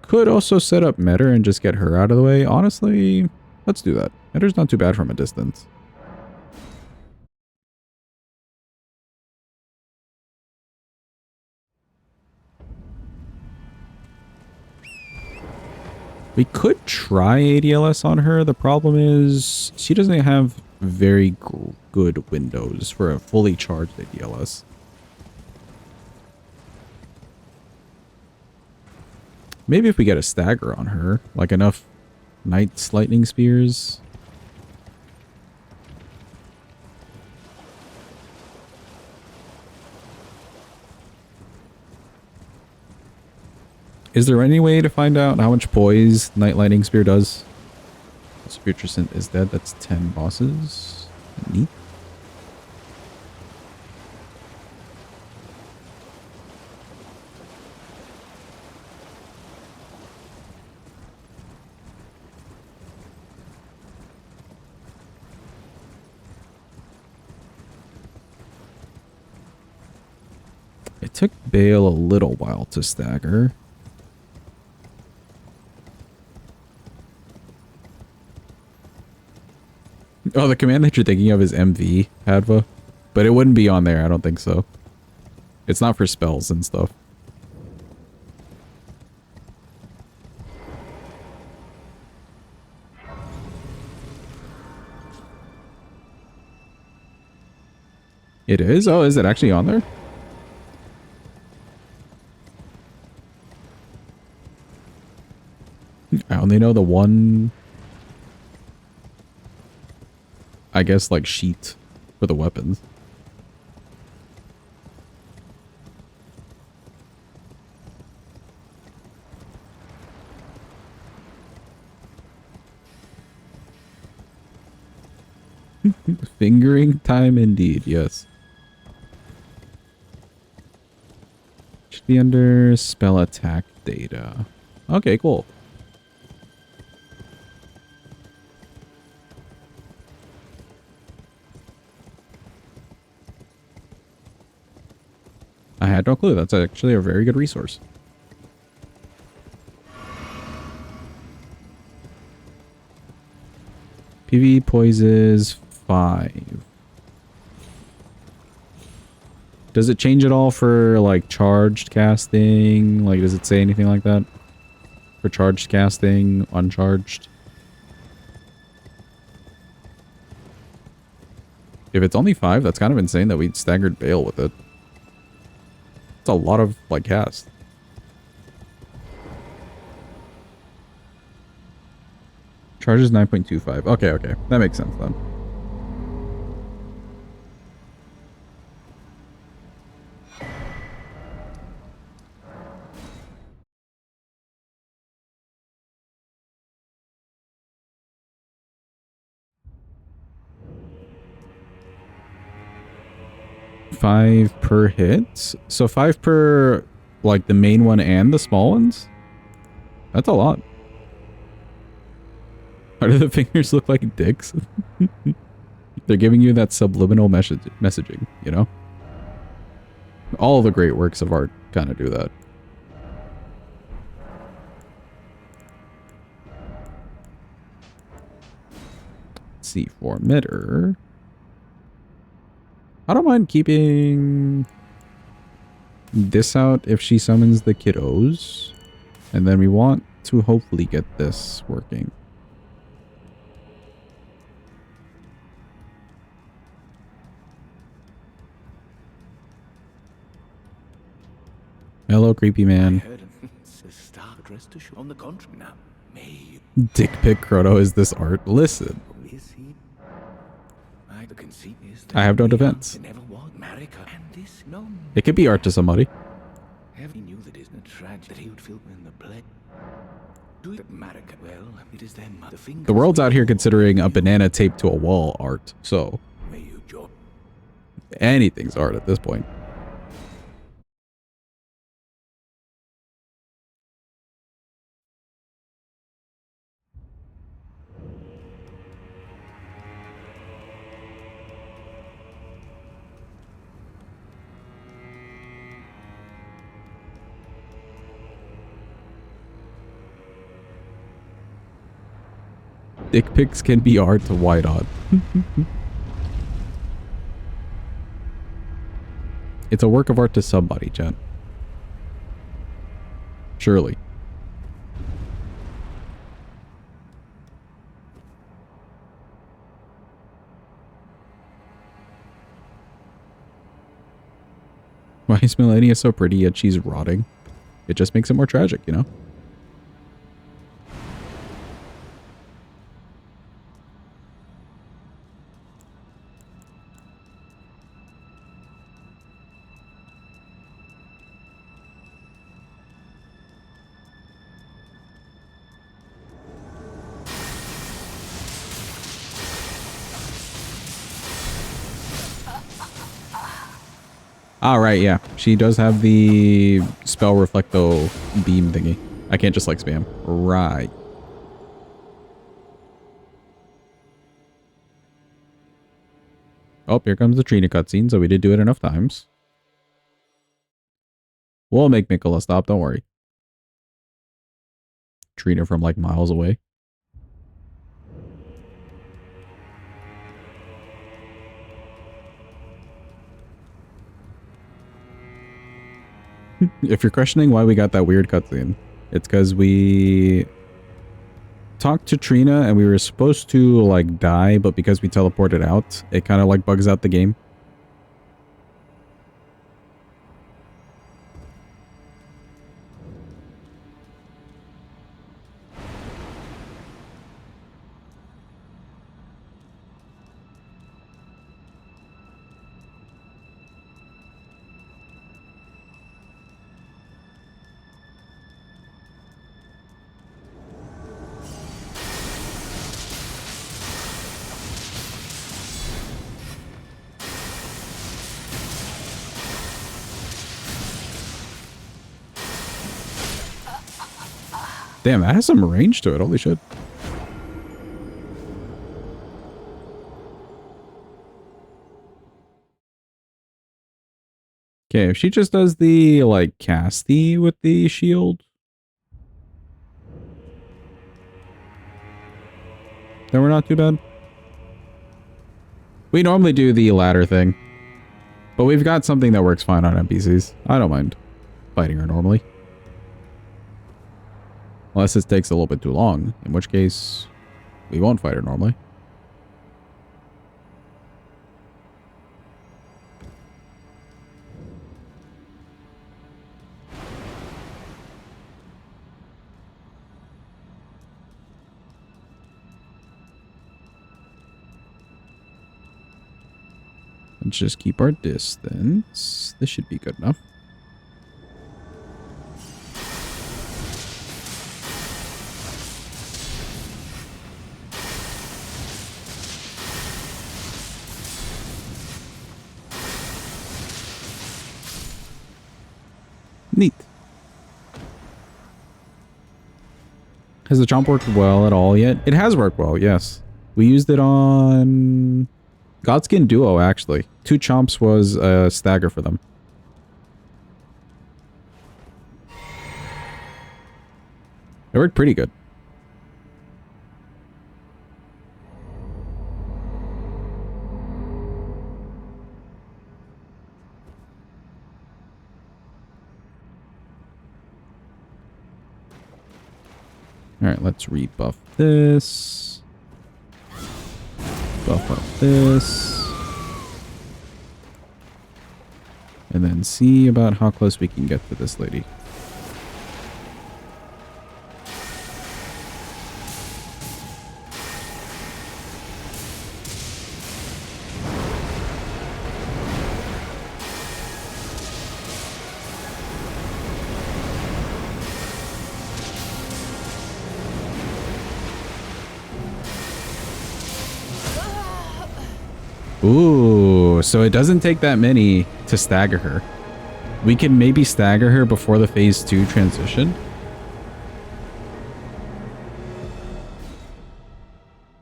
Could also set up Metter and just get her out of the way. Honestly, let's do that. Metter's not too bad from a distance. We could try ADLS on her. The problem is she doesn't have very good windows for a fully charged ADLS. Maybe if we get a stagger on her, like enough Knight's Lightning Spears. Is there any way to find out how much poise Night Lightning Spear does? Spiritricent is dead. That's 10 bosses. Neat. It took Bale a little while to stagger. Oh, the command that you're thinking of is MV, Hadva. But it wouldn't be on there, I don't think so. It's not for spells and stuff. It is? Oh, is it actually on there? I only know the one, I guess, like, sheet for the weapons. Fingering time indeed, yes. Should be under spell attack data. Okay, cool. I had no clue. That's actually a very good resource. PV poises 5. Does it change at all for, like, charged casting? Like, does it say anything like that? For charged casting, uncharged? If it's only 5, that's kind of insane that we staggered Bale with it. It's a lot of, like, cast. Charges 9.25. Okay, okay. That makes sense then. Five per hit? So 5 per, like, the main one and the small ones? That's a lot. Why do the fingers look like dicks? They're giving you that subliminal messaging, you know? All the great works of art kind of do that. Let's see, for Mitter. I don't mind keeping this out if she summons the kiddos. And then we want to hopefully get this working. Hello, creepy man. On the contrary, now, may Dick pic Chrono, is this art? Listen. I have no defense. It could be art to somebody. He knew that isn't it tragic that he would feel in the play. Well, it is them. The world's out here considering a banana taped to a wall art, so anything's art at this point. Dick pics can be hard to white on. It's a work of art to somebody, Jen. Surely. Why is Melania so pretty yet she's rotting? It just makes it more tragic, you know? Ah, right, yeah. She does have the spell reflecto beam thingy. I can't just like spam. Right. Oh, here comes the Trina cutscene, so we did do it enough times. We'll make Mikola stop, don't worry. Trina from like miles away. If you're questioning why we got that weird cutscene, it's because we talked to Trina and we were supposed to like die, but because we teleported out, it kind of like bugs out the game. Damn, that has some range to it. Holy shit. Okay, if she just does the, like, casty with the shield, then we're not too bad. We normally do the ladder thing, but we've got something that works fine on NPCs. I don't mind fighting her normally. Unless this takes a little bit too long, in which case we won't fight her normally. Let's just keep our distance. This should be good enough. Neat. Has the chomp worked well at all yet? It has worked well, yes. We used it on Godskin Duo, actually. 2 chomps was a stagger for them. It worked pretty good. Alright, let's rebuff this. Buff up this. And then see about how close we can get to this lady. Ooh, so it doesn't take that many to stagger her. We can maybe stagger her before the phase 2 transition.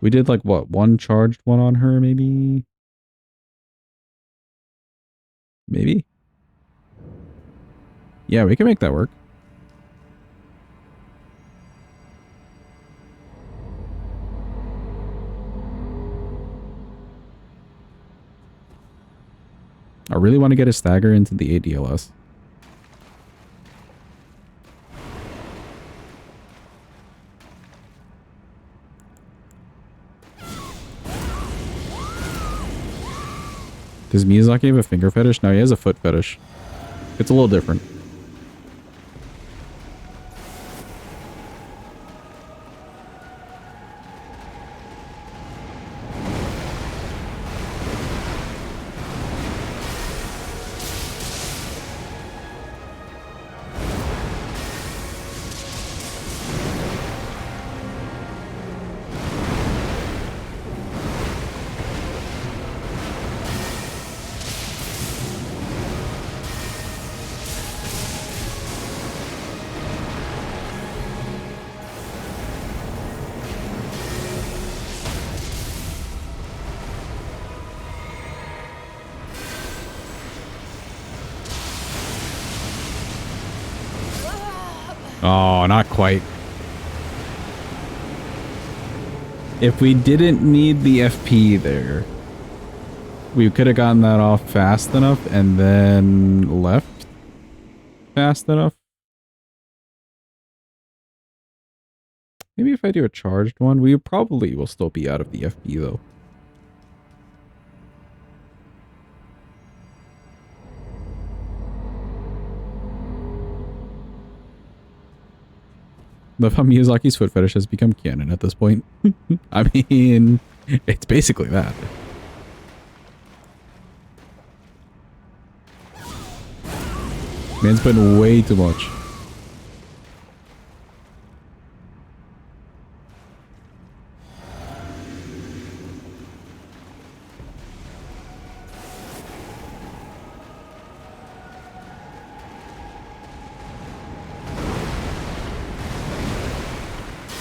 We did like what, 1 charged one on her maybe? Maybe? Yeah, we can make that work. really want to get a stagger into the ADLS. Does Miyazaki have a finger fetish? No, he has a foot fetish. It's a little different. Oh, not quite. If we didn't need the FP there, we could have gotten that off fast enough and then left fast enough. Maybe if I do a charged one, we probably will still be out of the FP though. Love how Miyazaki's foot fetish has become canon at this point. I mean, it's basically that. Man's putting way too much.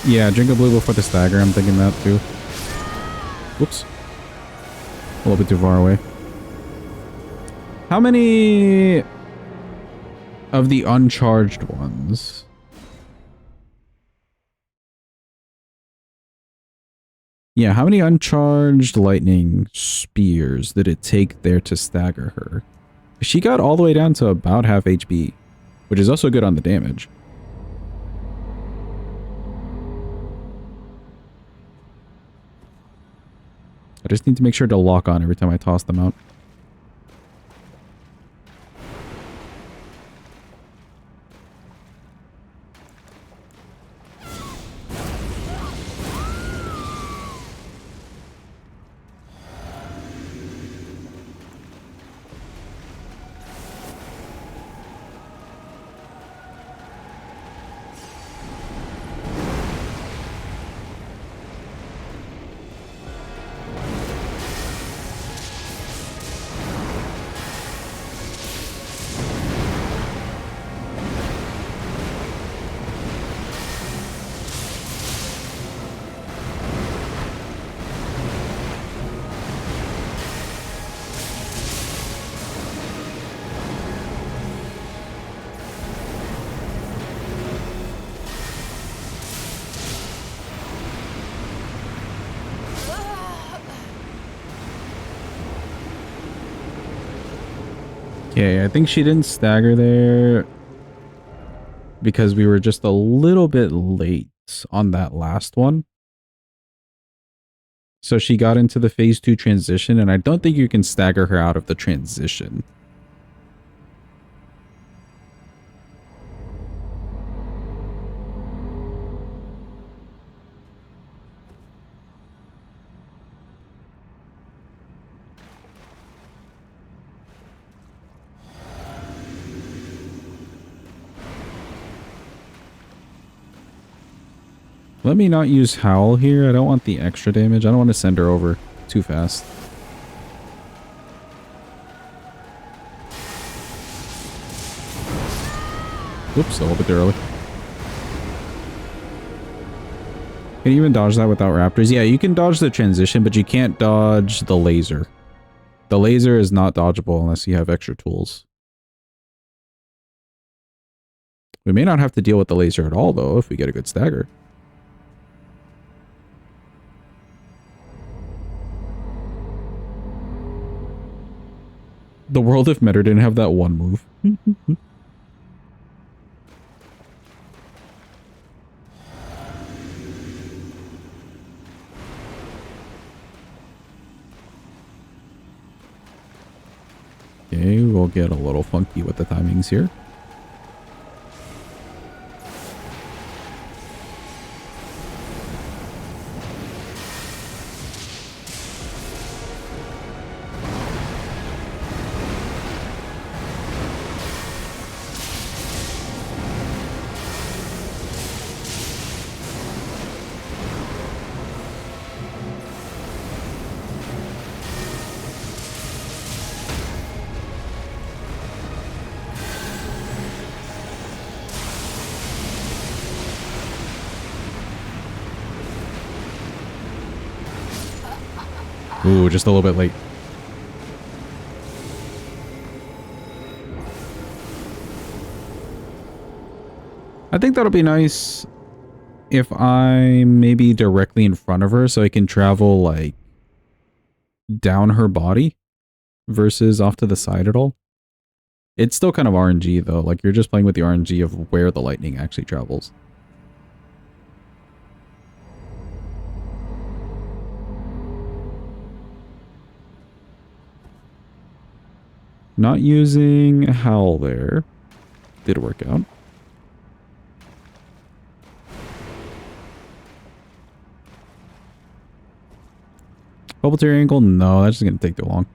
Yeah, drink a blue before the stagger. I'm thinking that too. Whoops. A little bit too far away. How many of the uncharged ones? Yeah, how many uncharged lightning spears did it take there to stagger her? She got all the way down to about half HP, which is also good on the damage. I just need to make sure to lock on every time I toss them out. Okay, I think she didn't stagger there because we were just a little bit late on that last one. So she got into the phase 2 transition, and I don't think you can stagger her out of the transition. Let me not use Howl here. I don't want the extra damage. I don't want to send her over too fast. Oops, a little bit early. Can you even dodge that without raptors? Yeah, you can dodge the transition, but you can't dodge the laser. The laser is not dodgeable unless you have extra tools. We may not have to deal with the laser at all, though, if we get a good stagger. The world if Meta didn't have that one move. Okay, we'll get a little funky with the timings here. Ooh, just a little bit late. I think that'll be nice if I'm maybe directly in front of her so I can travel like down her body versus off to the side at all. It's still kind of RNG though, like you're just playing with the RNG of where the lightning actually travels. Not using Howl there. Did work out. Bubble tear angle? No, that's just going to take too long.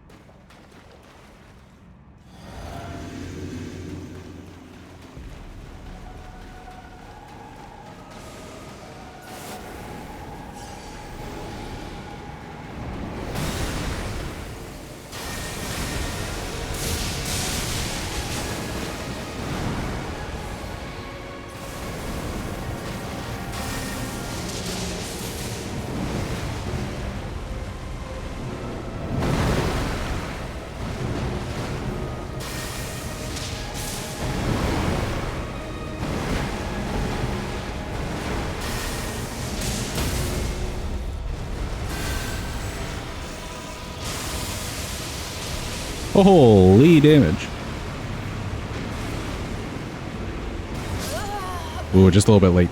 Holy damage. Ooh, just a little bit late.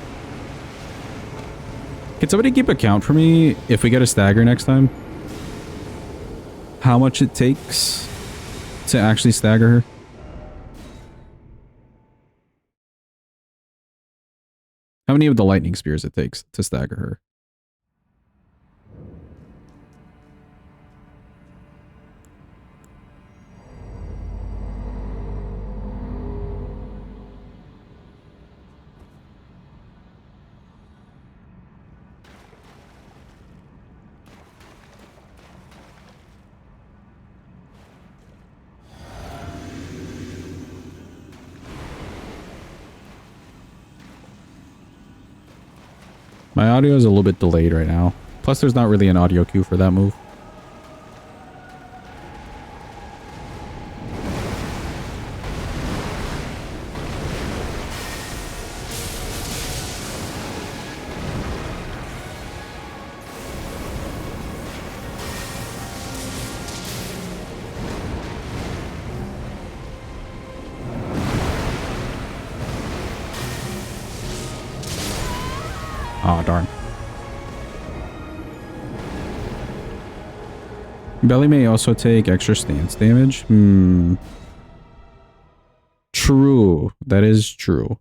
Can somebody keep a count for me if we get a stagger next time? How much it takes to actually stagger her? How many of the lightning spears it takes to stagger her? My audio is a little bit delayed right now. Plus, there's not really an audio cue for that move. Aw, darn. Belly may also take extra stance damage. True. That is true.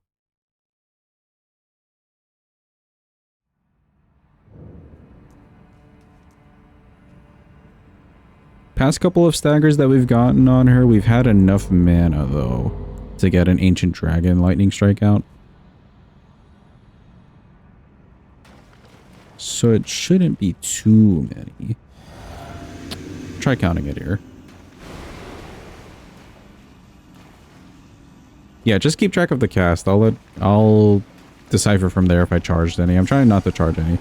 Past couple of staggers that we've gotten on her, we've had enough mana, though, to get an Ancient Dragon Lightning Strike out. So it shouldn't be too many. Try counting it here. Yeah, just keep track of the cast. I'll decipher from there if I charged any. I'm trying not to charge any.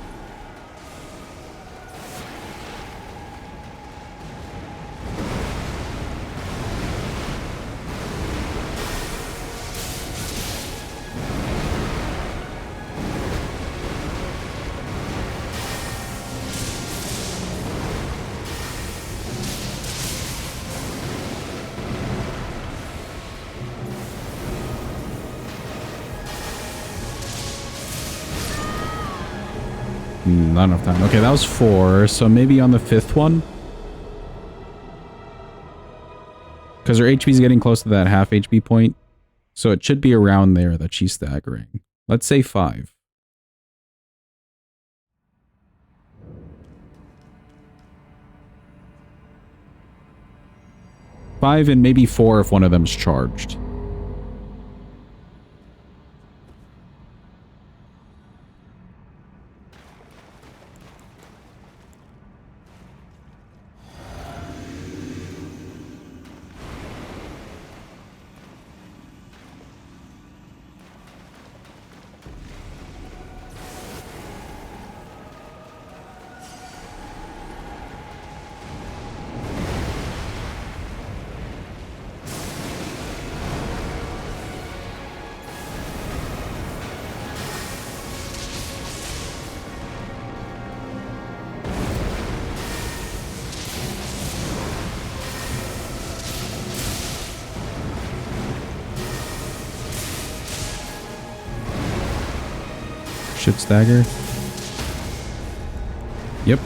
Not enough time. Okay, that was 4. So maybe on the 5th one? Because her HP is getting close to that half HP point. So it should be around there that she's staggering. Let's say 5. 5 and maybe 4 if one of them's charged. Should stagger. Yep.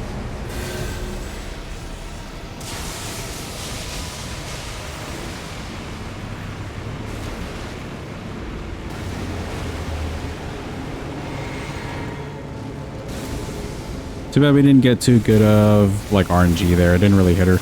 Too bad we didn't get too good of like RNG there. It didn't really hit her.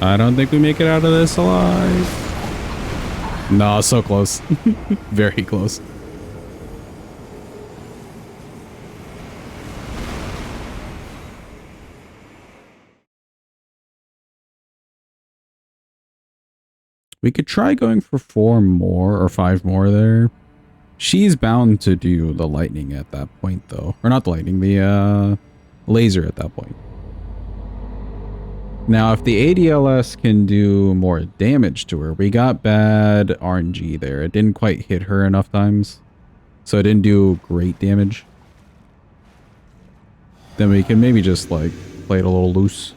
I don't think we make it out of this alive. No, so close. Very close. We could try going for 4 more or 5 more there. She's bound to do the lightning at that point, though. Or not the lightning, the laser at that point. Now, if the ADLS can do more damage to her, we got bad RNG there. It didn't quite hit her enough times. So it didn't do great damage. Then we can maybe just, like, play it a little loose.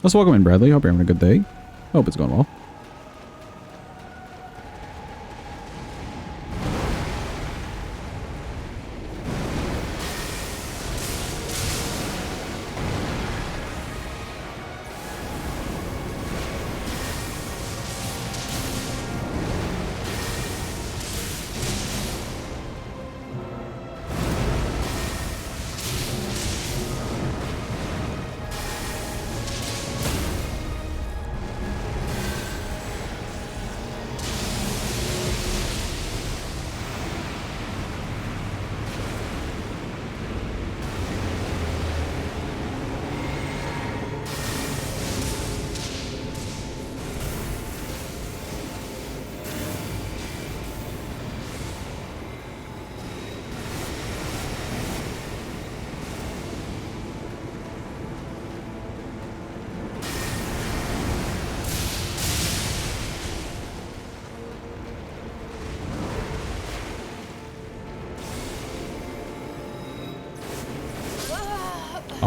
Let's welcome in Bradley. Hope you're having a good day. Hope it's going well.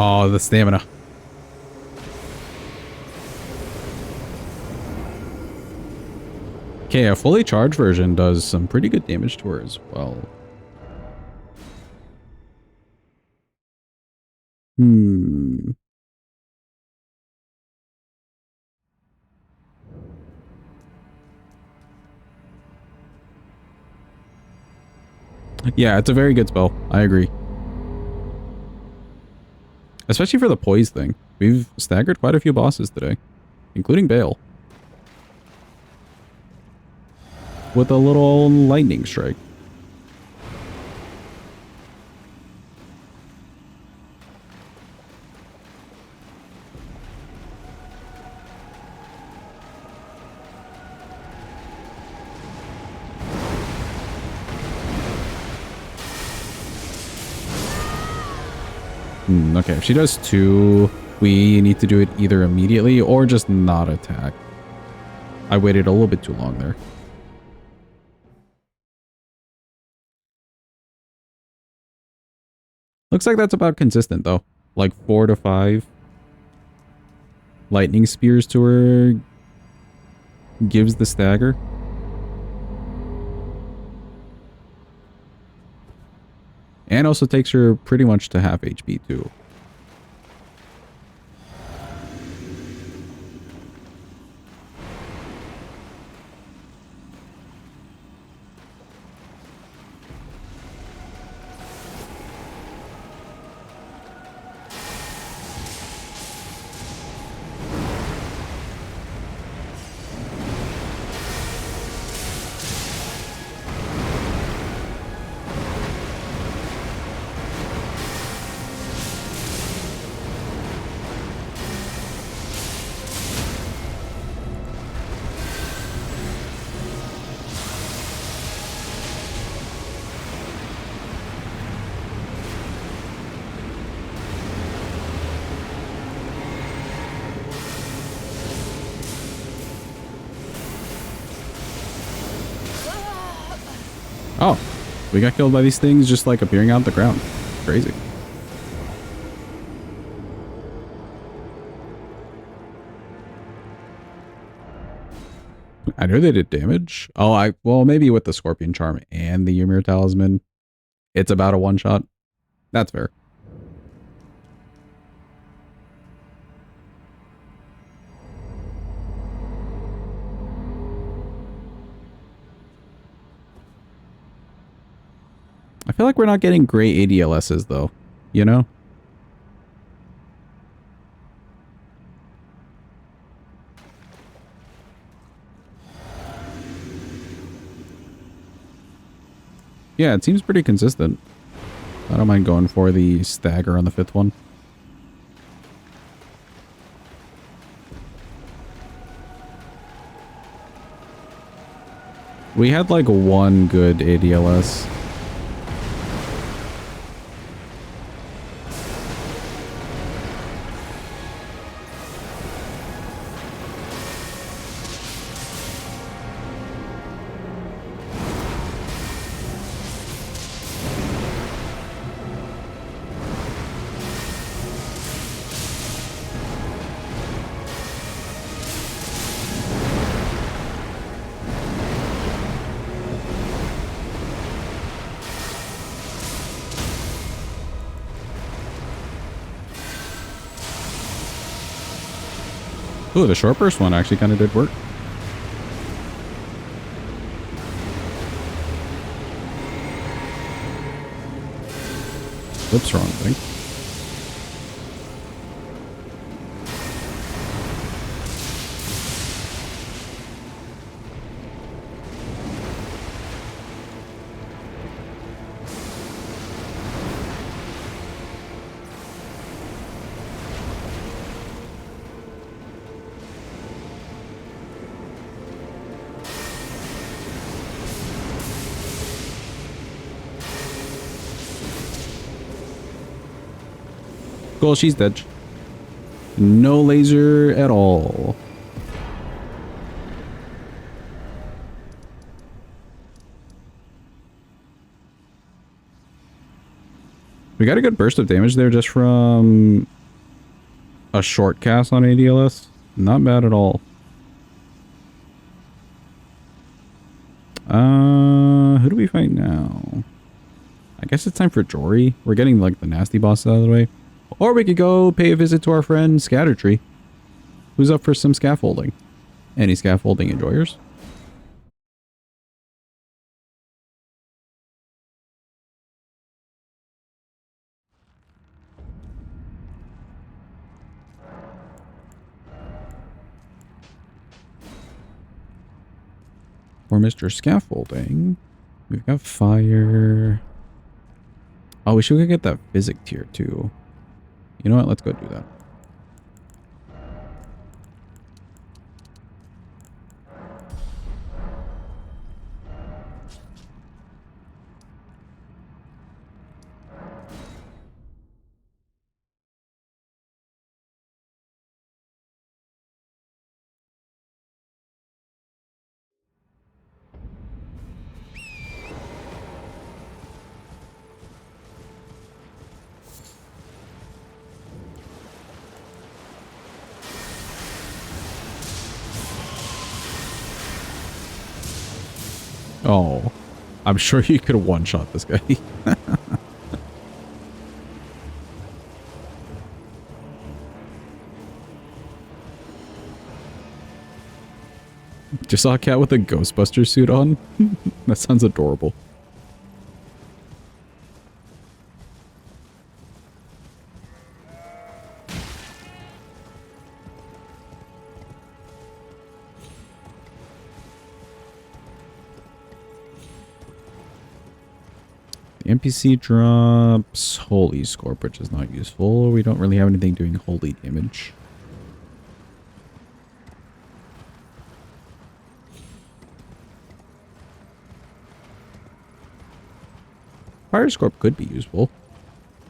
Oh, the stamina. Okay, a fully charged version does some pretty good damage to her as well. Yeah, it's a very good spell. I agree. Especially for the poise thing. We've staggered quite a few bosses today, including Bale. With a little lightning strike. Okay, if she does 2, we need to do it either immediately or just not attack. I waited a little bit too long there. Looks like that's about consistent though. Like 4 to 5 lightning spears to her gives the stagger. And also takes her pretty much to half HP too. Oh, we got killed by these things just like appearing out of the ground. Crazy. I know they did damage. Oh, well, maybe with the Scorpion Charm and the Ymir Talisman, it's about a one-shot. That's fair. I feel like we're not getting great ADLSs though, you know? Yeah, it seems pretty consistent. I don't mind going for the stagger on the 5th one. We had like one good ADLS. Ooh, the short burst one actually kind of did work. Oops, wrong thing. Cool, she's dead. No laser at all. We got a good burst of damage there just from a short cast on ADLS. Not bad at all. Who do we fight now? I guess it's time for Jory. We're getting like the nasty bosses out of the way. Or we could go pay a visit to our friend Scattertree, who's up for some scaffolding. Any scaffolding enjoyers? For Mr. Scaffolding, we've got fire. Oh, we should go get that physic tier too. You know what? Let's go do that. Oh, I'm sure you could one-shot this guy. Just saw a cat with a Ghostbuster suit on? That sounds adorable. The NPC drops Holy Scorp, which is not useful. We don't really have anything doing holy damage. Fire Scorp could be useful.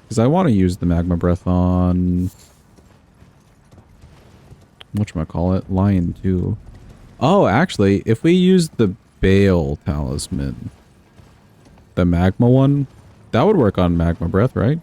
Because I want to use the Magma Breath on... whatchamacallit? Lion too. Oh, actually, if we use the Bale Talisman, the Magma one, that would work on Magma Breath, right?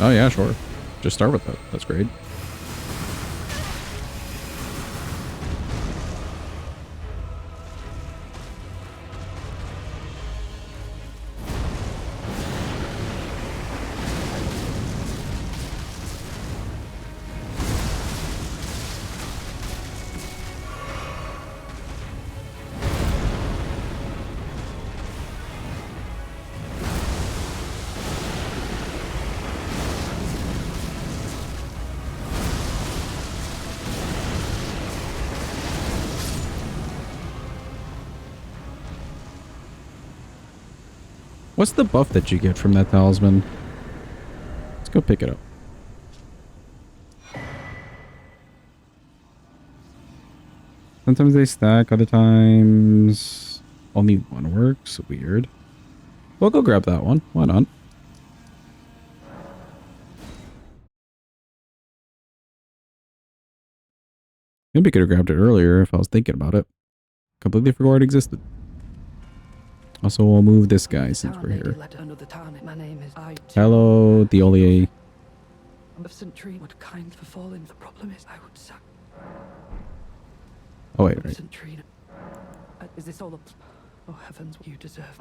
Oh yeah, sure. Just start with that. That's great. What's the buff that you get from that talisman? Let's go pick it up. Sometimes they stack, other times only one works. Weird. We'll go grab that one. Why not? Maybe I could have grabbed it earlier if I was thinking about it. Completely forgot it existed. Also, we'll move this guy since we're here. Hello, the Olier. Oh, wait, right.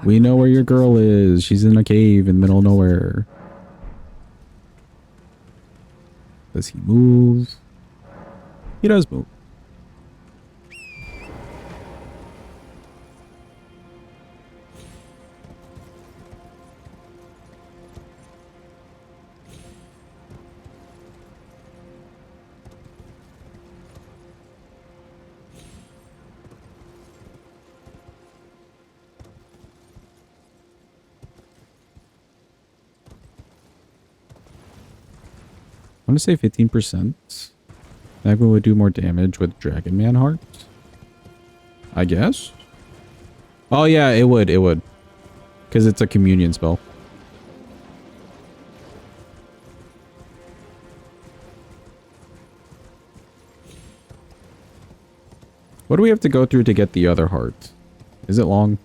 We know where your girl is. She's in a cave in the middle of nowhere. Does he move? He does move. I want to say 15%. Magma would do more damage with Dragon Man Heart. I guess. Oh yeah, it would. It would. Because it's a communion spell. What do we have to go through to get the other heart? Is it long?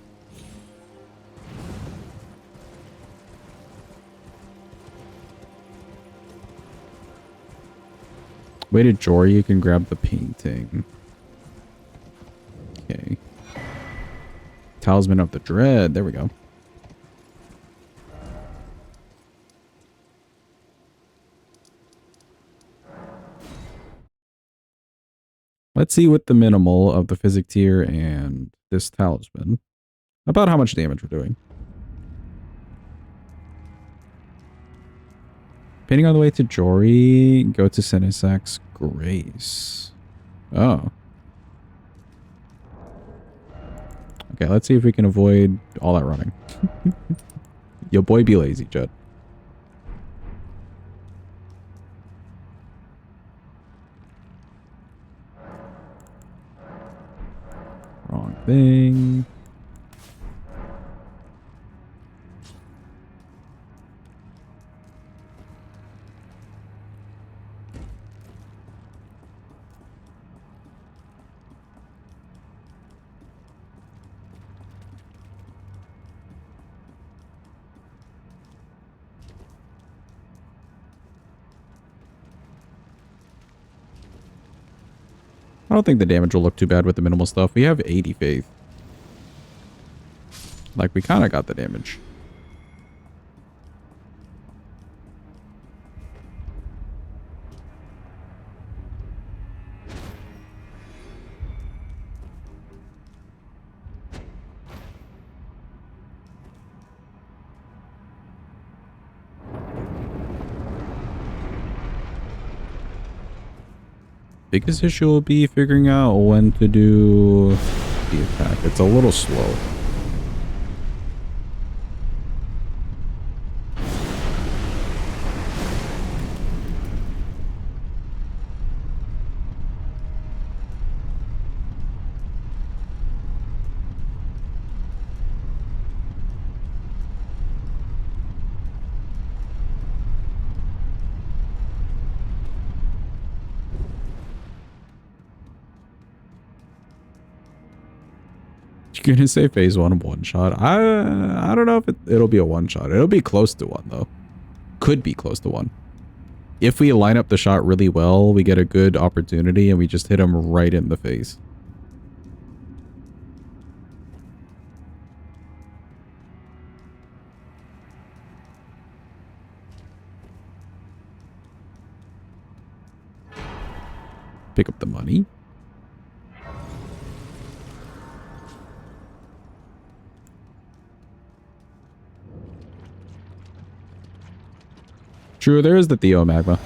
Wait at Jory, you can grab the painting. Okay. Talisman of the Dread. There we go. Let's see what the minimal of the physic tier and this talisman. About how much damage we're doing. Painting on the way to Jory, go to Senesac's Grace. Oh. Okay, let's see if we can avoid all that running. Yo boy be lazy, Judd. Wrong thing. I don't think the damage will look too bad with the minimal stuff. We have 80 faith. Like, we kind of got the damage. Biggest issue will be figuring out when to do the attack. It's a little slow. You're gonna say phase one shot. I don't know if it'll be a one shot. It'll be close to one though. Could be close to one. If we line up the shot really well, we get a good opportunity and we just hit him right in the face. Pick up the money. True, there is the Theo magma.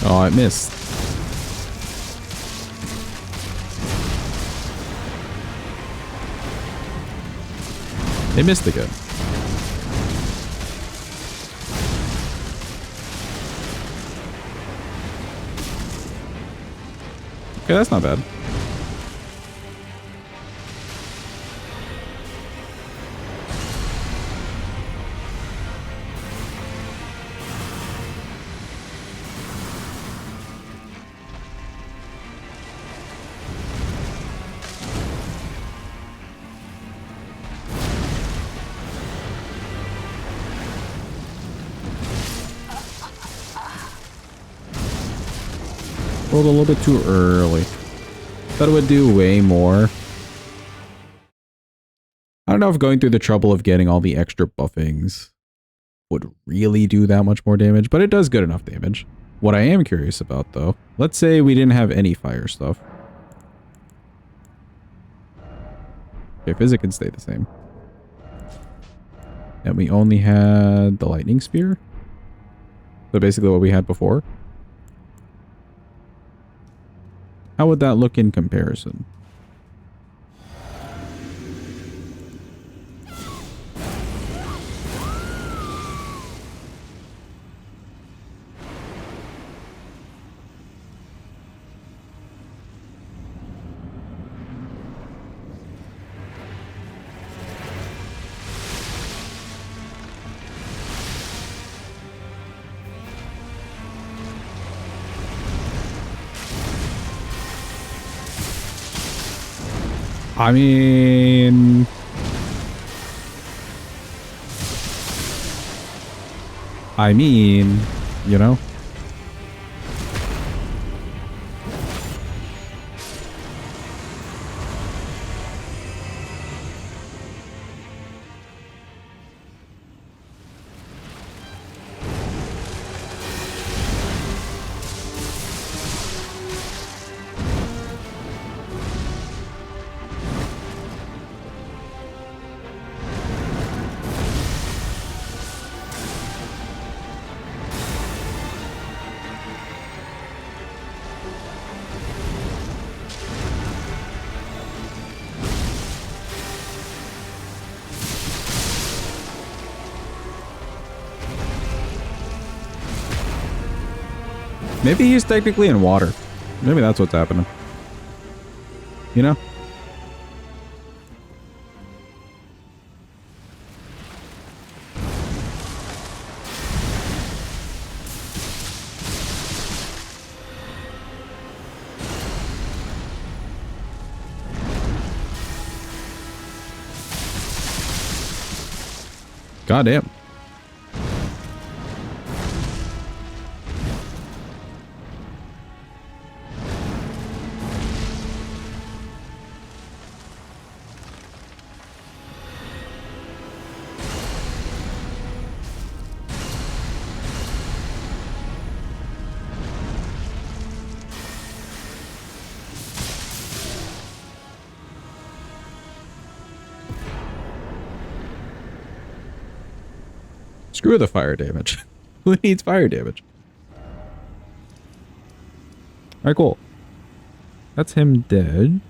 Oh, I missed. They missed again. Okay, that's not bad. Rolled a little bit too early. Thought it would do way more. I don't know if going through the trouble of getting all the extra buffings would really do that much more damage, but it does good enough damage. What I am curious about though, let's say we didn't have any fire stuff. Okay, physics can stay the same. And we only had the lightning spear. So basically what we had before. How would that look in comparison? I mean, you know. Maybe he's technically in water. Maybe that's what's happening. You know? Goddamn. Screw the fire damage. Who needs fire damage? Alright, cool. That's him dead.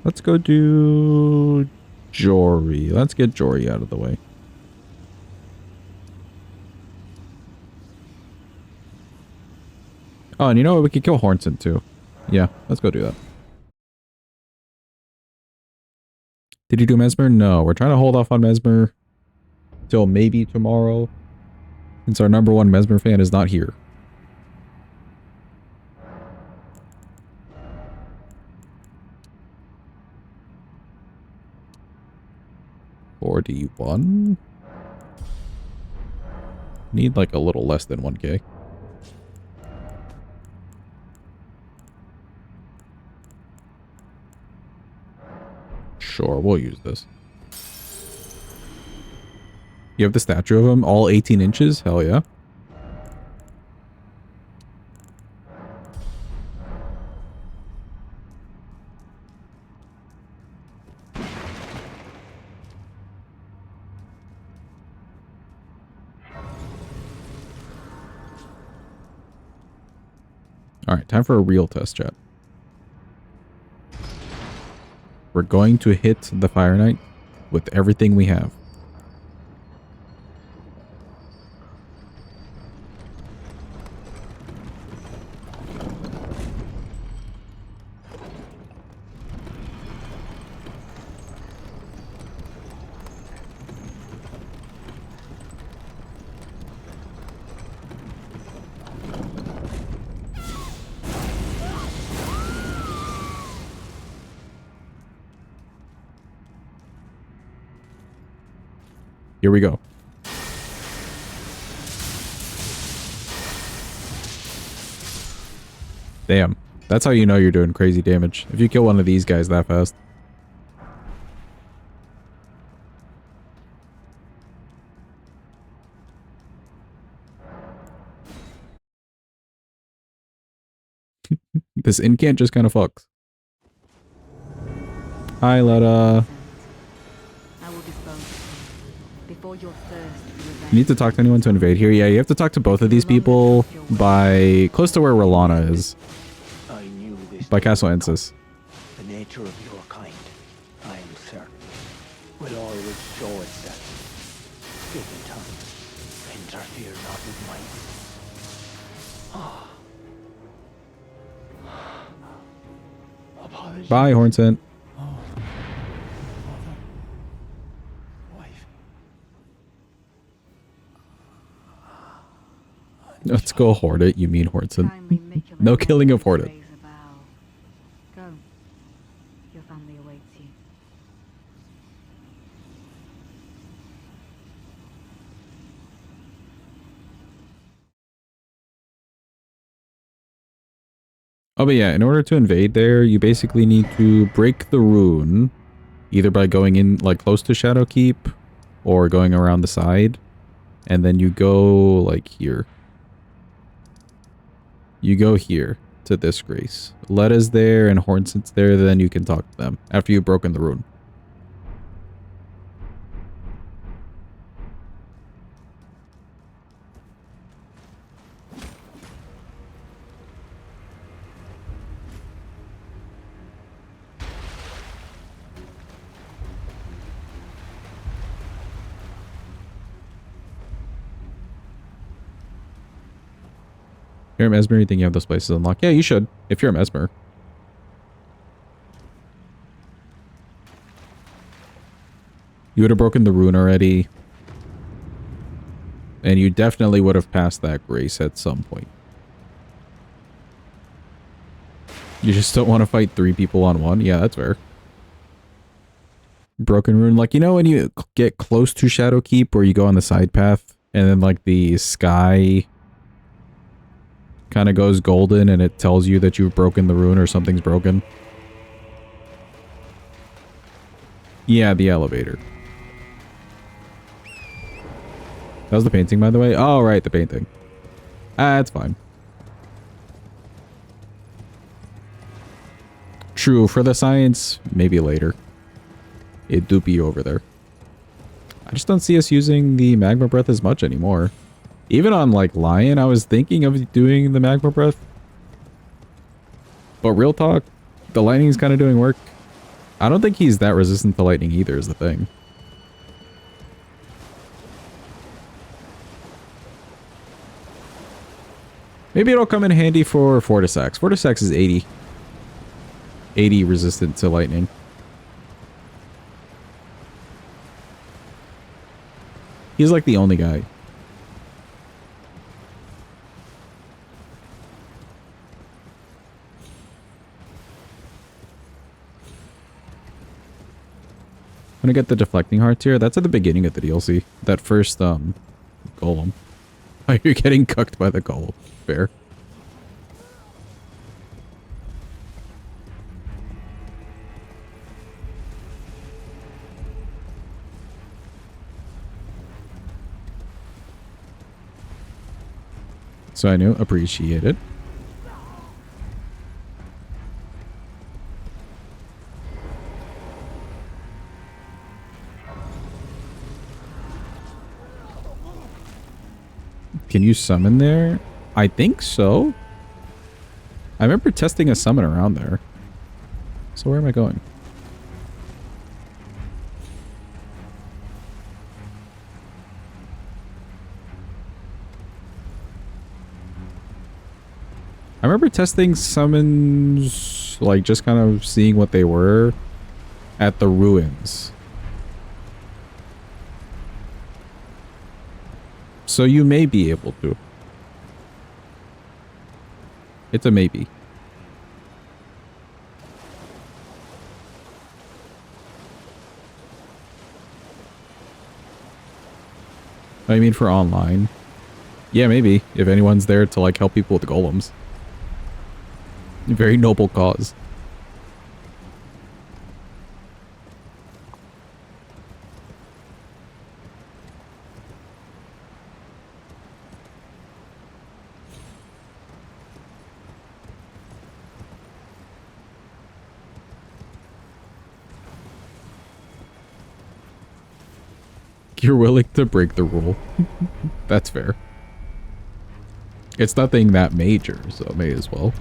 Let's go do Jory. Let's get Jory out of the way. Oh, and you know what? We could kill Hornson too. Yeah, let's go do that. Did you do Mesmer? No, we're trying to hold off on Mesmer till maybe tomorrow, since our #1 Mesmer fan is not here. $41. Need like a little less than 1k. Sure, we'll use this. You have the statue of him, all 18 inches? Hell yeah. Alright, time for a real test, chat. We're going to hit the Fire Knight with everything we have. Here we go. Damn. That's how you know you're doing crazy damage. If you kill one of these guys that fast. This incant just kind of fucks. Hi, Letta. You need to talk to anyone to invade here? Yeah, you have to talk to both of these people by close to where Rolana is. By Castle Ensis. The nature of your kind, I am certain, will always show itself. Given time, interfere not with mine. Apologies. Bye, Hornsent. Let's go hoard it, you mean Hornson. No killing of hoard it. Go. Your family awaits you. Oh, but yeah, in order to invade there, you basically need to break the rune, either by going in, like, close to Shadowkeep, or going around the side, and then you go, like, here. You go here to this grace. Letta's there and Hornsent's there, then you can talk to them after you've broken the rune. You're a Mesmer, you think you have those places unlocked? Yeah, you should, if you're a Mesmer. You would have broken the rune already. And you definitely would have passed that grace at some point. You just don't want to fight 3 people on one? Yeah, that's fair. Broken Rune, like, you know when you get close to Shadowkeep where you go on the side path and then like the sky kind of goes golden and it tells you that you've broken the rune or something's broken? Yeah, the elevator. That was the painting, by the way? Oh, right, the painting. That's fine. True, for the science, maybe later. It do be over there. I just don't see us using the magma breath as much anymore. Even on, like, Lion, I was thinking of doing the magma breath. But real talk, the lightning's kind of doing work. I don't think he's that resistant to lightning either, is the thing. Maybe it'll come in handy for Fortisax. Fortisax is 80. 80 resistant to lightning. He's like the only guy. I'm gonna get the deflecting hearts here. That's at the beginning of the DLC. That first golem. Oh, you're getting cucked by the golem. Fair. So I knew, appreciate it. Can you summon there? I think so. I remember testing a summon around there. So where am I going? I remember testing summons, like just kind of seeing what they were at the ruins. So you may be able to. It's a maybe. I mean for online. Yeah, maybe. If anyone's there to like help people with golems. Very noble cause. You're willing to break the rule. That's fair. It's nothing that major, so may as well.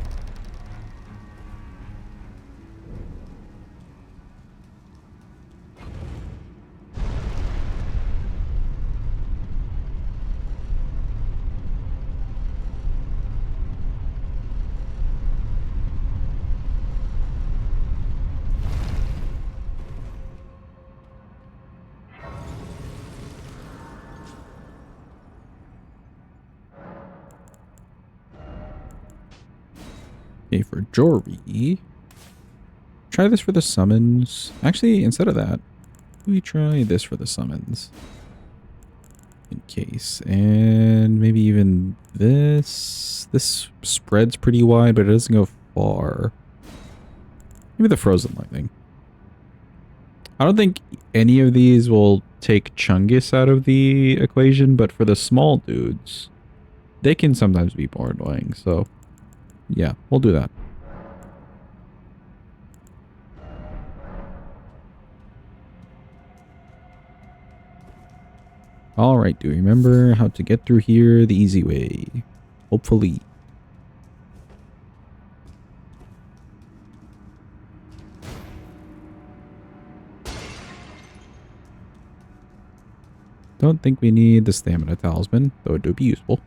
Okay, for Jory. Try this for the summons. Actually, instead of that, we try this for the summons. In case. And maybe even this. This spreads pretty wide, but it doesn't go far. Maybe the frozen lightning. I don't think any of these will take Chungus out of the equation, but for the small dudes, they can sometimes be more annoying, so yeah, we'll do that. Alright, do you remember how to get through here the easy way? Hopefully. Don't think we need the stamina talisman, though it do be useful.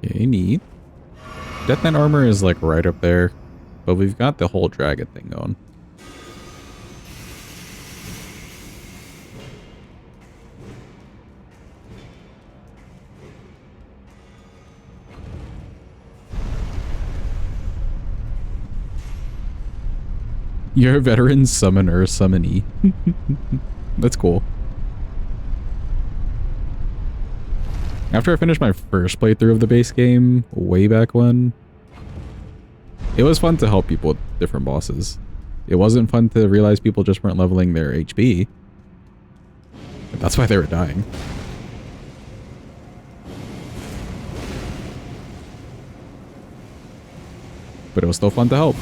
Okay, neat. Death Knight armor is like right up there, but we've got the whole dragon thing going. You're a veteran summoner, summonee. That's cool. After I finished my first playthrough of the base game, way back when, it was fun to help people with different bosses. It wasn't fun to realize people just weren't leveling their HP. But that's why they were dying. But it was still fun to help.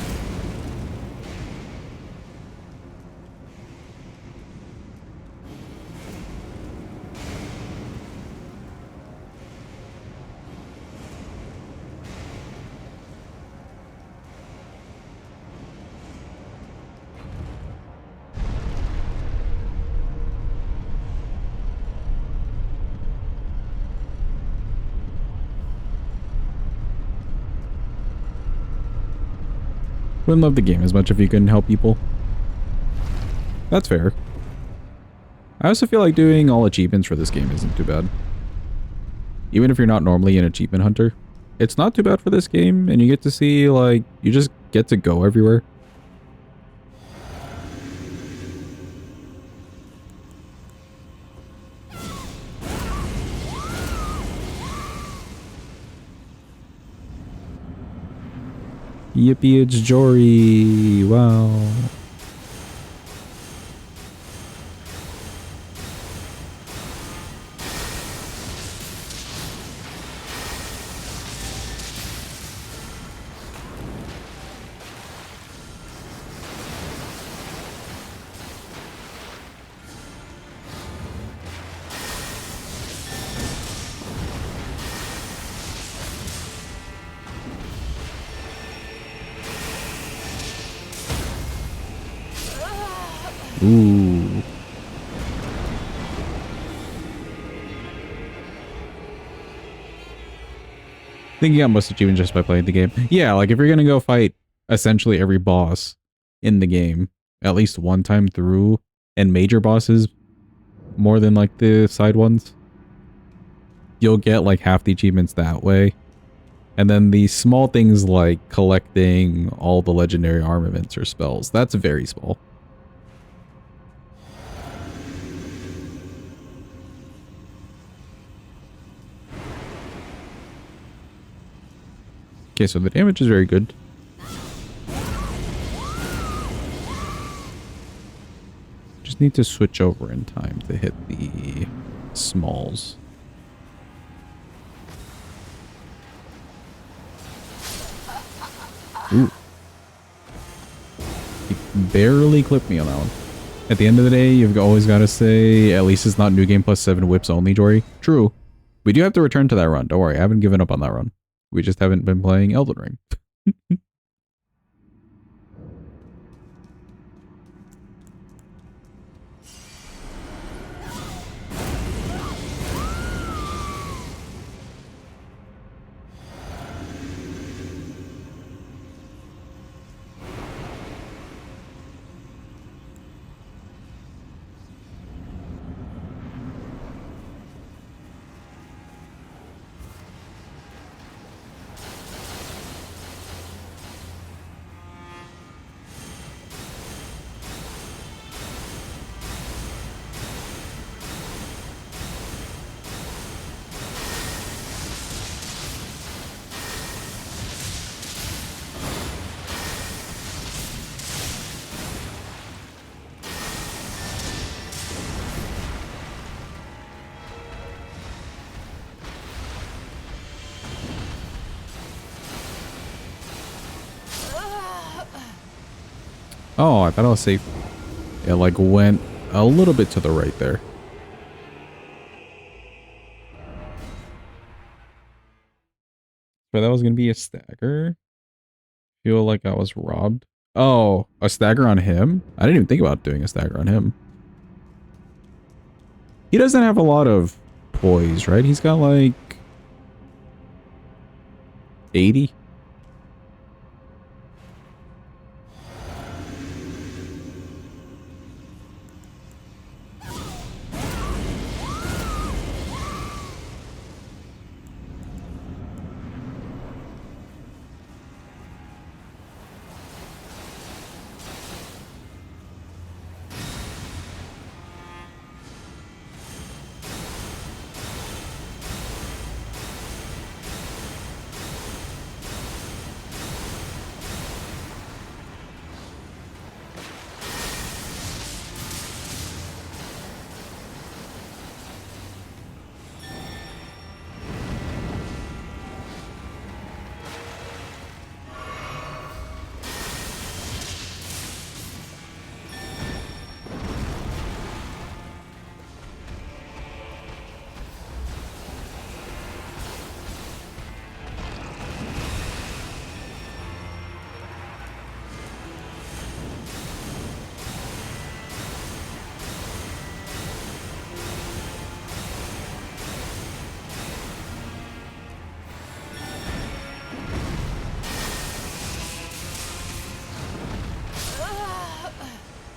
Wouldn't love the game as much if you couldn't help people. That's fair. I also feel like doing all achievements for this game isn't too bad. Even if you're not normally an achievement hunter, it's not too bad for this game, and you get to see, like, you just get to go everywhere. Yippee, it's Jory! Wow. Ooh. I think you got most achievements just by playing the game. Yeah, like if you're gonna go fight essentially every boss in the game at least one time through, and major bosses more than like the side ones, you'll get like half the achievements that way. And then the small things like collecting all the legendary armaments or spells, that's very small. Okay, so the damage is very good. Just need to switch over in time to hit the smalls. Ooh. He barely clipped me on that one. At the end of the day, you've always got to say, at least it's not New Game Plus 7 whips only, Jory. True. We do have to return to that run. Don't worry, I haven't given up on that run. We just haven't been playing Elden Ring. Oh, I thought I was safe. It like went a little bit to the right there. So that was going to be a stagger. Feel like I was robbed. Oh, a stagger on him? I didn't even think about doing a stagger on him. He doesn't have a lot of poise, right? He's got like 80?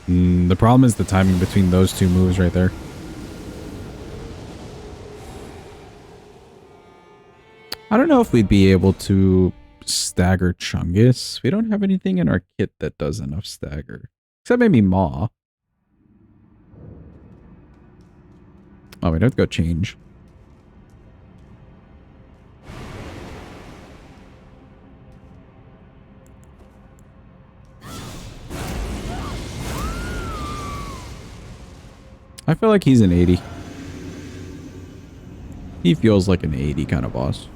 The problem is the timing between those two moves right there. I don't know if we'd be able to stagger Chungus. We don't have anything in our kit that does enough stagger. Except maybe Maw. Oh, we don't go change. I feel like he's an 80. He feels like an 80 kind of boss.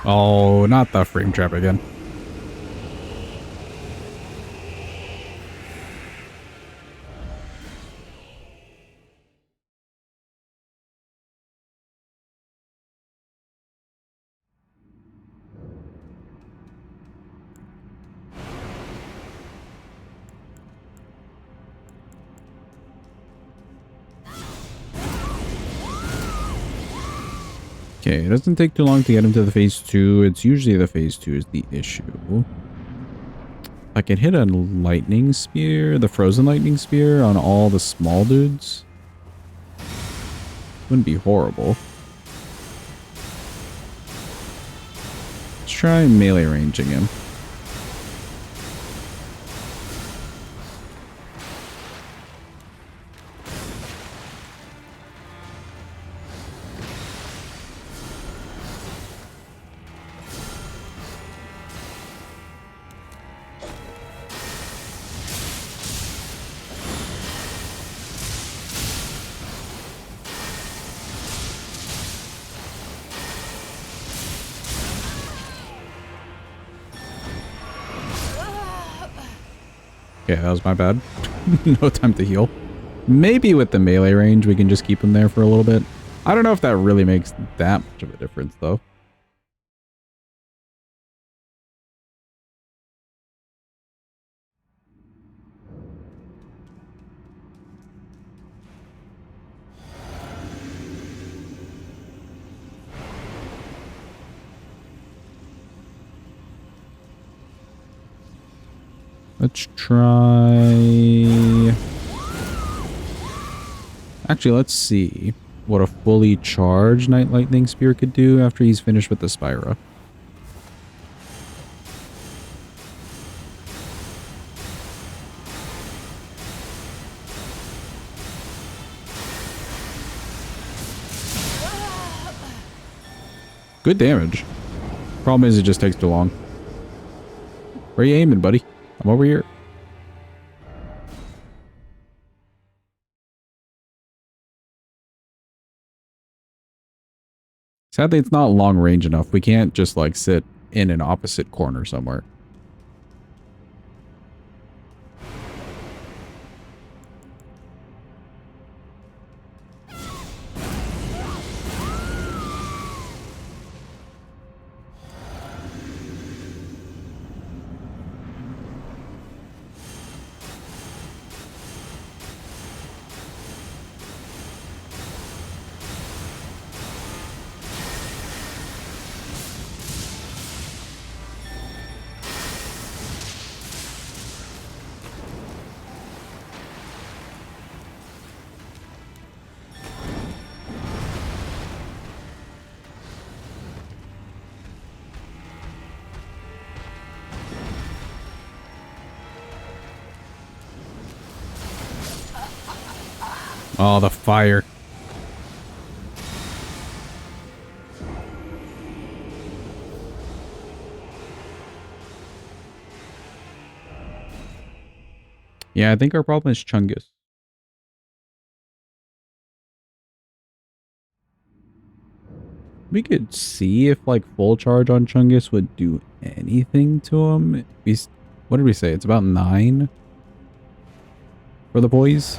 Oh, not the frame trap again. Okay, it doesn't take too long to get into the phase 2. It's usually the phase 2 is the issue. I can hit a lightning spear, the frozen lightning spear on all the small dudes. Wouldn't be horrible. Let's try melee ranging him. Okay, that was my bad. No time to heal. Maybe with the melee range, we can just keep him there for a little bit. I don't know if that really makes that much of a difference, though. Let's try... Actually, let's see what a fully charged Night Lightning Spear could do after he's finished with the Spyra. Good damage. Problem is, it just takes too long. Where you aiming, buddy? I'm over here. Sadly, it's not long range enough. We can't just like sit in an opposite corner somewhere. Oh, the fire. Yeah, I think our problem is Chungus. We could see if like full charge on Chungus would do anything to him. What did we say? It's about 9 for the boys.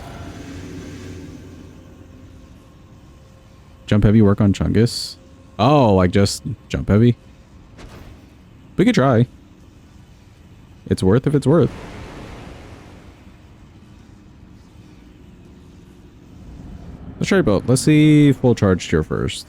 Jump heavy work on Chungus. Oh, like just jump heavy. We could try. It's worth if it's worth. Let's try both. Let's see full charge here first.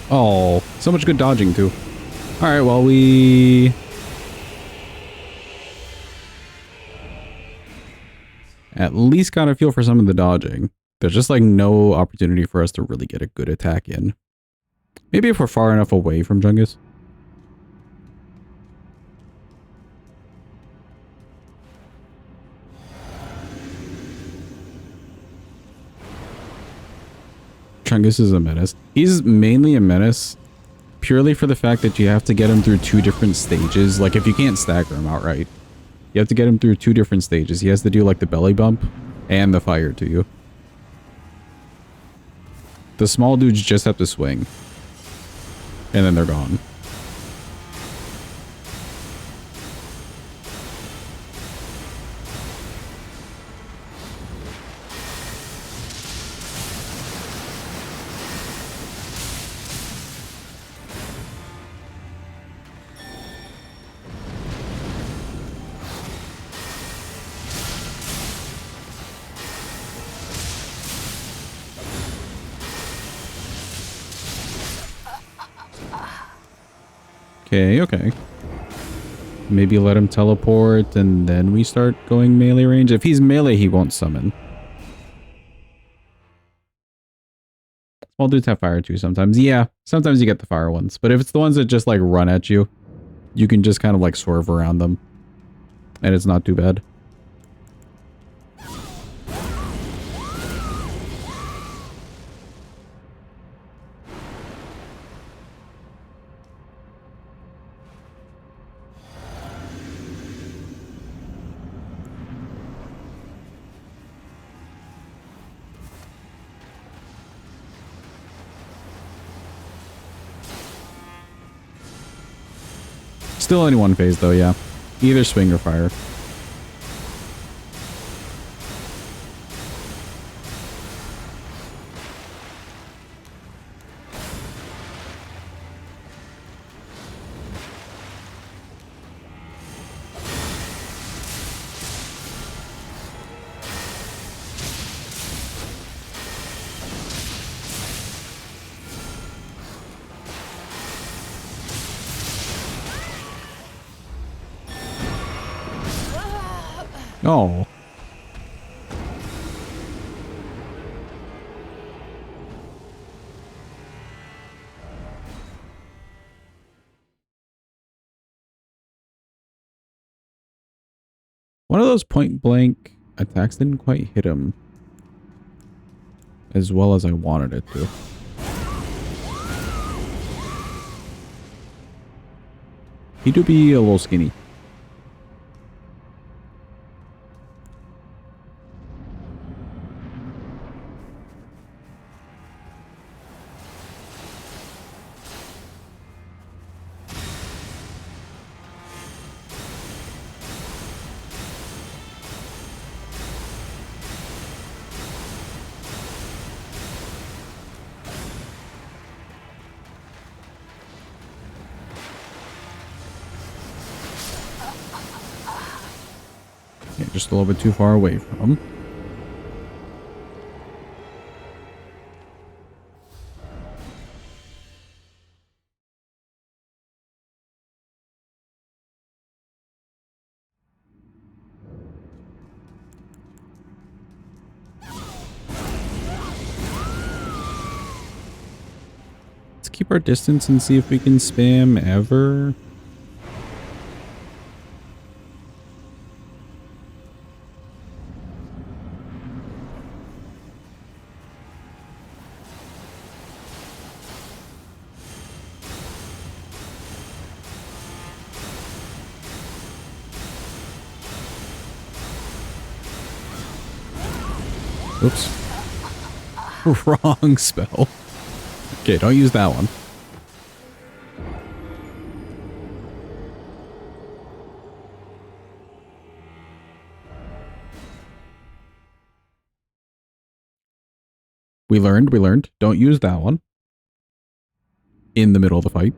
Oh, so much good dodging too. All right, well At least got a feel for some of the dodging. There's just like no opportunity for us to really get a good attack in. Maybe if we're far enough away from Chungus. Chungus is a menace. He's mainly a menace purely for the fact that you have to get him through 2 different stages. Like if you can't stagger him outright, you have to get him through 2 different stages. He has to do like the belly bump and the fire to you. The small dudes just have to swing. And then they're gone. Okay, okay. Maybe let him teleport and then we start going melee range. If he's melee, he won't summon. Small dudes have fire too sometimes. Yeah, sometimes you get the fire ones. But if it's the ones that just like run at you, you can just kind of like swerve around them. And it's not too bad. Still only one phase though, yeah. Either swing or fire. Oh. One of those point blank attacks didn't quite hit him as well as I wanted it to. He do be a little skinny. Just a little bit too far away from him. Let's keep our distance and see if we can spam ever. Oops. Wrong spell. Okay, don't use that one. We learned. Don't use that one. In the middle of the fight.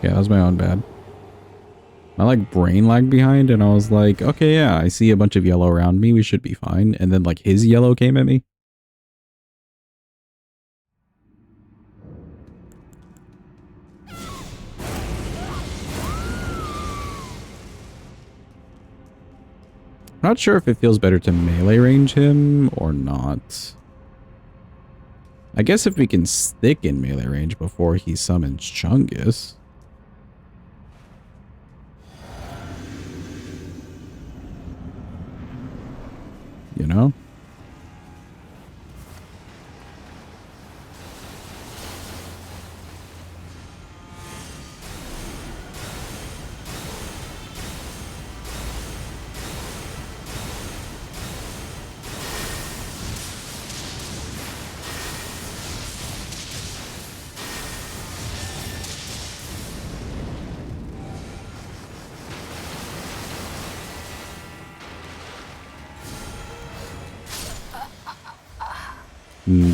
Yeah, that was my own bad. My like brain lagged behind and I was like, okay, yeah, I see a bunch of yellow around me. We should be fine. And then like his yellow came at me. Not sure if it feels better to melee range him or not. I guess if we can stick in melee range before he summons Chungus. You know?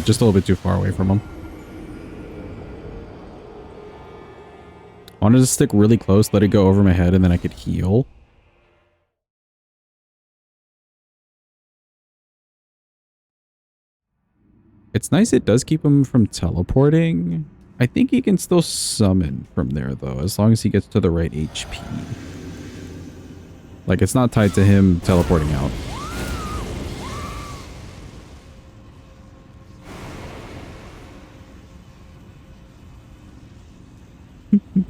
Just a little bit too far away from him. I wanted to stick really close, let it go over my head, and then I could heal. It's nice it does keep him from teleporting. I think he can still summon from there, though, as long as he gets to the right HP. Like, it's not tied to him teleporting out.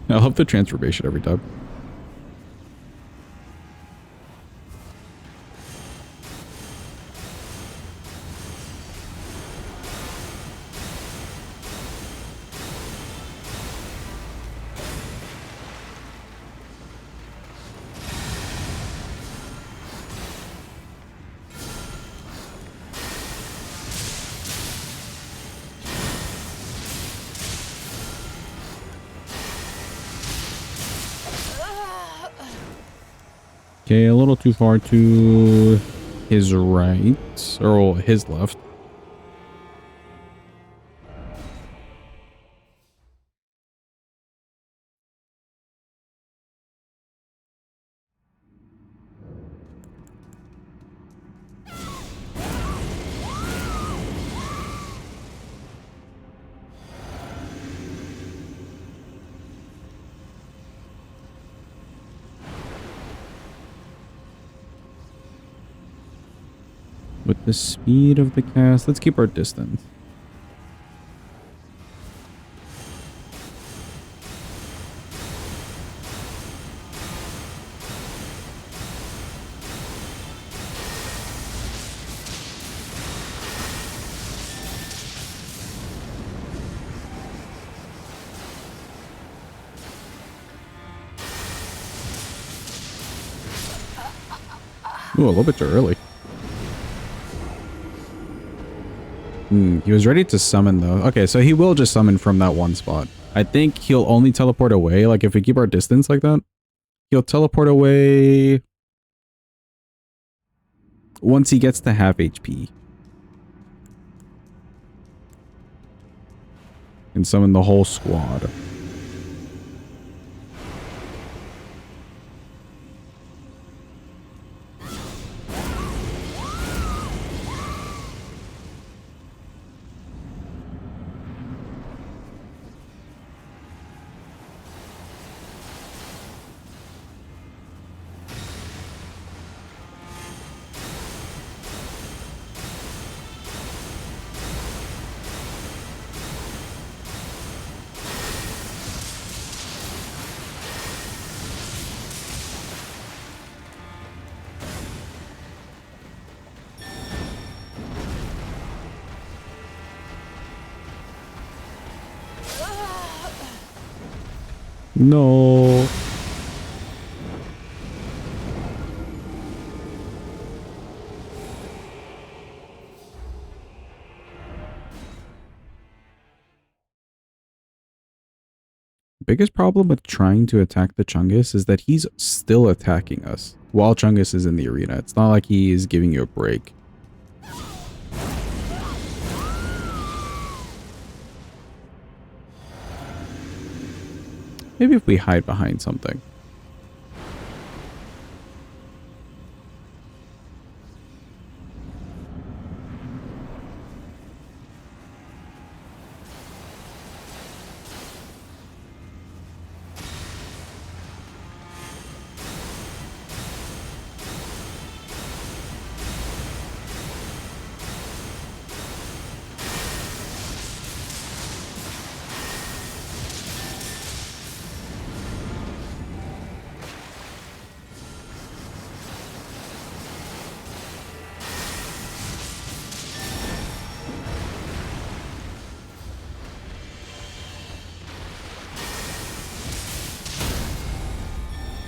I love the transformation every time. Okay, a little too far to his right, or his left. With the speed of the cast, let's keep our distance. Ooh, a little bit too early. He was ready to summon though. Okay, so he will just summon from that one spot. I think he'll only teleport away. Like if we keep our distance like that, he'll teleport away once he gets to half HP. And summon the whole squad. No. Biggest problem with trying to attack the Chungus is that he's still attacking us while Chungus is in the arena. It's not like he is giving you a break. Maybe if we hide behind something.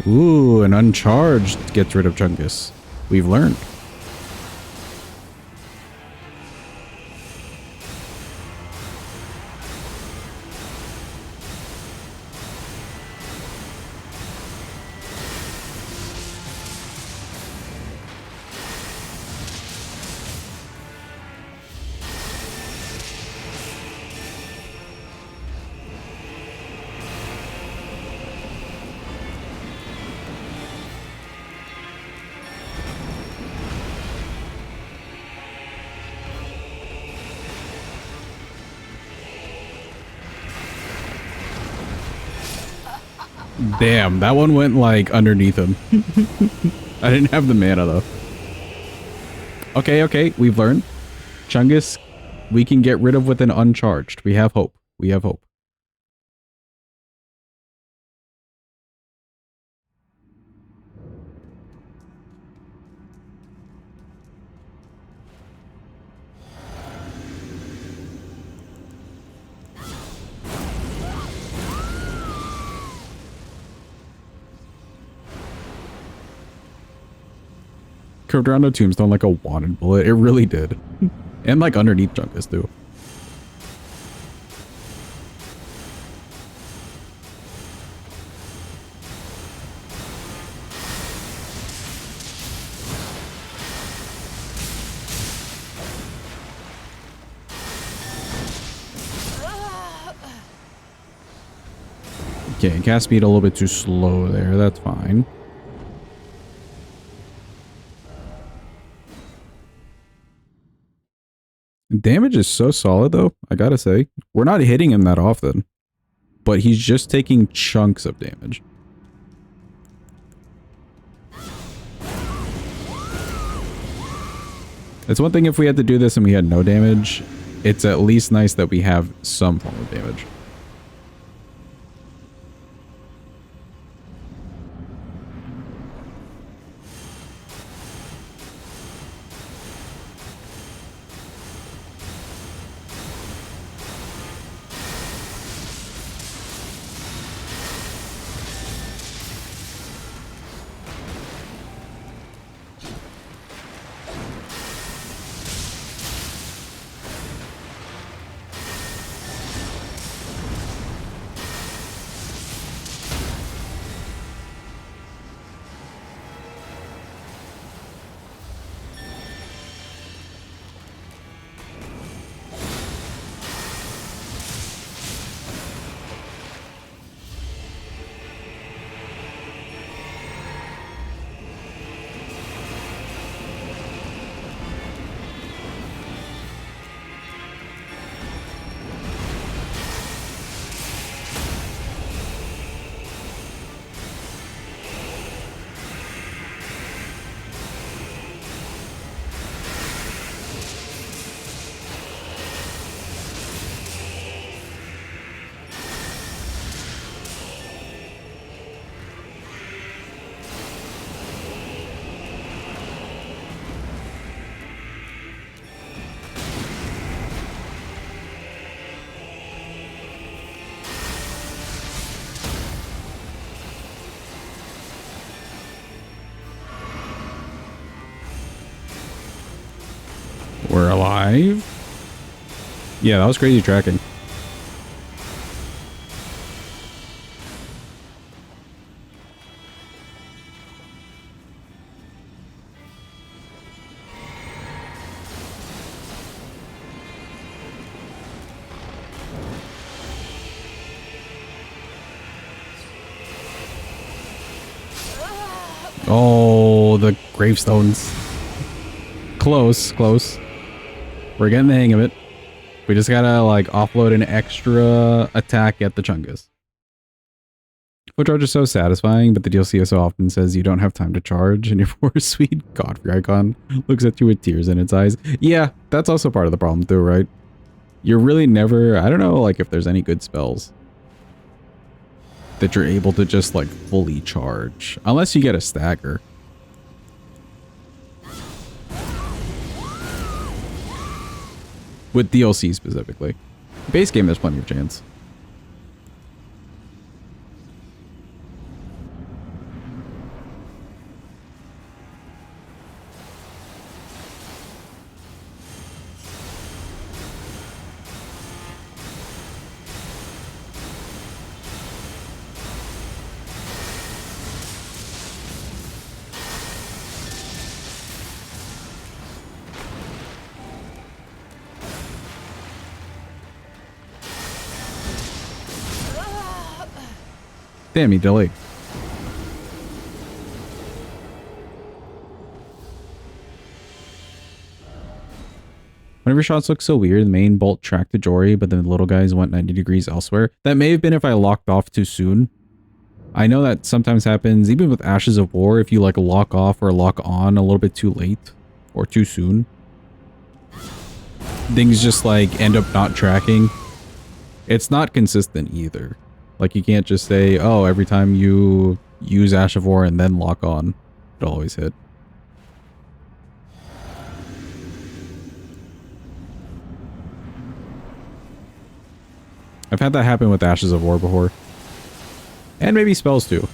Ooh, an uncharged gets rid of Chungus. We've learned. Damn, that one went like underneath him. I didn't have the mana though. Okay, okay, we've learned. Chungus, we can get rid of with an uncharged. We have hope. We have hope. Curved around a tombstone like a wanted bullet. It really did. And like underneath Chungus too. Okay, cast speed a little bit too slow there. That's fine. Damage is so solid though, I gotta say. We're not hitting him that often, but he's just taking chunks of damage. It's one thing if we had to do this and we had no damage. It's at least nice that we have some form of damage. We're alive. Yeah, that was crazy tracking. Oh, the gravestones. Close, close. We're getting the hang of it. We just gotta like offload an extra attack at the Chungus. Foot charge is so satisfying, but the DLC so often says you don't have time to charge, and your poor sweet Godfrey icon looks at you with tears in its eyes. Yeah, that's also part of the problem too, right? You're really never, I don't know like if there's any good spells that you're able to just like fully charge, unless you get a stagger. With DLC specifically. Base game, there's plenty of chance. Damn, he delayed. Whenever shots look so weird, the main bolt tracked to Jory, but then the little guys went 90 degrees elsewhere. That may have been if I locked off too soon. I know that sometimes happens, even with Ashes of War, if you like lock off or lock on a little bit too late or too soon. Things just like end up not tracking. It's not consistent either. Like you can't just say, oh, every time you use Ash of War and then lock on, it'll always hit. I've had that happen with Ashes of War before. And maybe spells too.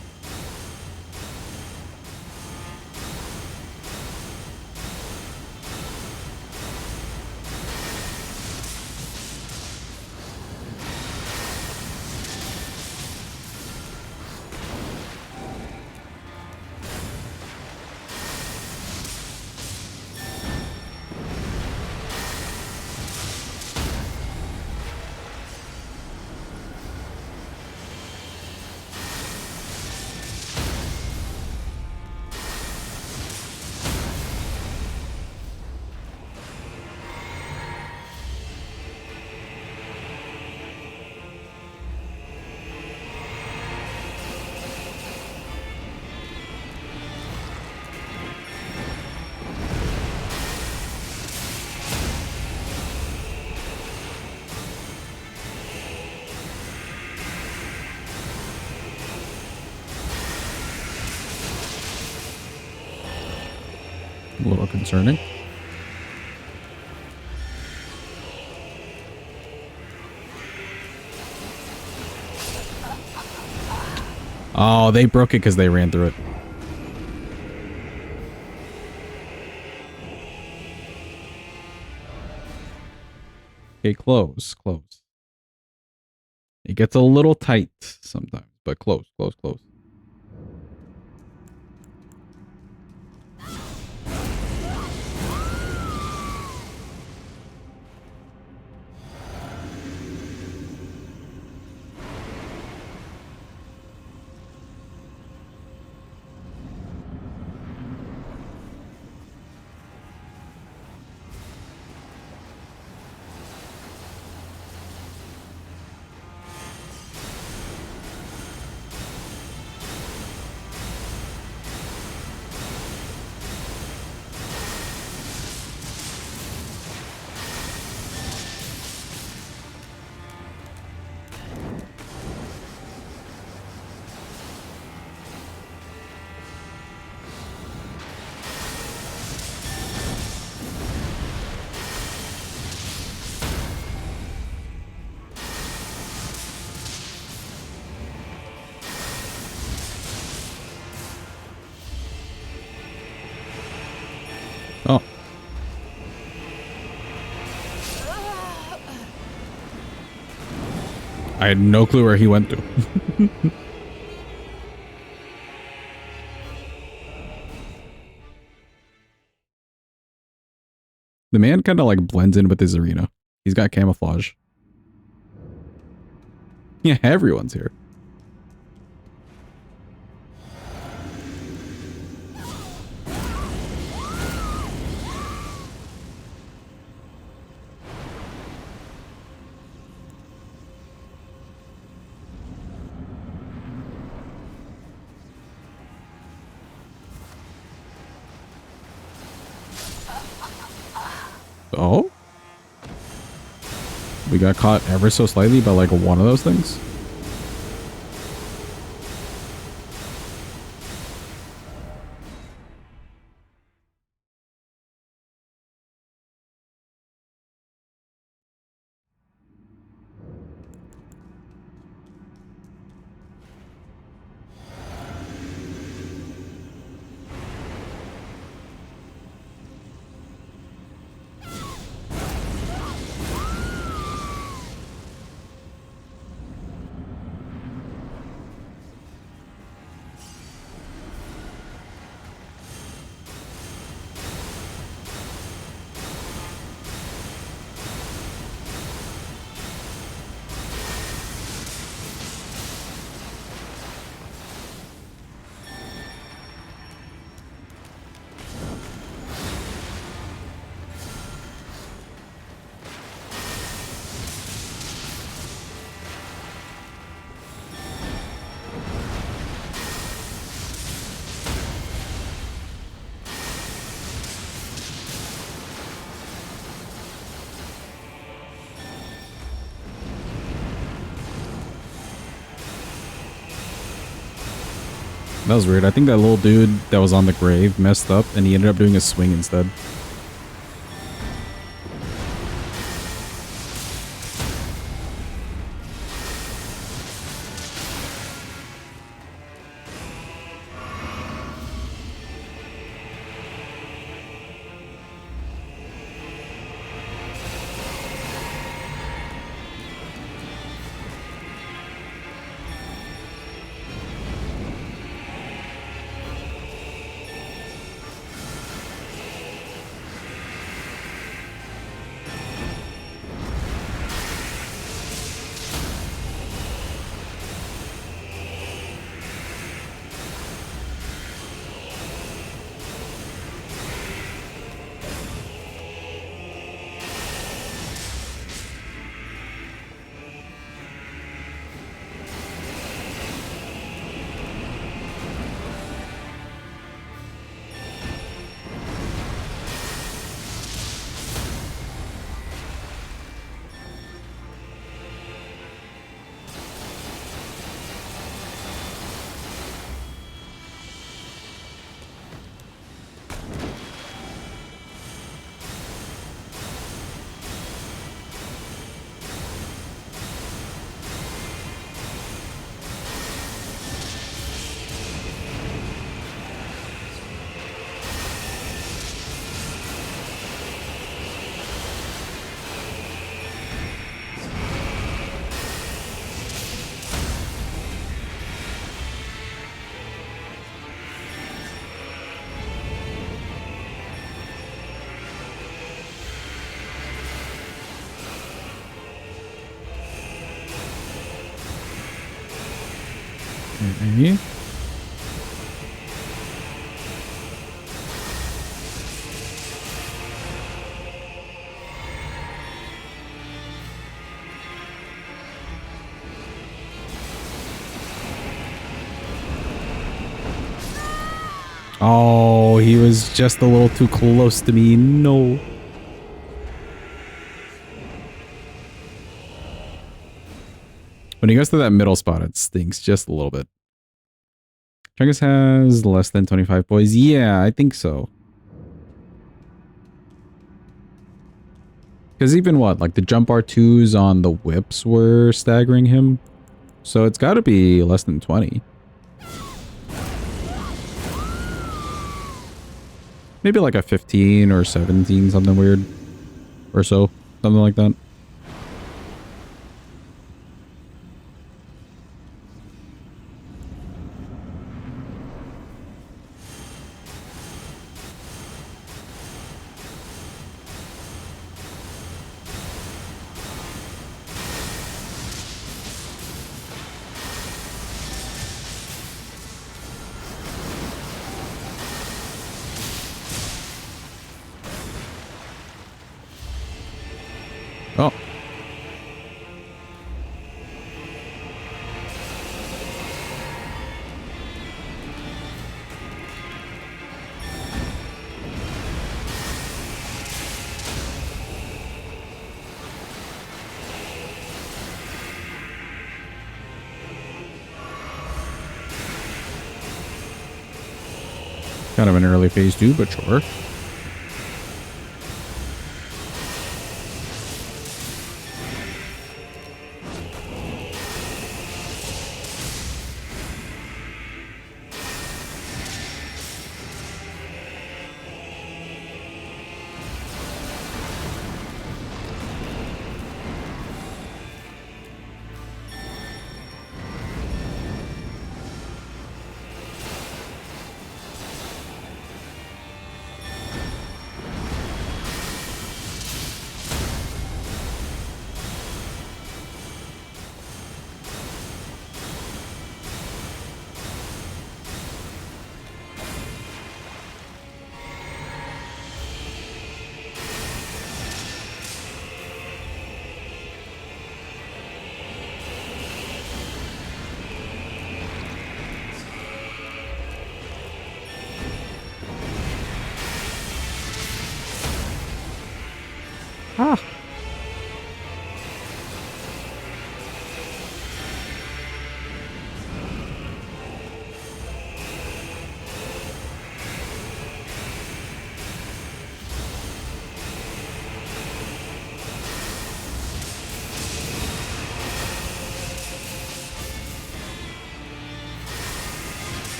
A little concerning. Oh, they broke it because they ran through it. Okay, close, close. It gets a little tight sometimes, but close, close, close. Oh. I had no clue where he went to. The man kind of like blends in with his arena. He's got camouflage. Yeah, everyone's here. Oh? We got caught ever so slightly by like one of those things? That was weird. I think that little dude that was on the grave messed up and he ended up doing a swing instead. Okay. Oh, he was just a little too close to me. No. When he goes to that middle spot, it stinks just a little bit. Chungus has less than 25 poise. Yeah, I think so. Because even what, like the jump R2s on the whips were staggering him. So it's got to be less than 20. Maybe like a 15 or 17, something weird. Or so. Something like that. Oh. Kind of an early phase 2, but sure. Ah.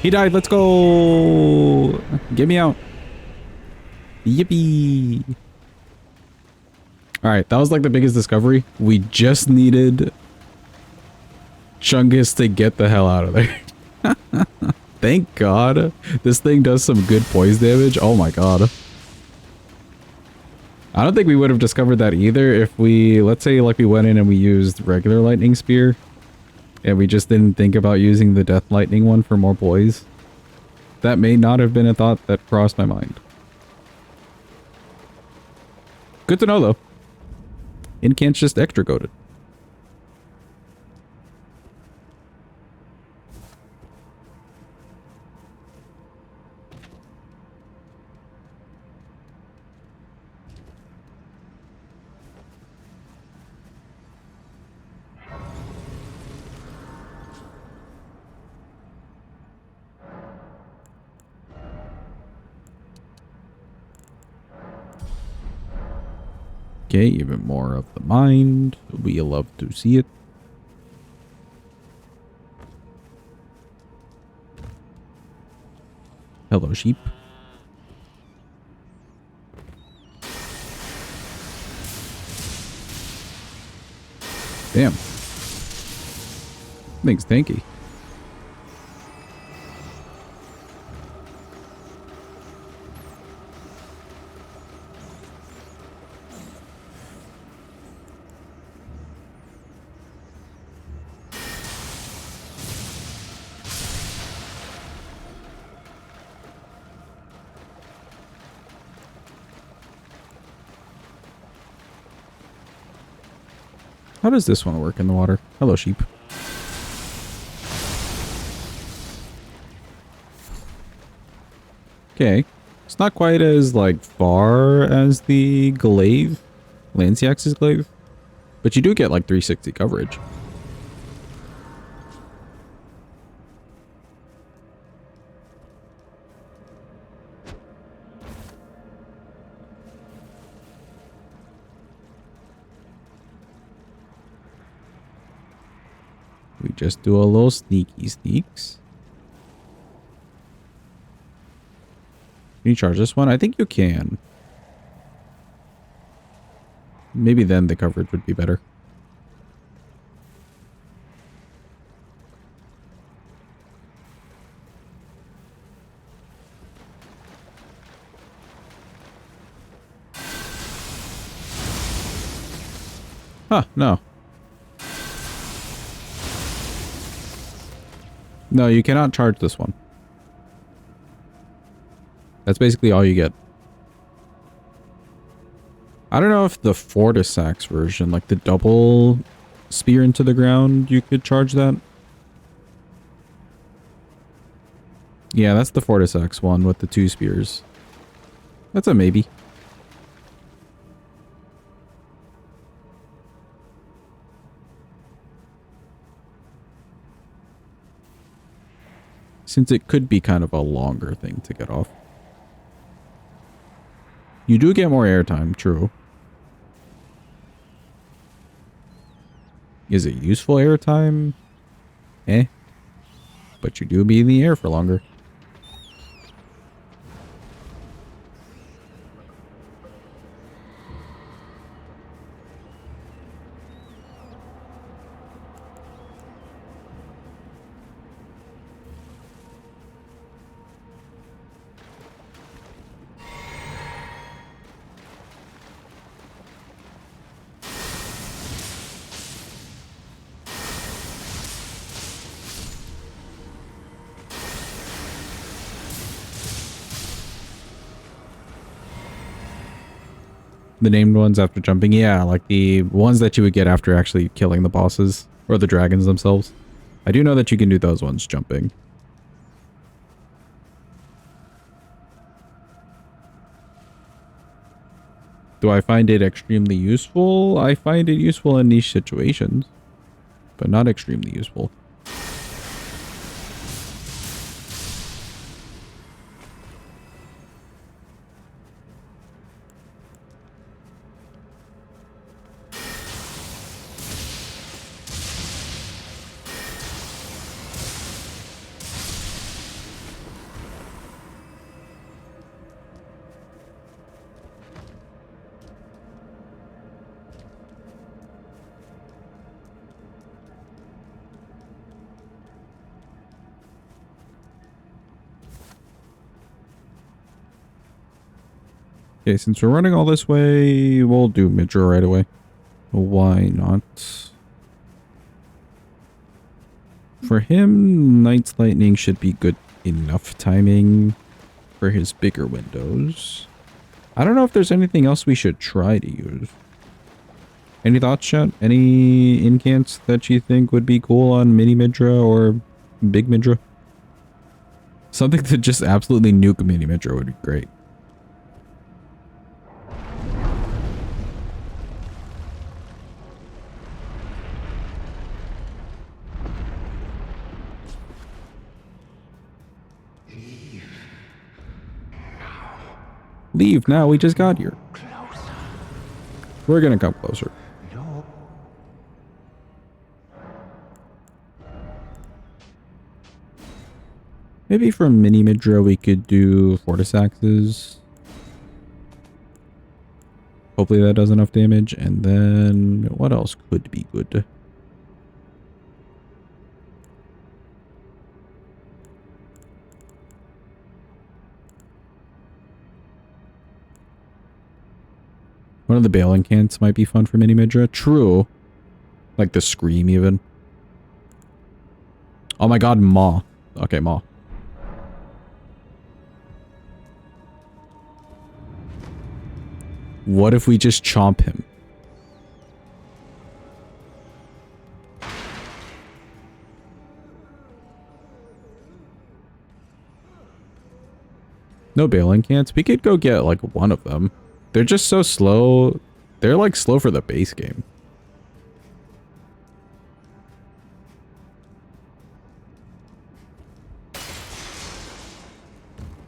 He died. Let's go. Get me out. Yippee. All right. That was like the biggest discovery. We just needed Chungus to get the hell out of there. Thank God. This thing does some good poise damage. Oh my God. I don't think we would have discovered that either if we, let's say like we went in and we used regular lightning spear and we just didn't think about using the death lightning one for more poise. That may not have been a thought that crossed my mind. Good to know though. Incant's just extra goated. Okay, even more of the mind. We love to see it. Hello, sheep. Damn. Thing's tanky. How does this one work in the water? Hello, sheep. Okay. It's not quite as, like, far as the glaive. Lanciax's glaive. But you do get, like, 360 coverage. We just do a little sneaky sneaks. Can you charge this one? I think you can. Maybe then the coverage would be better. Huh, no. No, you cannot charge this one. That's basically all you get. I don't know if the Fortisax version, like the double spear into the ground, you could charge that. Yeah, that's the Fortisax one with the 2 spears. That's a maybe. since it could be kind of a longer thing to get off. You do get more airtime, true. Is it useful airtime? Eh. But you do be in the air for longer. The named ones after jumping? Yeah, like the ones that you would get after actually killing the bosses. Or the dragons themselves. I do know that you can do those ones jumping. Do I find it extremely useful? I find it useful in niche situations. But not extremely useful. Okay, since we're running all this way, we'll do Midra right away. Why not? For him, Knight's Lightning should be good enough timing for his bigger windows. I don't know if there's anything else we should try to use. Any thoughts, chat? Any incants that you think would be cool on Mini Midra or Big Midra? Something to just absolutely nuke Mini Midra would be great. Leave now, we just got here. Closer. We're gonna come closer. No. Maybe for Mini Midra we could do Fortis Axes. Hopefully that does enough damage. And then what else could be good? One of the Bale Incants might be fun for Mini Midra. True. Like the Scream even. Oh my god, Maw. Okay, Maw. What if we just chomp him? No Bale Incants? We could go get like one of them. They're just so slow. They're like slow for the base game.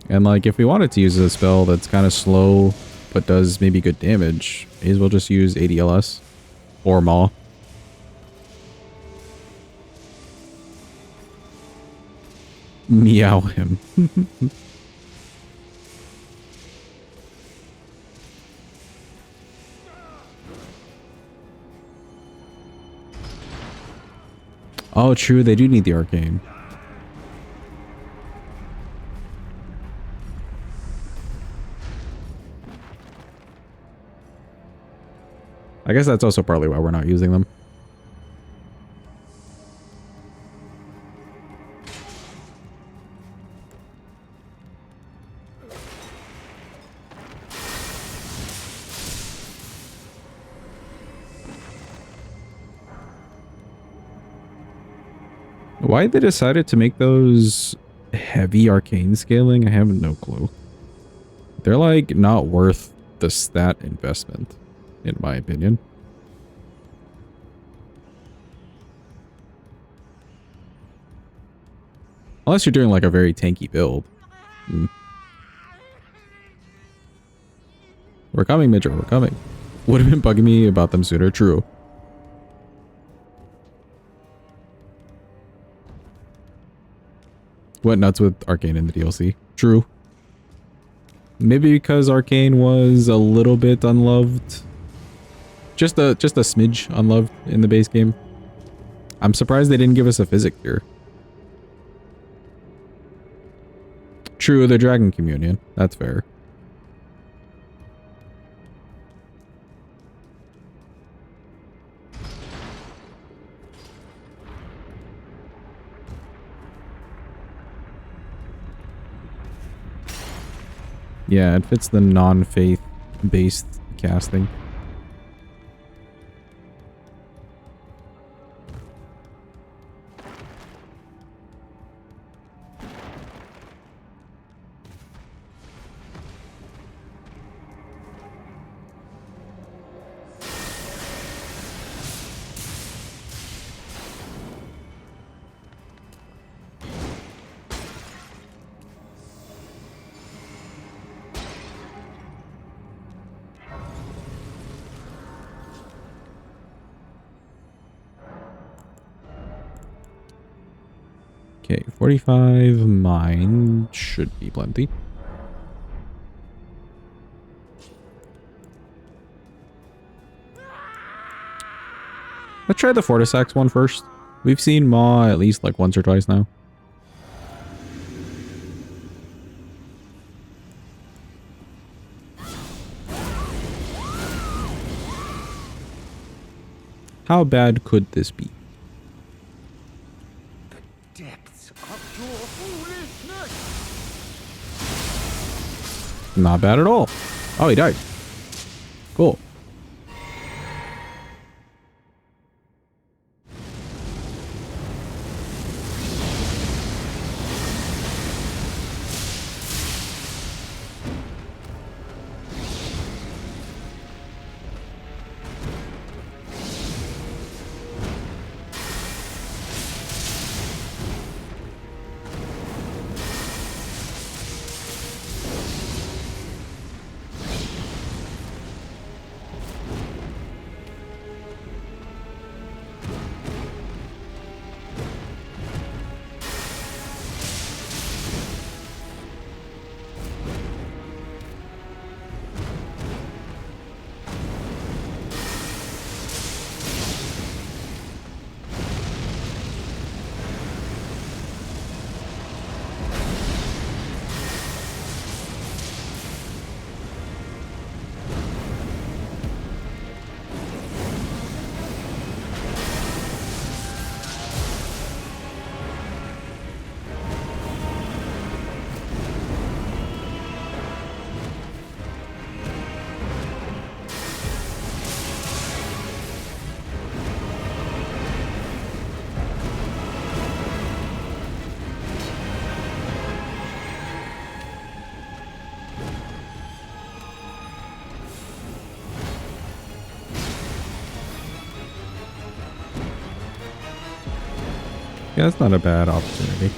And like if we wanted to use a spell that's kind of slow but does maybe good damage, may as well just use ADLS or Maw. Meow him. Oh, true. They do need the arcane. I guess that's also partly why we're not using them. Why they decided to make those heavy arcane scaling, I have no clue. They're like not worth the stat investment, in my opinion. Unless you're doing like a very tanky build. We're coming, Midger, we're coming. Would have been bugging me about them sooner, true. Went nuts with Arcane in the DLC. True. Maybe because Arcane was a little bit unloved. Just a smidge unloved in the base game. I'm surprised they didn't give us a physic here. True, the Dragon Communion. That's fair. Yeah, it fits the non-faith based casting. Okay, 45 mine should be plenty. Let's try the Fortisax one first. We've seen Maw at least like once or twice now. How bad could this be? Not bad at all. Oh, he died. Cool. Yeah, that's not a bad opportunity.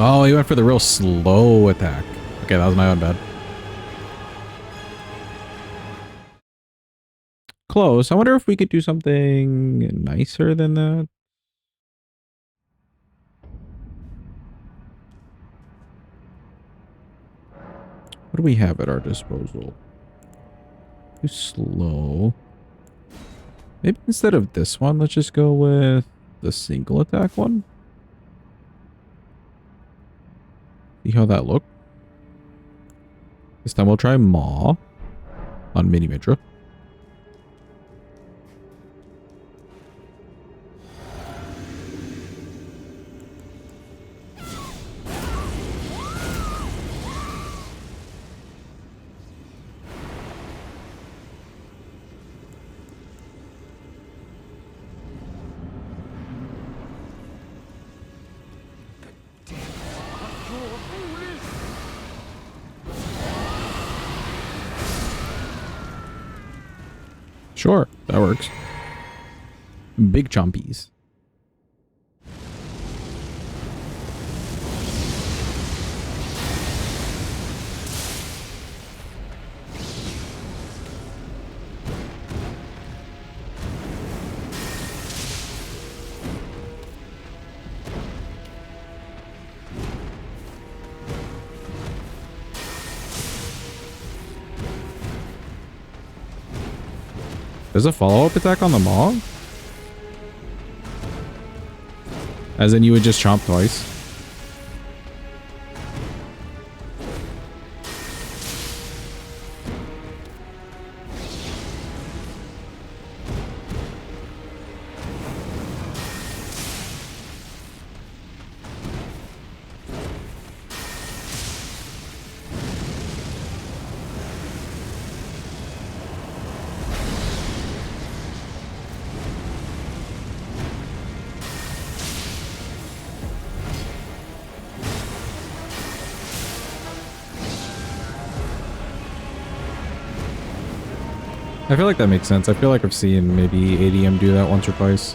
Oh, he went for the real slow attack. Okay, that was my own bad. Close. I wonder if we could do something nicer than that. What do we have at our disposal? Too slow. Maybe instead of this one, let's just go with the single attack one. See how that look. This time we'll try Maw on Mini Midra. Sure, that works. Big chompies. There's a follow-up attack on the Maw? As in you would just chomp twice? I feel like that makes sense. I feel like I've seen maybe ADM do that once or twice.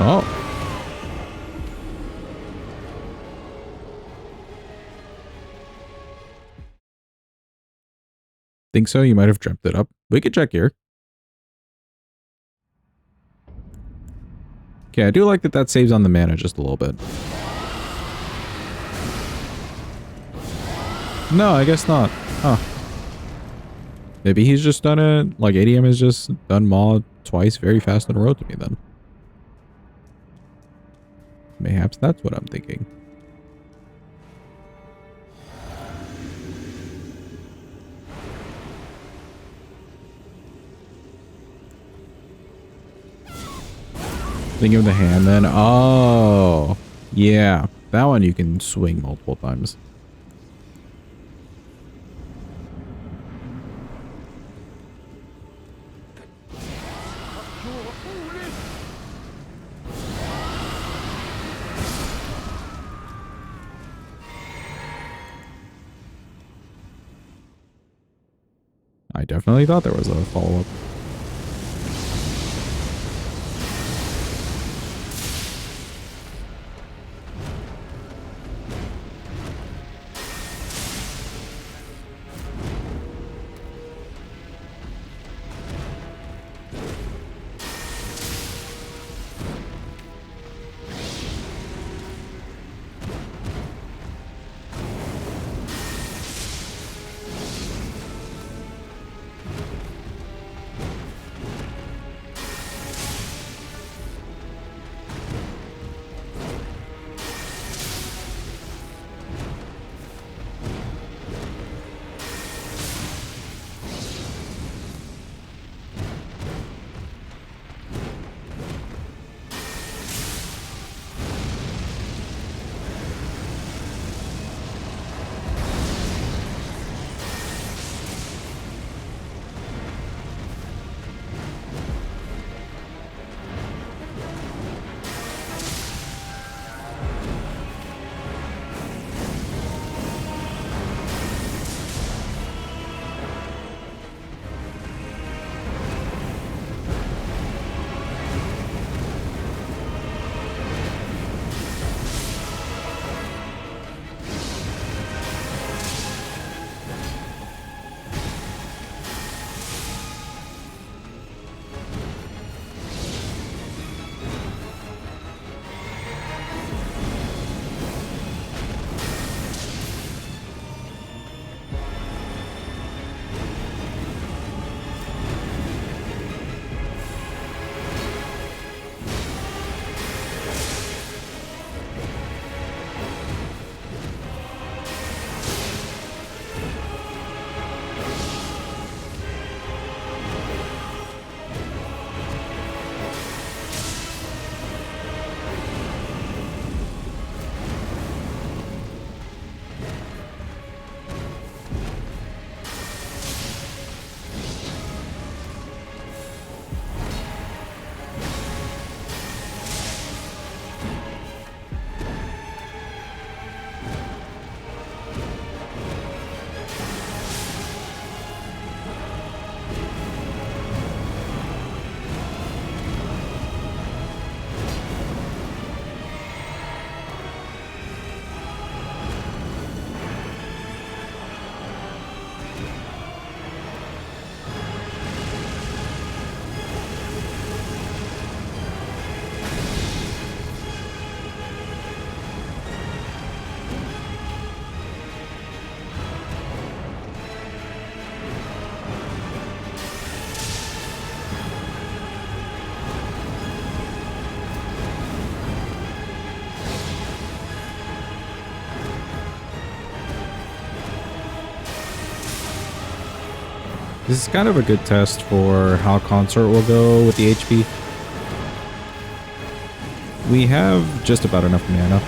Oh. Think so? You might have dreamt it up. We could check here. Okay, I do like that that saves on the mana just a little bit. No, I guess not. Huh. Maybe he's just done it, like ADM has just done Maw twice very fast in a row to me then. Mayhaps that's what I'm thinking. Think of the hand then. Oh, yeah. That one you can swing multiple times. I definitely thought there was a follow-up. This is kind of a good test for how Consort will go with the HP. We have just about enough mana.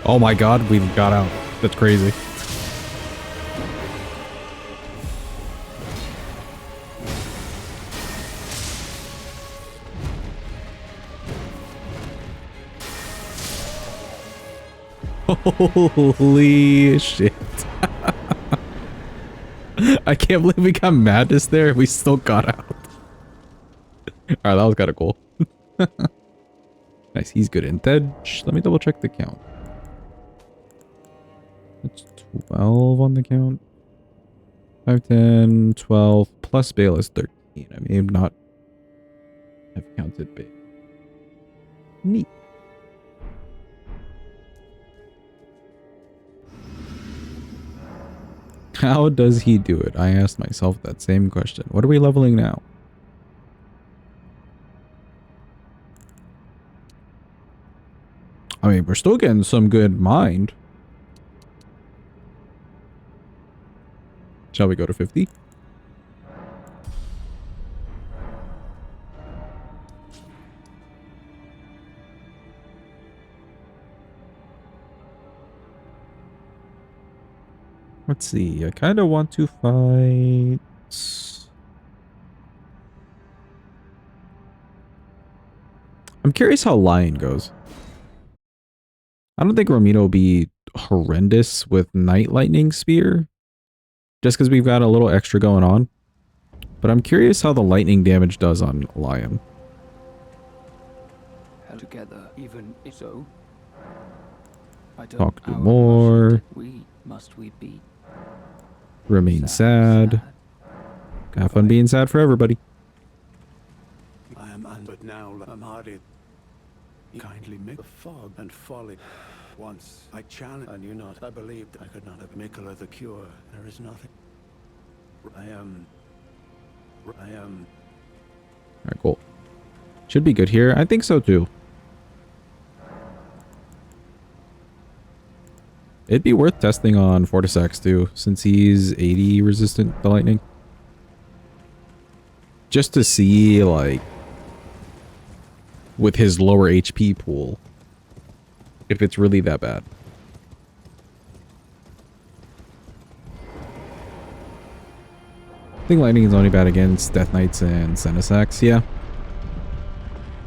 Oh my god, we got out. That's crazy. Holy shit. I can't believe we got madness there. We still got out. Alright, that was kind of cool. Nice, he's good in Edge. Let me double check the count. It's 12 on the count. 5, 10, 12, plus Bale is 13. I may not have counted Bale. Neat. How does he do it? I asked myself that same question. What are we leveling now? I mean, we're still getting some good mind. Shall we go to 50? Let's see. I kind of want to fight... I'm curious how Lion goes. I don't think Romito will be horrendous with Night Lightning Spear. Just because we've got a little extra going on. But I'm curious how the lightning damage does on Lion. Together, even so. Talk to more. Must we be? Remain sad. Have fun being sad for everybody. I am but now I'm hardy. Kindly make the fog and folly. Once I challenged, I knew not. I believed I could not have Mikola the cure. There is nothing. I am. Alright, cool. Should be good here. I think so too. It'd be worth testing on Fortisax too, since he's 80 resistant to lightning. Just to see, like, with his lower HP pool, if it's really that bad. I think lightning is only bad against Death Knights and Senesax, yeah.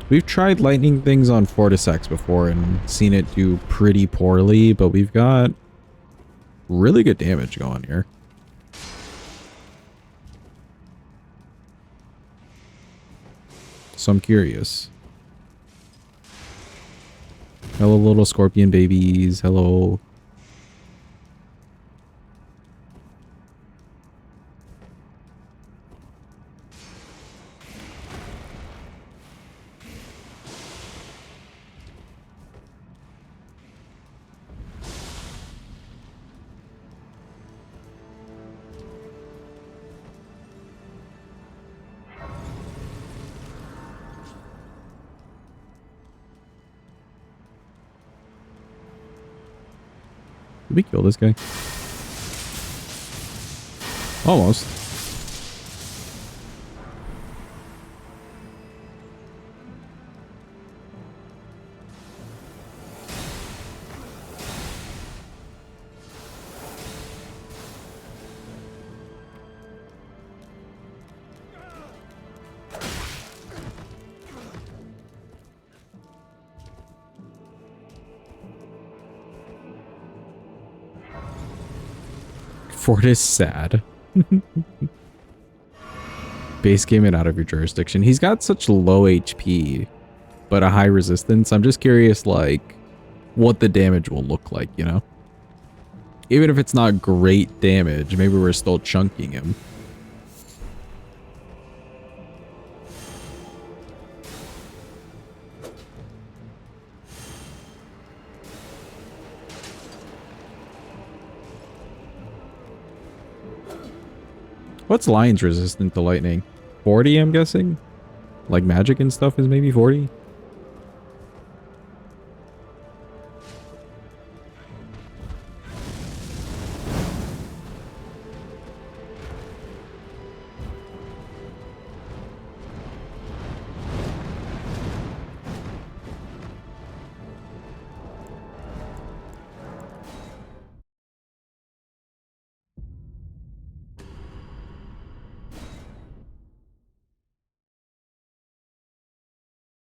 We've tried lightning things on Fortisax before and seen it do pretty poorly, but we've got really good damage going here. So I'm curious. Hello, little scorpion babies. Hello. Did we kill this guy? Almost. Fort is sad. Base game and out of your jurisdiction. He's got such low HP, but a high resistance. I'm just curious, like, what the damage will look like, you know? Even if it's not great damage, maybe we're still chunking him. What's Lion's resistant to lightning? 40, I'm guessing? Like magic and stuff is maybe 40?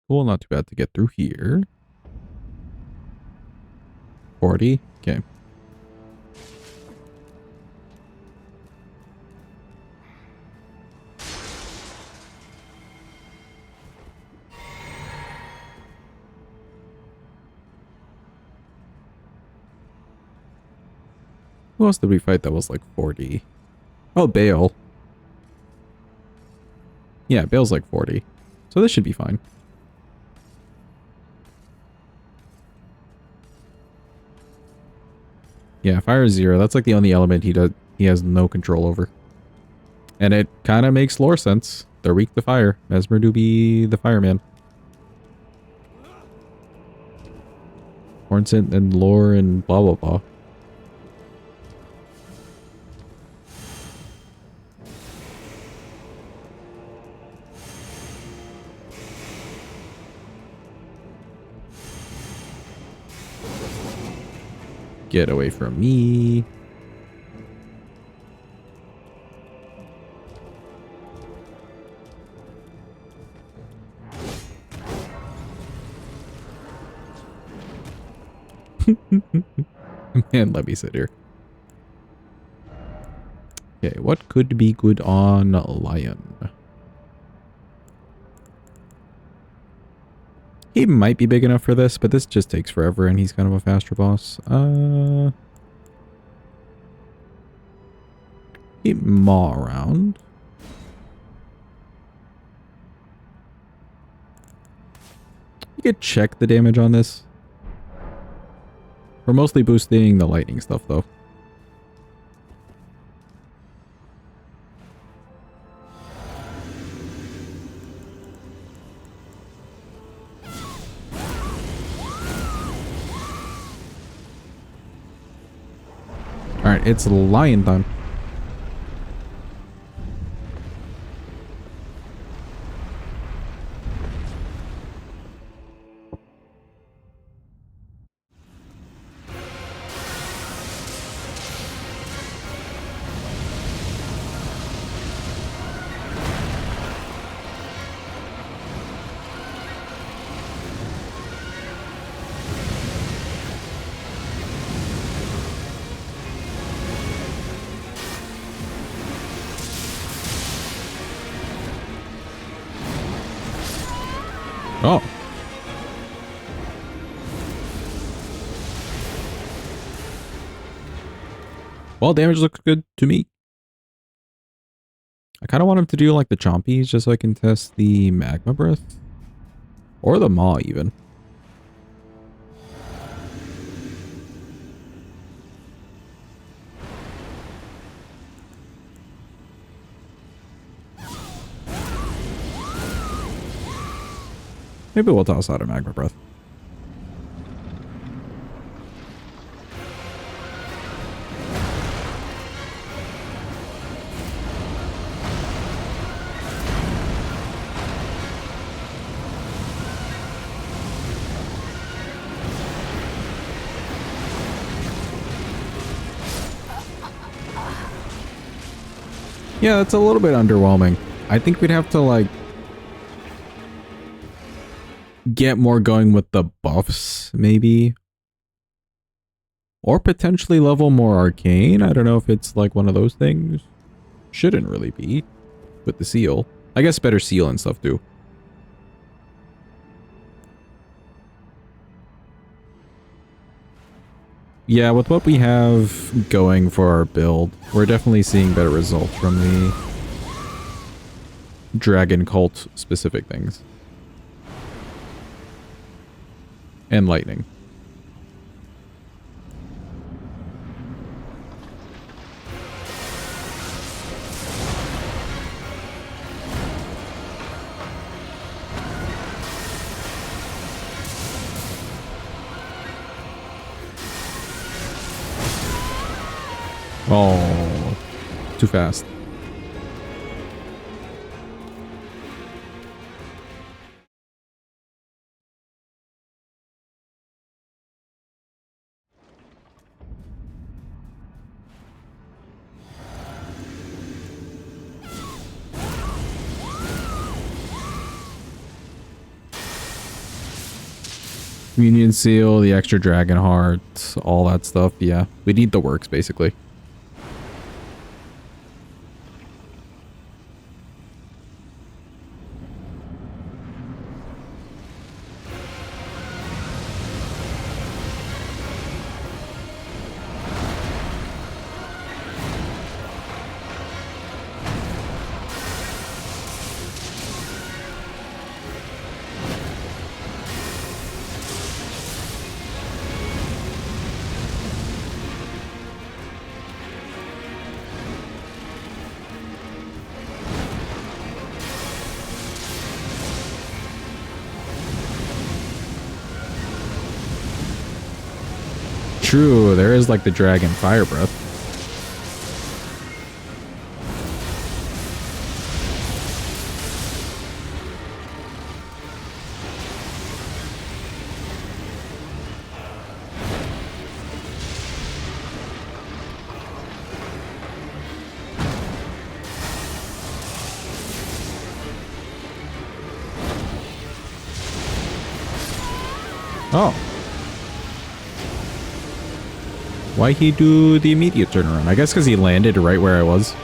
Cool, not too bad to get through here. 40? Okay. Who else did we fight that was like 40? Oh, Bale. Yeah, Bale's like 40. So this should be fine. Yeah, fire is 0. That's like the only element he has no control over. And it kind of makes lore sense. They're weak to fire. Mesmer do be the fireman. Hornsent and lore and blah blah blah. Get away from me. Man, let me sit here. Okay, what could be good on Lion? He might be big enough for this, but this just takes forever and he's kind of a faster boss. Keep Maw around. You could check the damage on this. We're mostly boosting the lightning stuff though. Alright, it's lion time. Oh. Well, damage looks good to me. I kind of want him to do like the chompies just so I can test the magma breath. Or the maw even. Maybe we'll toss out a magma breath. Yeah, that's a little bit underwhelming. I think we'd have to like get more going with the buffs, maybe. Or potentially level more arcane. I don't know if it's like one of those things. Shouldn't really be. With the seal. I guess better seal and stuff too. Yeah, with what we have going for our build, we're definitely seeing better results from the Dragon Cult specific things. And lightning. Oh, too fast. Communion seal, the extra dragon heart, all that stuff. Yeah, we need the works basically. True, there is like the dragon fire breath. Oh. Why he do the immediate turnaround? I guess because he landed right where I was.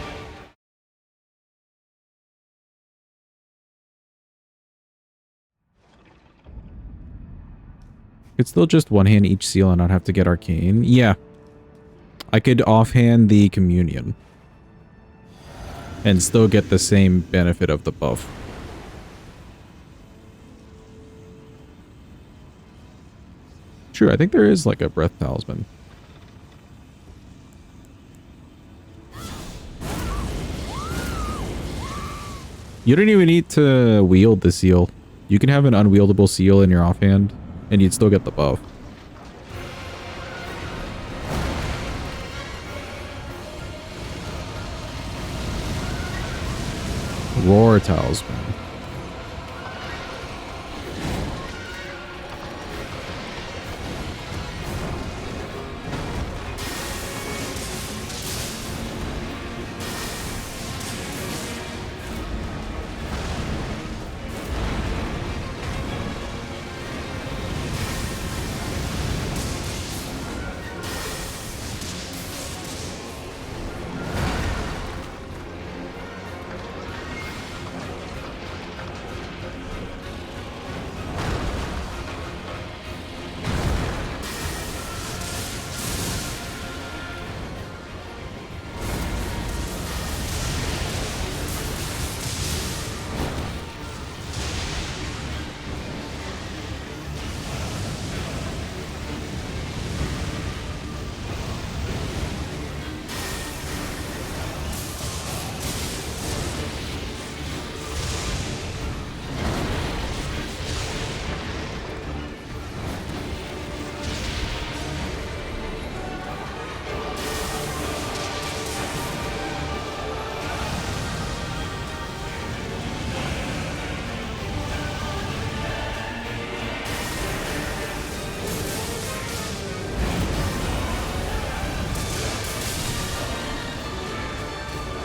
Could still just one-hand each seal and not have to get arcane. Yeah. I could offhand the communion. And still get the same benefit of the buff. True, I think there is like a breath talisman. You don't even need to wield the seal. You can have an unwieldable seal in your offhand, and you'd still get the buff. Roar talisman.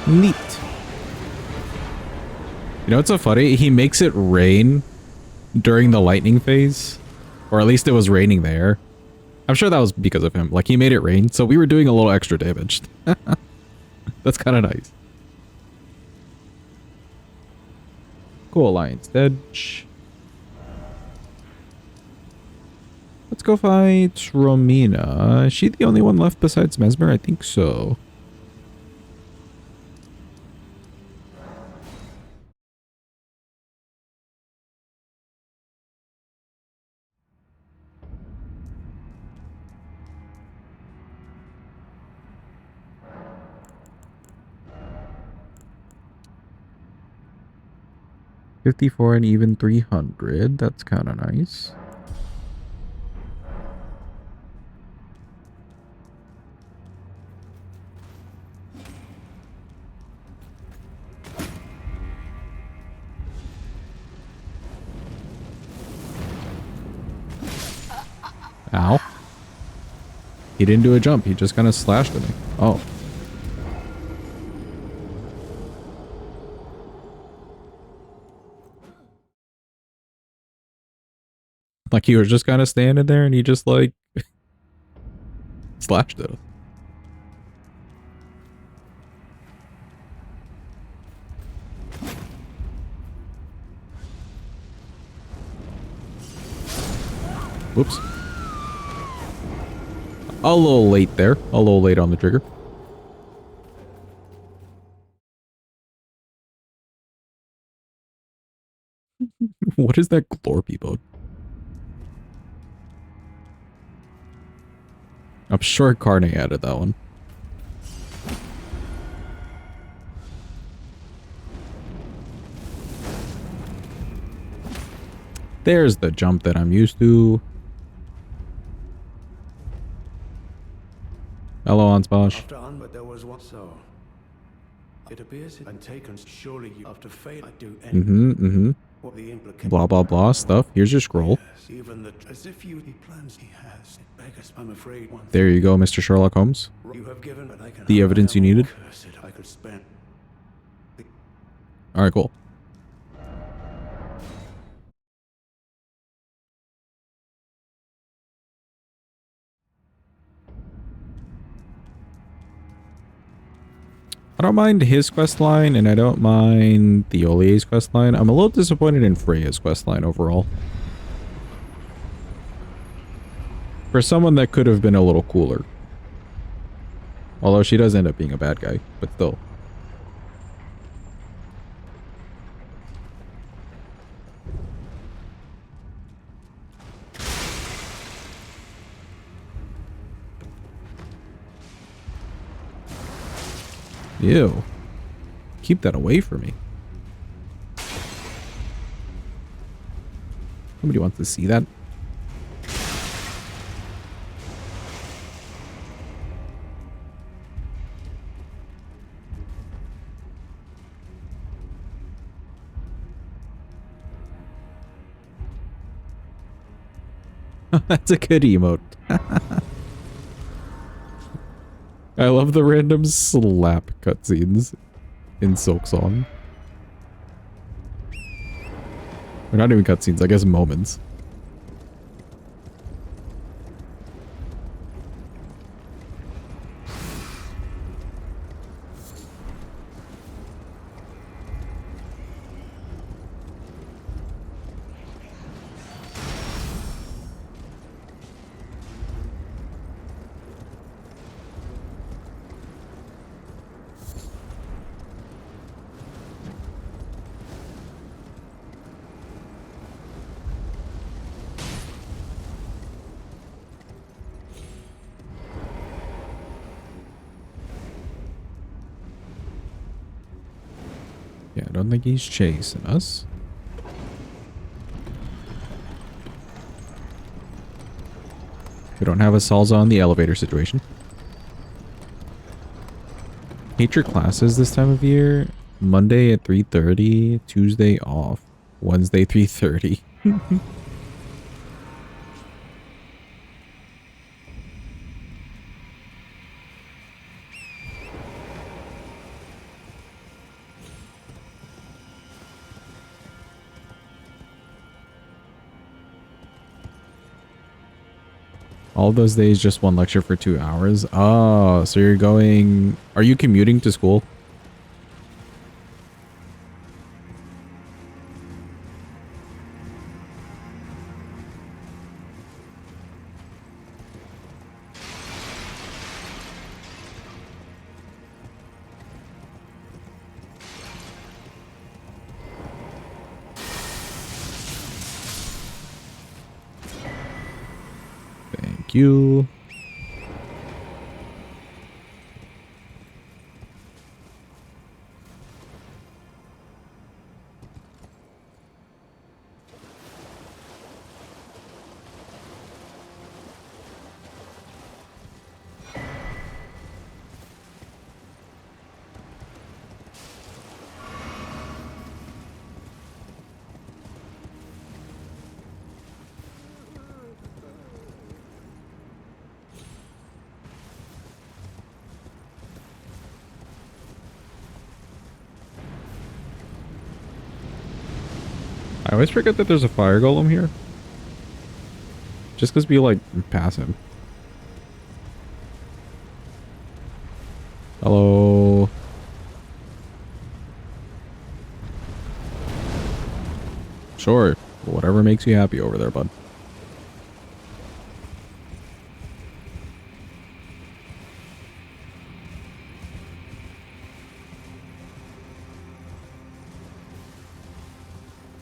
Neat. You know what's so funny? He makes it rain during the lightning phase. Or at least it was raining there. I'm sure that was because of him. Like, he made it rain, so we were doing a little extra damage. That's kind of nice. Cool Alliance Edge. Let's go fight Romina. Is she the only one left besides Mesmer? I think so. $54 and even 300. That's kind of nice. Ow. He didn't do a jump. He just kind of slashed at me. Oh. Like, he was just kind of standing there and he just, like, slashed at us. Whoops. A little late there. A little late on the trigger. What is that Glorpy boat? I'm sure Carne added that one. There's the jump that I'm used to. Hello, Ansposh. After on, but there was one so. It appears it taken. Surely you after fate I do any what the implication. Blah, blah, blah stuff. Here's your scroll. Yes, even the as if you he plans he has. It beggars I'm afraid one There you go, Mr. Sherlock Holmes. you have given, but I can The evidence you needed. curse it. I could spend Alright, cool. I don't mind his quest line, and I don't mind the Olier's quest line. I'm a little disappointed in Freya's quest line overall. For someone that could have been a little cooler. Although she does end up being a bad guy, but still. Ew. Keep that away from me. Nobody wants to see that. That's a good emote. I love the random slap cutscenes in Silksong. Or not even cutscenes, I guess moments. Yeah, I don't think he's chasing us. We don't have a Salza on the elevator situation. Hate your classes this time of year. Monday at 3:30, Tuesday off, Wednesday 3:30. All of those days, just one lecture for 2 hours. Oh, so you're going... Are you commuting to school? Thank you. I always forget that there's a fire golem here. Just because we like pass him. Hello. Sure. Whatever makes you happy over there, bud.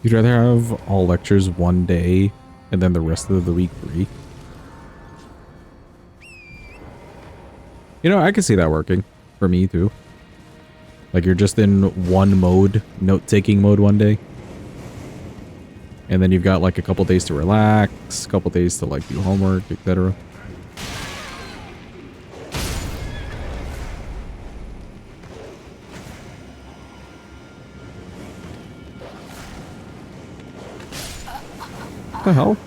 You'd rather have all lectures one day and then the rest of the week free? You know, I can see that working for me too. Like you're just in one mode, note-taking mode one day. And then you've got like a couple days to relax, a couple days to like do homework, etc. What the hell?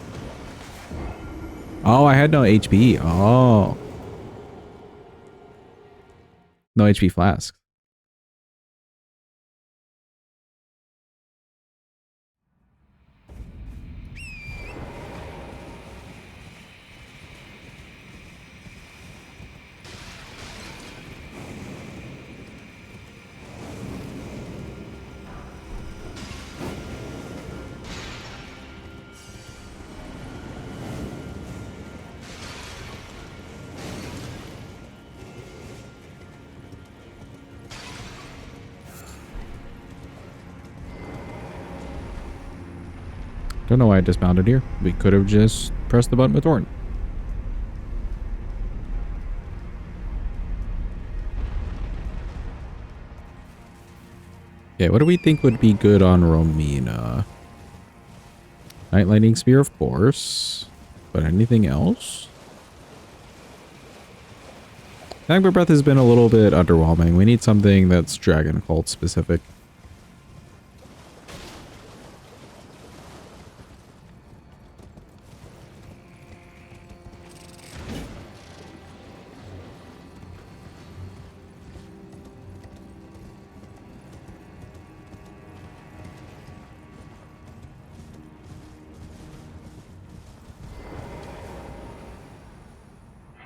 Oh, I had no HP. Oh. No HP flask. Don't know why I dismounted here. We could have just pressed the button with Thorn. Okay, what do we think would be good on Romina? Night Lightning Spear, of course. But anything else? Magma Breath has been a little bit underwhelming. We need something that's Dragon Cult specific.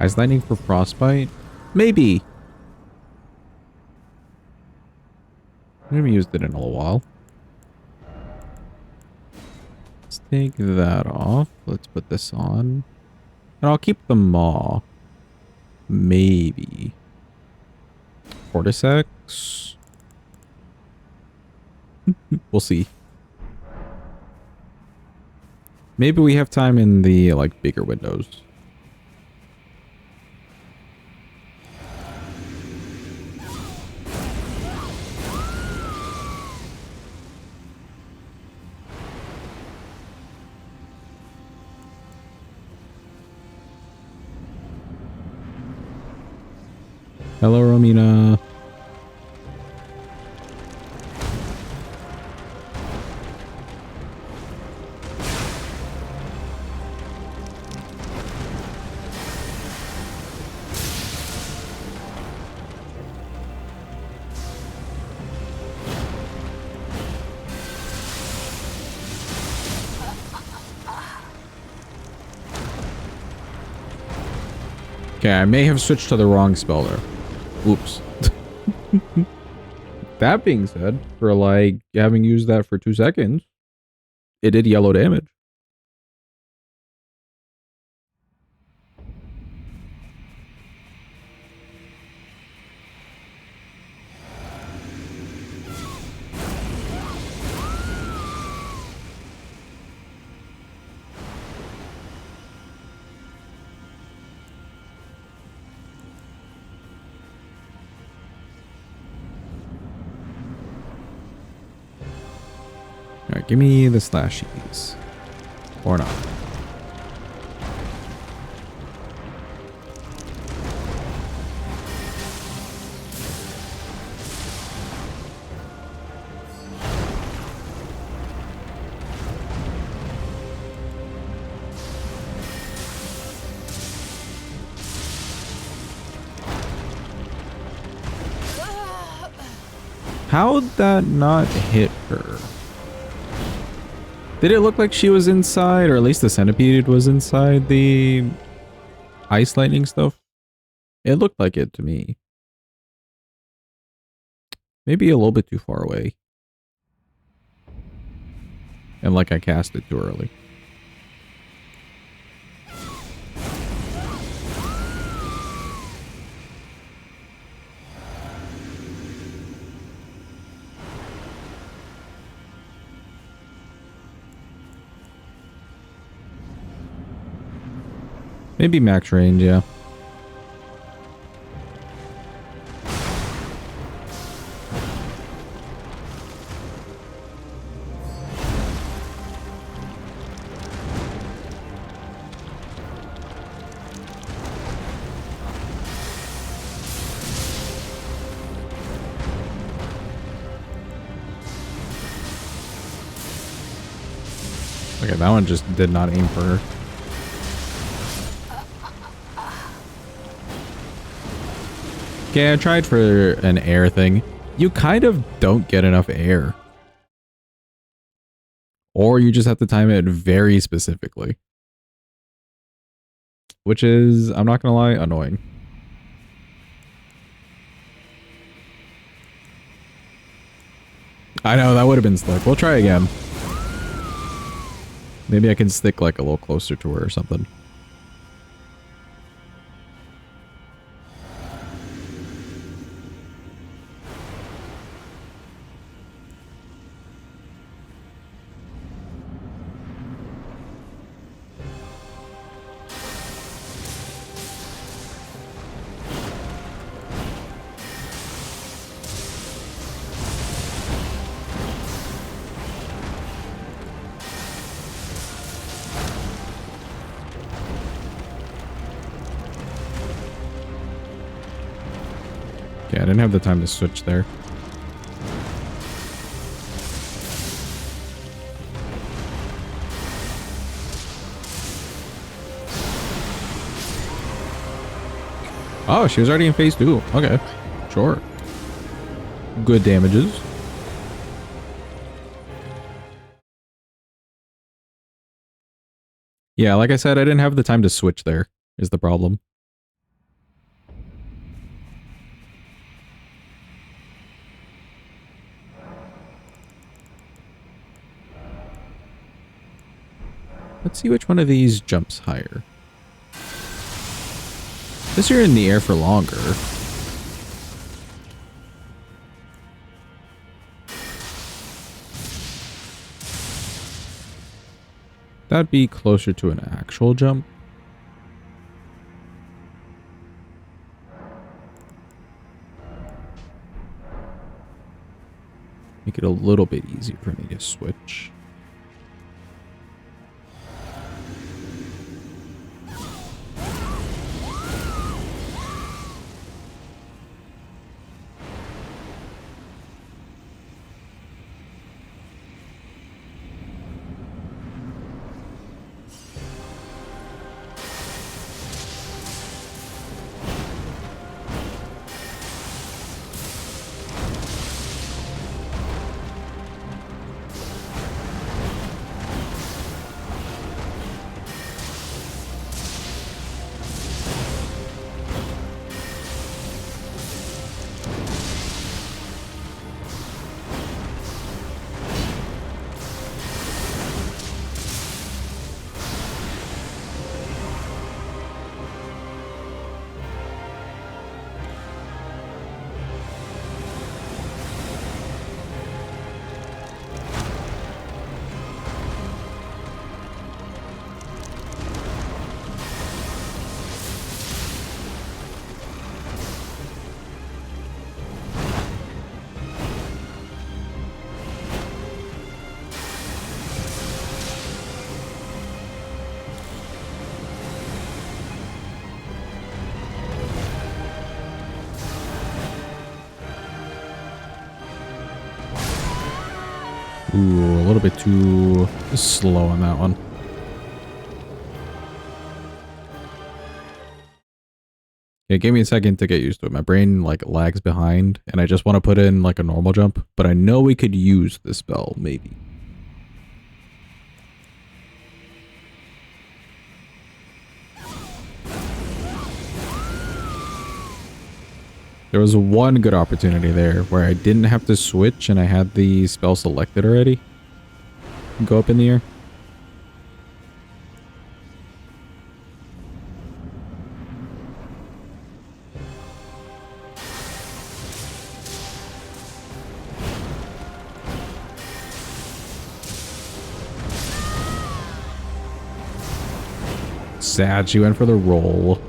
Ice Lightning for Frostbite? Maybe. I haven't used it in a little while. Let's take that off. Let's put this on. And I'll keep the Maw. Maybe. Cordyceps? We'll see. Maybe we have time in the, like, bigger windows. Hello, Romina. Okay, I may have switched to the wrong spell there. Oops. That being said, for like having used that for 2 seconds, it did yellow damage. Alright, give me the slashies. Or not. How'd that not hit her? Did it look like she was inside, or at least the centipede was inside the ice lightning stuff? It looked like it to me. Maybe a little bit too far away. And like I cast it too early. Maybe max range, yeah. Okay, that one just did not aim for her. Okay, I tried for an air thing. You kind of don't get enough air. Or you just have to time it very specifically. Which is, I'm not gonna lie, annoying. I know, that would have been slick. We'll try again. Maybe I can stick like a little closer to her or something. Okay, I didn't have the time to switch there. Oh, she was already in phase 2. Okay, sure. Good damages. Yeah, like I said, I didn't have the time to switch there, is the problem. Let's see which one of these jumps higher. Guess you're in the air for longer. That'd be closer to an actual jump. Make it a little bit easier for me to switch. Ooh, a little bit too slow on that one. It gave me a second to get used to it. My brain like lags behind and I just want to put in like a normal jump, but I know we could use the spell maybe. There was one good opportunity there where I didn't have to switch and I had the spell selected already. Go up in the air. Sad she went for the roll.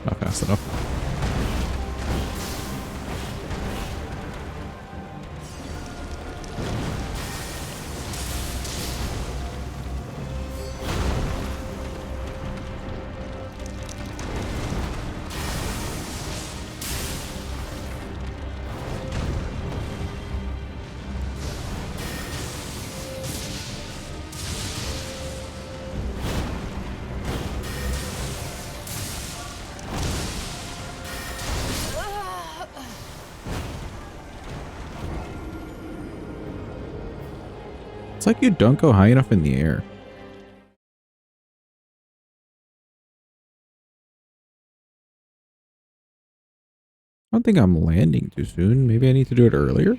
Not fast enough. It's like you don't go high enough in the air. I don't think I'm landing too soon. Maybe I need to do it earlier.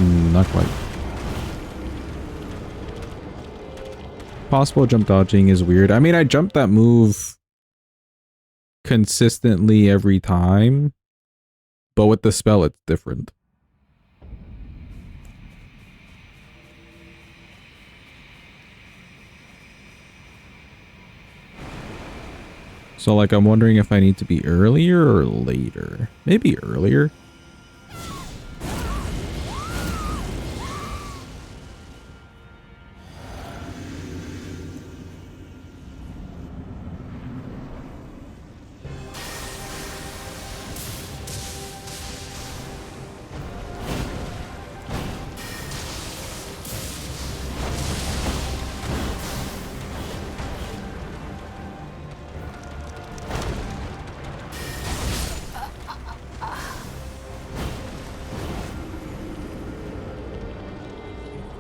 Not quite. Possible jump dodging is weird. I mean, I jumped that move consistently every time, but with the spell, it's different. So, like, I'm wondering if I need to be earlier or later. Maybe earlier.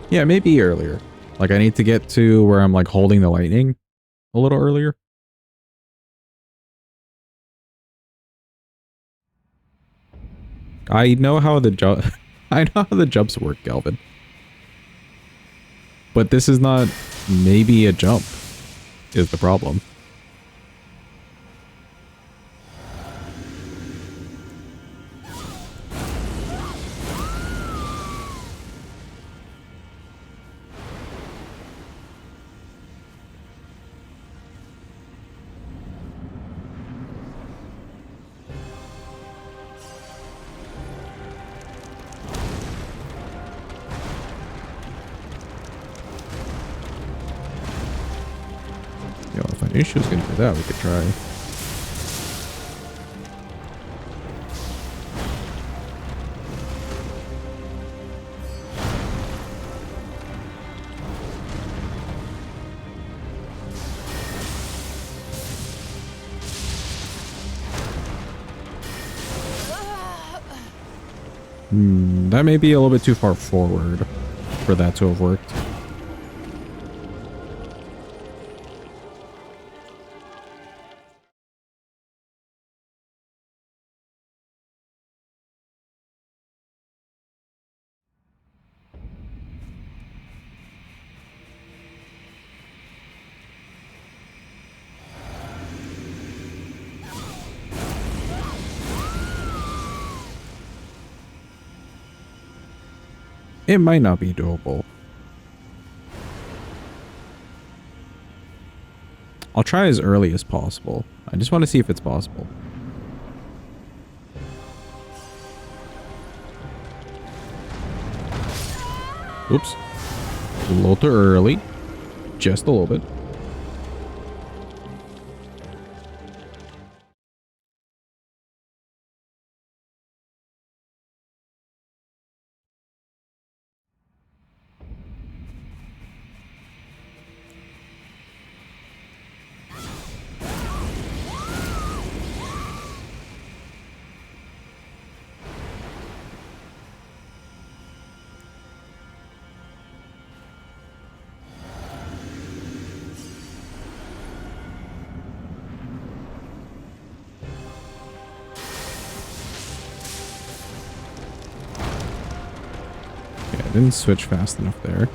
Yeah, maybe earlier. Like, I need to get to where I'm, like, holding the lightning a little earlier. I know how the jump... I know how the jumps work, Galvin. But this is not maybe a jump, is the problem. Yo, if I knew she was gonna do that, we could try. That may be a little bit too far forward for that to have worked. It might not be doable. I'll try as early as possible. I just want to see if it's possible. Oops. A little too early. Just a little bit. Didn't switch fast enough there.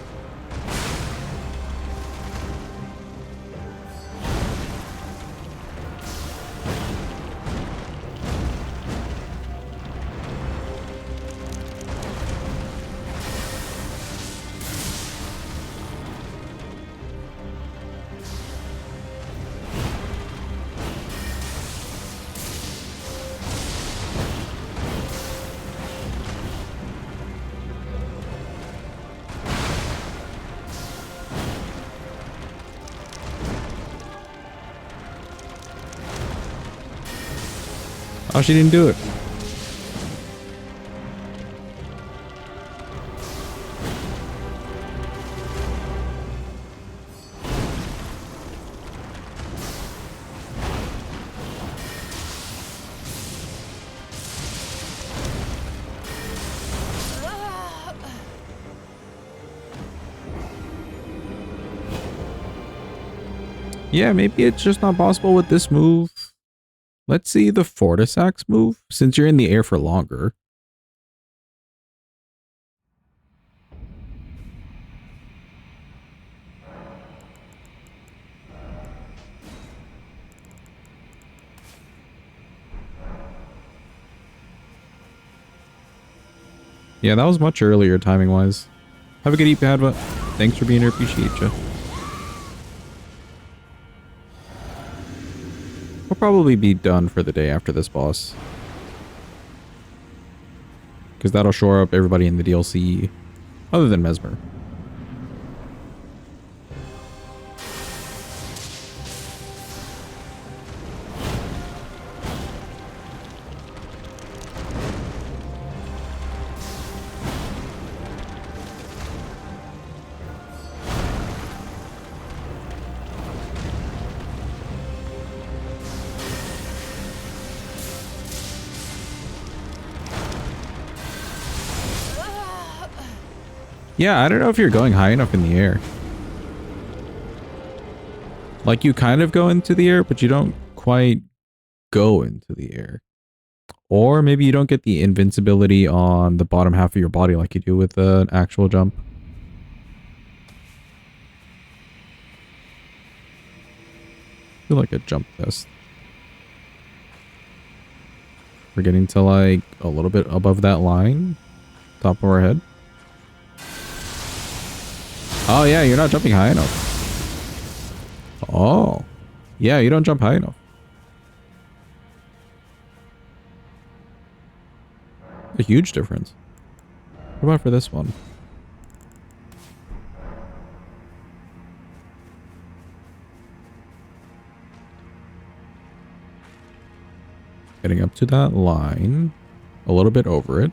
Oh, she didn't do it. Yeah, maybe it's just not possible with this move. Let's see the Fortisax move, since you're in the air for longer. Yeah, that was much earlier timing-wise. Have a good eat, Padva. Thanks for being here. Appreciate you. We'll probably be done for the day after this boss. Because that'll shore up everybody in the DLC, other than Mesmer. Yeah, I don't know if you're going high enough in the air. Like, you kind of go into the air, but you don't quite go into the air. Or maybe you don't get the invincibility on the bottom half of your body like you do with an actual jump. I feel like a jump test. We're getting to like a little bit above that line. Top of our head. Oh yeah, you're not jumping high enough. Oh. Yeah, you don't jump high enough. A huge difference. What about for this one? Getting up to that line. A little bit over it.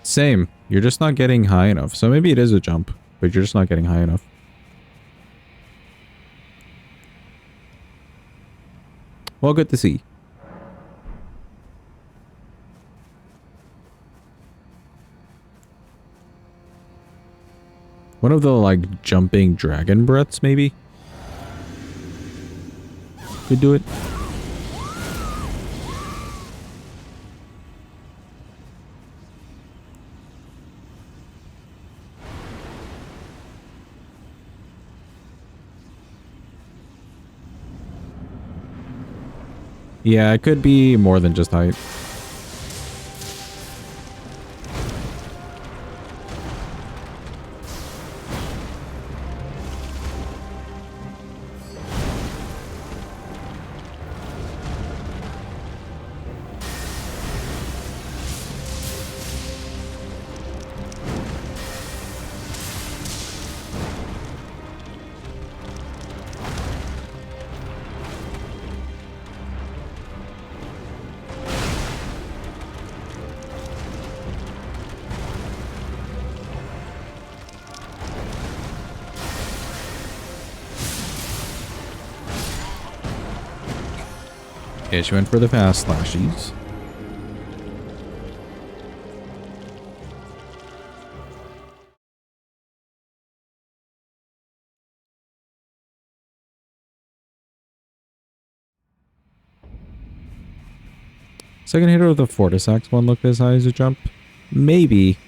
Same. You're just not getting high enough. So maybe it is a jump, but you're just not getting high enough. Well, good to see. One of the, like, jumping dragon breaths, maybe? Could do it. Yeah, it could be more than just height. Okay, she went for the fast slashies. Second hitter of the Fortisax one looked as high as a jump? Maybe.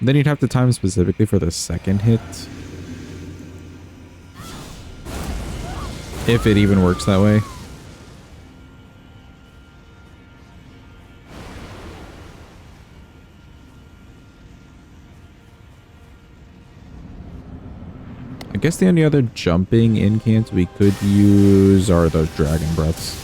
Then you'd have to time specifically for the second hit. If it even works that way. I guess the only other jumping incants we could use are those dragon breaths.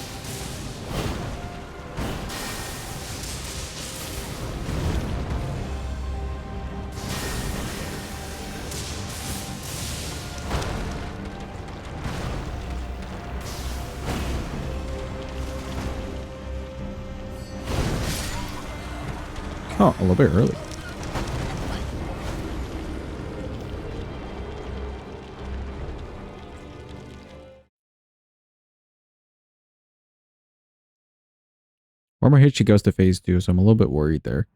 Oh, a little bit early. One more hit, she goes to phase 2, so I'm a little bit worried there.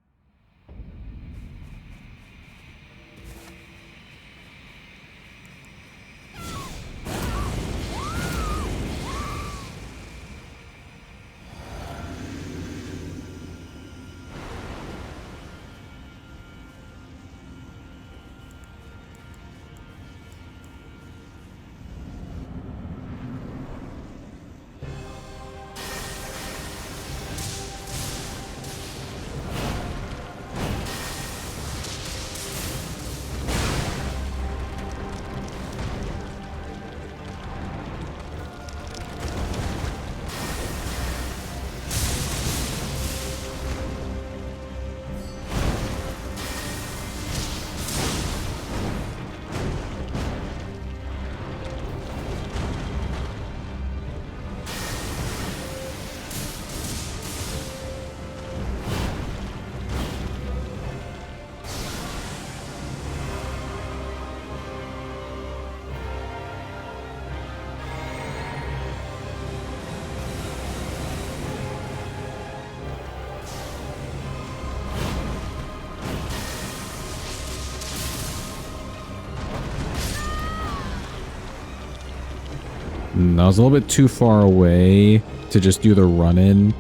I was a little bit too far away to just do the run-in.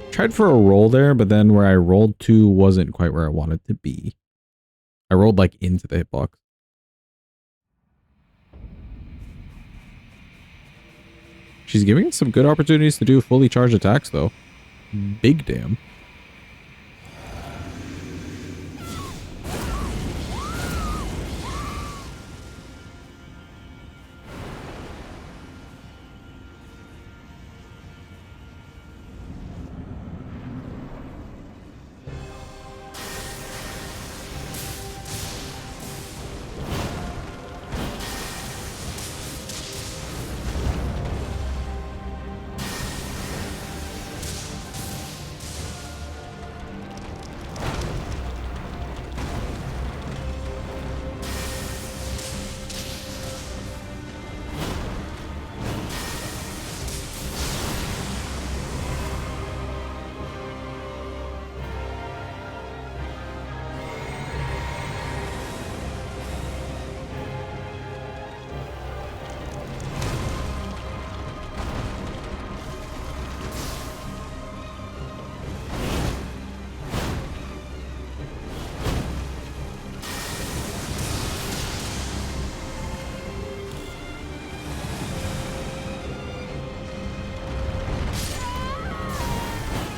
Tried for a roll there, but then where I rolled to wasn't quite where I wanted to be. I rolled like into the hitbox. She's giving us some good opportunities to do fully charged attacks though. Big damn.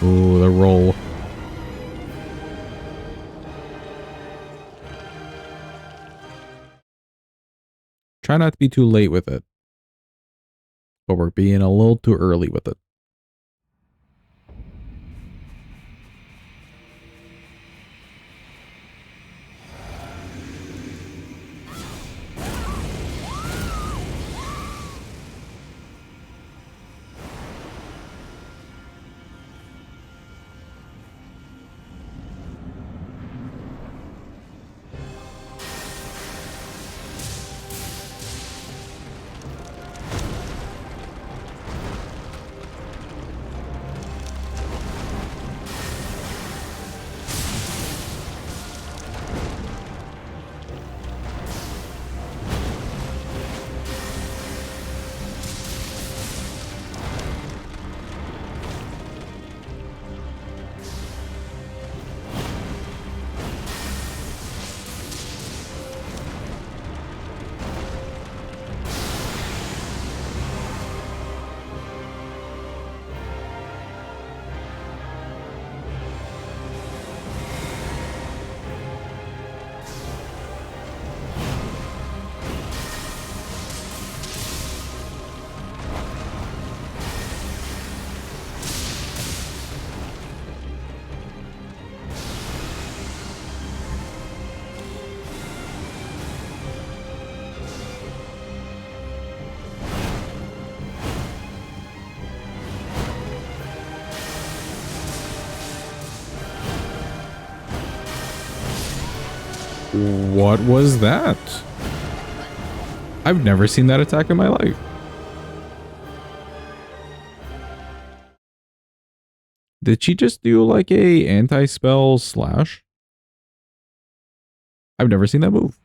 Ooh, the roll. Try not to be too late with it. But we're being a little too early with it. What was that? I've never seen that attack in my life. Did she just do like a anti-spell slash? I've never seen that move.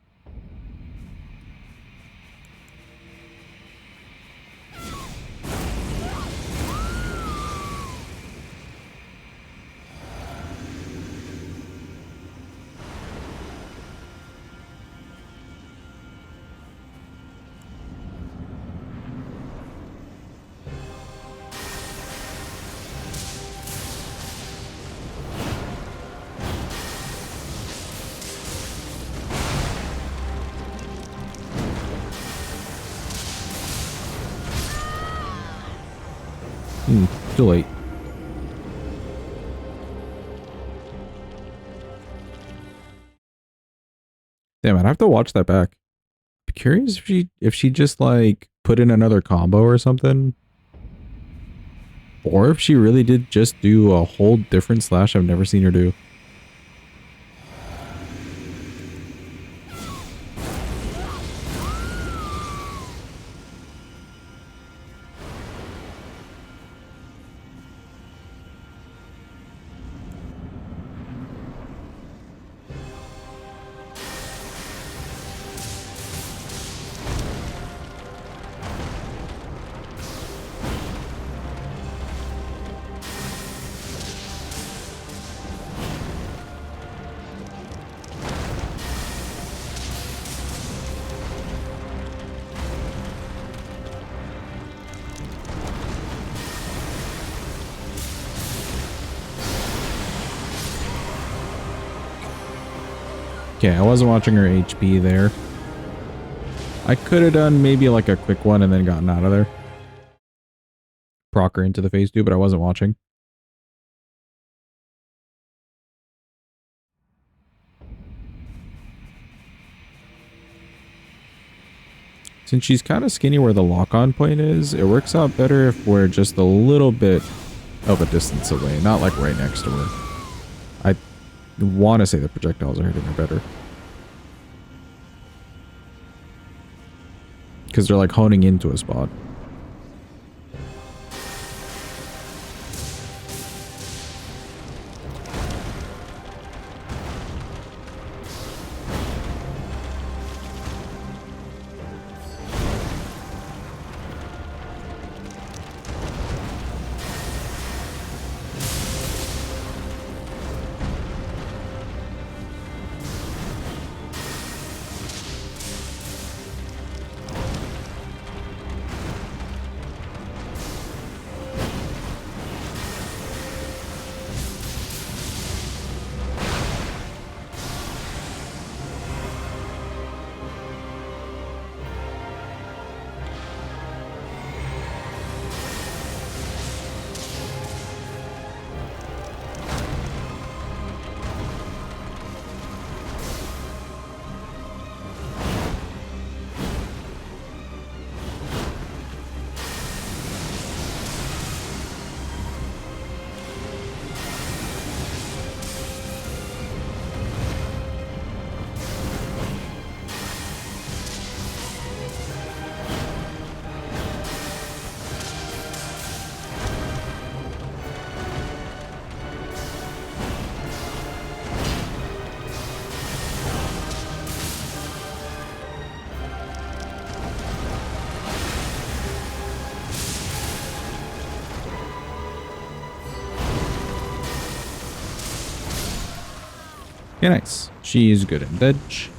Too late. Damn, I'd have to watch that back. I'm curious if she just like put in another combo or something. Or if she really did just do a whole different slash I've never seen her do. Okay, I wasn't watching her HP there. I could have done maybe like a quick one and then gotten out of there. Proc her into the phase 2, but I wasn't watching. Since she's kind of skinny where the lock-on point is, it works out better if we're just a little bit of a distance away, not like right next to her. I want to say the projectiles are hitting her better. Because they're like honing into a spot. Okay, nice. She's good in dodge.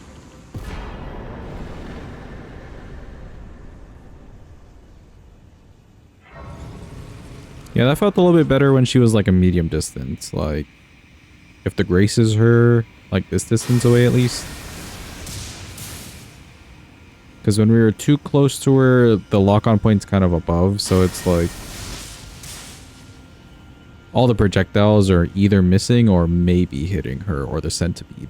Yeah, that felt a little bit better when she was like a medium distance. Like, if the graces her like this distance away at least. Because when we were too close to her, the lock-on point's kind of above, so it's like all the projectiles are either missing or maybe hitting her or the centipede.